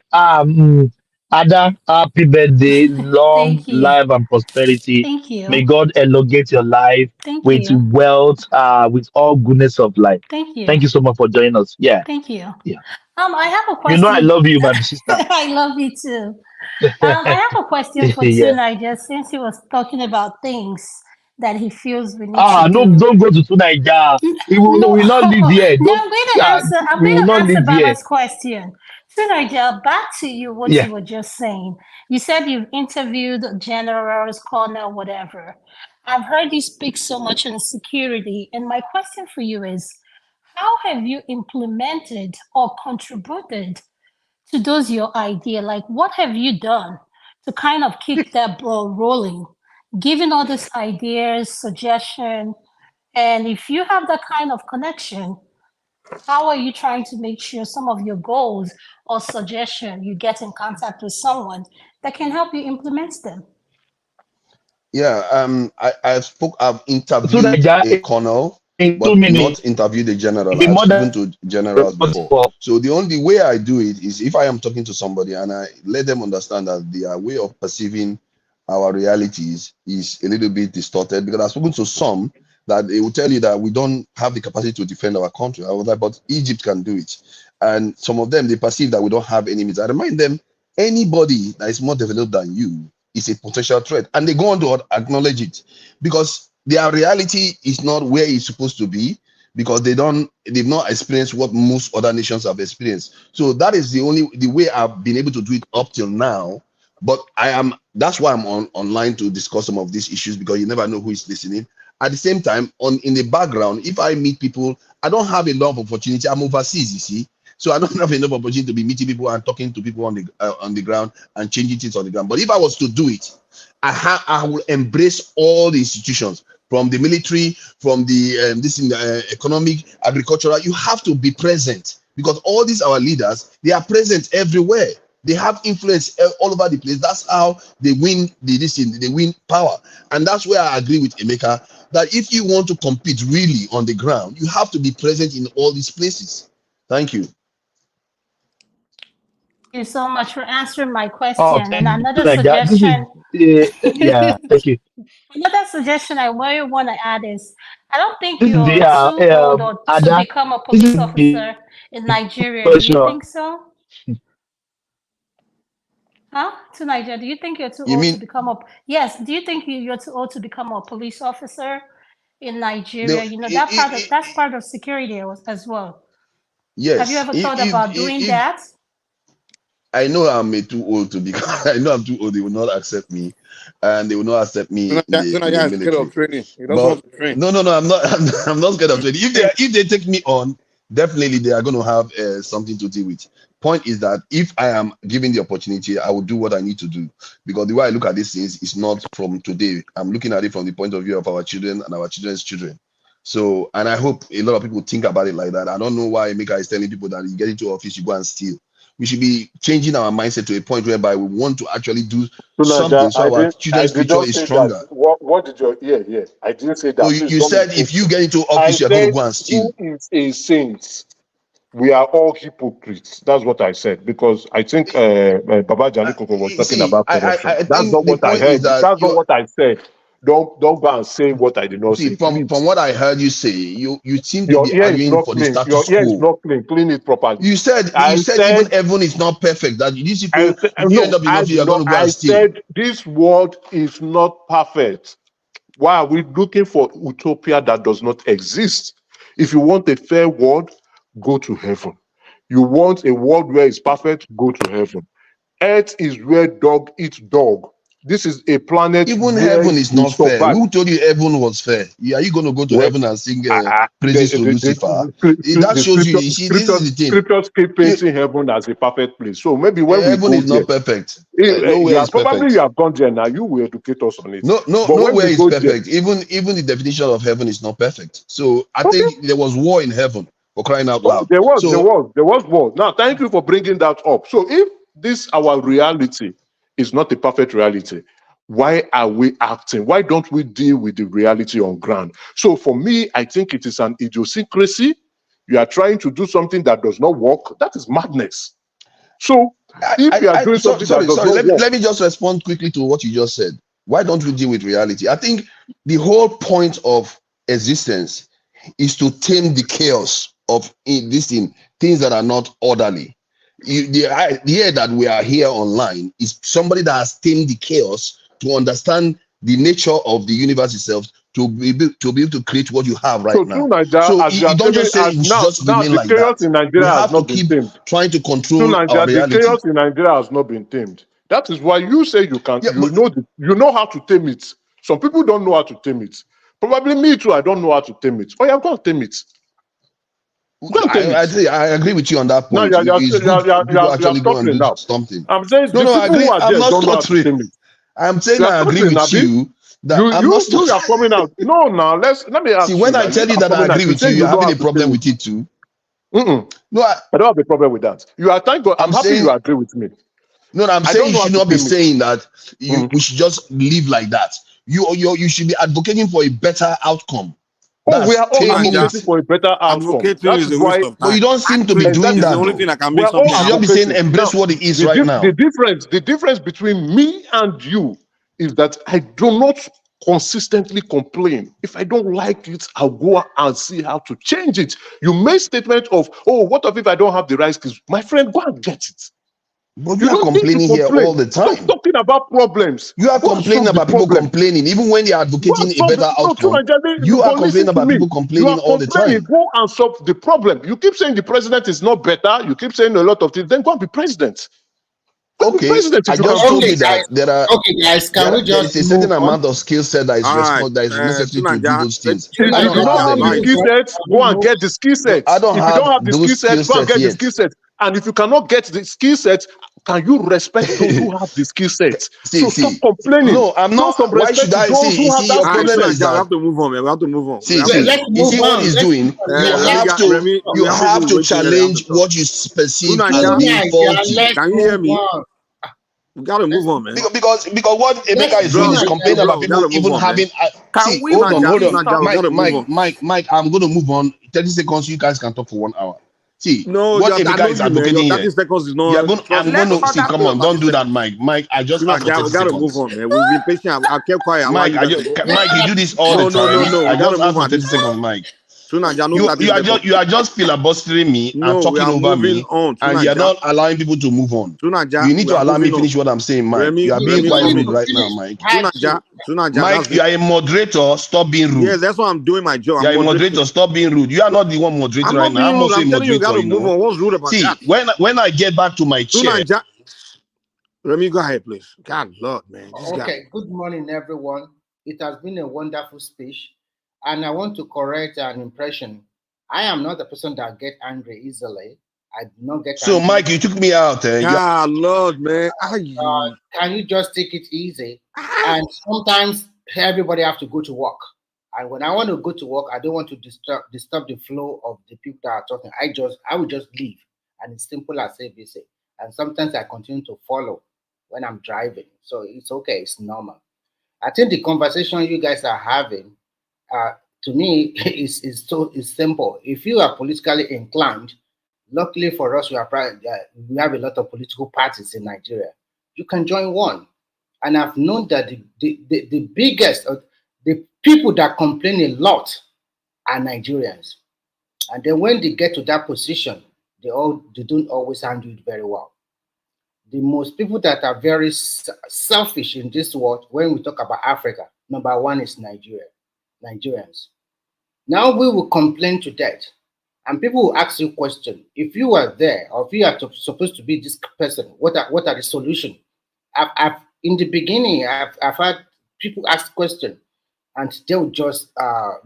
Ada, happy birthday, long Thank you. life and prosperity. Thank you. May God elongate your life Thank with you. wealth, with all goodness of life. Thank you. Thank you so much for joining us. Yeah, Thank you. yeah. I have a You know I question. love you, my sister. I love you too. I have a question for Yeah. Tunai, since he was talking about things that he feels we need to No, do. don't go to Naija. We No, will not live here. no, Don't. I'm going to answer. I'm We going will to not answer live here. Baba's question. Tunai, back to you. What Yeah. you were just saying. You said you've interviewed generals, colonel, whatever. I've heard you speak so much on security, and my question for you is, how have you implemented or contributed to those your idea? Like, what have you done to kind of keep that ball rolling, giving all these ideas, suggestion, and if you have that kind of connection, how are you trying to make sure some of your goals or suggestion you get in contact with someone that can help you implement them? Yeah, I've To interviewed Naija a colonel, in 2 but not minutes. interviewed a general. The I've mother spoken to generals before. for So the only way I do it is if I am talking to somebody and I let them understand that their way of perceiving our realities is a little bit distorted, because I've spoken to some that they will tell you that we don't have the capacity to defend our country. I was like, but Egypt can do it. And some of them, they perceive that we don't have enemies. I remind them, anybody that is more developed than you is a potential threat. And they go on to acknowledge it, because their reality is not where it's supposed to be, because they've not experienced what most other nations have experienced. So that is the way I've been able to do it up till now. But that's why I'm online to discuss some of these issues, because you never know who is listening. At the same time, in the background, if I meet people, I don't have a lot of opportunity. I'm overseas, you see. So I don't have enough opportunity to be meeting people and talking to people on the ground and changing things on the ground. But if I was to do it, I will embrace all the institutions, from the military, from the economic, agricultural. You have to be present, because all these our leaders, they are present everywhere. They have influence all over the place. That's how they win they win power. And that's where I agree with Emeka, that if you want to compete really on the ground, you have to be present in all these places. Thank you. Thank you so much for answering my question. Oh, And thank another you, Naija. suggestion. Yeah, thank you. Another suggestion I really want to add is, I don't think This is the you're too old or to Ada. become a This police is the officer in Nigeria. Do you question. think so? Huh? To Nigeria, do you think you're too You old to mean become a yes? Do you think you're too old to become a police officer in Nigeria? You know, that's part of security as well. Yes. Have you ever thought about doing that? I know I'm too old to be. I know I'm too old. They will not accept me, and they will not accept me in the military. Training. He doesn't But want to train. no, I'm not. I'm not scared of training. If they take me on, definitely they are going to have something to deal with. Point is that if I am given the opportunity, I will do what I need to do, because the way I look at these things is not from today. I'm looking at it from the point of view of our children and our children's children. So, and I hope a lot of people think about it like that. I don't know why Emeka is telling people that you get into office, you go and steal. We should be changing our mindset to a point whereby we want to actually do something so our children's future is stronger. What did you? Yeah. I didn't say that. Oh, you said if you get into office, you're going to go and steal. Who is a saint? We are all hypocrites. That's what I said, because I think Baba Janikoko was talking about corruption. That's not what I heard. That's not what I said. Don't go and say what I did not say. From what I heard you say, you seem to your be ear arguing for the status quo. Your ear is not clean. Clean it properly. You said even heaven is not perfect. That these people, if you end up in office, you're going to go and steal. I said this world is not perfect. Why are we looking for utopia that does not exist? If you want a fair world, go to heaven. You want a world where it's perfect, go to heaven. Earth is where dog eats dog. This is a planet. Even heaven is not fair. Who told you heaven was fair? Are you going to go to heaven and sing praises to Lucifer? That shows you. See, this is the thing. Scriptures keep painting heaven as a perfect place. So maybe when heaven is not perfect. Nowhere is probably perfect. You have gone there now. You will educate us on it. Nowhere is perfect. Even the definition of heaven is not perfect. So I think there was war in heaven, for crying out loud. There was war. Now, thank you for bringing that up. So if this our reality is not a perfect reality, why are we acting? Why don't we deal with the reality on ground? So for me, I think it is an idiosyncrasy. You are trying to do something that does not work. That is madness. So if you are doing something that does not work. Let me just respond quickly to what you just said. Why don't we deal with reality? I think the whole point of existence is to tame the chaos of this thing, things that are not orderly. The idea that we are here online is somebody that has tamed the chaos to understand the nature of the universe itself, to be able to create what you have right now. So you don't just say we should just remain like that. We have to keep trying to control our reality. The chaos in Nigeria has not been tamed. That is why you say you can. You know how to tame it. Some people don't know how to tame it. Probably me too. I don't know how to tame it. Oh, yeah, I'm going to tame it. I agree with you on that point. No, you're actually go and do something. I'm saying I agree. I'm not stuttering. I'm saying I agree with you. That I'm not you are coming out. No, now let me ask you. See, when I tell you that I agree with you, you're having a problem with it too. No, I don't have a problem with that. You are thank God. I'm happy you agree with me. No, I'm saying you should not be saying that we should just live like that. You should be advocating for a better outcome. We are all advocating for a better outcome. That's why, but you don't seem to be doing that. The only thing I can make you should be saying embrace what it is right now. The difference between me and you is that I do not consistently complain. If I don't like it, I'll go and see how to change it. You make statement of, oh, what if I don't have the right skills? My friend, go and get it. But you are complaining here all the time. Stop talking about problems. You are complaining about people complaining, even when they are advocating a better outcome. You are complaining about people complaining all the time. Go and solve the problem. You keep saying the president is not better. You keep saying a lot of things. Then go and be president. Okay, I just told you that there are. Okay, guys, can we just? There is a certain amount of skill set that is necessary to do those things. If you don't have the skill set, go and get the skill set. I don't have. If you don't have the skill set, go and get the skill set. And if you cannot get the skill set, can you respect those who have the skill set? So stop complaining. No, I'm not. Why should I see? You see, your problem is that we have to move on. We have to move on. See what he's doing. You have to challenge what you perceive as being faulty. Can you hear me? We gotta move on, man. Because what Emeka is doing is complaining about people even having. See, hold on, Mike. I'm going to move on. 30 seconds. You guys can talk for 1 hour. See, what Emeka is advocating here. 30 seconds is not. I'm going to see. Come on, don't do that, Mike. Mike, I just. We gotta move on, man. We've been patient. I kept quiet. Mike, you do this all the time. No. I just asked for 30 seconds, Mike. You are just filibustering me and talking over me, and you are not allowing people to move on. You need to allow me finish what I'm saying, Mike. You are being quite rude right now, Mike. Mike, you are a moderator. Stop being rude. Yes, that's why I'm doing my job. You are a moderator. Stop being rude. You are not the one moderator right now. I'm also a moderator. You gotta move on. What's rude about that? See, when I get back to my chair. Remy, go ahead, please. God, Lord, man. Okay, good morning, everyone. It has been a wonderful speech, and I want to correct an impression. I am not the person that get angry easily. I do not get so, angry. Mike, you took me out. God, Lord, man. Can you just take it easy? And sometimes everybody have to go to work. And when I want to go to work, I don't want to disturb the flow of the people that are talking. I will just leave. And it's simple as ABC. And sometimes I continue to follow when I'm driving. So it's okay, it's normal. I think the conversation you guys are having, to me, is simple. If you are politically inclined, luckily for us, we have a lot of political parties in Nigeria. You can join one. And I've known that the biggest, the people that complain a lot are Nigerians. And then when they get to that position, they don't always handle it very well. The most people that are very selfish in this world, when we talk about Africa, number one is Nigerians. Now we will complain to that. And people will ask you a question. If you are there, or if you are supposed to be this person, what are the solutions? In the beginning, I've had people ask questions, and they'll just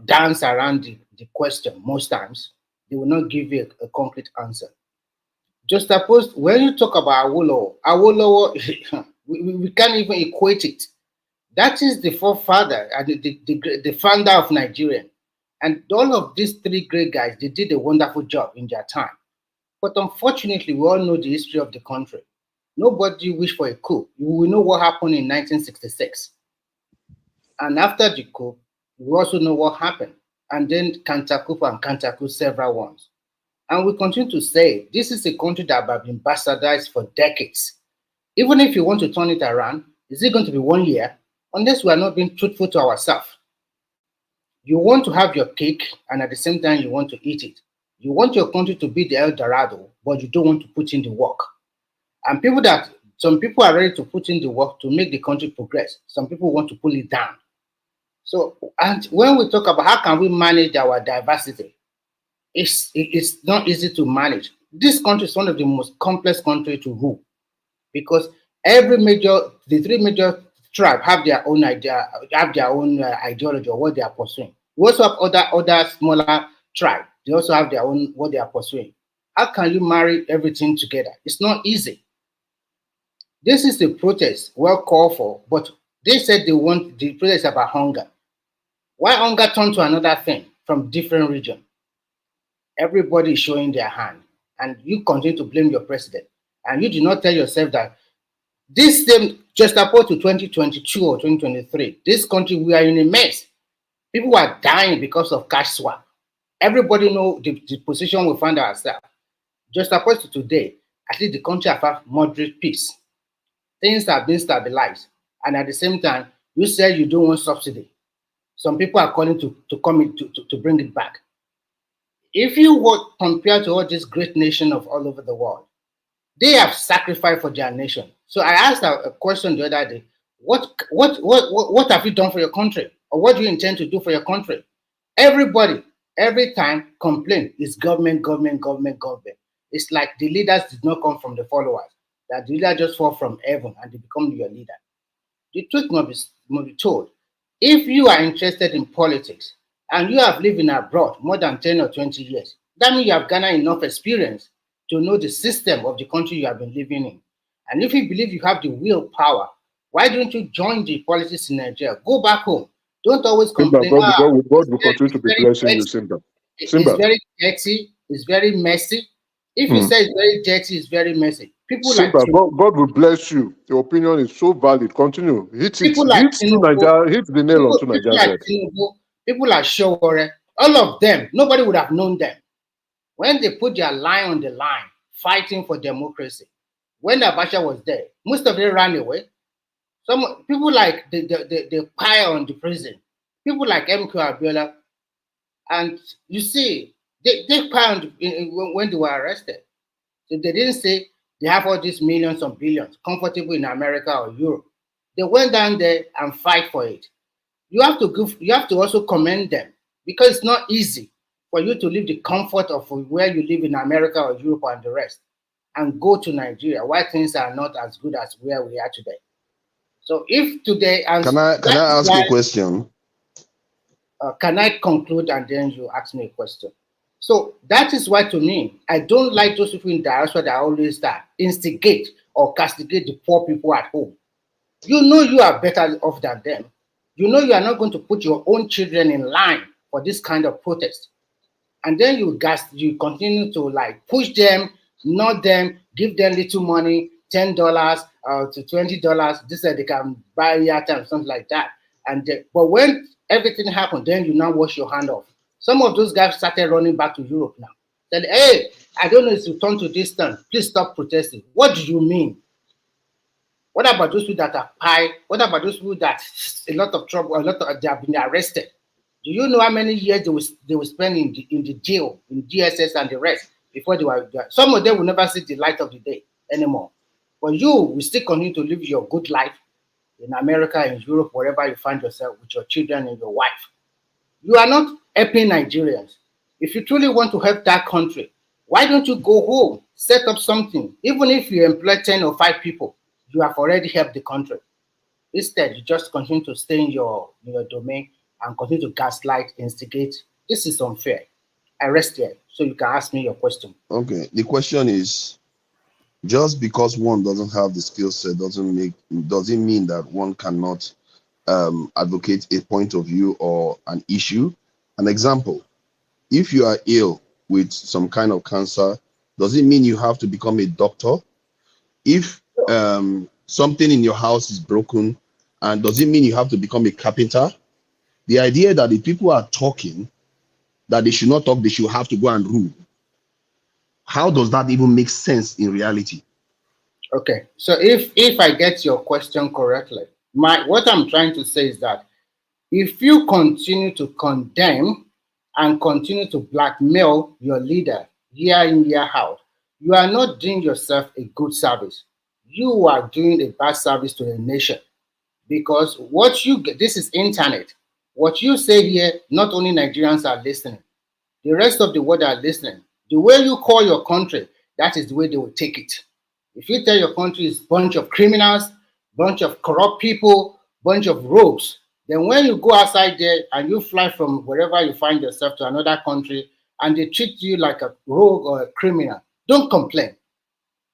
dance around the question most times. They will not give you a concrete answer. Just suppose when you talk about Awolowo, we can't even equate it. That is the forefather and the founder of Nigeria. And all of these three great guys, they did a wonderful job in their time. But unfortunately, we all know the history of the country. Nobody wished for a coup. We know what happened in 1966. And after the coup, we also know what happened. And then counter-coup several ones. And we continue to say, this is a country that has been bastardized for decades. Even if you want to turn it around, is it going to be 1 year? Unless we are not being truthful to ourselves. You want to have your cake, and at the same time, you want to eat it. You want your country to be the El Dorado, but you don't want to put in the work. And some people are ready to put in the work to make the country progress. Some people want to pull it down. So, and when we talk about how can we manage our diversity, it's not easy to manage. This country is one of the most complex countries to rule because the three major tribes have their own idea, ideology or what they are pursuing. We also have other smaller tribes. They also have their own what they are pursuing. How can you marry everything together? It's not easy. This is the protest well called for, but they said they want the protest about hunger. Why hunger turned to another thing from different regions? Everybody is showing their hand, and you continue to blame your president. And you do not tell yourself that this same, just about to 2022 or 2023, this country, we are in a mess. People are dying because of cash swap. Everybody knows the position we find ourselves. Just opposed to today, at least the country has had moderate peace. Things have been stabilized. And at the same time, you said you don't want subsidy. Some people are calling to come in to bring it back. If you would compare to all these great nations of all over the world, they have sacrificed for their nation. So I asked a question the other day, what have you done for your country? Or what do you intend to do for your country? Everybody, every time, complain is government. It's like the leaders did not come from the followers, that the leader just fall from heaven and they become your leader. The truth must be told. If you are interested in politics and you have lived in abroad more than 10 or 20 years, that means you have garnered enough experience to know the system of the country you have been living in. And if you believe you have the willpower, why don't you join the politics in Nigeria? Go back home. Don't always complain. God will continue to be blessing you, Simba. It's very dirty. It's very messy. If you say it's very dirty, it's very messy. People Simba, like God will bless you. Your opinion is so valid. Continue. Hit the nail onto Nigeria's head. People like Showore, all of them, nobody would have known them. When they put their line on the line, fighting for democracy, when Abacha was there, most of them ran away. Some people like the pile on the prison, people like MK Abiola, And you see, they found when they were arrested. So they didn't say they have all these millions and billions comfortable in America or Europe. They went down there and fight for it. You have to also commend them, because it's not easy for you to leave the comfort of where you live in America or Europe and the rest and go to Nigeria, why things are not as good as where we are today. So if today, and can I ask a question? Can I conclude and then you ask me a question? So that is why, to me, I don't like those people in diaspora that always instigate or castigate the poor people at home. You know you are better off than them. You know you are not going to put your own children in line for this kind of protest. And then you continue to like push them, nod them, give them little money, $10 to $20. This they can buy airtime, something like that. And but when everything happened, then you now wash your hand off. Some of those guys started running back to Europe now. Said, hey, I don't know if you turn to this turn. Please stop protesting. What do you mean? What about those people that are high? What about those people that a lot of trouble, they have been arrested? Do you know how many years they will spend in the jail, in DSS and the rest before they were? Some of them will never see the light of the day anymore. But you will still continue to live your good life in America, in Europe, wherever you find yourself with your children and your wife. You are not helping Nigerians. If you truly want to help that country, why don't you go home, set up something? Even if you employ 10 or 5 people, you have already helped the country. Instead, you just continue to stay in your domain and continue to gaslight, instigate. This is unfair. I rest here, so you can ask me your question. Okay, the question is, just because one doesn't have the skill set doesn't mean that one cannot advocate a point of view or an issue. An example, if you are ill with some kind of cancer, does it mean you have to become a doctor? If something in your house is broken, and does it mean you have to become a carpenter? The idea that the people are talking, that they should not talk, they should have to go and rule. How does that even make sense in reality? Okay, so if I get your question correctly, what I'm trying to say is that if you continue to condemn and continue to blackmail your leader year in, year out, you are not doing yourself a good service. You are doing a bad service to the nation, because what you get, this is internet. What you say here, not only Nigerians are listening, the rest of the world are listening. The way you call your country, that is the way they will take it. If you tell your country is a bunch of criminals, bunch of corrupt people, bunch of rogues, then when you go outside there and you fly from wherever you find yourself to another country and they treat you like a rogue or a criminal, don't complain,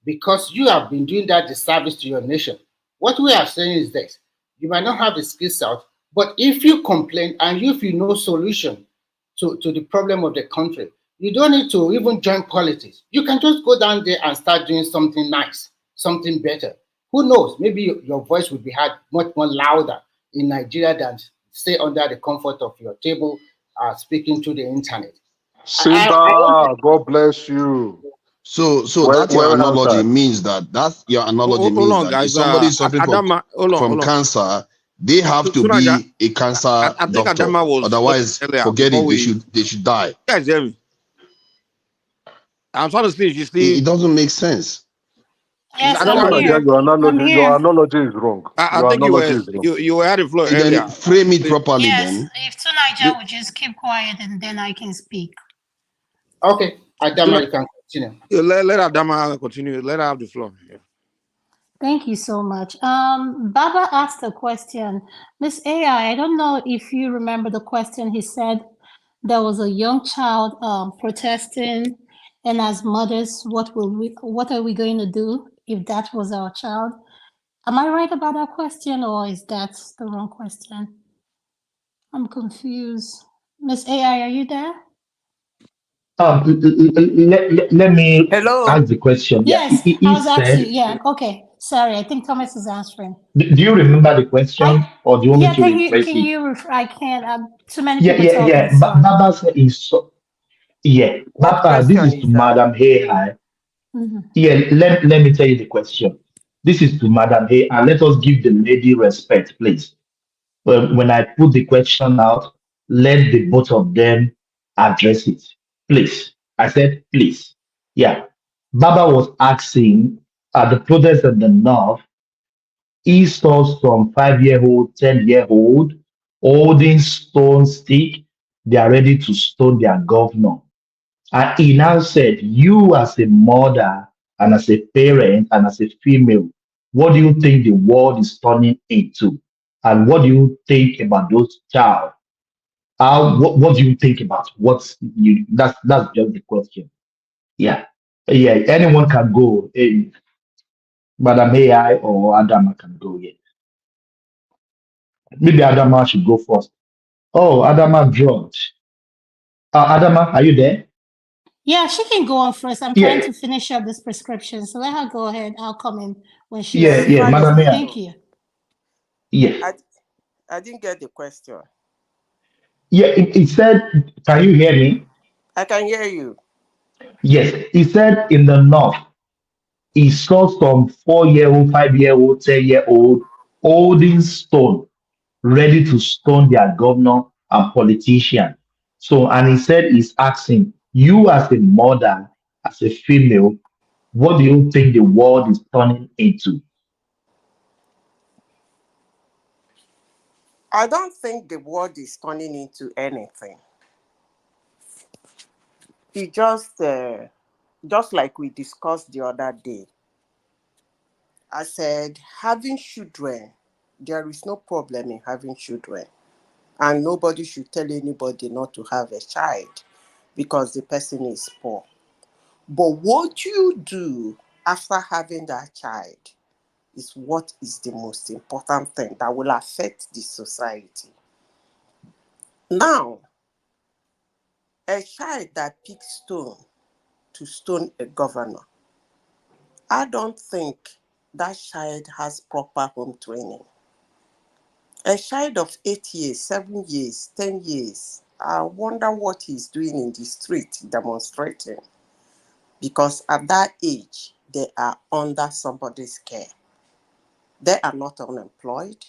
because you have been doing that disservice to your nation. What we are saying is this: you might not have the skill set, but if you complain and if you know solution to the problem of the country, you don't need to even join politics. You can just go down there and start doing something nice, something better. Who knows? Maybe your voice will be heard much more louder in Nigeria than stay under the comfort of your table, speaking to the internet. Simba, God bless you. So that your analogy means that's your analogy means that if somebody is suffering from cancer, they have to be a cancer doctor. Otherwise, forget it. They should die. You guys hear me? I'm trying to see if you see. It doesn't make sense. Yes, your analogy is wrong. I think you had the floor earlier. Then frame it properly. Yes, then. if Tunaja would just keep quiet and then I can speak. Okay, Adama, you can continue. Let Adama continue. Let her have the floor. Yeah. Thank you so much. Baba asked a question. Miss AI, I don't know if you remember the question. He said there was a young child protesting, and as mothers, what are we going to do if that was our child? Am I right about that question, or is that the wrong question? I'm confused. Miss AI, are you there? Let me ask the question. Yes, he I was asking. said, Yeah, okay. Sorry, I think Thomas is answering. Do you remember the question, or do you want me to rephrase it? Can you? I can't. Too many Yeah. people talking. Baba said Baba, this is to Madam AI. Mm-hmm. Yeah, let me tell you the question. This is to Madam AI. Let us give the lady respect, please. When I put the question out, let the both of them address it. Please. I said, please. Yeah. Baba was asking at the protest in the north, he saw some 5-year-old, 10-year-old holding stone stick. They are ready to stone their governor. And he now said, you as a mother and as a parent and as a female, what do you think the world is turning into? And what do you think about those child? What do you think about what's you? That's just the question. Yeah, yeah. Anyone can go. Madam AI or Adama can go. Yeah, maybe Adama should go first. Oh, Adama dropped. Adama, are you there? Yeah, she can go on first. I'm trying Yeah, to finish up this prescription, so let her go ahead. I'll come in when she's yeah, Madam AI. Thank you. Yeah, I didn't get the question. yeah. It said, can you hear me? I can hear you. Yes, he said in the north, he saw some 4-year-old, 5-year-old, 10-year-old holding stone, ready to stone their governor and politician. So, and he said he's asking, you as a mother, as a female, what do you think the world is turning into? I don't think the world is turning into anything. It just like we discussed the other day. I said, having children, there is no problem in having children. And nobody should tell anybody not to have a child because the person is poor. But what you do after having that child is what is the most important thing that will affect the society. Now, a child that picks stone to stone a governor, I don't think that child has proper home training. A child of 8 years, 7 years, 10 years, I wonder what he's doing in the street demonstrating. Because at that age, they are under somebody's care. They are not unemployed.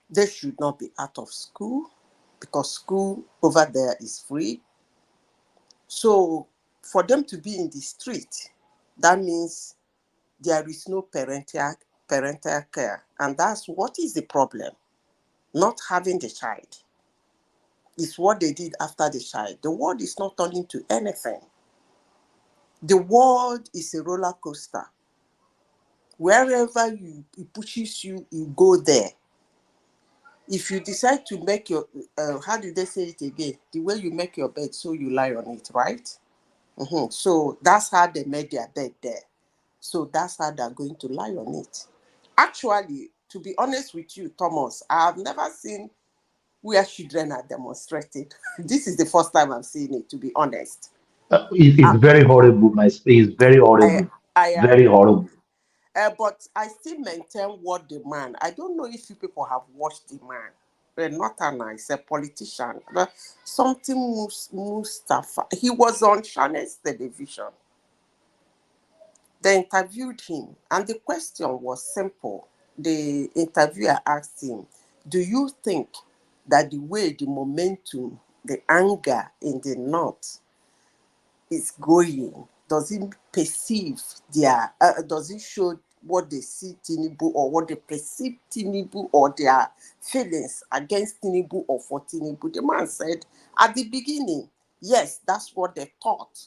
They should not be out of school because school over there is free. So for them to be in the street, that means there is no parental care. And that's what is the problem. Not having the child. It's what they did after the child. The world is not turning to anything. The world is a roller coaster. Wherever it pushes you, you go there. If you decide to make your, how did they say it again? The way you make your bed, so you lie on it, right? So that's how they made their bed there. So that's how they're going to lie on it. Actually, to be honest with you, Thomas, I have never seen where children are demonstrated. This is the first time I'm seeing it, to be honest. It's very horrible, it's very horrible. I Very horrible. But I still maintain what the man, I don't know if you people have watched the man. Not a nice, a politician. Something Mustafa. He was on Channels television. They interviewed him, and the question was simple. The interviewer asked him, do you think that the way the momentum, the anger in the North is going, does it perceive their, does it show what they see Tinubu or what they perceive Tinubu or their feelings against Tinubu or for Tinubu? The man said, at the beginning, yes, that's what they thought.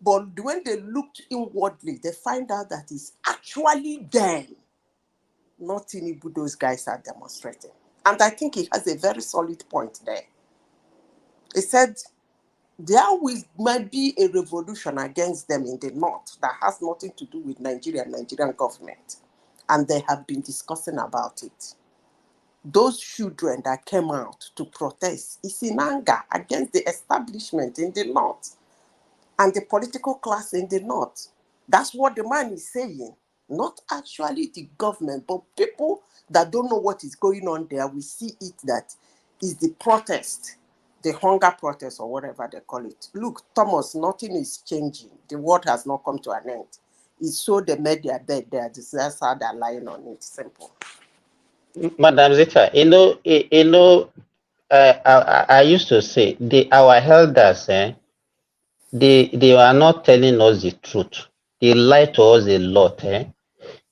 But when they looked inwardly, they find out that it's actually them, not Tinubu, those guys are demonstrating. And I think he has a very solid point there. He said, there might be a revolution against them in the North that has nothing to do with Nigerian government. And they have been discussing about it. Those children that came out to protest is in anger against the establishment in the North and the political class in the North. That's what the man is saying. Not actually the government, but people that don't know what is going on there. We see it that is the protest, the hunger protest or whatever they call it. Look, Thomas, nothing is changing. The world has not come to an end. It's so they made their bed there. That's how they're lying on it. Simple. Madam Zita, I used to say our elders, they are not telling us the truth. They lie to us a lot.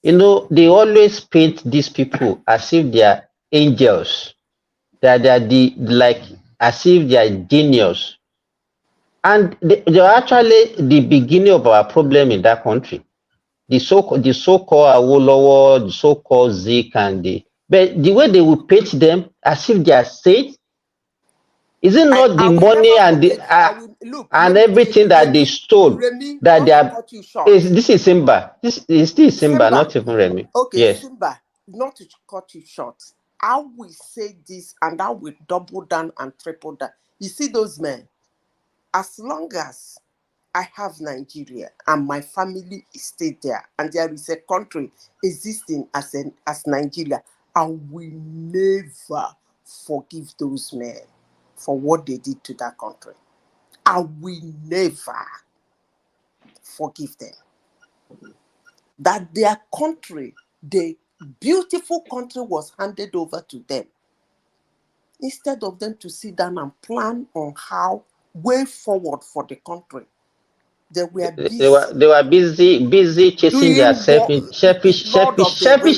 You know, they always paint these people as if they are angels. That they are like as if they are genius. And they are actually the beginning of our problem in that country. The so-called Awolowo, the so-called Zik, but the way they will paint them as if they are saints, is it not the money and and everything that they stole that they are? This is Simba. This is still Simba, not even Remy. Okay, yes. Simba, not to cut you short. I will say this and I will double down and triple down. You see those men, as long as I have Nigeria and my family is still there and there is a country existing as Nigeria, I will never forgive those men for what they did to that country. I will never forgive them. That their country, the beautiful country, was handed over to them. Instead of them to sit down and plan on how way forward for the country, they were busy chasing their selfish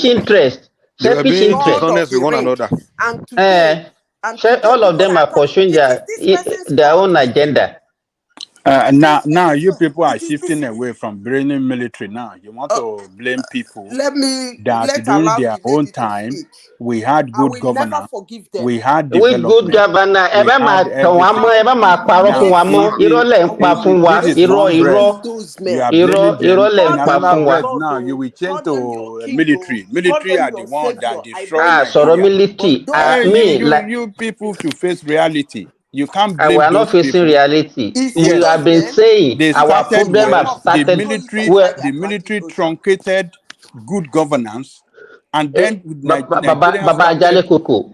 interest. They were being dishonest with one another. And today, all of them are pursuing their own agenda. Now you people are shifting away from blaming military. Now you want to blame people that during their own time we had good governance, we had development, good governor. This now you will change to military. Military are the one that destroy military. You people to face reality. You can't blame we are not facing people. reality. We have been saying our problem have started. The military truncated good governance, and then Baba Jale Koko.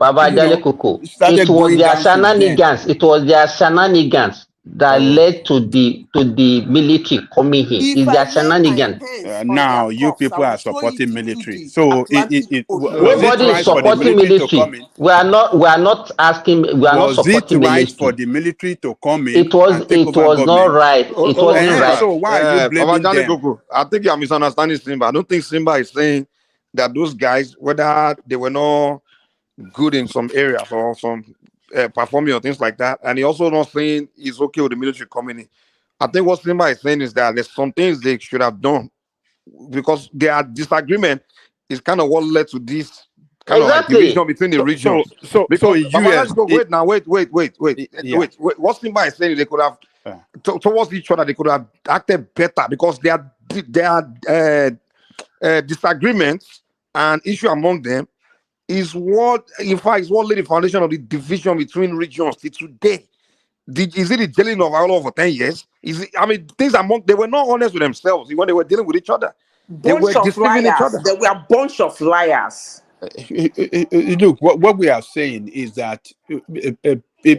It was their shenanigans. It was their shenanigans that led to the military coming here. It's their shenanigans. Now you people are supporting military. So nobody is supporting military. We are not asking. We are not supporting military. Right for the military to come in? It was not right. It wasn't right. So why are you blaming them? I think you are misunderstanding Simba. I don't think Simba is saying that those guys, whether they were not good in some areas or some performing or things like that, and he also not saying it's okay with the military coming in. I think what Simba is saying is that there's some things they should have done because their disagreement is kind of what led to this kind of like division between the regions. So US, wait. What Simba is saying, they could have towards each other, they could have acted better because their disagreements and issue among them is what, in fact, is what laid the foundation of the division between regions till today. Is it the jailing of all over 10 years? Things among, they were not honest with themselves when they were dealing with each other. They were deceiving each other. They were a bunch of liars. Look, what we are saying is that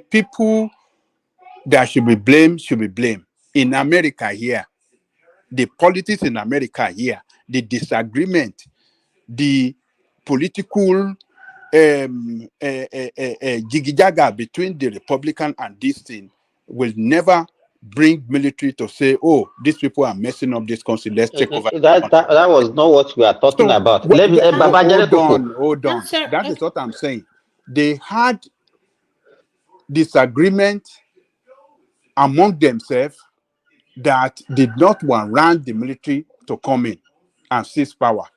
people that should be blamed. In America here, the politics in America here, the disagreement, the political jiggy-jaga between the Republican and this thing will never bring military to say, oh, these people are messing up this country, let's take over. That was not what we are talking about. Hold on. That is what I'm saying. They had disagreement among themselves that did not want the military to come in and seize power.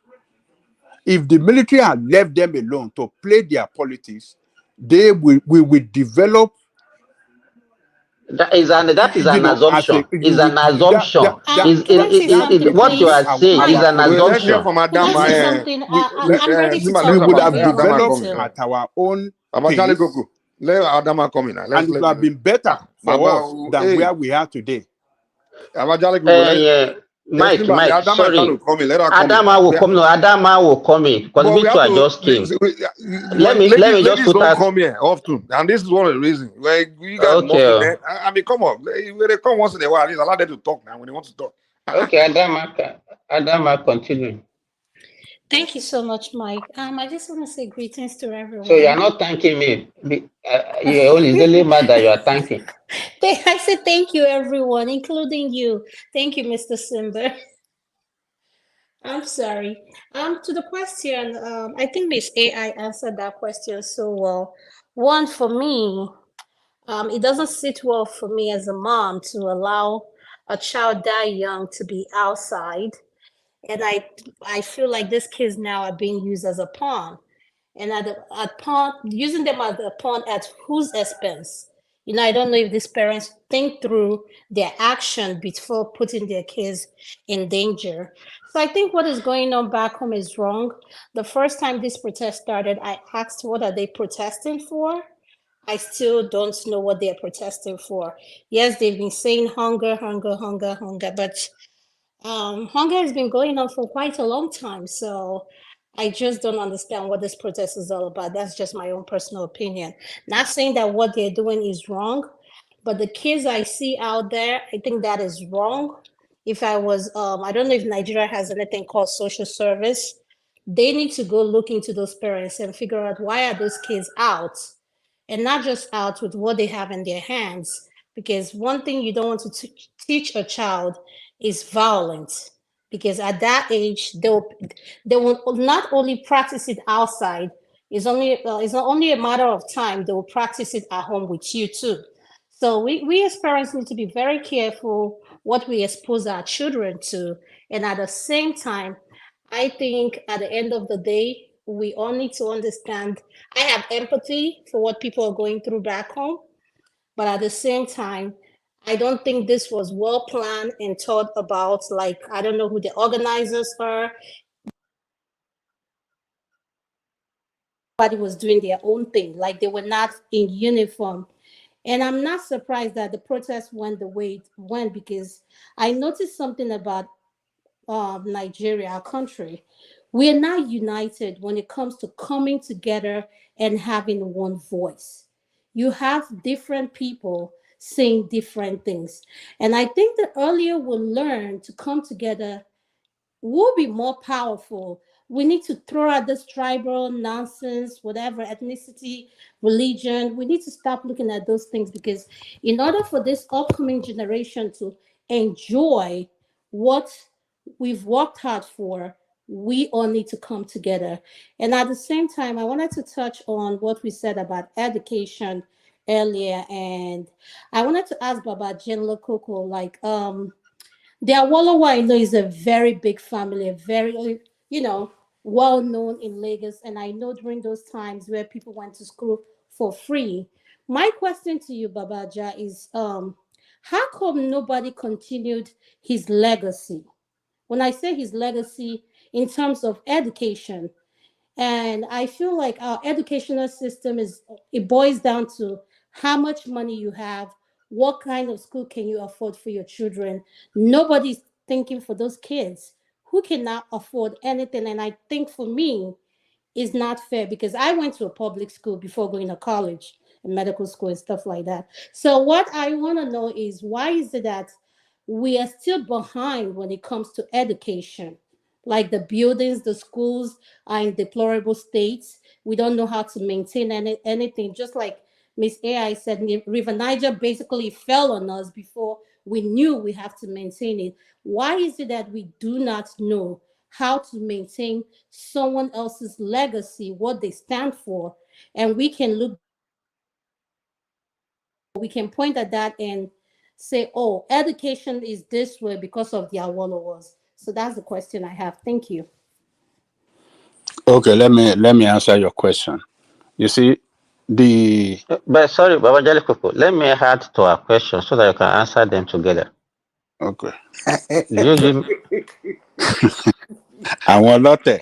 If the military had left them alone to play their politics, we will develop. That is an assumption. It's an assumption. What you are saying is an assumption. We would have developed at our own pace. Let Adama come in. And it would have been better for us than where we are today. Mike, sorry. Adama will come. No, Adama will come in because we just came. Let me just put don't come here often, and this is one of the reasons. You guys come on. When they come once in a while, it's allow them to talk now when they want to talk. Okay, Adama, continue. Thank you so much, Mike. I just want to say greetings to everyone. So you're not thanking me. You're only mad that you are thanking. I said thank you, everyone, including you. Thank you, Mr. Simber. I'm sorry. To the question, I think Miss AI answered that question so well. One, for me, it doesn't sit well for me as a mom to allow a child that young to be outside. And I feel like these kids now are being used as a pawn. And at pawn, using them as a pawn at whose expense? I don't know if these parents think through their action before putting their kids in danger. So I think what is going on back home is wrong. The first time this protest started, I asked, what are they protesting for? I still don't know what they're protesting for. Yes, they've been saying hunger, hunger, hunger, hunger, but hunger has been going on for quite a long time. So I just don't understand what this protest is all about. That's just my own personal opinion. Not saying that what they're doing is wrong, but the kids I see out there, I think that is wrong. If I was, I don't know if Nigeria has anything called social service. They need to go look into those parents and figure out why are those kids out, and not just out with what they have in their hands. Because one thing you don't want to teach a child is violence. Because at that age, they will not only practice it outside. It's not only a matter of time. They will practice it at home with you too. So we as parents need to be very careful what we expose our children to. And at the same time, I think at the end of the day, we all need to understand. I have empathy for what people are going through back home, but at the same time, I don't think this was well planned and thought about. Like, I don't know who the organizers are. Everybody was doing their own thing, like they were not in uniform. And I'm not surprised that the protest went the way it went, because I noticed something about Nigeria, our country. We are not united when it comes to coming together and having one voice. You have different people saying different things. And I think the earlier we learn to come together, we'll be more powerful. We need to throw out this tribal nonsense, whatever ethnicity, religion. We need to stop looking at those things, because in order for this upcoming generation to enjoy what we've worked hard for, we all need to come together. And at the same time, I wanted to touch on what we said about education earlier. And I wanted to ask Baba Jenlo Koko, like, the Awolowo, I know, is a very big family, a very, well known in Lagos. And I know during those times where people went to school for free. My question to you, Babaja, is how come nobody continued his legacy? When I say his legacy in terms of education, and I feel like our educational system it boils down to how much money you have, what kind of school can you afford for your children. Nobody's thinking for those kids who cannot afford anything. And I think for me, it's not fair, because I went to a public school before going to college and medical school and stuff like that. So what I want to know is, why is it that we are still behind when it comes to education? Like, the buildings, the schools are in deplorable states. We don't know how to maintain anything. Just like Miss AI said, River Niger basically fell on us before we knew we have to maintain it. Why is it that we do not know how to maintain someone else's legacy, what they stand for? And we can point at that and say, oh, education is this way because of the Awolowos. So that's the question I have. Thank you. Okay, let me answer your question. You see, But sorry, Baba Jalikuku, let me add to our question so that you can answer them together. Okay. You give Àwọn ọlọ́tẹ̀.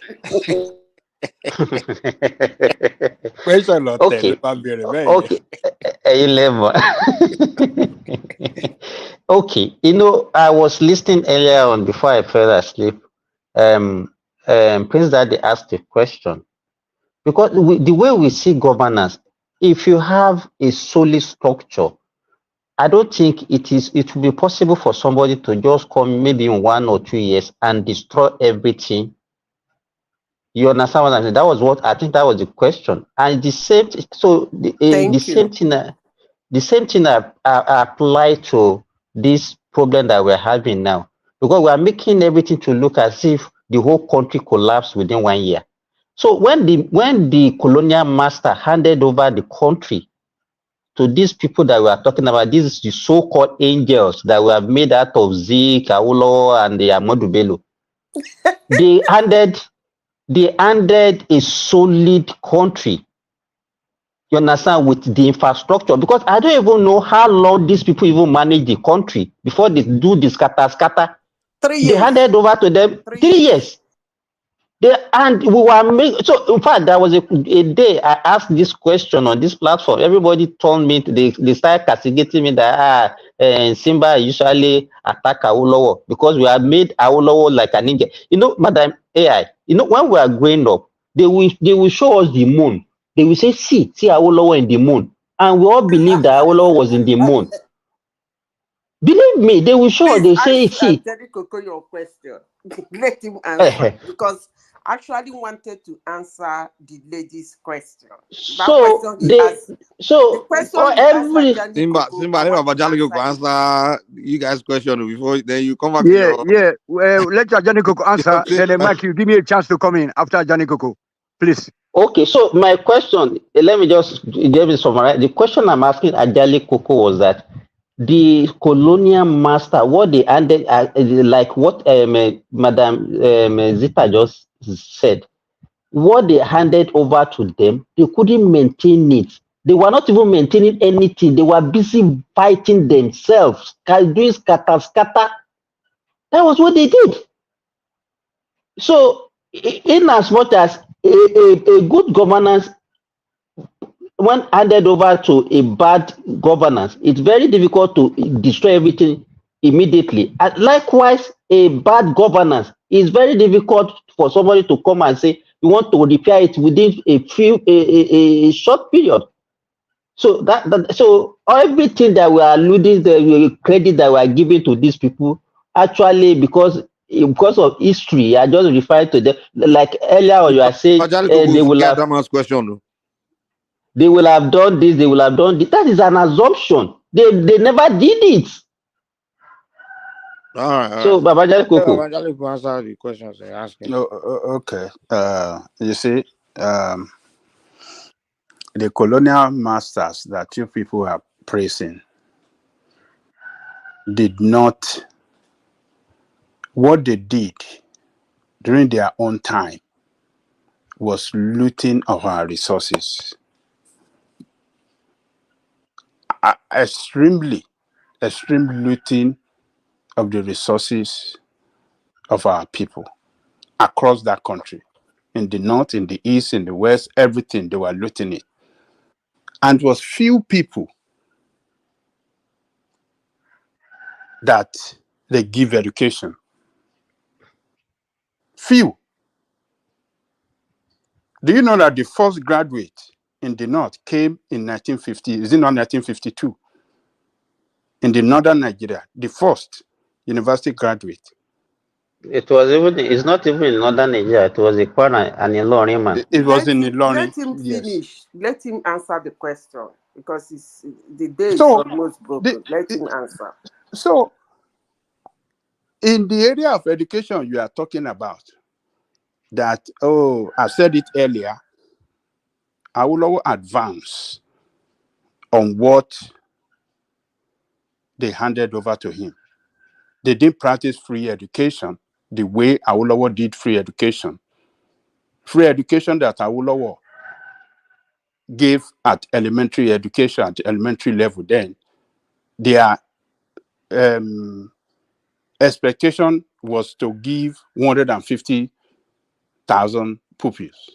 Question Okay. Okay. Okay. I was listening earlier on before I fell asleep. Prince Daddy asked a question. Because the way we see governance, if you have a solid structure, I don't think it will be possible for somebody to just come maybe in 1 or 2 years and destroy everything You understand what I'm saying? That was what I think. That was the question, and the same. So the Thank same you. thing. The same thing apply to this problem that we're having now, because we are making everything to look as if the whole country collapsed within 1 year. So when the colonial master handed over the country to these people that we are talking about, these the so-called angels that were made out of Zik, Awolowo, and the Ahmadu Bello, they handed a solid country. You understand, with the infrastructure, because I don't even know how long these people even manage the country before they do the scatter. 3 years. They handed over to them 3 years. And we were so in fact there was a day I asked this question on this platform. Everybody told me they started castigating me that Simba usually attack Awolowo because we have made Awolowo like an ninja. You know, Madam AI, you know, when we are growing up, they will show us the moon. They will say, see Awolowo in the moon. And we all believe that Awolowo was in the moon. Believe me, they will show us, they say, see. Your question. Let him answer because I actually wanted to answer the lady's question. So the question every Simba, let answer you guys' question before then you come back to your Well, let Ajani Koko answer. Then Mike, you give me a chance to come in after Ajani Koko, please. Okay, so my question, let me summarize. The question I'm asking Ajali Koko was that the colonial master, what they handed, like what Madam Zita just said, what they handed over to them, they couldn't maintain it. They were not even maintaining anything. They were busy fighting themselves, doing scatter. That was what they did. So, in as much as a good governance, when handed over to a bad governance, it's very difficult to destroy everything immediately. And likewise, a bad governance is very difficult for somebody to come and say you want to repair it within a short period. So so everything that we are alluding, the credit that we are giving to these people, actually because of history, I just referred to them. Like earlier, you are saying they will have. They will have done this, they will have done this. That is an assumption. They never did it. All right. So, Babajali Koko. Babajali Koko answer the questions they're asking. Okay. You see, the colonial masters that you people are praising did not, what they did during their own time was looting of our resources. Extreme looting of the resources of our people across that country. In the north, in the east, in the west, everything, they were looting it. And it was few people that they give education. Few. Do you know that the first graduate in the north came in 1950? Is it not 1952? In the northern Nigeria, the first university graduate. It's not even in northern Nigeria. It was a Kwana and a Ilorin man. It was in Ilorin. Let him finish. Let him answer the question because the day is almost broken. Let him answer. So, in the area of education you are talking about, that, I said it earlier, Awolowo advance on what they handed over to him. They didn't practice free education the way Awolowo did free education. Free education that Awolowo gave at elementary education, at elementary level then, their expectation was to give 150,000 pupils.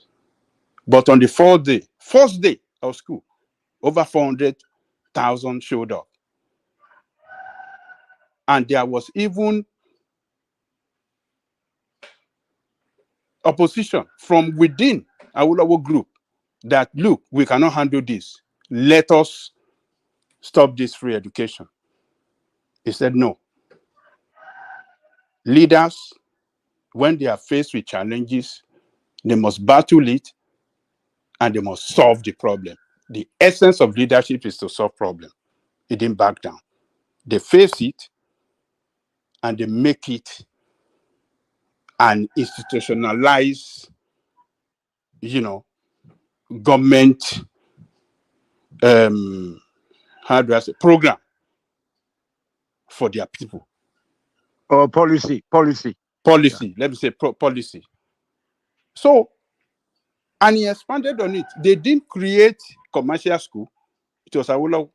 But on the first day of school, over 400,000 showed up. And there was even opposition from within Awolowo group that, look, we cannot handle this. Let us stop this free education. He said no. Leaders, when they are faced with challenges, They must battle it, and they must solve the problem. The essence of leadership is to solve problem. It didn't back down. They face it, and they make it an institutionalized, government, how do I say, program for their people. Or policy. Yeah. Let me say policy. So, and he expanded on it. They didn't create commercial school. It was Awolowo.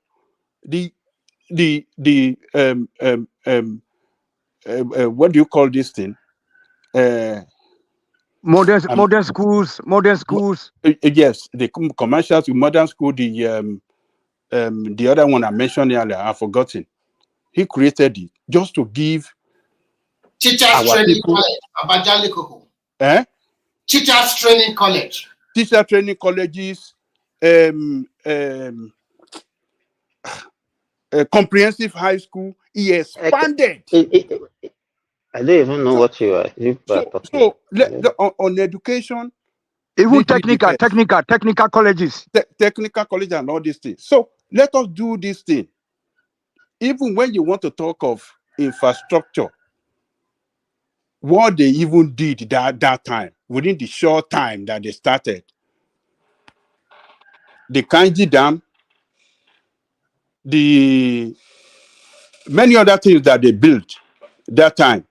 What do you call this thing? Modern schools. Yes, the commercial school, modern school. The other one I mentioned earlier, I've forgotten. He created it just to give Teachers Training College, Teachers Training College. Teacher training colleges, comprehensive high school. He expanded. I don't even know what you are talking about. On education, even technical colleges, technical college, and all these things. So let us do this thing. Even when you want to talk of infrastructure, what they even did that time, within the short time that they started, the Kanji Dam, the many other things that they built that time,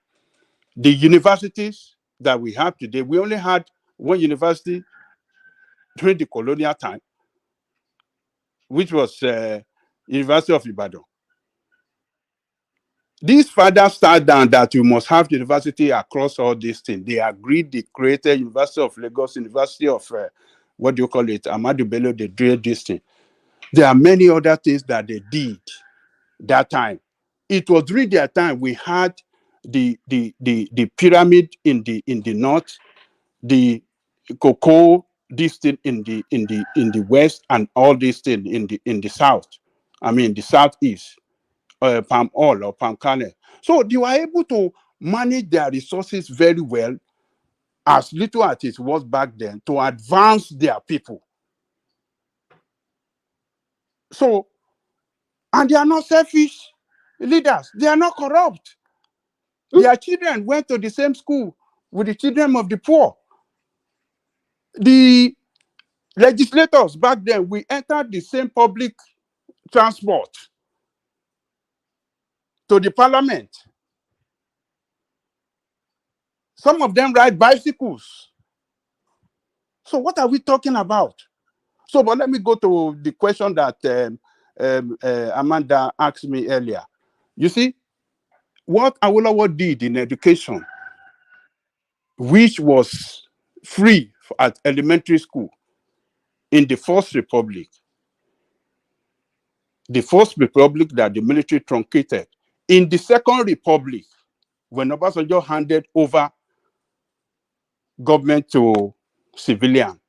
the universities that we have today, we only had one university during the colonial time, which was University of Ibadan. These fathers started down that you must have university across all these things. They agreed, they created University of Lagos, University of, what do you call it, Ahmadu Bello, they did this thing. There are many other things that they did that time. It was during their time we had the pyramid in the north, the cocoa, this thing in the west, and all these things in the south. I mean the southeast. Palm oil or palm kernel. So they were able to manage their resources very well, as little as it was back then, to advance their people. So, and they are not selfish leaders. They are not corrupt. Their children went to the same school with the children of the poor. The legislators back then, we entered the same public transport to the parliament. Some of them ride bicycles. So what are we talking about? So, but let me go to the question that Amanda asked me earlier. You see, what Awolowo did in education, which was free at elementary school in the First Republic that the military truncated, in the Second Republic, when Obasanjo handed over government to civilian,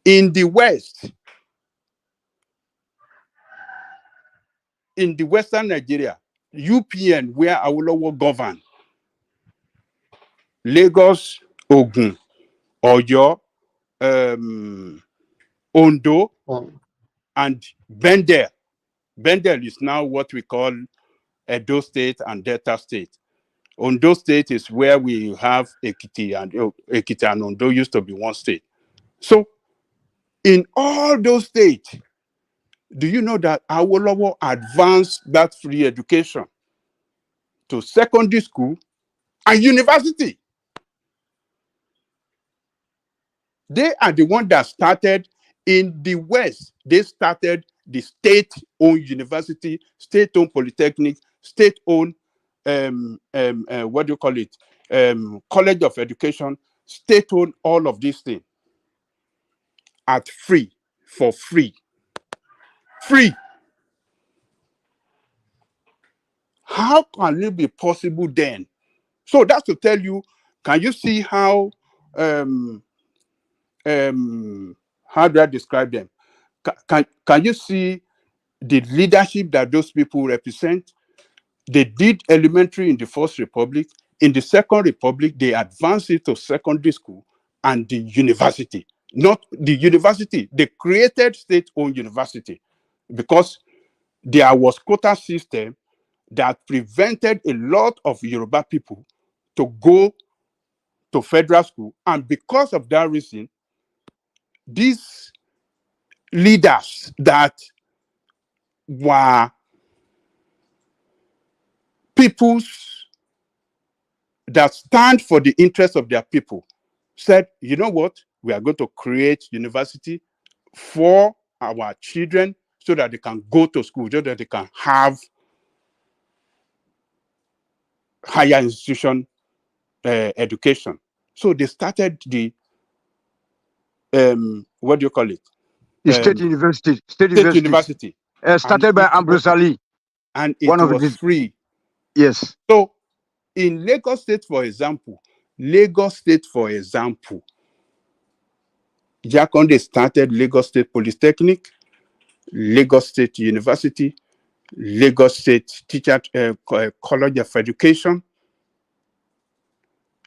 in the West, in the Western Nigeria, UPN, where Awolowo governed, Lagos, Ogun, Oyo, Ondo, and Bendel. Bendel is now what we call Edo State and Delta State. Ondo State is where we have Ekiti, and Ondo used to be one state. So, in all those states, do you know that Awolowo advanced that free education to secondary school and university? They are the one that started in the West. They started the state-owned university, state-owned polytechnic, state-owned what do you call it? College of Education, state-owned, all of these things at free, for free. Free. How can it be possible then? So that's to tell you, can you see how do I describe them? Can you see the leadership that those people represent? They did elementary in the First Republic. In the Second Republic, they advanced it to secondary school and the university. Not the university, they created state-owned university because there was quota system that prevented a lot of Yoruba people to go to federal school. And because of that reason, these leaders that were peoples that stand for the interests of their people said, you know what, we are going to create university for our children so that they can go to school, so that they can have higher institution education. So they started the what do you call it? The state university. State university. Started by Ambrose Ali. And it was free. Yes. So in Lagos State, for example, Jakonde started Lagos State Polytechnic, Lagos State University, Lagos State Teacher College of Education,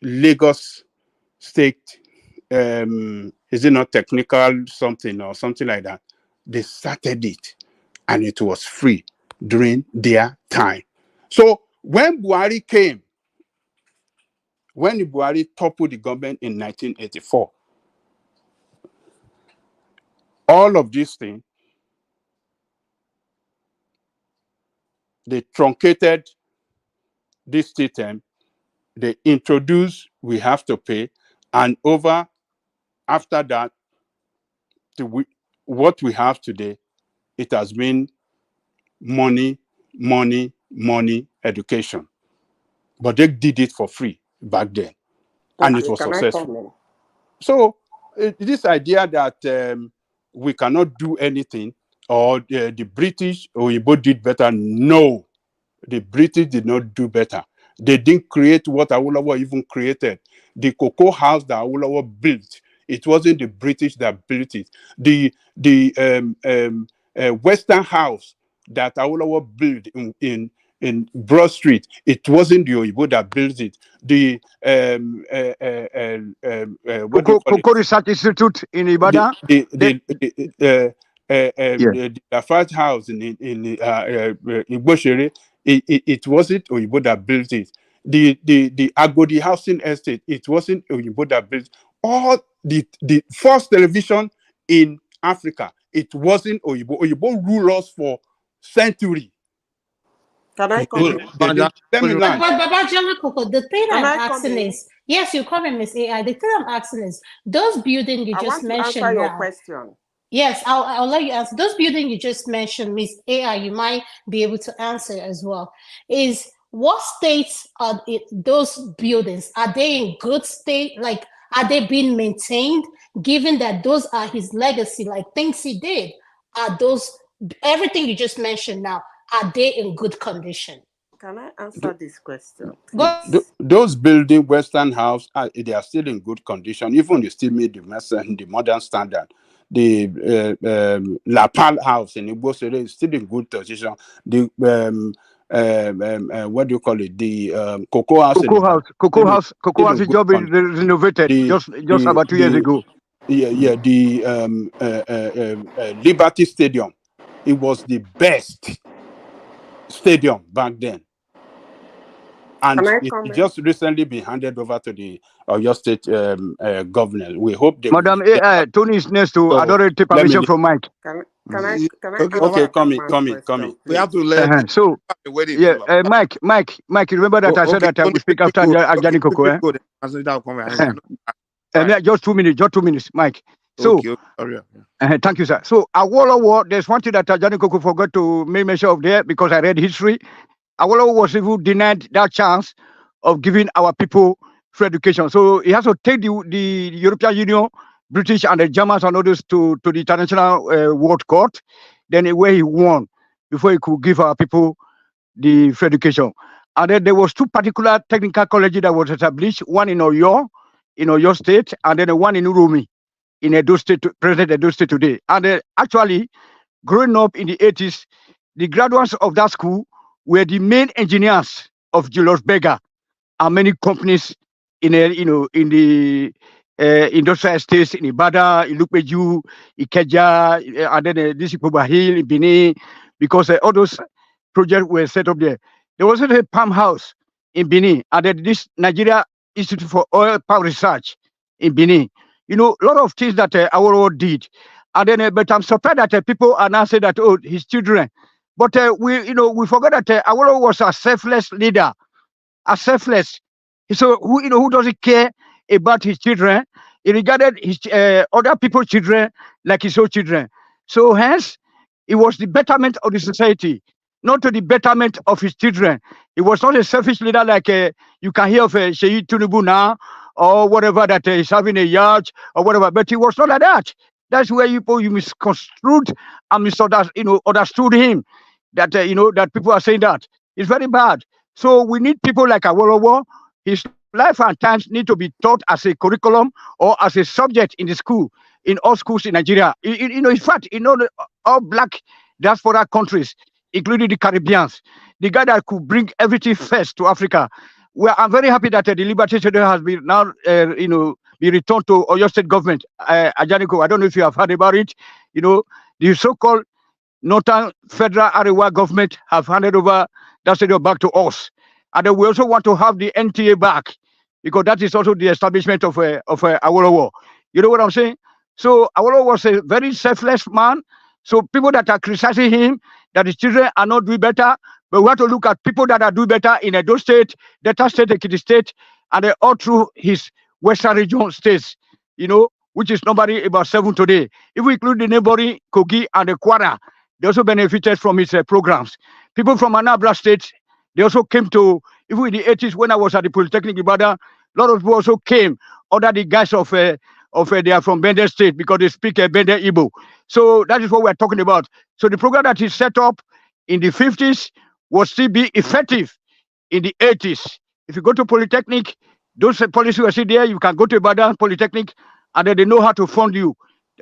Lagos State, is it not technical something or something like that? They started it and it was free during their time. So when Buhari came, when Buhari toppled the government in 1984, all of these things, they truncated this system, they introduced we have to pay, and after that, what we have today, it has been money, education. But they did it for free back then, and it was successful. So this idea that we cannot do anything, or the British or Igbo did better, no, the British did not do better. They didn't create what Awolowo even created. The cocoa house that Awolowo built, it wasn't the British that built it. The Western house that Awolowo built in Broad Street, it wasn't the Oyibo that built it. The Cocoa Research Institute in Ibadan, the Lafarge House in Boshere, it wasn't Oyibo that built it. The Agodi Housing Estate, it wasn't Oyibo that built it. All the first television in Africa, it wasn't Oyibo. Oyibo ruled us for centuries. Can I come in? But Baba Coco, the thing I'm asking is, yes, you come in, Miss AI. The thing I'm asking is, those buildings you just mentioned. Answer your question. Yes, I'll let you answer. Those buildings you just mentioned, Miss AI, you might be able to answer as well. Is what states are those buildings? Are they in good state? Like, are they being maintained? Given that those are his legacy, like things he did, are those everything you just mentioned now? Are they in good condition? Can I answer this question? Those building Western House, they are still in good condition. Even they still meet the modern standard. The La Pal House in Igbo is still in good condition. The what do you call it? The Cocoa House. Cocoa House is just been renovated just about 2 years ago. Yeah. The Liberty Stadium, it was the best stadium back then, and it just recently been handed over to the Oyo State governor. We hope they. Madam AI, Tony is next to. I don't really take permission from Mike. Can I? Okay, come in. We have to let. So yeah, Mike. Remember that I said that I will speak after Ajani Coco. Just 2 minutes, Mike. So, thank you, sir. So, Awolowo, there's one thing that Ajani Coco forgot to make mention of there because I read history. Awolowo was even denied that chance of giving our people free education. So, he has to take the European Union, British, and the Germans and others to the International World Court. Then, where he won before he could give our people the free education. And then there was 2 particular technical colleges that was established, one in Oyo State, and then one in Uromi, in Edo State, present Edo State today. And actually, growing up in the 80s, the graduates of that school were the main engineers of Julius Berger and many companies in the industrial estates in Ibadan, Ilupeju, Ikeja, and then this Ipoba Hill in Benin, because all those projects were set up there. There was a palm house in Benin, and then this Nigeria Institute for Oil Palm Research in Benin. You know, a lot of things that Awolowo did. And then, but I'm surprised that people are now saying that, oh, his children. But we forgot that Awolowo was a selfless leader, selfless. So who doesn't care about his children? He regarded his other people's children like his own children. So hence, it was the betterment of the society, not to the betterment of his children. He was not a selfish leader like you can hear of Shehu Tinubu now, or whatever, that he's having a yacht or whatever. But he was not like that. That's where you misconstrued and understood him. That that people are saying that it's very bad. So we need people like Awolowo. His life and times need to be taught as a curriculum or as a subject in the school, in all schools in Nigeria. In fact, all black diaspora countries, including the Caribbeans, the guy that could bring everything first to Africa. Well, I'm very happy that the Liberty Children has been now, be returned to Oyo State government. Ajaniko, I don't know if you have heard about it. The so-called Northern Federal Arewa government have handed over that stadium back to us. And then we also want to have the NTA back, because that is also the establishment of Awolowo. You know what I'm saying? So Awolowo was a very selfless man. So people that are criticizing him, that his children are not doing better, but we have to look at people that are doing better in Edo State, Delta State, Ekiti State, and all through his Western region states, which is nobody about 7 today. If we include the neighboring Kogi and the Kwara, they also benefited from his programs. People from Anambra State, they also came to, even in the 80s when I was at the Polytechnic Ibadan, a lot of people also came under the guise of they are from Bende State because they speak Bende Igbo. So that is what we're talking about. So the program that is set up in the 50s will still be effective in the 80s. If you go to Polytechnic, those policies are still there. You can go to Ibadan Polytechnic, and then they know how to fund you.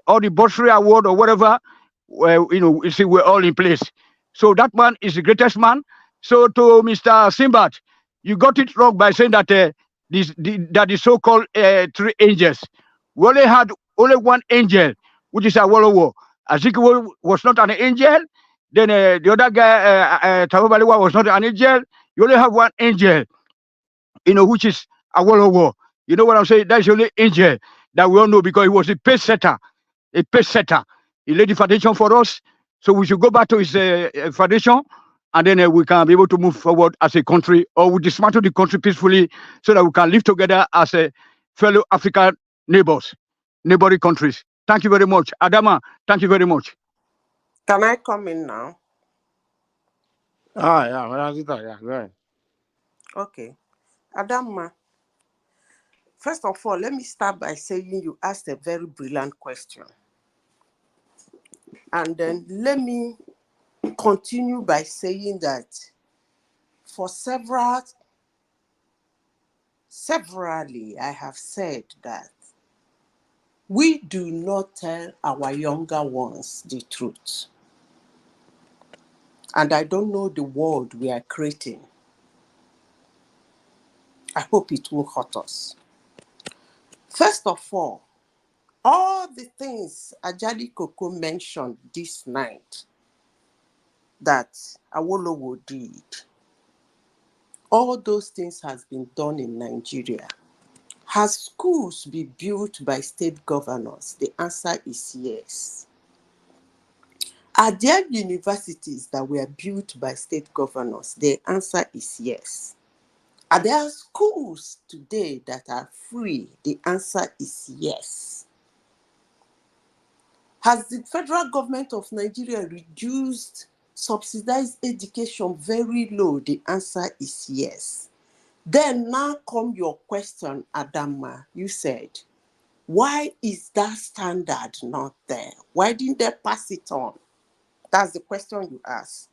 All the bursary award or whatever, you see, we're all in place. So that man is the greatest man. So to Mr. Simbat, you got it wrong by saying that that the so-called 3 angels. We only had only one angel, which is Awolowo. Azikiwe was not an angel. Then the other guy, Tawo was not an angel. You only have one angel, which is Awolowo. You know what I'm saying? That's the only angel that we all know, because he was a pace setter. A pace setter. He laid the foundation for us. So we should go back to his foundation, and then we can be able to move forward as a country, or we dismantle the country peacefully so that we can live together as a fellow African neighboring countries. Thank you very much. Adama, thank you very much. Can I come in now? Yeah, go ahead. Okay. Adama, first of all, let me start by saying you asked a very brilliant question. And then let me continue by saying that for severally, I have said that we do not tell our younger ones the truth. And I don't know the world we are creating. I hope it won't hurt us. First of all the things Ajadi Koko mentioned this night that Awolowo did, all those things has been done in Nigeria. Has schools been built by state governors? The answer is yes. Are there universities that were built by state governors? The answer is yes. Are there schools today that are free? The answer is yes. Has the federal government of Nigeria reduced subsidized education very low? The answer is yes. Then now come your question, Adama. You said, why is that standard not there? Why didn't they pass it on? That's the question you asked.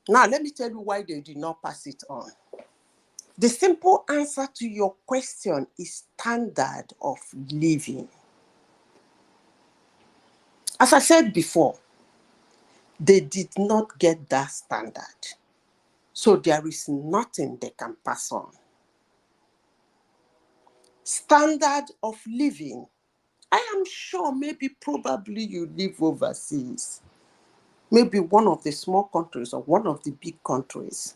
Now, let me tell you why they did not pass it on. The simple answer to your question is standard of living. As I said before, they did not get that standard. So there is nothing they can pass on. standard of living. I am sure maybe probably you live overseas, maybe one of the small countries or one of the big countries.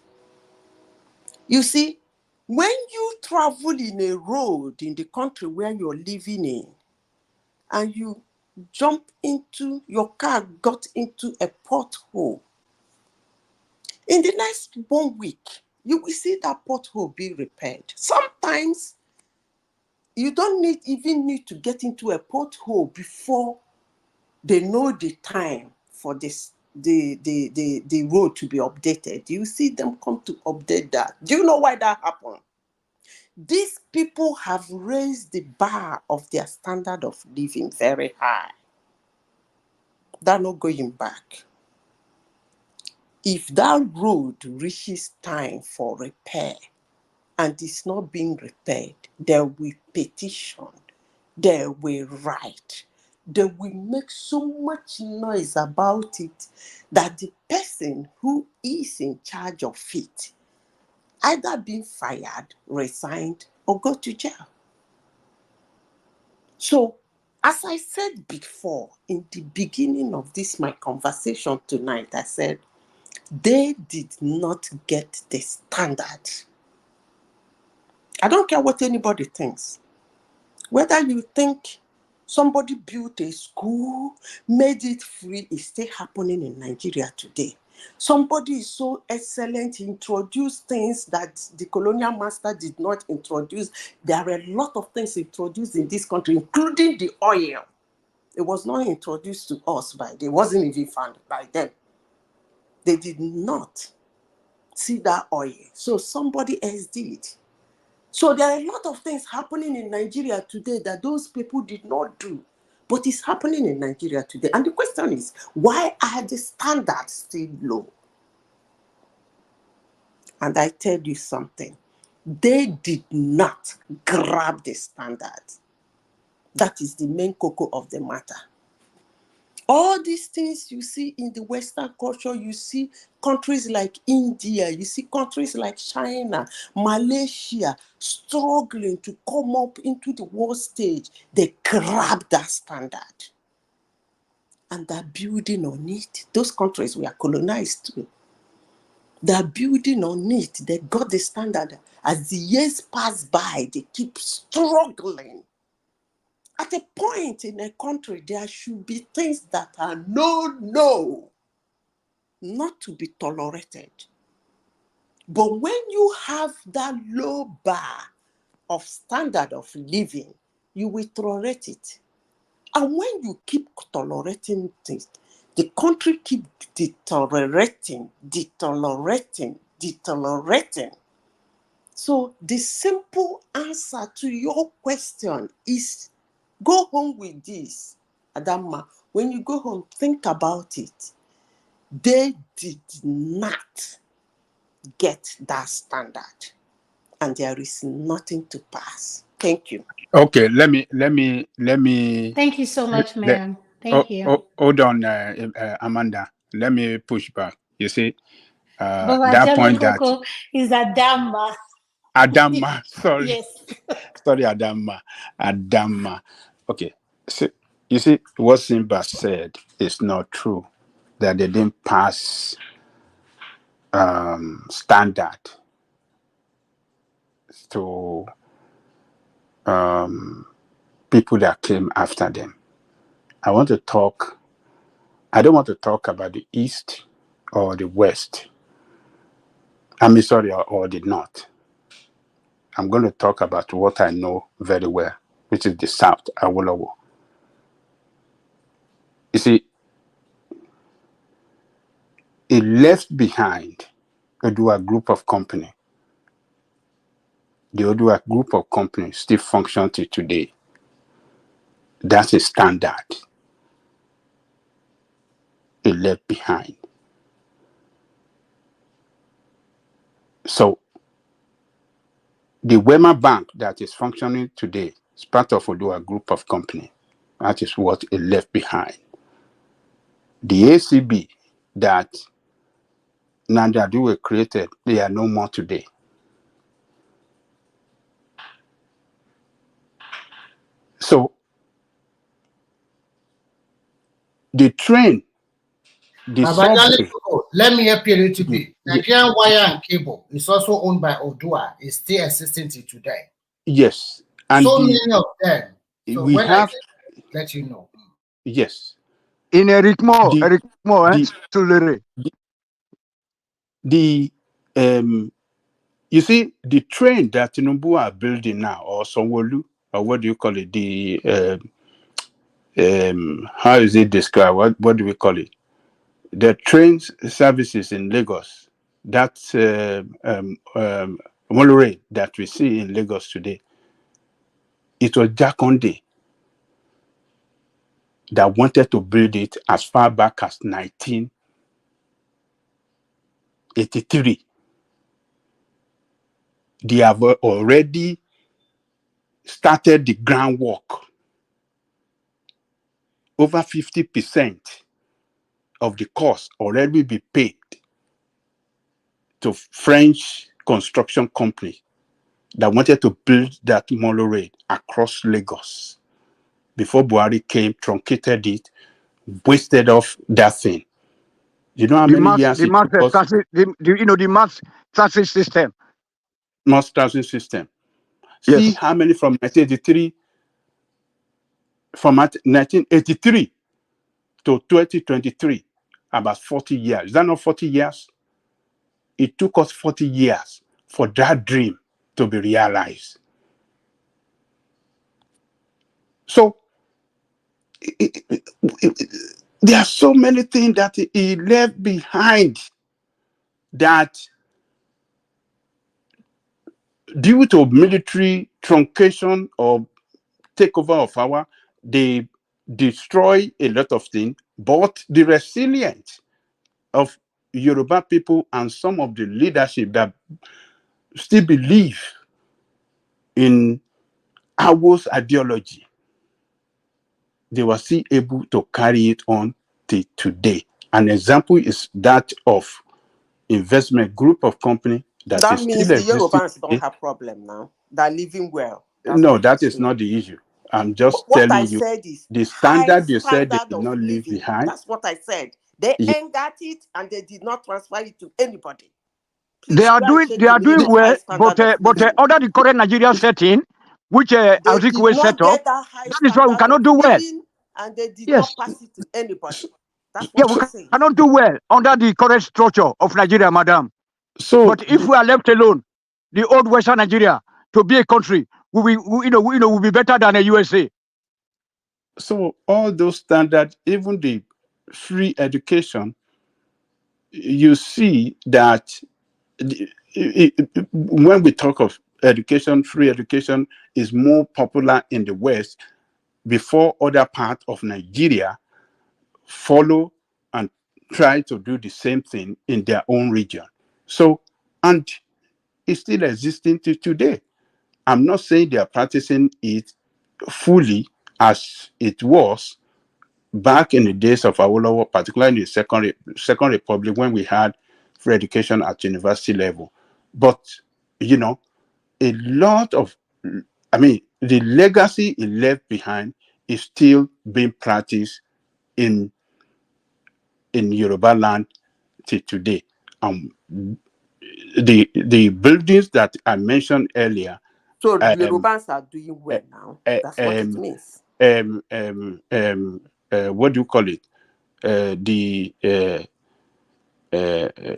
You see, when you travel in a road in the country where you're living in, and you jump into, your car got into a pothole, in the next 1 week, you will see that pothole be repaired. Sometimes you don't even need to get into a pothole before they know the time for this the road to be updated. You see them come to update that. Do you know why that happened? These people have raised the bar of their standard of living very high. They're not going back. If that road reaches time for repair and is not being repaired, there will petition, there will write, they will make so much noise about it that the person who is in charge of it either being fired, resigned, or go to jail. So, as I said before, in the beginning of my conversation tonight, I said, they did not get the standard. I don't care what anybody thinks. Whether you think somebody built a school, made it free, is still happening in Nigeria today. Somebody is so excellent, he introduced things that the colonial master did not introduce. There are a lot of things introduced in this country, including the oil. It was not introduced to us it wasn't even found by them. They did not see that oil. So somebody else did. So there are a lot of things happening in Nigeria today that those people did not do. But it's happening in Nigeria today. And the question is, why are the standards still low? And I tell you something. They did not grab the standards. That is the main cocoa of the matter. All these things you see in the Western culture, you see countries like India, you see countries like China, Malaysia, struggling to come up into the world stage. They grab that standard. And they're building on it. Those countries were colonized too. They're building on it. They got the standard. As the years pass by, they keep struggling. At a point in a country, there should be things that are no, not to be tolerated. But when you have that low bar of standard of living, you will tolerate it. And when you keep tolerating things, the country keeps deteriorating. So the simple answer to your question is, go home with this, Adama. When you go home, think about it. They did not get that standard, and there is nothing to pass. Thank you. Okay, let me. Thank you so much, man. Thank you. Hold on, Amanda. Let me push back. You see, that Baba point that Coco is Adama. Adama, sorry. Yes. Sorry, Adama. Okay. So, you see, what Simba said is not true. That they didn't pass standard to people that came after them. I don't want to talk about the East or the West. Or the North. I'm going to talk about what I know very well, which is the South, Awolowo. You see, it left behind Odua group of company. The Odua group of companies still function till today. That's a standard it left behind. So the Wema Bank that is functioning today is part of Odua group of company. That is what it left behind. The ACB that Nandadu created, they are no more today. So the train, the subway. Let me help you a little bit. Nigerian Wire and Cable is also owned by Odua. It's still existing till today. Yes. And so many of them. So we when have, I let you know. Yes. In Eric Moore, you see, the train that Tinubu are building now, or Sonwolu, or what do you call it? How is it described? What do we call it? The train services in Lagos, that's monorail that we see in Lagos today. It was Jakonde that wanted to build it as far back as 1983. They have already started the groundwork. Over 50% of the cost already be paid to French construction company that wanted to build that monorail across Lagos. Before Buhari came, truncated it, wasted off that thing. You know how many years it took us? The mass transit system. Mass transit system. Yes. See how many from 1983 to 2023, about 40 years. Is that not 40 years? It took us 40 years for that dream to be realized. So there are so many things that he left behind that, due to military truncation or takeover of power, they destroy a lot of things, but the resilience of Yoruba people and some of the leadership that still believe in Awo's ideology, they were still able to carry it on till today. An example is that of investment group of company that That is means still the existing. Yorubans don't have problem now. They're living well. No, that is not the issue. I'm just What telling I you said is the high standard you said they standard did of not leave living. behind. That's what I said. They Yeah. ain't got it and they did not transfer it to anybody. They are doing well, but under the current Nigerian setting, which Azikwe set up, that is why we cannot do well. And they did Yes. not pass it to anybody. That's Yeah, what we I'm saying. cannot do well under the current structure of Nigeria, madam. So, but if we are left alone, the old Western Nigeria to be a country, will be better than a USA. So all those standards, even the free education, you see that when we talk of education, free education is more popular in the West before other parts of Nigeria follow and try to do the same thing in their own region. So, and it's still existing to today. I'm not saying they are practicing it fully as it was back in the days of Awolowo, particularly in the Second Republic, when we had free education at university level. But, a lot of, the legacy he left behind is still being practiced in Yoruba land till today. The buildings that I mentioned earlier. So the Yorubans are doing well now. That's what it means. What do you call it? The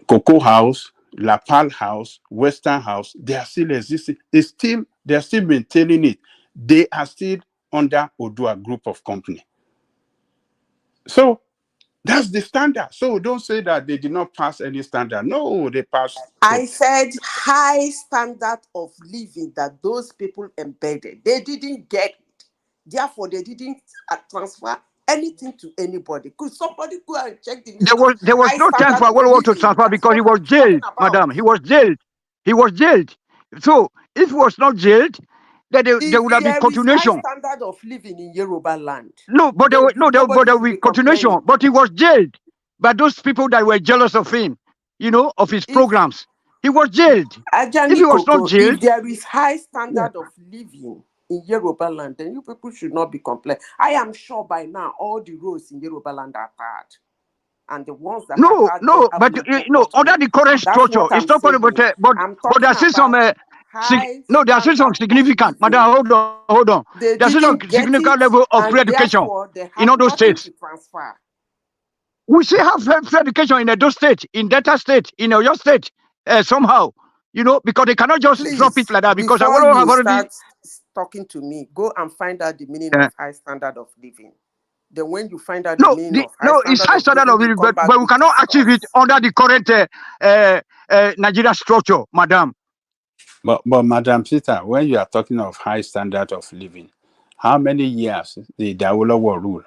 Cocoa House, La Pal House, Western House, they are still existing. They are still maintaining it. They are still under Odua group of company. So that's the standard. So don't say that they did not pass any standard. No, they passed. I said high standard of living that those people embedded. They didn't get it. Therefore, they didn't transfer anything to anybody. Could somebody go and check the list? There was no time for Awolowo to transfer because he was jailed, madam. He was jailed. He was jailed. So if he was not jailed, then there would have been continuation. High standard of living in Yoruba land. No, but there would be continuation. But he was jailed by those people that were jealous of him, of his programs. He was jailed. If he was not jailed, if there is high standard of living in Yoruba land, then you people should not be complaining. I am sure by now all the roads in Yoruba land are bad. And the ones that are bad, No, have but no under the current That's structure, what it's I'm not possible. saying. I'm But talking there's still some about high there's still some standard of significant. living. Madam, hold on. They There's still some didn't get significant it, level of free and education therefore they in have all those nothing states. to transfer. We still have free education in Edo State, in Delta State, in Oyo State, somehow. Because they cannot just drop it Please, like that. Because I before will have you already. start talking to me, go and find out the meaning of high standard of living. Then when you find out the meaning of high It's standard high of standard living, of you living, come back but we to cannot achieve it discuss. under the current Nigerian structure, madam. But Madam Peter, when you are talking of high standard of living, how many years did the Awolowo rule?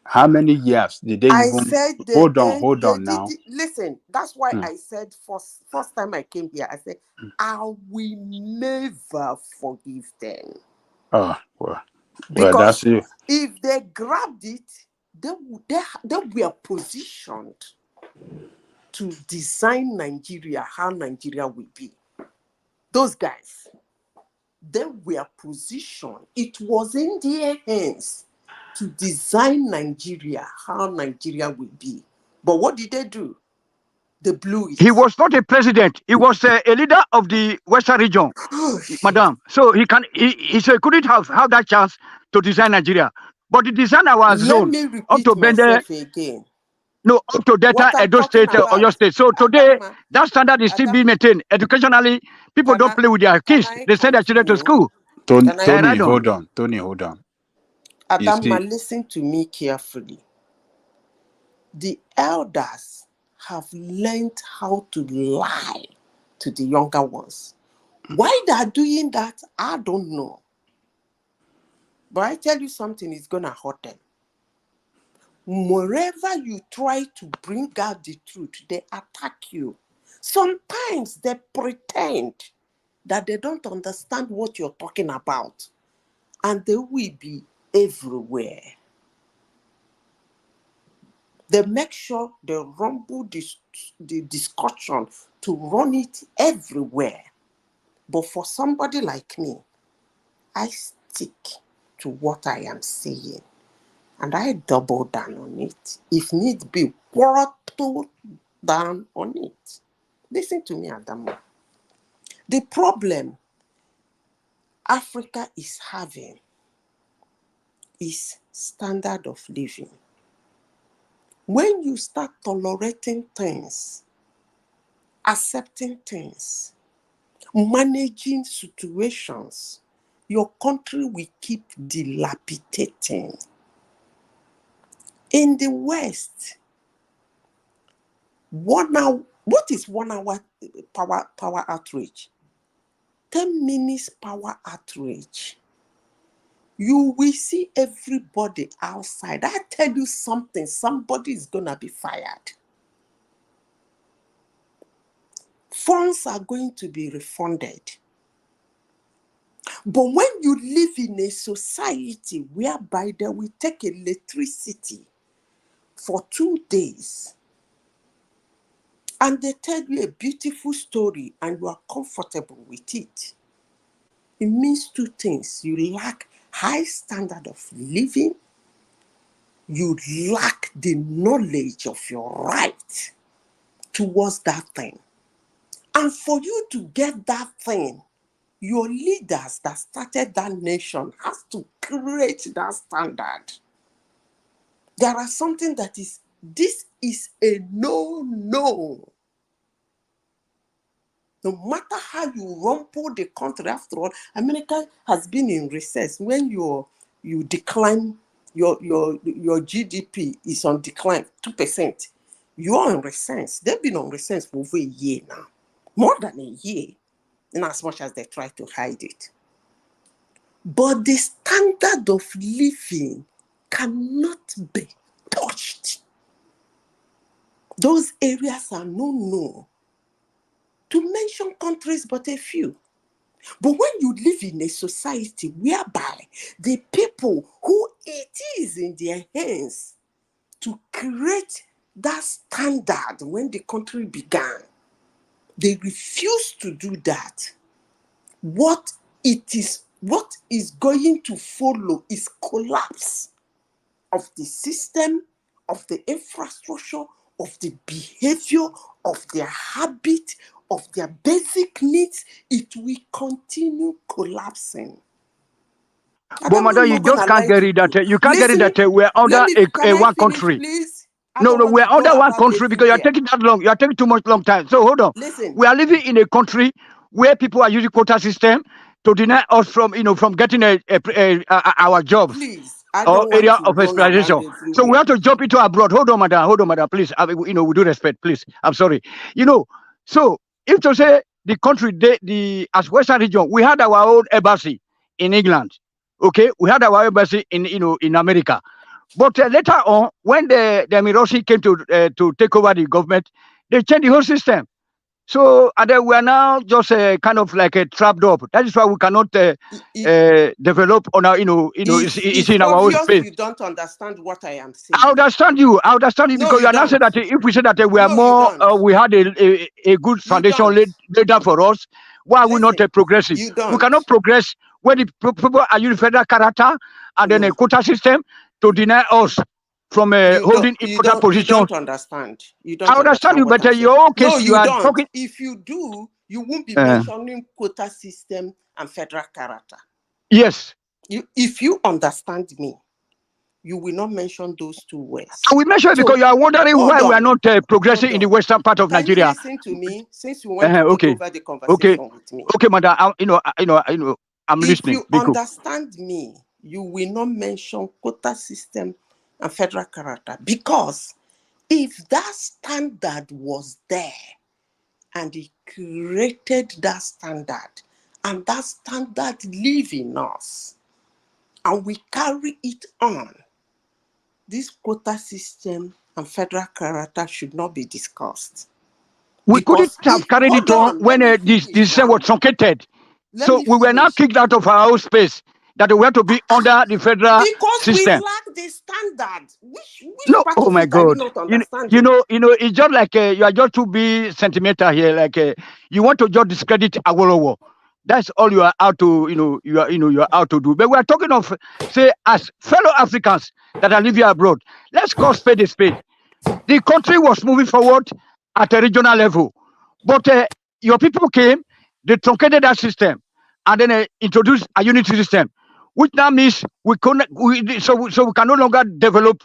How many years did they I even said hold on they now? did. Listen, that's why I said first time I came here, I said I will never forgive them. Oh well, Because that's you. if they grabbed it, they were positioned to design Nigeria how Nigeria will be. Those guys, they were positioned. It was in their hands to design Nigeria how Nigeria will be. But what did they do? They blew it. He was not a president. He was a leader of the Western region, madam. So he couldn't have that chance to design Nigeria. But the design our Let zone me up to repeat Bende, myself again. no, up to Delta, What I'm Edo talking State, about, Oyo State. So today, Adama, that standard is still being maintained. Educationally, people don't play with their kids. They send their children to school. Tony, hold on. Adama, listen to me carefully. The elders have learned how to lie to the younger ones. Why they are doing that, I don't know. But I tell you something, it's going to hurt them. Wherever you try to bring out the truth, they attack you. Sometimes they pretend that they don't understand what you're talking about, and they will be everywhere. They make sure they rumble the discussion to run it everywhere. But for somebody like me, I stick to what I am saying. And I double down on it. If need be, quarter down on it. Listen to me, Adamo. The problem Africa is having is standard of living. When you start tolerating things, accepting things, managing situations, your country will keep dilapidating. In the West, what is 1 hour power outrage? 10 minutes power outrage. You will see everybody outside. I tell you something, somebody is going to be fired. Funds are going to be refunded. But when you live in a society whereby they will take electricity for 2 days, and they tell you a beautiful story and you are comfortable with it, it means 2 things. You lack high standard of living. You lack the knowledge of your right towards that thing. And for you to get that thing, your leaders that started that nation has to create that standard. There are something that is, this is a no-no. No matter how you rumple the country, after all, America has been in recess. When you decline, your GDP is on decline, 2%. You're on recess. They've been on recess for over a year now. More than a year, in as much as they try to hide it. But the standard of living cannot be touched. Those areas are no. To mention countries, but a few. But when you live in a society whereby the people who it is in their hands to create that standard when the country began, they refuse to do that. What it is what is going to follow is collapse of the system, of the infrastructure, of the behavior, of their habit, of their basic needs. It will continue collapsing. But madam, you just can't get it that you can't get it that we're under one country. Please? No, we're under one country because you're taking that long. You're taking too much long time. So hold on. Listen. We are living in a country where people are using quota system to deny us from getting our jobs. Please. Or area of specialization. So we have to jump into abroad. Hold on, madam, please. With due respect, please. I'm sorry. So if to say the country, as Western region, we had our own embassy in England. Okay, we had our embassy in America. But later on, when the Mirosi came to take over the government, they changed the whole system. So and then we are now just kind of like a trapped up. That is why we cannot develop on our it's in our own space. You don't understand what I am saying. I understand you because you are not saying that if we say that we are more, we had a good foundation laid down for us. Why are we not progressive? We cannot progress when the people are using federal character and then a quota system to deny us from holding important positions. You don't understand. I understand you better. Your own case, you are don't. talking. If you do, you won't be mentioning quota system and federal character. Yes. If you understand me, you will not mention those two words. We mention it because you are wondering why we are not progressing in the western part of Nigeria. Listen to me, since you want to take over the conversation with me. Okay, madam. I'm listening. If you understand me, you will not mention quota system and federal character, because if that standard was there and he created that standard and that standard live in us and we carry it on, this quota system and federal character should not be discussed. We couldn't have carried it on when this system was truncated. So we were now kicked out of our own space, that we have to be under the federal system. We lack the standard. Which no, oh my God! It's just like you are just to be sentimental here. Like you want to just discredit Awolowo. That's all you are out to you are out to do. But we are talking of, say, as fellow Africans that are living abroad. Let's call spade a spade. The country was moving forward at a regional level, but your people came, they truncated that system, and then introduced a unity system, which now means we can no longer develop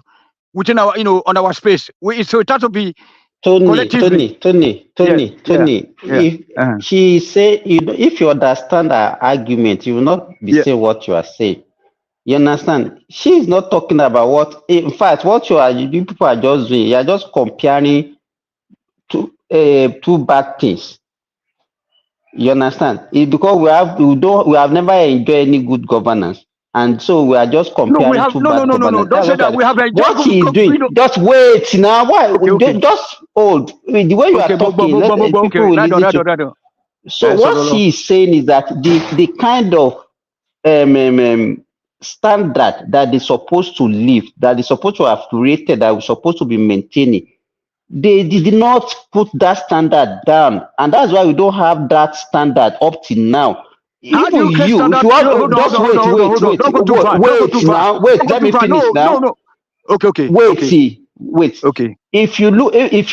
within our on our space. So it has to be Tony. She say if you understand her argument, you will not be saying what you are saying. You understand? She is not talking about what. In fact, what you people are just doing, you are just comparing two bad things. You understand? It's because we have never enjoyed any good governance, and so we are just comparing two bad governance. No. Don't say that we have enjoyed. What she is doing? Just wait now. Why? Okay. Just hold. The way you are talking, people will listen to. So what she is saying is that the kind of standard that they're supposed to live, that they're supposed to have created, that we're supposed to be maintaining, they did not put that standard down, and that's why we don't have that standard up till now. Let me finish now. Okay. Wait. Okay. If you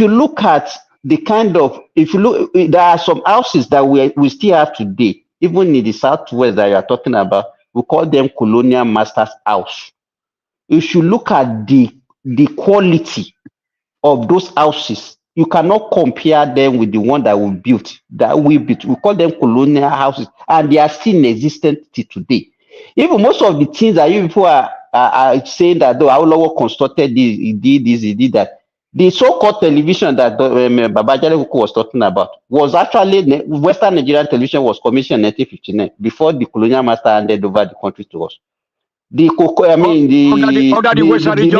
look at the kind of, there are some houses that we still have today, even in the southwest that you are talking about. We call them colonial masters' house. You should look at the quality of those houses. You cannot compare them with the one that we built. We call them colonial houses, and they are still in existence till today. Even most of the things that you people are saying that though Awolowo constructed this, he did that. The so-called television that Babajide was talking about was actually Western Nigerian television was commissioned in 1959 before the colonial master handed over the country to us. The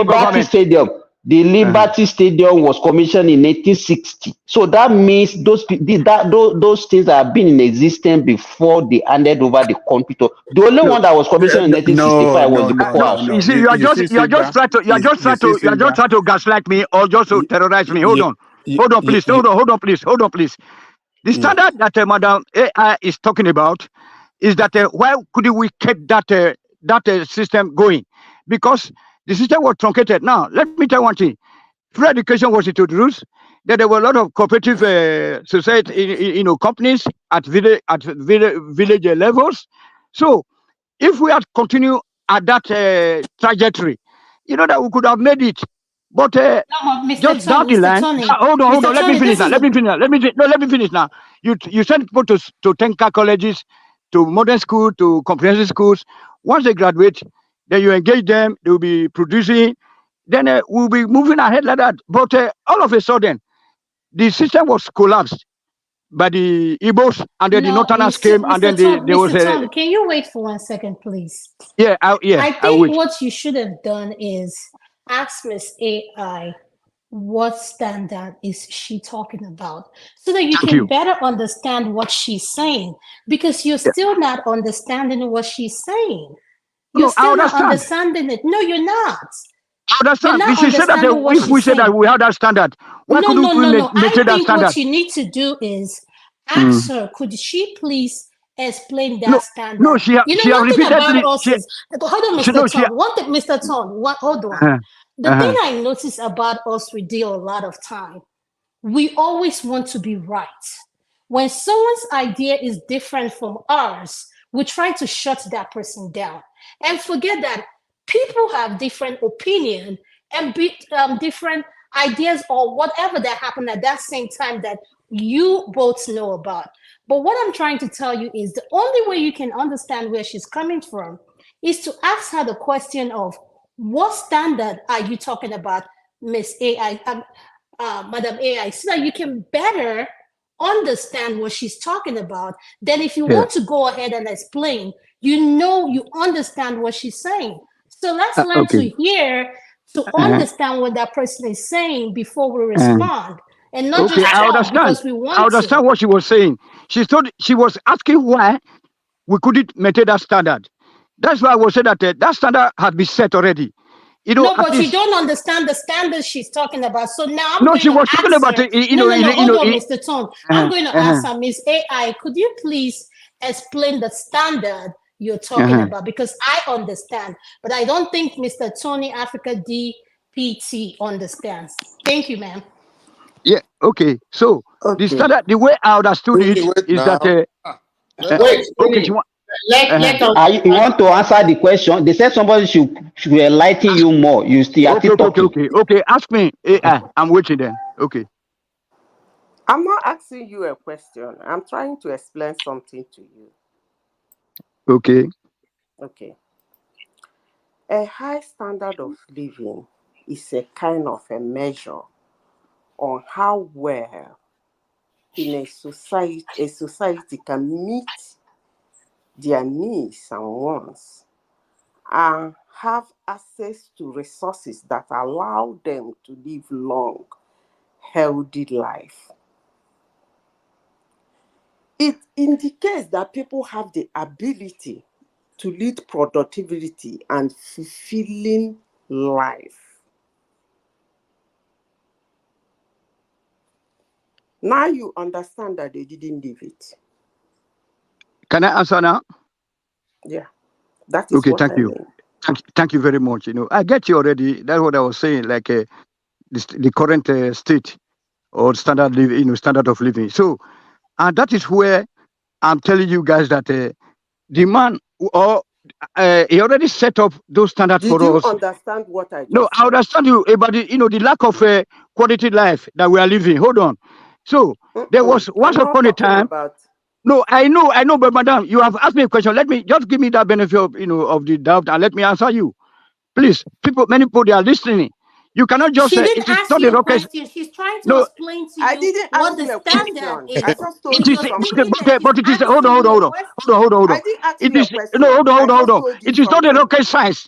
Liberty Stadium. The Liberty Stadium was commissioned in 1860. So that means those things have been in existence before they handed over the country to. The only one that was commissioned in 1965 was the Boko House. You see, you are just trying to gaslight me or just to terrorize me. Hold on, please. The standard that Madam AI is talking about is that why couldn't we keep that system going? Because the system was truncated. Now, let me tell you one thing. Free education was introduced. There were a lot of cooperative society, companies at village levels. So, if we had continued at that trajectory, that we could have made it. But just down the line, hold on. Let me finish now. Let me finish now. You send people to technical colleges, to modern school, to comprehensive schools. Once they graduate, then you engage them. They will be producing. Then we'll be moving ahead like that. But all of a sudden, the system was collapsed by the Igbos, and then the Northerners came, and then there was a. Tom, can you wait for 1 second, please? Yeah, I think what you should have done is ask Miss AI what standard is she talking about, so that you can better understand what she's saying, because you're still not understanding what she's saying. You're still not understanding it. No, you're not. I understand. She said that if we said that we have that standard, why couldn't we maintain that standard? What you need to do is ask her, could she please explain that standard? No, she repeatedly. Hold on, Mr. Tom. One thing, Mr. Tom. Hold on. The thing I notice about us, we deal a lot of time. We always want to be right. When someone's idea is different from ours, we try to shut that person down and forget that people have different opinion and different ideas or whatever that happened at that same time that you both know about. But what I'm trying to tell you is the only way you can understand where she's coming from is to ask her the question of, what standard are you talking about, Miss AI, Madam AI, so that you can better understand what she's talking about. Then if you want to go ahead and explain, you understand what she's saying. So let's learn to hear, to understand what that person is saying before we respond. And not just talk because we want to. I understand what she was saying. She was asking why we couldn't maintain that standard. That's why I was saying that that standard had been set already. No, but you don't understand the standards she's talking about. So now I'm going to ask her. Hold on, Mr. Tom. I'm going to ask her, Miss AI, could you please explain the standard you're talking about? Because I understand, but I don't think Mr. Tony Africa DPT understands. Thank you, ma'am. Yeah, okay. So the standard, the way I understood it is that you want to answer the question? They said somebody should enlighten you more. You still okay. Ask me. I'm waiting then. Okay. I'm not asking you a question. I'm trying to explain something to you. Okay. A high standard of living is a kind of a measure on how well in a society can meet their needs and wants and have access to resources that allow them to live long, healthy life. It indicates that people have the ability to lead productivity and fulfilling life. Now you understand that they didn't live it. Can I answer now? Yeah, that is okay. What Thank I you. mean. Thank you very much. I get you already. That's what I was saying. Like the current state or standard of living. So, and that is where I'm telling you guys that the man he already set up those standards for us. Did you understand what I just said? I understand you about the lack of quality life that we are living. Hold on. So there was once upon a time. No, I know, but madam, you have asked me a question. Let me just give me that benefit of of the doubt and let me answer you. Please, many people they are listening. You cannot just say it is not a rocket. She's trying to explain to you I didn't what the standard is. I just told you something. But it is hold on. I didn't ask you a question. Hold on. It is not a rocket science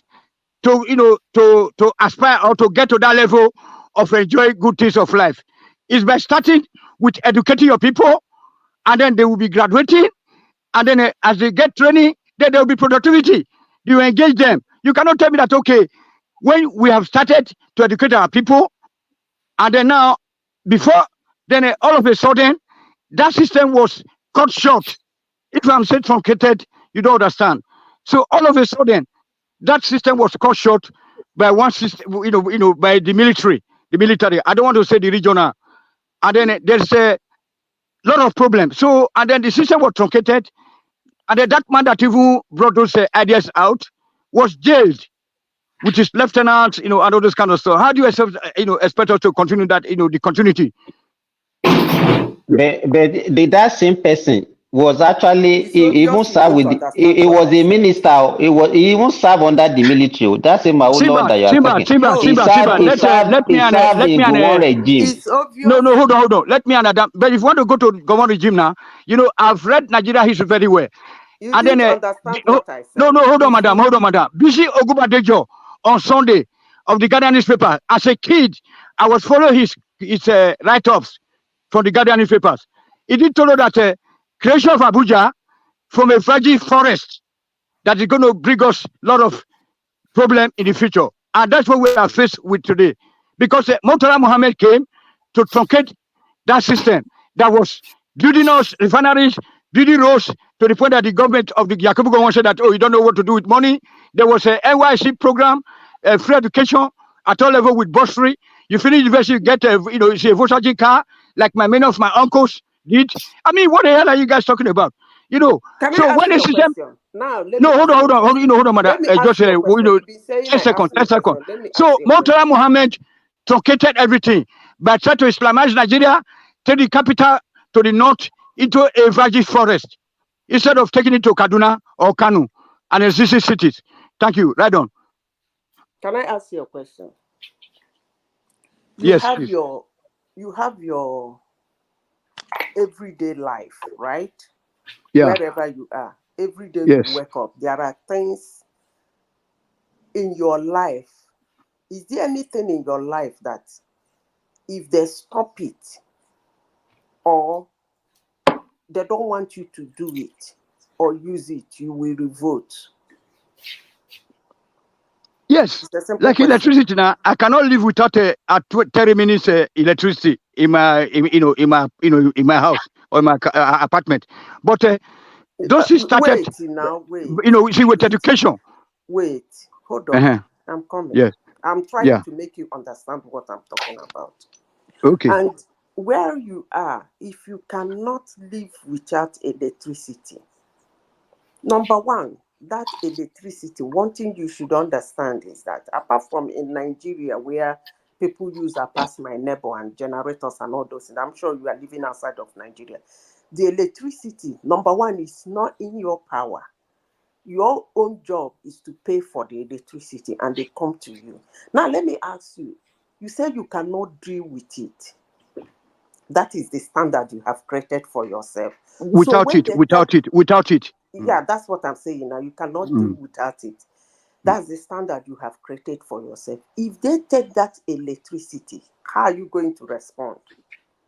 to to aspire or to get to that level of enjoying good things of life. It's by starting with educating your people, and then they will be graduating, and then as they get training, then there will be productivity. You engage them. You cannot tell me that when we have started to educate our people, and then now, before, then all of a sudden, that system was cut short. If I'm saying truncated, You don't understand. So all of a sudden, that system was cut short by one system, by the military. The military. I don't want to say the regional. And then there's a lot of problems. So, and then the system was truncated. And then that man that even brought those ideas out was jailed with his lieutenants, and all this kind of stuff. How do you expect us to continue that, the continuity? But that same person was actually he even served with he was a minister. He even served under the military. That's a Lord that you are talking. Let me regime. No, hold on. Let me understand. But if you want to go to Gowon regime now, I've read Nigeria history very well. You didn't understand what I said. No, hold on, madam. Bisi Ogubadejo on Sunday of the Guardian newspaper. As a kid, I was following his write-ups from the Guardian newspapers. He did tell us that creation of Abuja from a fragile forest that is going to bring us a lot of problem in the future. And that's what we are faced with today. Because Murtala Mohammed came to truncate that system that was building us refineries, building roads, to the point that the government of the Yakubu Gowon said that, you don't know what to do with money. There was a NYC program, free education at all level with bursary. You finish university, you get a Volkswagen car, like many of my uncles did. I mean, what the hell are you guys talking about? Can I ask you a question? Now, hold on, madam. Just 10 seconds. So Murtala Mohammed truncated everything by trying to Islamize Nigeria, take the capital to the north into a virgin forest, instead of taking it to Kaduna or Kanu and existing cities. Thank you. Right on. Can I ask you a question? Yes, you have your everyday life, right? Yeah. Wherever you are, every day Yes. you wake up, there are things in your life. Is there anything in your life that if they stop it or they don't want you to do it or use it, you will revolt? Yes, like electricity now, I cannot live without 30 minutes electricity in my house or in my apartment. But those things started. Wait. See, with education. Wait, hold on. I'm coming. Yes. I'm trying to make you understand what I'm talking about. Okay. And where you are, if you cannot live without electricity, number one, that electricity, one thing you should understand is that apart from in Nigeria where people use a pass my neighbor and generators and all those things, I'm sure you are living outside of Nigeria. The electricity, number one, is not in your power. Your own job is to pay for the electricity and they come to you. Now, let me ask you, you said you cannot deal with it. That is the standard you have created for yourself. Without it. Yeah, that's what I'm saying now. You cannot do without it. That's the standard you have created for yourself. If they take that electricity, how are you going to respond?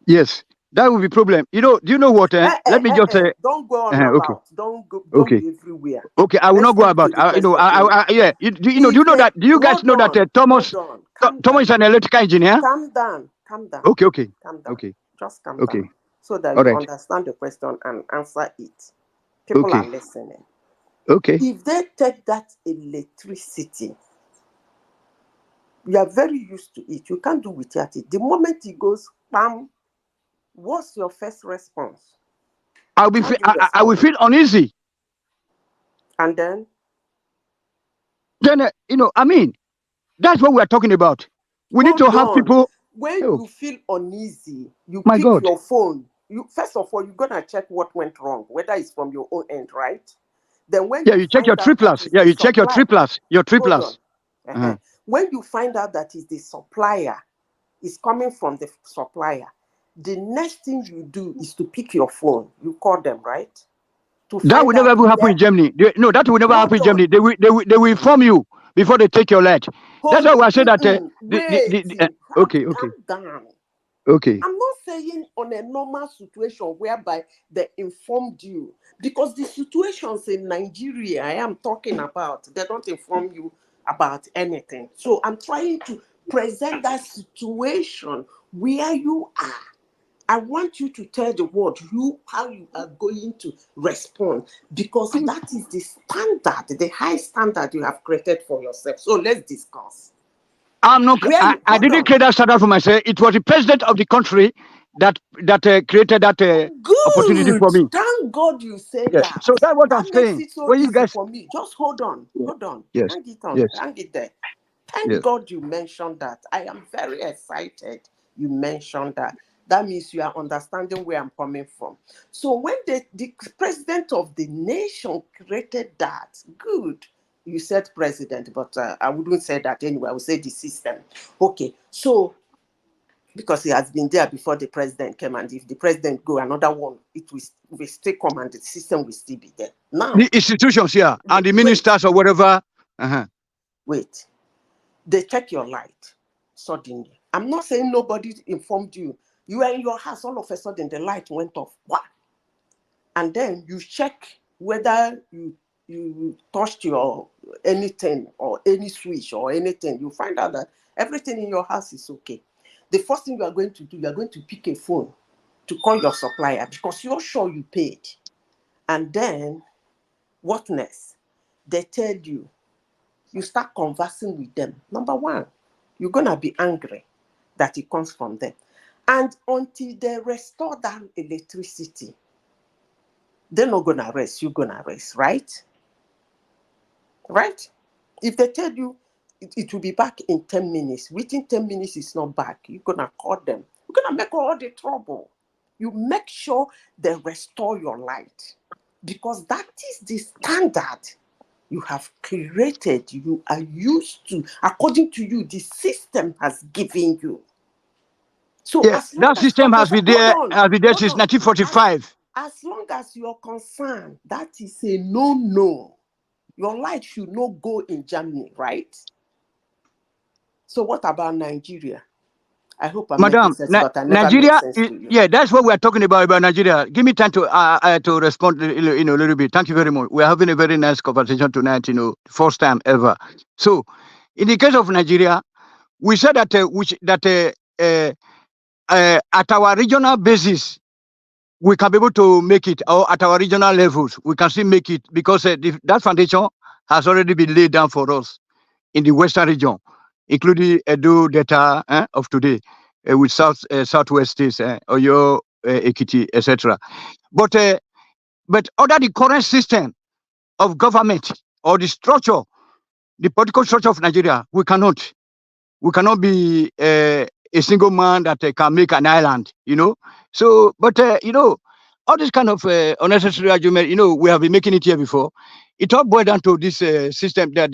Yes, that will be problem. Do you know what? Let me just say. Don't go on about. Don't be everywhere. Okay, I will not go about. Do you guys know that Thomas is an electrical engineer? Calm down. Okay. Calm down. Okay. Just calm down. So that you understand the question and answer it. People are listening. Okay. If they take that electricity, you are very used to it. You can't do without it. The moment it goes, bam, what's your first response? I will feel uneasy. And then? Then, that's what we're talking about. We need to have people. When you feel uneasy, you pick your phone. First of all, you're going to check what went wrong, whether it's from your own end, right? Then when you check your 3+. Yeah, you check your 3+. Your 3+. When you find out that is the supplier, is coming from the supplier, the next thing you do is to pick your phone. You call them, right? That will never happen in Germany. No, that will never happen in Germany. They will inform you before they take your lead. That's why I said that. Okay. Calm down. Okay. I'm not saying on a normal situation whereby they informed you, because the situations in Nigeria I am talking about, they don't inform you about anything. So I'm trying to present that situation where you are. I want you to tell the world how you are going to respond, because that is the standard, the high standard you have created for yourself. So let's discuss. I'm not. I didn't create that standard for myself. It was the president of the country that created that opportunity for me. Thank God you said that. So that's what I'm That makes saying. it so When you easy guys, for me. Just hold on. yes, Hang it on. yes, Hang it there. Thank yes. God you mentioned that. I am very excited you mentioned that. That means you are understanding where I'm coming from. So when the president of the nation created that, good. You said president, but I wouldn't say that anyway. I would say the system. Okay, so because he has been there before the president came, and if the president go, another one, it will still come, and the system will still be there. Now, The institutions here and the ministers or whatever. Wait, they check your light suddenly. I'm not saying nobody informed you. You were in your house, all of a sudden the light went off. What? And then you check whether you touched your anything or any switch or anything. You find out that everything in your house is okay. The first thing you are going to do, you are going to pick a phone to call your supplier because you're sure you paid. And then, what next? They tell you, you start conversing with them. Number one, you're going to be angry that it comes from them. And until they restore that electricity, they're not going to rest, you're going to rest, right? Right? If they tell you it will be back in 10 minutes, within 10 minutes it's not back, you're going to call them. You're going to make all the trouble. You make sure they restore your light, because that is the standard you have created, you are used to, according to you, the system has given you. So as long that system has been there since 1945. As long as you're concerned, that is a no. Your light should not go in Germany, right? So what about Nigeria? I hope I'm making sense, but I never make sense to you. Yeah, that's what we're talking about Nigeria. Give me time to respond, a little bit. Thank you very much. We're having a very nice conversation tonight, first time ever. So, in the case of Nigeria, we said that at our regional basis, we can be able to make it, or at our regional levels, we can still make it, because that foundation has already been laid down for us in the Western region, including Edo Delta of today, with Southwest states, Oyo, Ekiti, etc. But under the current system of government or the structure, the political structure of Nigeria, we cannot be a single man that can make an island, So, but all this kind of unnecessary argument, we have been making it here before. It all boils down to this system, that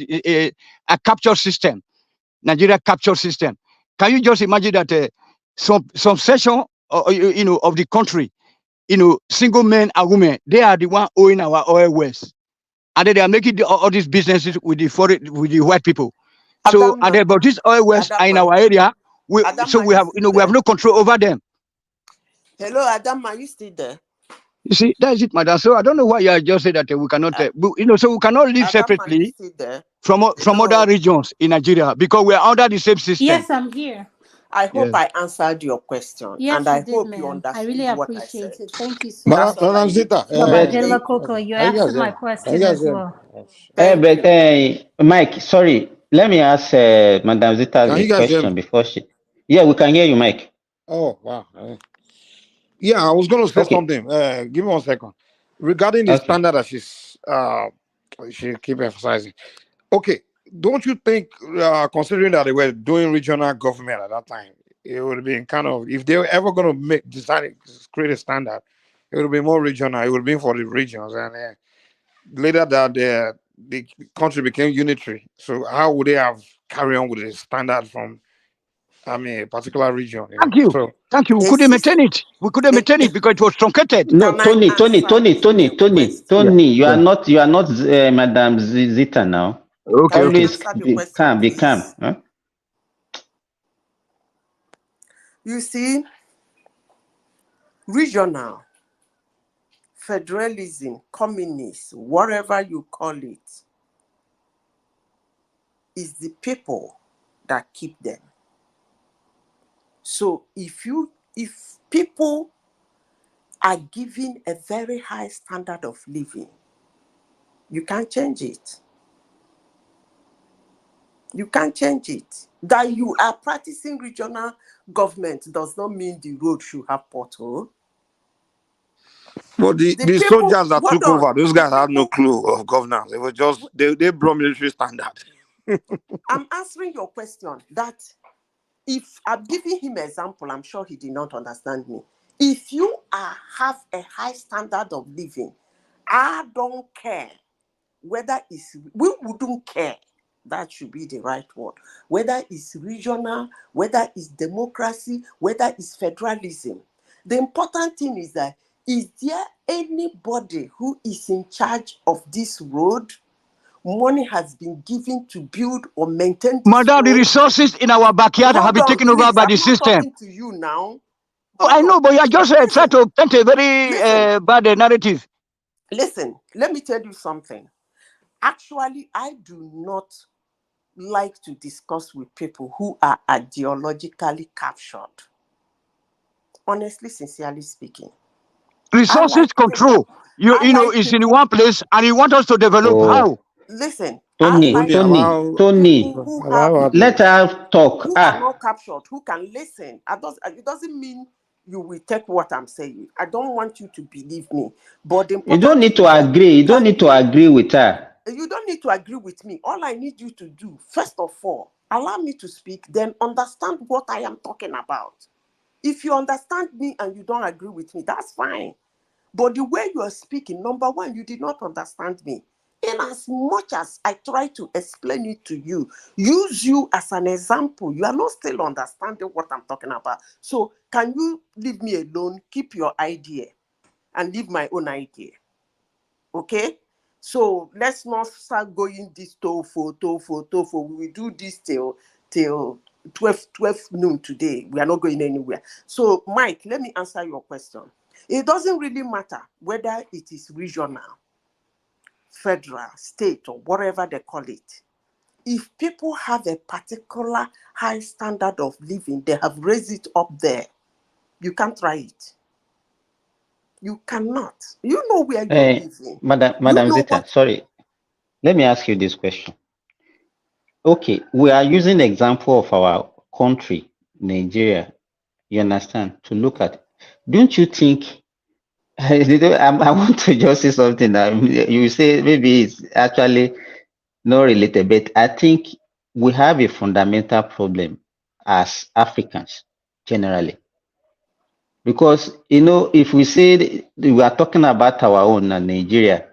a capture system, Nigeria capture system. Can you just imagine that some section of the country, single men and women, they are the one owning our oil wells, and then they are making all these businesses with the white people. So, and then, but these oil wells are in our area. We have no control over them. Hello, Adam, are you still there? You see, that's it, madam. So I don't know why you just said that we cannot, so we cannot live separately from other regions in Nigeria, because we are under the same system. Yes, I'm here. I hope I answered your question. Yes, and I did, hope you understood I really what appreciate it. Thank you so much. Madam Zita, Coco, you answered my question as well. Mike, sorry. Let me ask Madam Zita a question before she... Yeah, we can hear you, Mike. Oh, wow. Yeah, I was going to say something. Give me 1 second. Regarding the standard that she keep emphasizing. Okay, don't you think, considering that they were doing regional government at that time, it would have been kind of, if they were ever going to create a standard, it would be more regional. It would be for the regions, and later that the country became unitary. So how would they have carry on with the standard from, a particular region? Thank you. We couldn't maintain it. Because it was truncated. No, Tony, you are not Madam Zita now. Okay. Always be calm. Huh? You see, regional, federalism, communist, whatever you call it, is the people that keep them. So if you if people are given a very high standard of living, you can't change it. You can't change it. That you are practicing regional government does not mean the road should have pothole. But the people, soldiers that took hold on, over, those guys had no clue of governance. They were just, they brought military standard. I'm answering your question that if I'm giving him an example, I'm sure he did not understand me. If you have a high standard of living, I don't care whether it's, we wouldn't care. That should be the right word. Whether it's regional, whether it's democracy, whether it's federalism. The important thing is that, is there anybody who is in charge of this road? Money has been given to build or maintain this Madam, the road. resources in our backyard have been taken over by the system. I'm not talking to you now. Oh, I know, but you are just trying to paint a very bad narrative. Listen, let me tell you something. Actually, I do not like to discuss with people who are ideologically captured. Honestly, sincerely speaking. Resources control. You know, it's in one place, and you want us to develop how? Listen, Tony, let her talk. Who are not captured, who can listen. It doesn't mean you will take what I'm saying. I don't want you to believe me. But the you don't need to agree. You don't need to agree with her. You don't need to agree with me. All I need you to do, first of all, allow me to speak, then understand what I am talking about. If you understand me and you don't agree with me, that's fine. But the way you are speaking, number one, you did not understand me. In as much as I try to explain it to you, use you as an example, you are not still understanding what I'm talking about. So can you leave me alone, keep your idea, and leave my own idea? Okay? So let's not start going this tofu. We will do this till 12 noon today. We are not going anywhere. So Mike, let me answer your question. It doesn't really matter whether it is regional, federal, state, or whatever they call it. If people have a particular high standard of living, they have raised it up there. You can't try it. You cannot. You know where you're living. Madam Zita, sorry. Let me ask you this question. Okay, we are using the example of our country, Nigeria, you understand, to look at. Don't you think, I want to just say something that you say maybe it's actually not related, but I think we have a fundamental problem as Africans generally. Because, you know, if we say we are talking about our own Nigeria,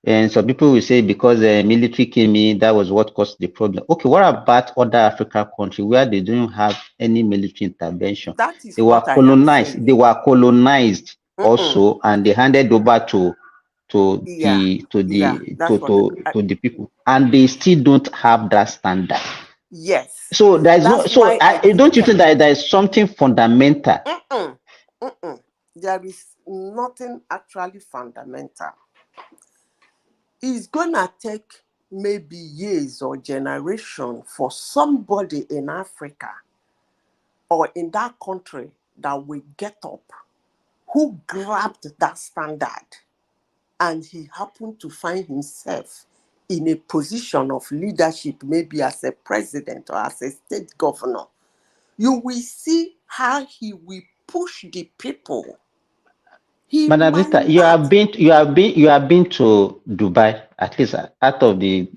and some people will say because the military came in, that was what caused the problem. Okay, what about other African countries where they don't have any military intervention? They were colonized. They were colonized also, and they handed over to the people, and they still don't have that standard. Yes. So there's no. So don't you think that there is something fundamental? There is nothing actually fundamental. It's gonna take maybe years or generation for somebody in Africa or in that country that will get up, who grabbed that standard, and he happened to find himself in a position of leadership, maybe as a president or as a state governor. You will see how he will push the people. Madam Zita, you have been to Dubai, at least out of the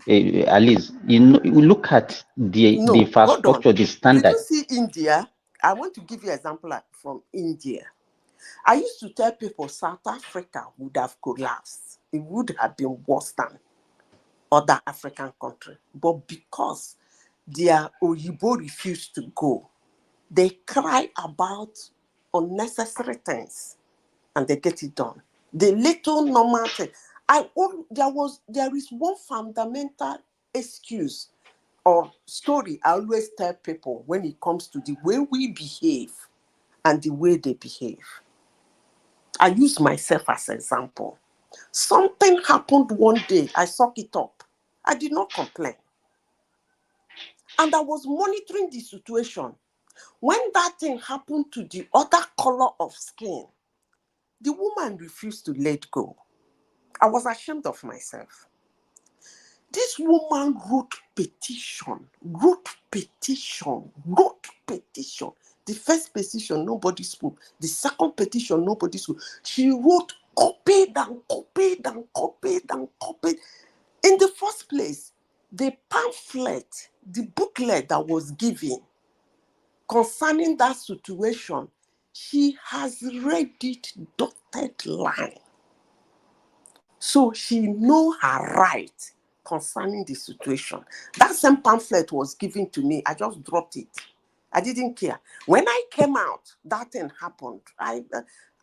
at least you look at the infrastructure, the standard. Did you see India? I want to give you an example from India. I used to tell people South Africa would have collapsed. It would have been worse than other African countries. But because their Oyibo refused to go, they cry about unnecessary things and they get it done. The little normal thing. There is one fundamental excuse or story I always tell people when it comes to the way we behave and the way they behave. I use myself as an example. Something happened one day, I suck it up. I did not complain. And I was monitoring the situation. When that thing happened to the other color of skin, the woman refused to let go. I was ashamed of myself. This woman wrote petition. The first petition, nobody spoke. The second petition, nobody spoke. She wrote, copied. In the first place, the pamphlet, the booklet that was given concerning that situation, she has read it dotted line. So she know her right concerning the situation. That same pamphlet was given to me. I just dropped it. I didn't care. When I came out, that thing happened. I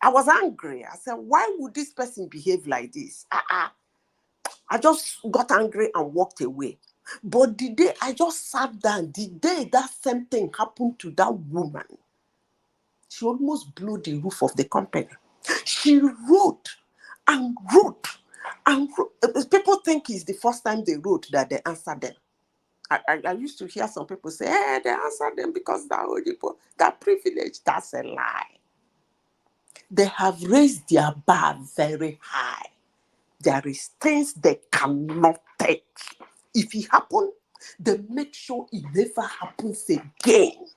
was angry. I said, why would this person behave like this? I just got angry and walked away. But the day I just sat down, the day that same thing happened to that woman, she almost blew the roof of the company. She wrote and wrote. And people think it's the first time they wrote that they answered them. I used to hear some people say, hey, they answered them because that privilege. That's a lie. They have raised their bar very high. There is things they cannot take. If it happens, they make sure it never happens again.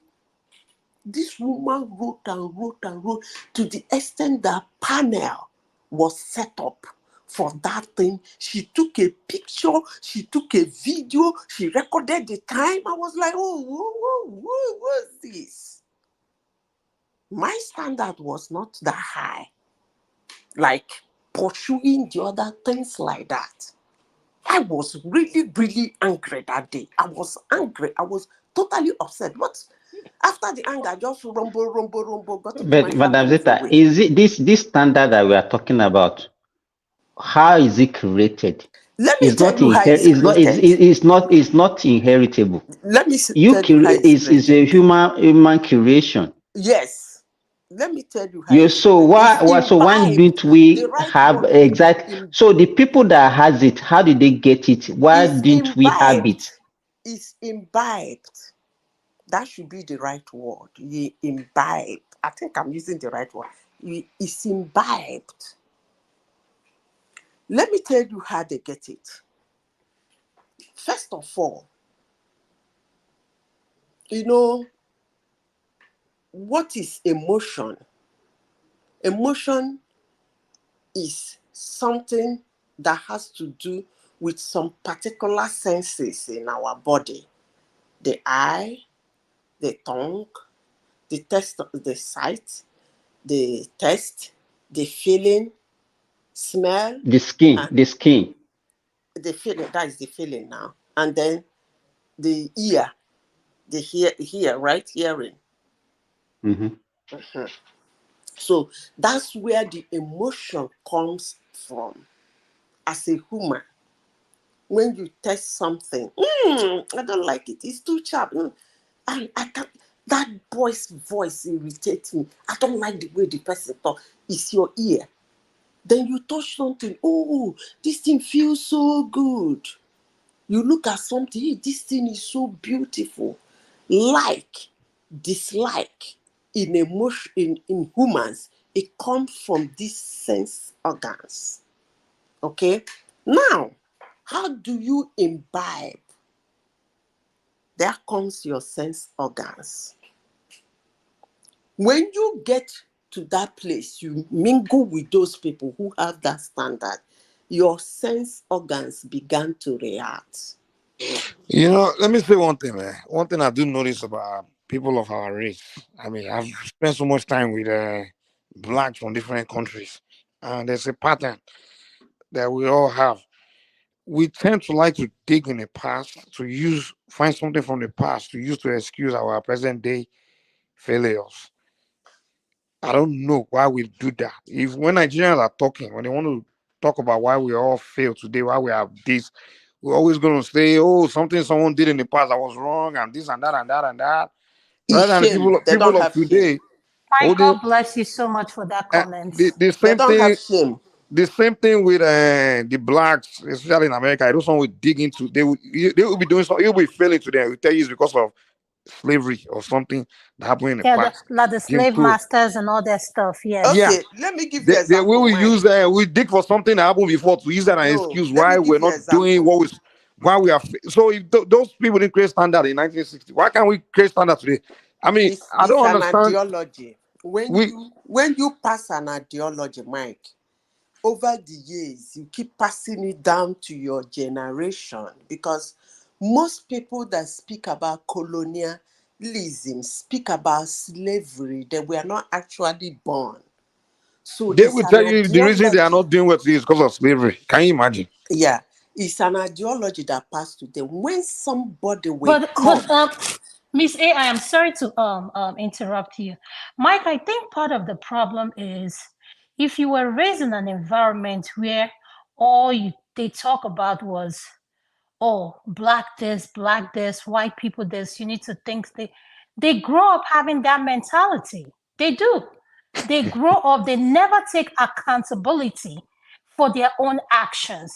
This woman wrote to the extent that panel was set up for that thing. She took a picture, she took a video, she recorded the time. I was like, what's this? My standard was not that high, like pursuing the other things like that. I was really, really angry that day. I was angry. I was totally upset. But after the anger, I just rumble, got into my car. Madam Zeta, is it this standard that we are talking about? How is it created? Let me tell you how it's created. It's not inheritable. Let me tell you how it's created. It's a human creation. Yes. Let me tell you how. So why didn't we have exact? So the people that has it, how did they get it? Why didn't we have it? It's imbibed. That should be the right word. Imbibed. I think I'm using the right word. It's imbibed. Let me tell you how they get it. First of all, what is emotion? Emotion is something that has to do with some particular senses in our body. The eye, the tongue, the sight, the taste, the feeling, smell. The skin. The feeling, that is the feeling now. And then the ear, the hear, right? Hearing. Mm-hmm. Mm-hmm. So that's where the emotion comes from. As a human, when you taste something, I don't like it. It's too sharp. I can't. That boy's voice irritates me. I don't like the way the person talks. It's your ear. Then you touch something. Oh, this thing feels so good. You look at something. This thing is so beautiful. Like, dislike in emotion in humans, it comes from these sense organs. Okay. Now, how do you imbibe? There comes your sense organs. When you get to that place, you mingle with those people who have that standard, your sense organs began to react. Let me say one thing, man. One thing I do notice about people of our race. I mean, I've spent so much time with blacks from different countries, and there's a pattern that we all have. We tend to like to dig in the past, to find something from the past to use to excuse our present day failures. I don't know why we do that. If when Nigerians are talking, when they want to talk about why we all failed today, why we have this, we're always going to say, oh, something someone did in the past that was wrong, and this and that and that and that. Rather than people of today. God bless you so much for that comment. The same thing with the blacks, especially in America. Those one will dig into. They will be doing something. You'll be failing today. I will tell you it's because of slavery or something that happened in the Yeah, past. like the Jim slave Crow. masters and all that stuff. Yes. Yeah. Okay, let me give you They example, will Mike. use we dig for something that happened before to use that as an No, excuse let why me we're give you not doing example. why we are. So if those people didn't create standard in 1960, why can't we create standard today? I mean, I It's don't an understand. ideology. When We you pass an ideology, Mike, over the years, you keep passing it down to your generation, because most people that speak about colonialism speak about slavery. They were not actually born. So they it's will an tell you the reason they are ideology. not doing what it is because of slavery. Can you imagine? Yeah, it's an ideology that passed to them. When somebody will But come, Miss A, I am sorry to interrupt you. Mike, I think part of the problem is if you were raised in an environment where they talk about was, oh, black this, white people this, you need to think they grow up having that mentality. They do. They grow up, they never take accountability for their own actions.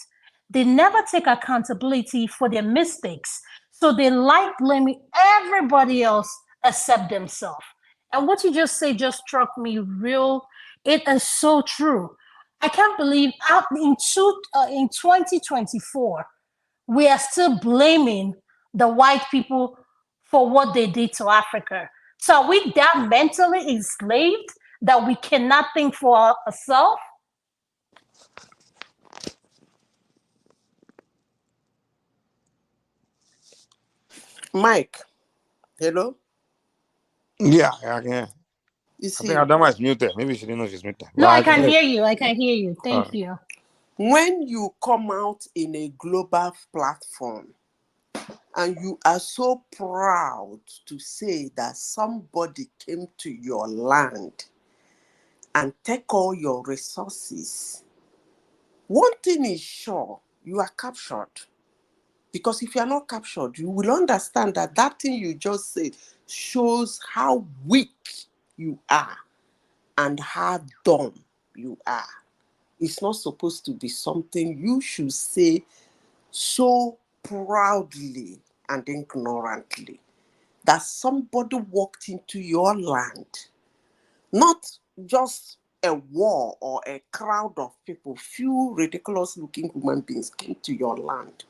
They never take accountability for their mistakes. So they like blaming everybody else except themselves. And what you just say just struck me real. It is so true. I can't believe out in 2024, we are still blaming the white people for what they did to Africa. So are we that mentally enslaved that we cannot think for ourselves? Mike, hello? Yeah, You I think see, Adama is muted. Maybe she didn't know she's muted. No, But I I can can hear. hear you. I can hear you. Thank you. when you come out in a global platform and you are so proud to say that somebody came to your land and take all your resources, one thing is sure, you are captured. Because if you are not captured, you will understand that that thing you just said shows how weak you are and how dumb you are. It's not supposed to be something you should say so proudly and ignorantly, that somebody walked into your land, not just a war or a crowd of people, few ridiculous looking human beings came to your land,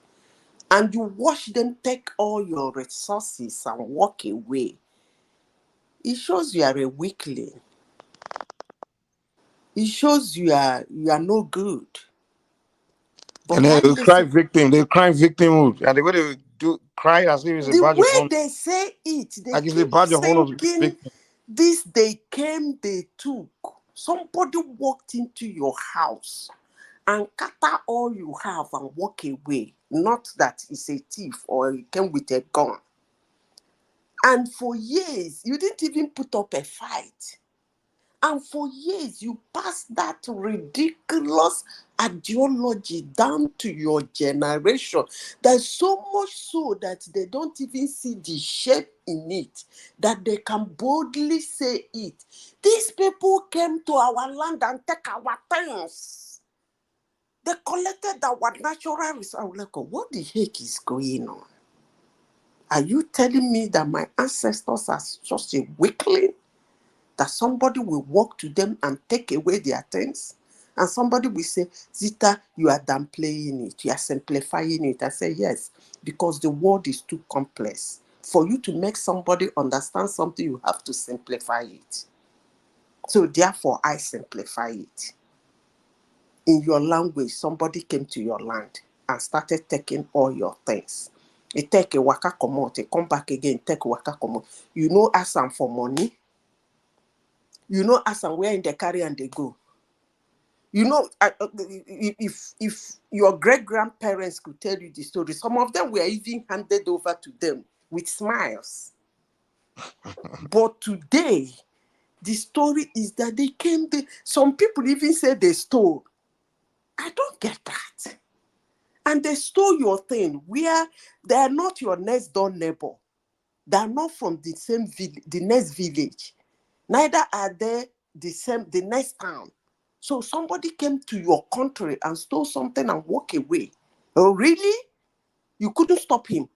and you watch them take all your resources and walk away. It shows you are a weakling. It shows you are no good. But And then why they cry listen? victim. They cry victimhood. And the way they do cry as if it's a The badge of way honor. they say it, they Like it's a keep badge of honor to be thinking victim. this they came, they took. Somebody walked into your house and scatter all you have and walk away. Not that it's a thief or he came with a gun. And for years, you didn't even put up a fight. And for years, you passed that ridiculous ideology down to your generation. There's so much so that they don't even see the shape in it, that they can boldly say it. These people came to our land and take our things. They collected our natural resources. I was like, what the heck is going on? Are you telling me that my ancestors are just a weakling? That somebody will walk to them and take away their things? And somebody will say, Zita, you are downplaying it. You are simplifying it. I say, yes, because the world is too complex. For you to make somebody understand something, you have to simplify it. So therefore, I simplify it. In your language, somebody came to your land and started taking all your things. He take a waka comot, he come back again, take a waka comot. You know, ask them for money. You know, ask them where in the carry and they go. You know, if your great-grandparents could tell you the story, some of them were even handed over to them with smiles. But today, the story is that they came, some people even say they stole. I don't get that. And they stole your thing where they are not your next door neighbor. They are not from the same village, the next village. Neither are they the next town. So somebody came to your country and stole something and walk away. Oh, really? You couldn't stop him.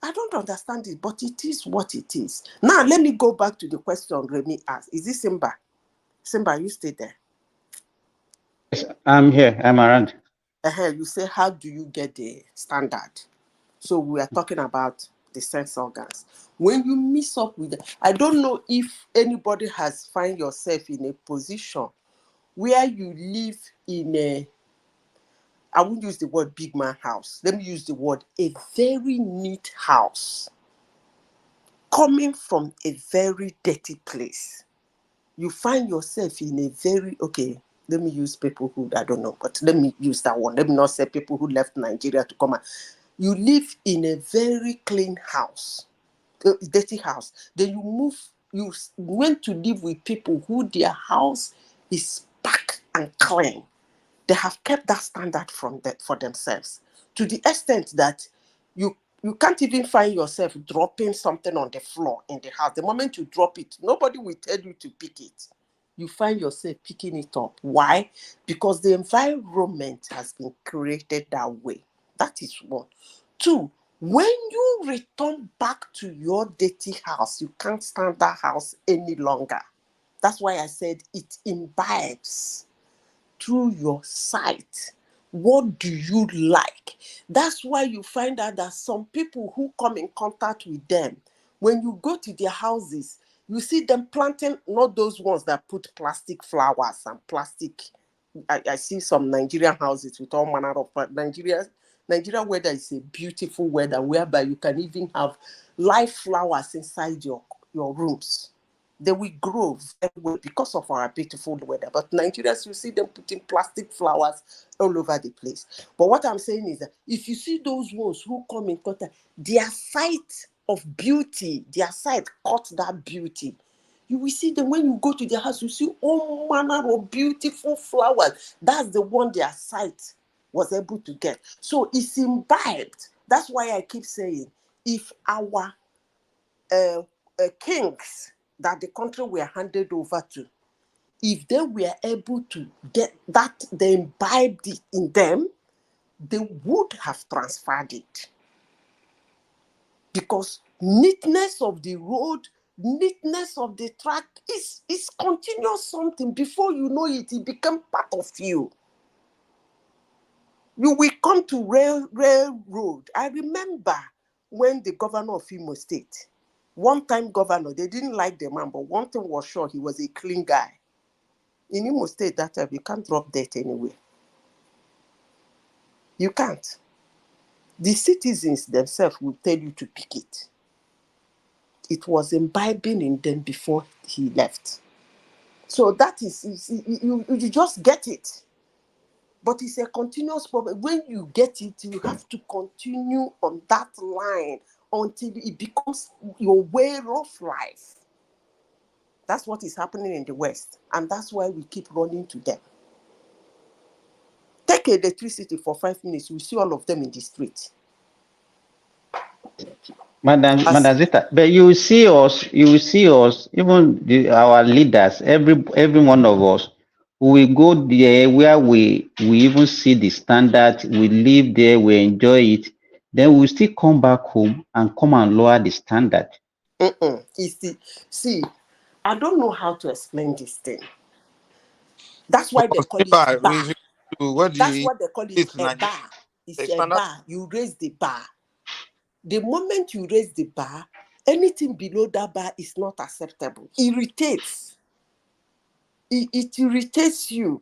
I don't understand it, but it is what it is. Now, let me go back to the question Remy asked. Is this Simba? Simba, you stay there. Yes, I'm here. I'm around. You say, how do you get the standard? So we are talking about the sense organs. When you mix up with I don't know if anybody has find yourself in a position where you live in a, I won't use the word big man house. Let me use the word a very neat house. Coming from a very dirty place. You find yourself in a very, okay, let me use people who, I don't know, but let me use that one. Let me not say people who left Nigeria to come out. You live in a very clean house, dirty house. Then you move, you went to live with people who their house is packed and clean. They have kept that standard from that for themselves to the extent that you can't even find yourself dropping something on the floor in the house. The moment you drop it, nobody will tell you to pick it. You find yourself picking it up. Why? Because the environment has been created that way. That is one. Two, when you return back to your dirty house, you can't stand that house any longer. That's why I said it imbibes through your sight. What do you like? That's why you find out that some people who come in contact with them, when you go to their houses, you see them planting, not those ones that put plastic flowers and plastic. I see some Nigerian houses with all manner of Nigeria weather is a beautiful weather whereby you can even have live flowers inside your rooms. They will grow very well because of our beautiful weather. But Nigerians, you see them putting plastic flowers all over the place. But what I'm saying is that if you see those ones who come in contact, their sight of beauty, their sight caught that beauty. You will see them when you go to their house, you see all manner of beautiful flowers. That's the one their sight was able to get. So it's imbibed. That's why I keep saying, if our kings that the country were handed over to, if they were able to get that, they imbibed it in them, they would have transferred it. Because neatness of the road, neatness of the track is continuous something. Before you know it, it becomes part of you. You will come to railroad. I remember when the governor of Imo State, one-time governor, they didn't like the man, but one thing was sure, he was a clean guy. In Imo State that time, you can't drop dirt anywhere. You can't. The citizens themselves will tell you to pick it. It was imbibing in them before he left. So that is, you just get it. But it's a continuous problem. When you get it, you have to continue on that line until it becomes your way of life. That's what is happening in the West. And that's why we keep running to them. Take electricity for 5 minutes, we see all of them in the street. Madam Zita, but you will see us, even our leaders, every one of us, we go there where we even see the standard, we live there, we enjoy it, then we still come back home and come and lower the standard. See, I don't know how to explain this thing. That's why they call it bar. That's what they call it, a bar. It's a bar. You raise the bar. The moment you raise the bar, anything below that bar is not acceptable. Irritates. It irritates you.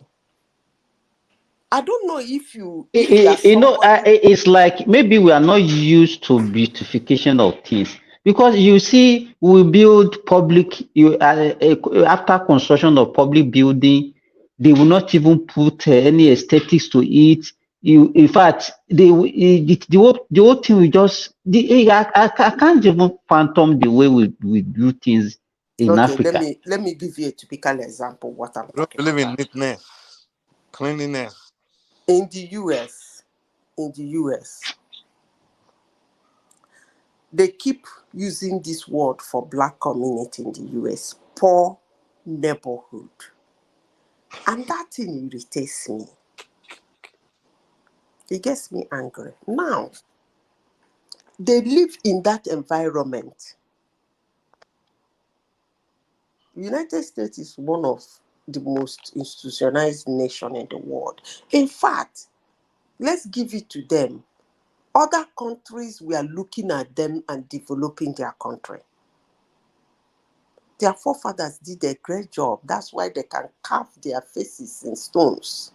I don't know if you know, it's like maybe we are not used to beautification of things, because you see, we build public. After construction of public building, they will not even put any aesthetics to it. In fact, the whole thing will just. I can't even fathom the way we do things in Africa. Let me give you a typical example of what I'm talking about. Believe in neatness, cleanliness. In the US, they keep using this word for black community in the US, poor neighborhood. And that thing irritates me. It gets me angry. Now, They live in that environment. United States is one of the most institutionalized nation in the world. In fact, let's give it to them. Other countries, we are looking at them and developing their country. Their forefathers did a great job. That's why they can carve their faces in stones.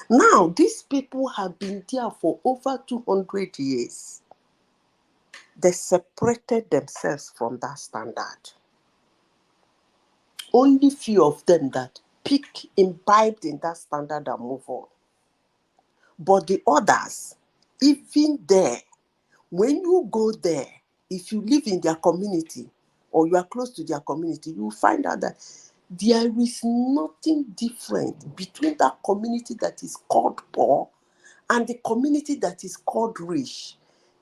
Now, these people have been there for over 200 years. They separated themselves from that standard. Only few of them that imbibed in that standard and move on. But the others, even there, when you go there, if you live in their community or you are close to their community, you will find out that there is nothing different between that community that is called poor and the community that is called rich.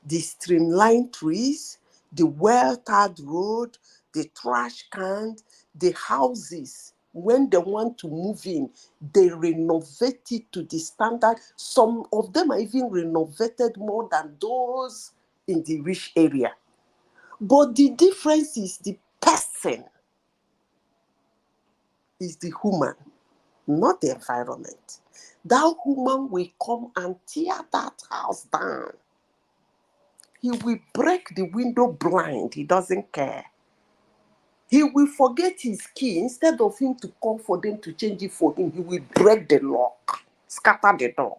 The streamlined trees, the well-tarred road, the trash cans, the houses, when they want to move in, they renovate it to the standard. Some of them are even renovated more than those in the rich area. But the difference is the person is the human, not the environment. That human will come and tear that house down. He will break the window blind. He doesn't care. He will forget his key. Instead of him to call for them to change it for him, he will break the lock, scatter the door,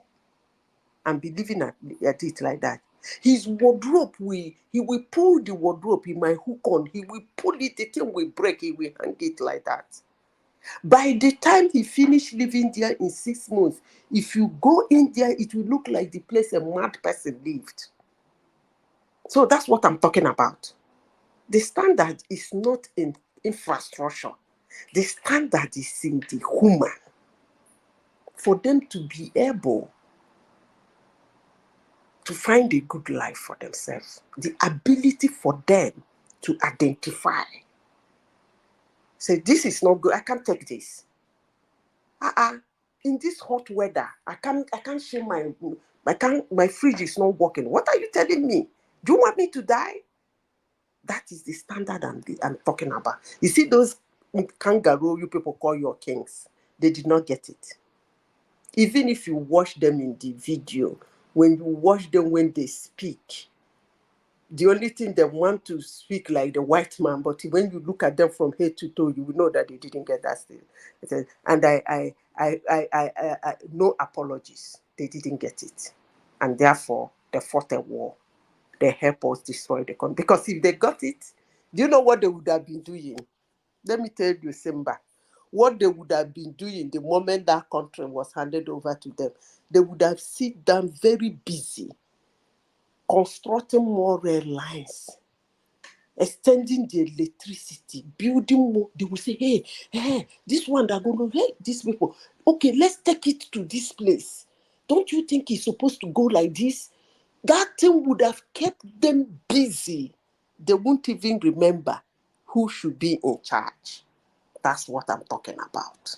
and be living at it like that. His wardrobe, he will pull the wardrobe, he might hook on, he will pull it, the thing will break, he will hang it like that. By the time he finished living there in 6 months, if you go in there, it will look like the place a mad person lived. So that's what I'm talking about. The standard is not in infrastructure. The standard is in the human. For them to be able to find a good life for themselves. The ability for them to identify. Say, this is not good. I can't take this. In this hot weather, I can't share my fridge is not working. What are you telling me? Do you want me to die? That is the standard I'm talking about. You see those kangaroo you people call your kings, they did not get it. Even if you watch them in the video, when you watch them when they speak, the only thing they want to speak like the white man, but when you look at them from head to toe, you will know that they didn't get that still. And I no apologies. They didn't get it. And therefore, they fought a war. They help us destroy the country. Because if they got it, do you know what they would have been doing? Let me tell you, Simba. What they would have been doing the moment that country was handed over to them, they would have sit down very busy, constructing more rail lines, extending the electricity, building more. They will say, hey, this one they're going to, hey, these people, okay, let's take it to this place. Don't you think it's supposed to go like this? That thing would have kept them busy. They won't even remember who should be in charge. That's what I'm talking about.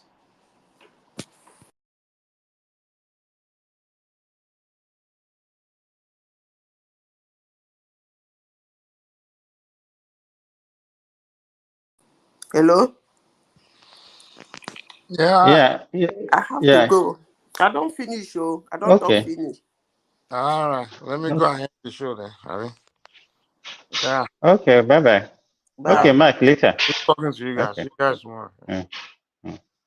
Hello? Yeah. I have to go. I don't finish, I don't talk finish. All right. Let me go ahead to the show then. Yeah. Okay, bye-bye. Bye. Okay, Mark, later. Keep talking to you guys. Okay. See you guys tomorrow.